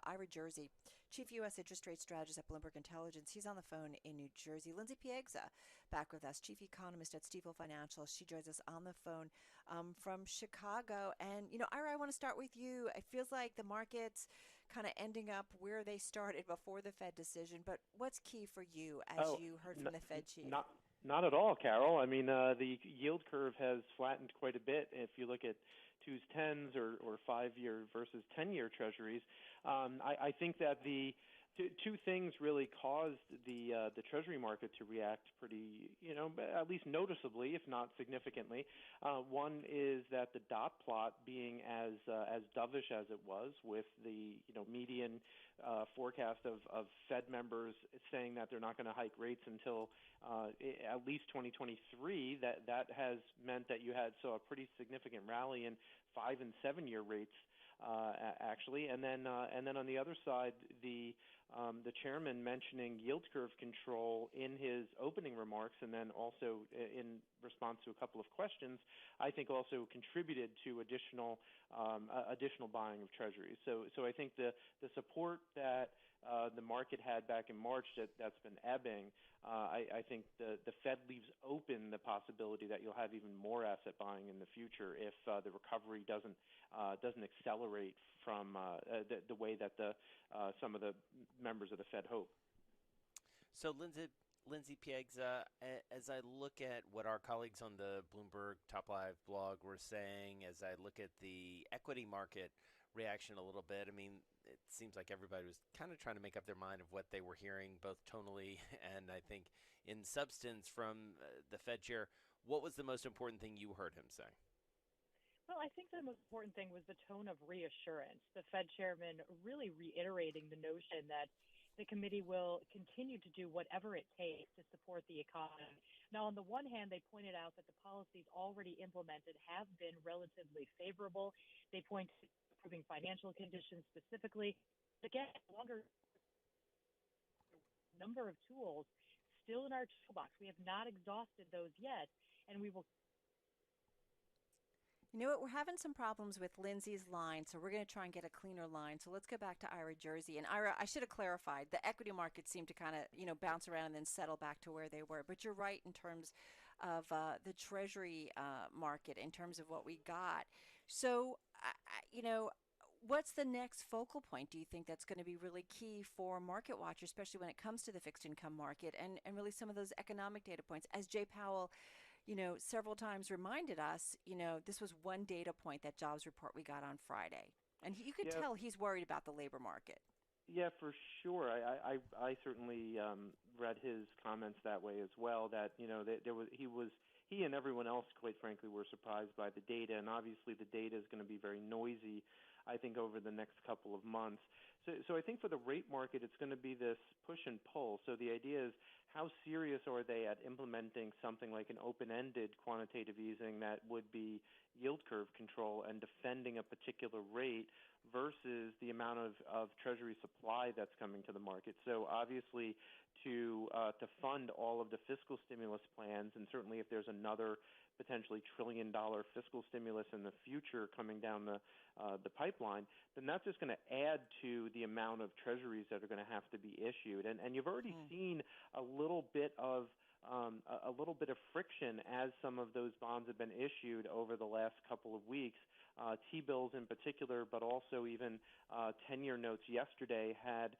Ira Jersey, Chief U.S. Interest Rate Strategist at Bloomberg Intelligence. He's on the phone in New Jersey. Lindsay Piegza back with us, Chief Economist at Stifel Financial. She joins us on the phone from Chicago. And, you know, Ira, I want to start with you. It feels like the market's kind of ending up where they started before the Fed decision. But what's key for you as you heard from the Fed chief? Not at all, Carol. I mean, the yield curve has flattened quite a bit. If you look at 2s, 10s, or 5-year versus 10-year treasuries, I think that the two things really caused the Treasury market to react pretty, at least noticeably, if not significantly. One is that the dot plot being as dovish as it was, with the median forecast of Fed members saying that they're not going to hike rates until at least 2023. That has meant that you saw a pretty significant rally in 5- and 7-year rates. Actually, and then on the other side, the chairman mentioning yield curve control in his opening remarks, and then also in response to a couple of questions, I think also contributed to additional buying of treasuries. So I think the support that the market had back in March that's been ebbing. I think the Fed leaves open the possibility that you'll have even more asset buying in the future if the recovery doesn't accelerate from the way that some of the members of the Fed hope. So Lindsay Piegza, as I look at what our colleagues on the Bloomberg Top Live blog were saying, as I look at the equity market reaction a little bit, I mean, it seems like everybody was kind of trying to make up their mind of what they were hearing, both tonally and I think in substance from the Fed chair. What was the most important thing you heard him say? Well, I think the most important thing was the tone of reassurance. The Fed chairman really reiterating the notion that the committee will continue to do whatever it takes to support the economy. Now, on the one hand, they pointed out that the policies already implemented have been relatively favorable. They point to improving financial conditions specifically. Again, longer number of tools still in our toolbox. We have not exhausted those yet, and we will. You know what? We're having some problems with Lindsay's line, so we're going to try and get a cleaner line. So let's go back to Ira Jersey. And Ira, I should have clarified. The equity markets seem to kind of, bounce around and then settle back to where they were. But you're right in terms of the Treasury market, in terms of what we got. So, what's the next focal point, do you think, that's going to be really key for market watchers, especially when it comes to the fixed income market and really some of those economic data points? As Jay Powell, several times reminded us, this was one data point, that jobs report we got on Friday. And you could tell he's worried about the labor market. Yeah, for sure. I certainly read his comments that way as well. That he and everyone else, quite frankly, were surprised by the data, and obviously the data is going to be very noisy, I think, over the next couple of months. So I think for the rate market, it's going to be this push and pull. So the idea is, how serious are they at implementing something like an open-ended quantitative easing that would be yield curve control and defending a particular rate versus the amount of Treasury supply that's coming to the market. So obviously to fund all of the fiscal stimulus plans, and certainly if there's another potentially $1 trillion fiscal stimulus in the future coming down the pipeline, then that's just going to add to the amount of treasuries that are going to have to be issued. And you've already seen a little bit of friction as some of those bonds have been issued over the last couple of weeks. T-bills in particular, but also even 10-year notes yesterday had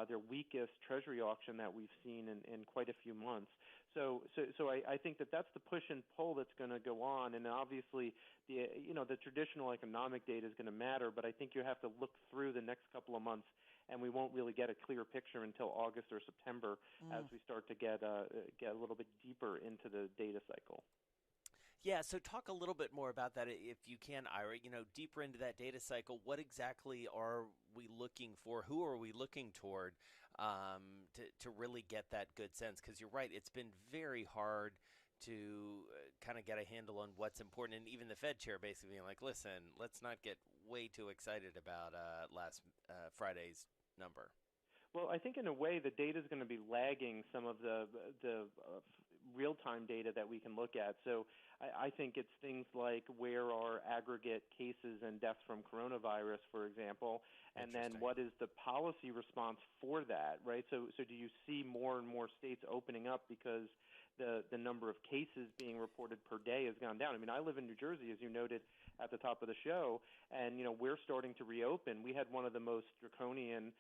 their weakest treasury auction that we've seen in quite a few months. So I think that's the push and pull that's going to go on, and obviously the traditional economic data is going to matter, but I think you have to look through the next couple of months, and we won't really get a clear picture until August or September as we start to get a little bit deeper into the data cycle. Yeah, so talk a little bit more about that if you can, Ira. Deeper into that data cycle, what exactly are we looking for? Who are we looking toward to really get that good sense? Because you're right, it's been very hard to kind of get a handle on what's important. And even the Fed chair basically being like, listen, let's not get way too excited about last Friday's number. Well, I think in a way the data is going to be lagging some of the real-time data that we can look at. So I think it's things like where are aggregate cases and deaths from coronavirus, for example, and then what is the policy response for that, right? So do you see more and more states opening up because the number of cases being reported per day has gone down? I mean, I live in New Jersey, as you noted at the top of the show, and we're starting to reopen. We had one of the most draconian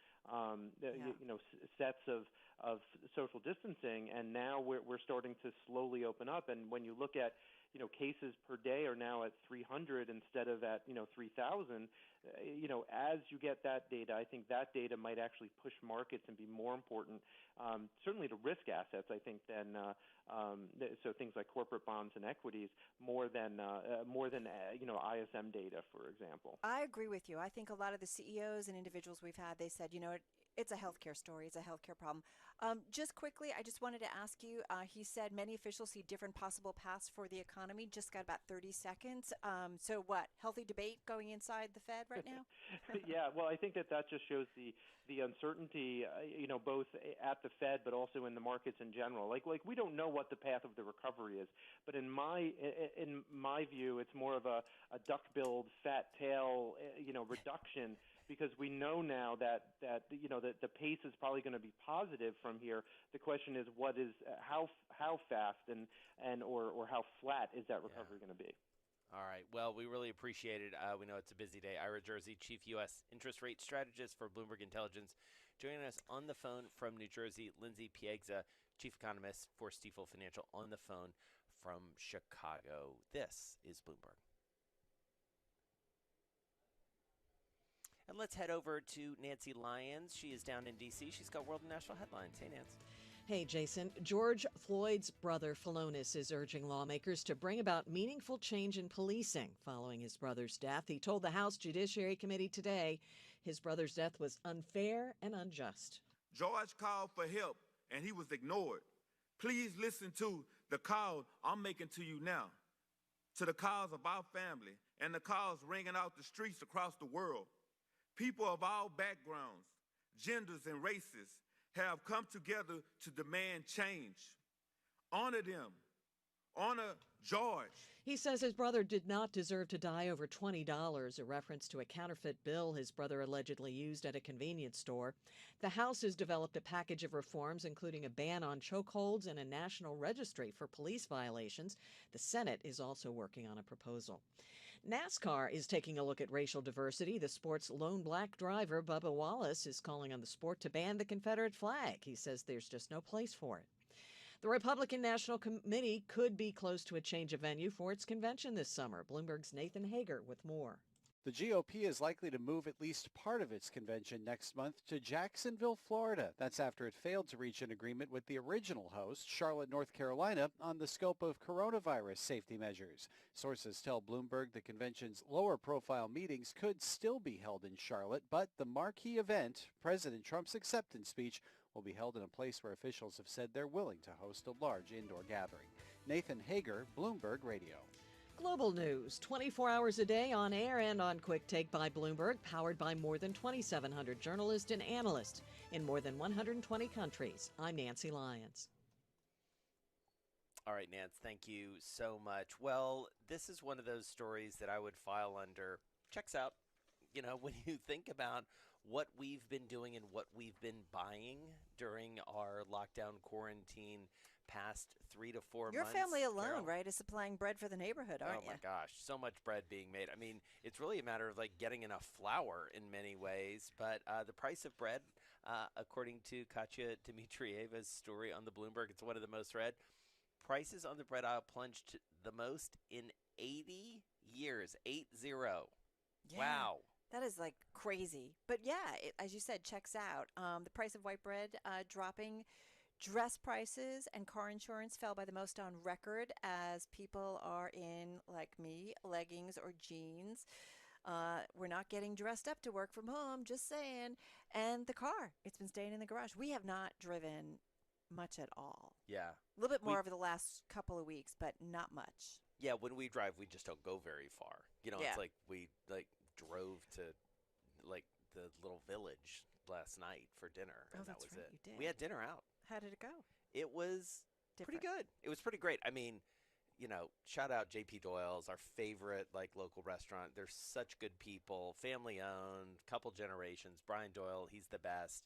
sets of social distancing, and now we're starting to slowly open up. And when you look at cases per day are now at 300 instead of at 3,000. As you get that data, I think that data might actually push markets and be more important, certainly to risk assets, I think, than so things like corporate bonds and equities more than ISM data, for example. I agree with you. I think a lot of the CEOs and individuals we've had, they said, it's a healthcare story. It's a healthcare problem. Just quickly, I just wanted to ask you, he said many officials see different possible paths for the economy. Just got about 30 seconds. So what, healthy debate going inside the Fed right now? Yeah, well, I think that just shows the uncertainty, both at the Fed but also in the markets in general. Like we don't know what the path of the recovery is. But in my view, it's more of a duck-billed, fat tail, reduction. Because we know now that the pace is probably going to be positive from here. The question is, how fast or how flat is that recovery going to be? All right. Well, we really appreciate it. We know it's a busy day. Ira Jersey, Chief U.S. Interest Rate Strategist for Bloomberg Intelligence, joining us on the phone from New Jersey. Lindsay Piegza, Chief Economist for Stifel Financial, on the phone from Chicago. This is Bloomberg. And let's head over to Nancy Lyons. She is down in D.C. She's got world and national headlines. Hey, Nance. Hey, Jason. George Floyd's brother, Phalonis, is urging lawmakers to bring about meaningful change in policing following his brother's death. He told the House Judiciary Committee today his brother's death was unfair and unjust. George called for help, and he was ignored. Please listen to the call I'm making to you now, to the calls of our family and the calls ringing out the streets across the world. People of all backgrounds, genders, and races have come together to demand change. Honor them. Honor George. He says his brother did not deserve to die over $20, a reference to a counterfeit bill his brother allegedly used at a convenience store. The House has developed a package of reforms, including a ban on chokeholds and a national registry for police violations. The Senate is also working on a proposal. NASCAR is taking a look at racial diversity. The sport's lone black driver, Bubba Wallace, is calling on the sport to ban the Confederate flag. He says there's just no place for it. The Republican National Committee could be close to a change of venue for its convention this summer. Bloomberg's Nathan Hager with more. The GOP is likely to move at least part of its convention next month to Jacksonville, Florida. That's after it failed to reach an agreement with the original host, Charlotte, North Carolina, on the scope of coronavirus safety measures. Sources tell Bloomberg the convention's lower-profile meetings could still be held in Charlotte, but the marquee event, President Trump's acceptance speech, will be held in a place where officials have said they're willing to host a large indoor gathering. Nathan Hager, Bloomberg Radio. Global news, 24 hours a day on air and on Quick Take by Bloomberg, powered by more than 2,700 journalists and analysts in more than 120 countries. I'm Nancy Lyons. All right, Nance, thank you so much. Well, this is one of those stories that I would file under checks out. You know, when you think about what we've been doing and what we've been buying during our lockdown quarantine past 3 to 4 Your months. family alone, Carol, right, is supplying bread for the neighborhood, aren't you? Oh, my gosh. So much bread being made. I mean, it's really a matter of, like, getting enough flour in many ways. But the price of bread, according to Katya Dmitrieva's story on the Bloomberg, it's one of the most read, prices on the bread aisle plunged the most in 80 years. 80. Yeah. Wow. That is like crazy. But yeah, as you said, checks out. The price of white bread dropping. Dress prices and car insurance fell by the most on record as people are in, like me, leggings or jeans. We're not getting dressed up to work from home, just saying. And the car, it's been staying in the garage. We have not driven much at all. Yeah. A little bit more over the last couple of weeks, but not much. Yeah, when we drive, we just don't go very far. You know, it's like we drove to like the little village last night for dinner, and that was it. You did. We had dinner out. How did it go? It was pretty good. It was pretty great. I mean, you know, shout out JP Doyle's, our favorite like local restaurant. They're such good people, family owned, couple generations. Brian Doyle, he's the best.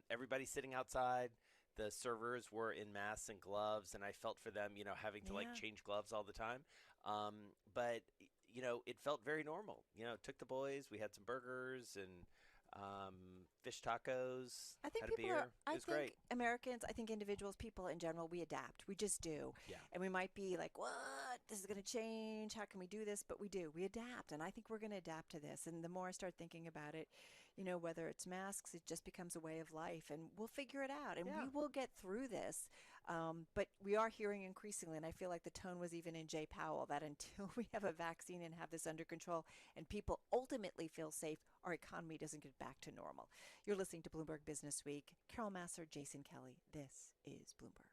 Everybody sitting outside. The servers were in masks and gloves, and I felt for them, you know, having to like change gloves all the time. But you know, it felt very normal. You know, took the boys. We had some burgers and fish tacos. I think had a people beer. are. It was great. Americans, I think individuals, people in general, we adapt. We just do. Yeah. And we might be like, "What? This is going to change. How can we do this?" But we do. We adapt, and I think we're going to adapt to this. And the more I start thinking about it, you know, whether it's masks, it just becomes a way of life, and we'll figure it out, and we will get through this. But we are hearing increasingly, and I feel like the tone was even in Jay Powell, that until we have a vaccine and have this under control and people ultimately feel safe, our economy doesn't get back to normal. You're listening to Bloomberg Business Week. Carol Massar, Jason Kelly. This is Bloomberg.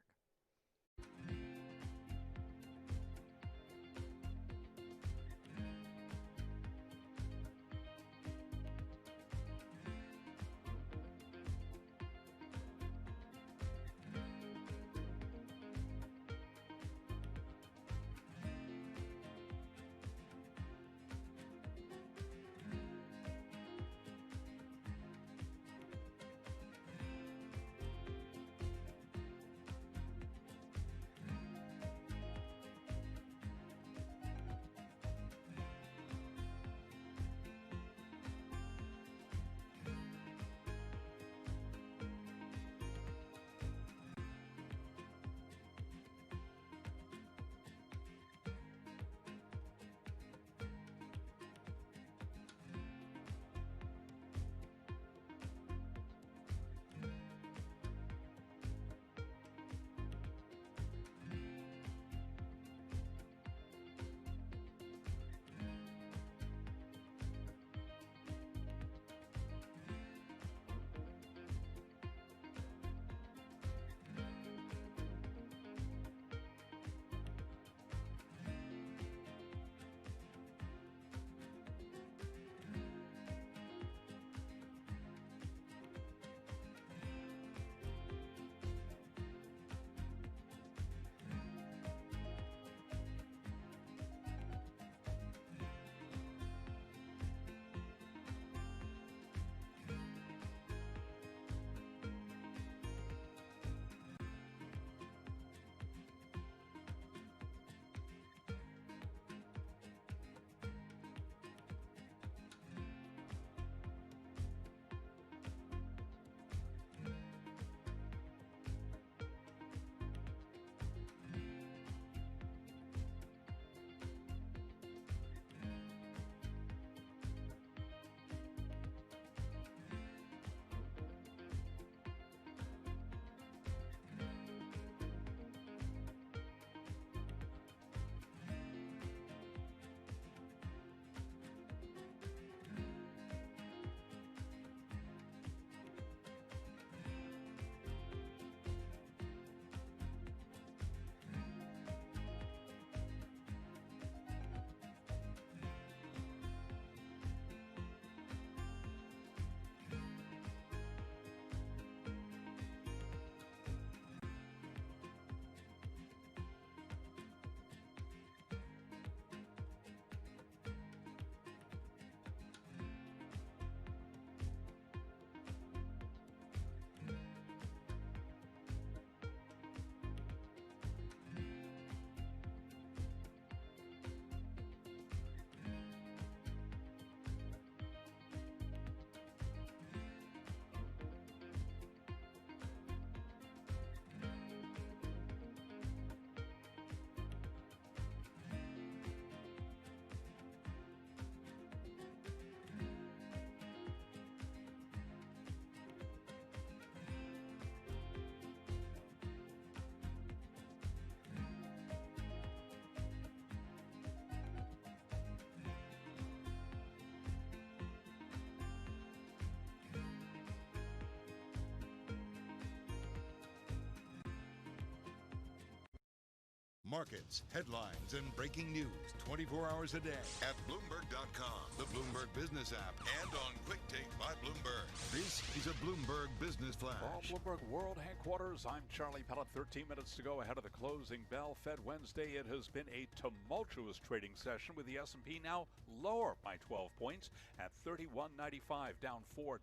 markets, headlines, and breaking news 24 hours a day at Bloomberg.com, the Bloomberg Business app, and on Quick Take by Bloomberg. This is a Bloomberg Business Flash. From Bloomberg World Headquarters, I'm Charlie Pellet. 13 minutes to go ahead of the closing bell. Fed Wednesday, it has been a tumultuous trading session with the S&P now lower by 12 points at 3195, down 0.4%.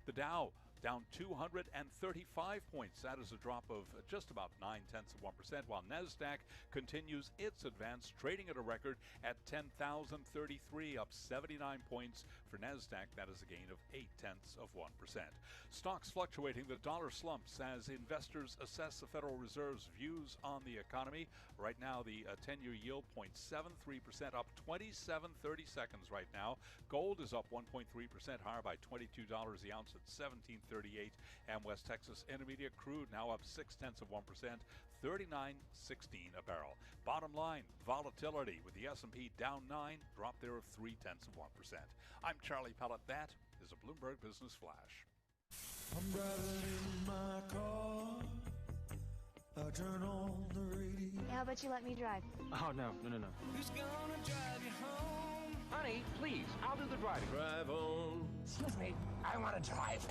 The Dow down 235 points. That is a drop of just about 0.9%, while Nasdaq continues its advance, trading at a record at 10,033, up 79 points for Nasdaq. That is a gain of 0.8%. Stocks fluctuating. The dollar slumps as investors assess the Federal Reserve's views on the economy. Right now, the 10-year yield 0.73%, up 27.30 seconds right now. Gold is up 1.3% higher by $22 the ounce at $17.38, and West Texas Intermediate crude now up 0.6%, $39.16 a barrel. Bottom line, volatility with the S&P down 9, drop there of 0.3%. I'm Charlie Pellet. That is a Bloomberg Business Flash. I'm driving in my car. I turn on the radio. Hey, how about you let me drive? Oh, no. Who's gonna drive you home? Honey, please, I'll do the driving. Drive on. Excuse me, I want to drive.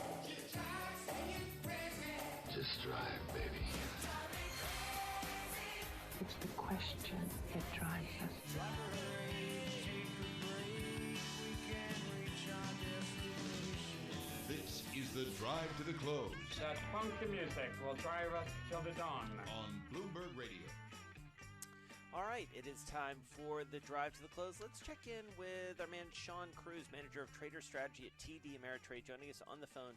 Just drive, baby. It's the question that drives us. This is the drive to the close. That funky music will drive us till the dawn. On Bloomberg Radio. All right, it is time for the drive to the close. Let's check in with our man Sean Cruz, manager of trader strategy at TD Ameritrade, joining us on the phone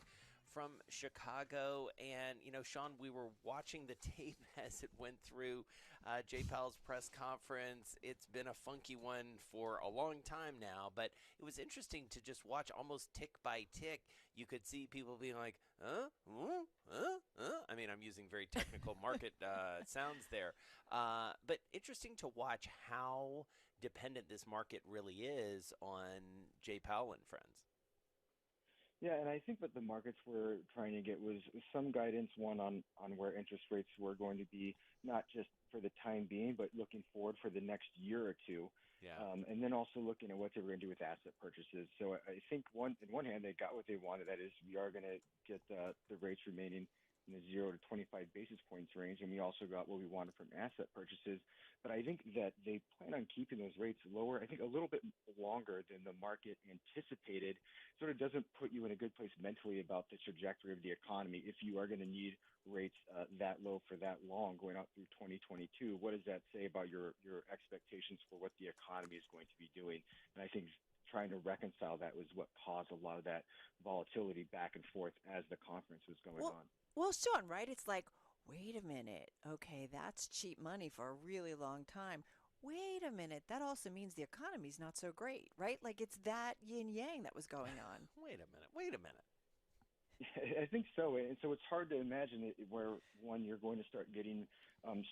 from Chicago. And, Sean, we were watching the tape as it went through Jay Powell's press conference. It's been a funky one for a long time now, but it was interesting to just watch almost tick by tick. You could see people being like, I mean, I'm using very technical market sounds there. But interesting to watch how dependent this market really is on Jay Powell and friends. Yeah, and I think what the markets were trying to get was some guidance, one, on where interest rates were going to be, not just for the time being, but looking forward for the next year or two. Yeah. And then also looking at what they were going to do with asset purchases. So I think on one hand, they got what they wanted. That is, we are going to get the rates remaining in the 0 to 25 basis points range, and we also got what we wanted from asset purchases. But I think that they plan on keeping those rates lower, I think a little bit longer than the market anticipated. Sort of doesn't put you in a good place mentally about the trajectory of the economy if you are going to need rates that low for that long going out through 2022. What does that say about your expectations for what the economy is going to be doing? And I think trying to reconcile that was what caused a lot of that volatility back and forth as the conference was going on. Well, Sean, right? It's like, wait a minute. Okay, that's cheap money for a really long time. Wait a minute. That also means the economy's not so great, right? Like it's that yin-yang that was going on. Wait a minute. I think so. And so it's hard to imagine it where, one, you're going to start getting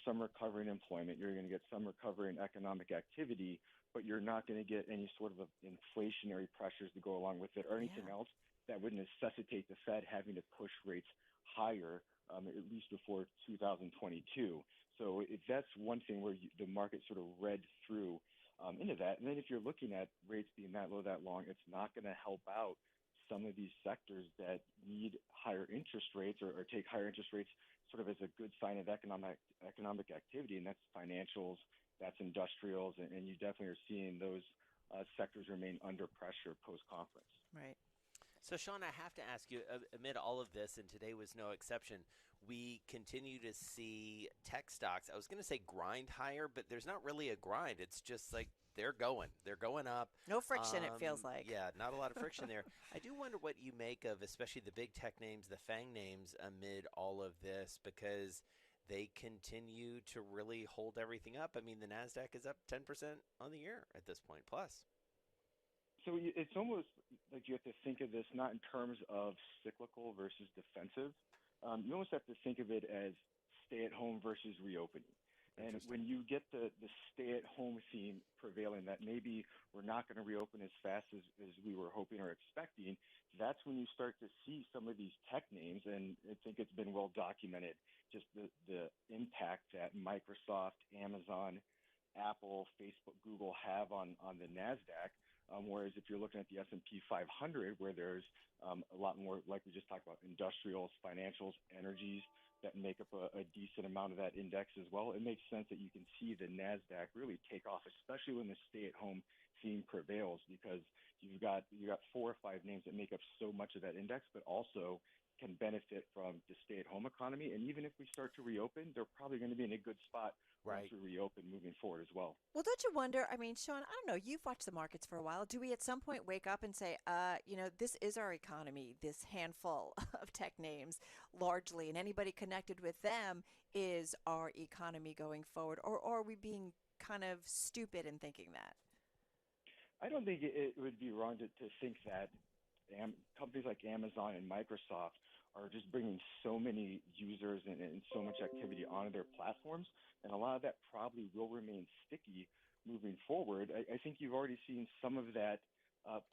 some recovery in employment. You're going to get some recovery in economic activity, but you're not going to get any sort of inflationary pressures to go along with it or anything else that would necessitate the Fed having to push rates higher, at least before 2022. So that's one thing where the market sort of read through into that. And then if you're looking at rates being that low that long, it's not going to help out some of these sectors that need higher interest rates or take higher interest rates sort of as a good sign of economic activity, and that's financials, that's industrials, and you definitely are seeing those sectors remain under pressure post-conference. Right. So, Sean, I have to ask you, amid all of this, and today was no exception, we continue to see tech stocks, I was going to say grind higher, but there's not really a grind. It's just like they're going up. No friction, it feels like. Yeah, not a lot of friction there. I do wonder what you make of, especially the big tech names, the FANG names, amid all of this, because they continue to really hold everything up. I mean, the Nasdaq is up 10% on the year at this point, plus. So it's almost like you have to think of this not in terms of cyclical versus defensive. You almost have to think of it as stay-at-home versus reopening. And when you get the stay-at-home theme prevailing, that maybe we're not going to reopen as fast as we were hoping or expecting, that's when you start to see some of these tech names, and I think it's been well documented, just the impact that Microsoft, Amazon, Apple, Facebook, Google have on the Nasdaq. Whereas if you're looking at the S&P 500, where there's a lot more, like we just talked about, industrials, financials, energies, that make up a decent amount of that index as well, it makes sense that you can see the Nasdaq really take off, especially when the stay-at-home theme prevails, because you've got 4 or 5 names that make up so much of that index, but also can benefit from the stay-at-home economy. And even if we start to reopen, they're probably going to be in a good spot once we reopen moving forward as well. Well, don't you wonder, I mean, Sean, I don't know, you've watched the markets for a while. Do we at some point wake up and say, this is our economy, this handful of tech names largely, and anybody connected with them is our economy going forward? Or are we being kind of stupid in thinking that? I don't think it would be wrong to think that companies like Amazon and Microsoft are just bringing so many users and so much activity onto their platforms, and a lot of that probably will remain sticky moving forward. I think you've already seen some of that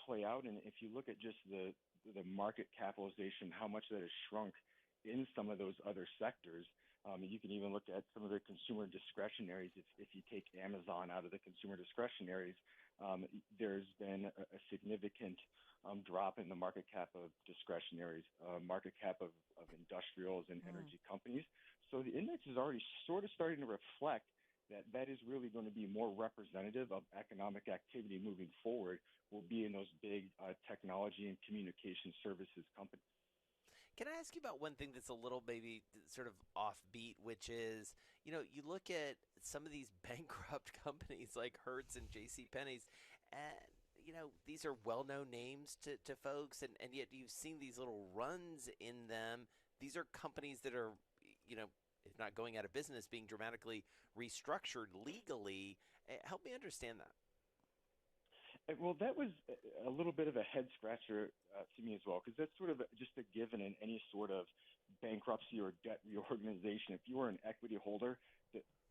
play out, and if you look at just the market capitalization, how much that has shrunk in some of those other sectors. You can even look at some of the consumer discretionaries. If you take Amazon out of the consumer discretionaries, there's been a significant drop in the market cap of discretionaries, market cap of industrials and energy companies. So the index is already sort of starting to reflect that is really going to be more representative of economic activity moving forward, will be in those big technology and communication services companies. Can I ask you about one thing that's a little maybe sort of offbeat, which is, you look at some of these bankrupt companies like Hertz and JCPenney's, and, these are well-known names to folks, and yet you've seen these little runs in them. These are companies that are, if not going out of business, being dramatically restructured legally. Help me understand that. Well, that was a little bit of a head scratcher to me as well, because that's sort of just a given in any sort of bankruptcy or debt reorganization. If you are an equity holder,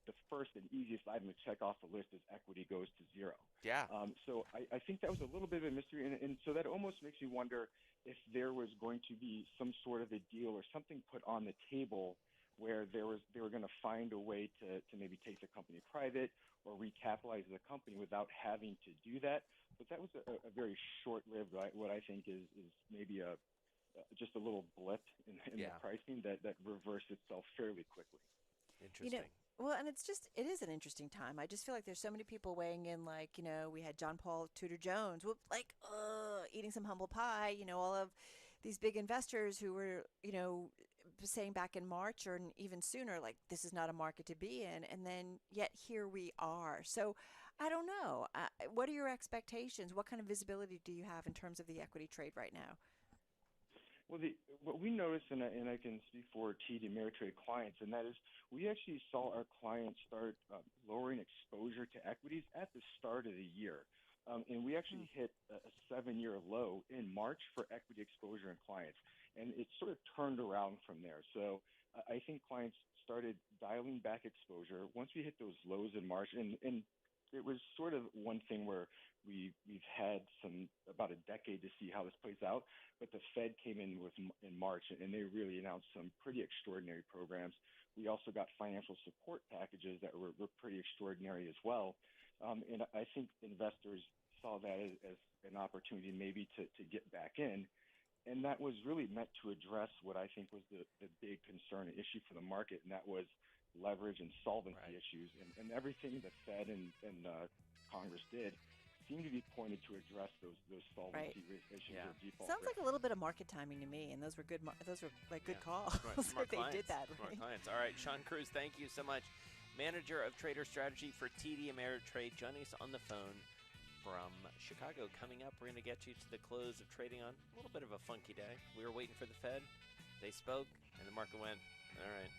the first and easiest item to check off the list is equity goes to zero. Yeah. So I think that was a little bit of a mystery, and so that almost makes me wonder if there was going to be some sort of a deal or something put on the table where they were going to find a way to maybe take the company private or recapitalize the company without having to do that. But that was a very short-lived, what I think is maybe just a little blip in the pricing that reversed itself fairly quickly. Interesting. Well, and it is an interesting time. I just feel like there's so many people weighing in, like, we had John Paul Tudor Jones, eating some humble pie, all of these big investors who were, saying back in March or even sooner, like, this is not a market to be in. And then yet here we are. So I don't know. What are your expectations? What kind of visibility do you have in terms of the equity trade right now? Well, what we noticed, and I can speak for TD Ameritrade clients, and that is we actually saw our clients start lowering exposure to equities at the start of the year. And we actually hit a 7-year low in March for equity exposure in clients. And it sort of turned around from there. So I think clients started dialing back exposure once we hit those lows in March. And it was sort of one thing where we've had about a decade to see how this plays out. But the Fed came in March, and they really announced some pretty extraordinary programs. We also got financial support packages that were pretty extraordinary as well. And I think investors saw that as an opportunity maybe to get back in. And that was really meant to address what I think was the big concern and issue for the market, and that was leverage and solvency issues. And everything the Fed and Congress did seemed to be pointed to address those solvency issues or default Sounds risk. like a little bit of market timing to me, and those were good. Those were like good calls if they did that. Smart clients. All right, Sean Cruz, thank you so much. Manager of Trader Strategy for TD Ameritrade, joining us on the phone from Chicago. Coming up, we're going to get you to the close of trading on a little bit of a funky day. We were waiting for the Fed. They spoke, and the market went, all right.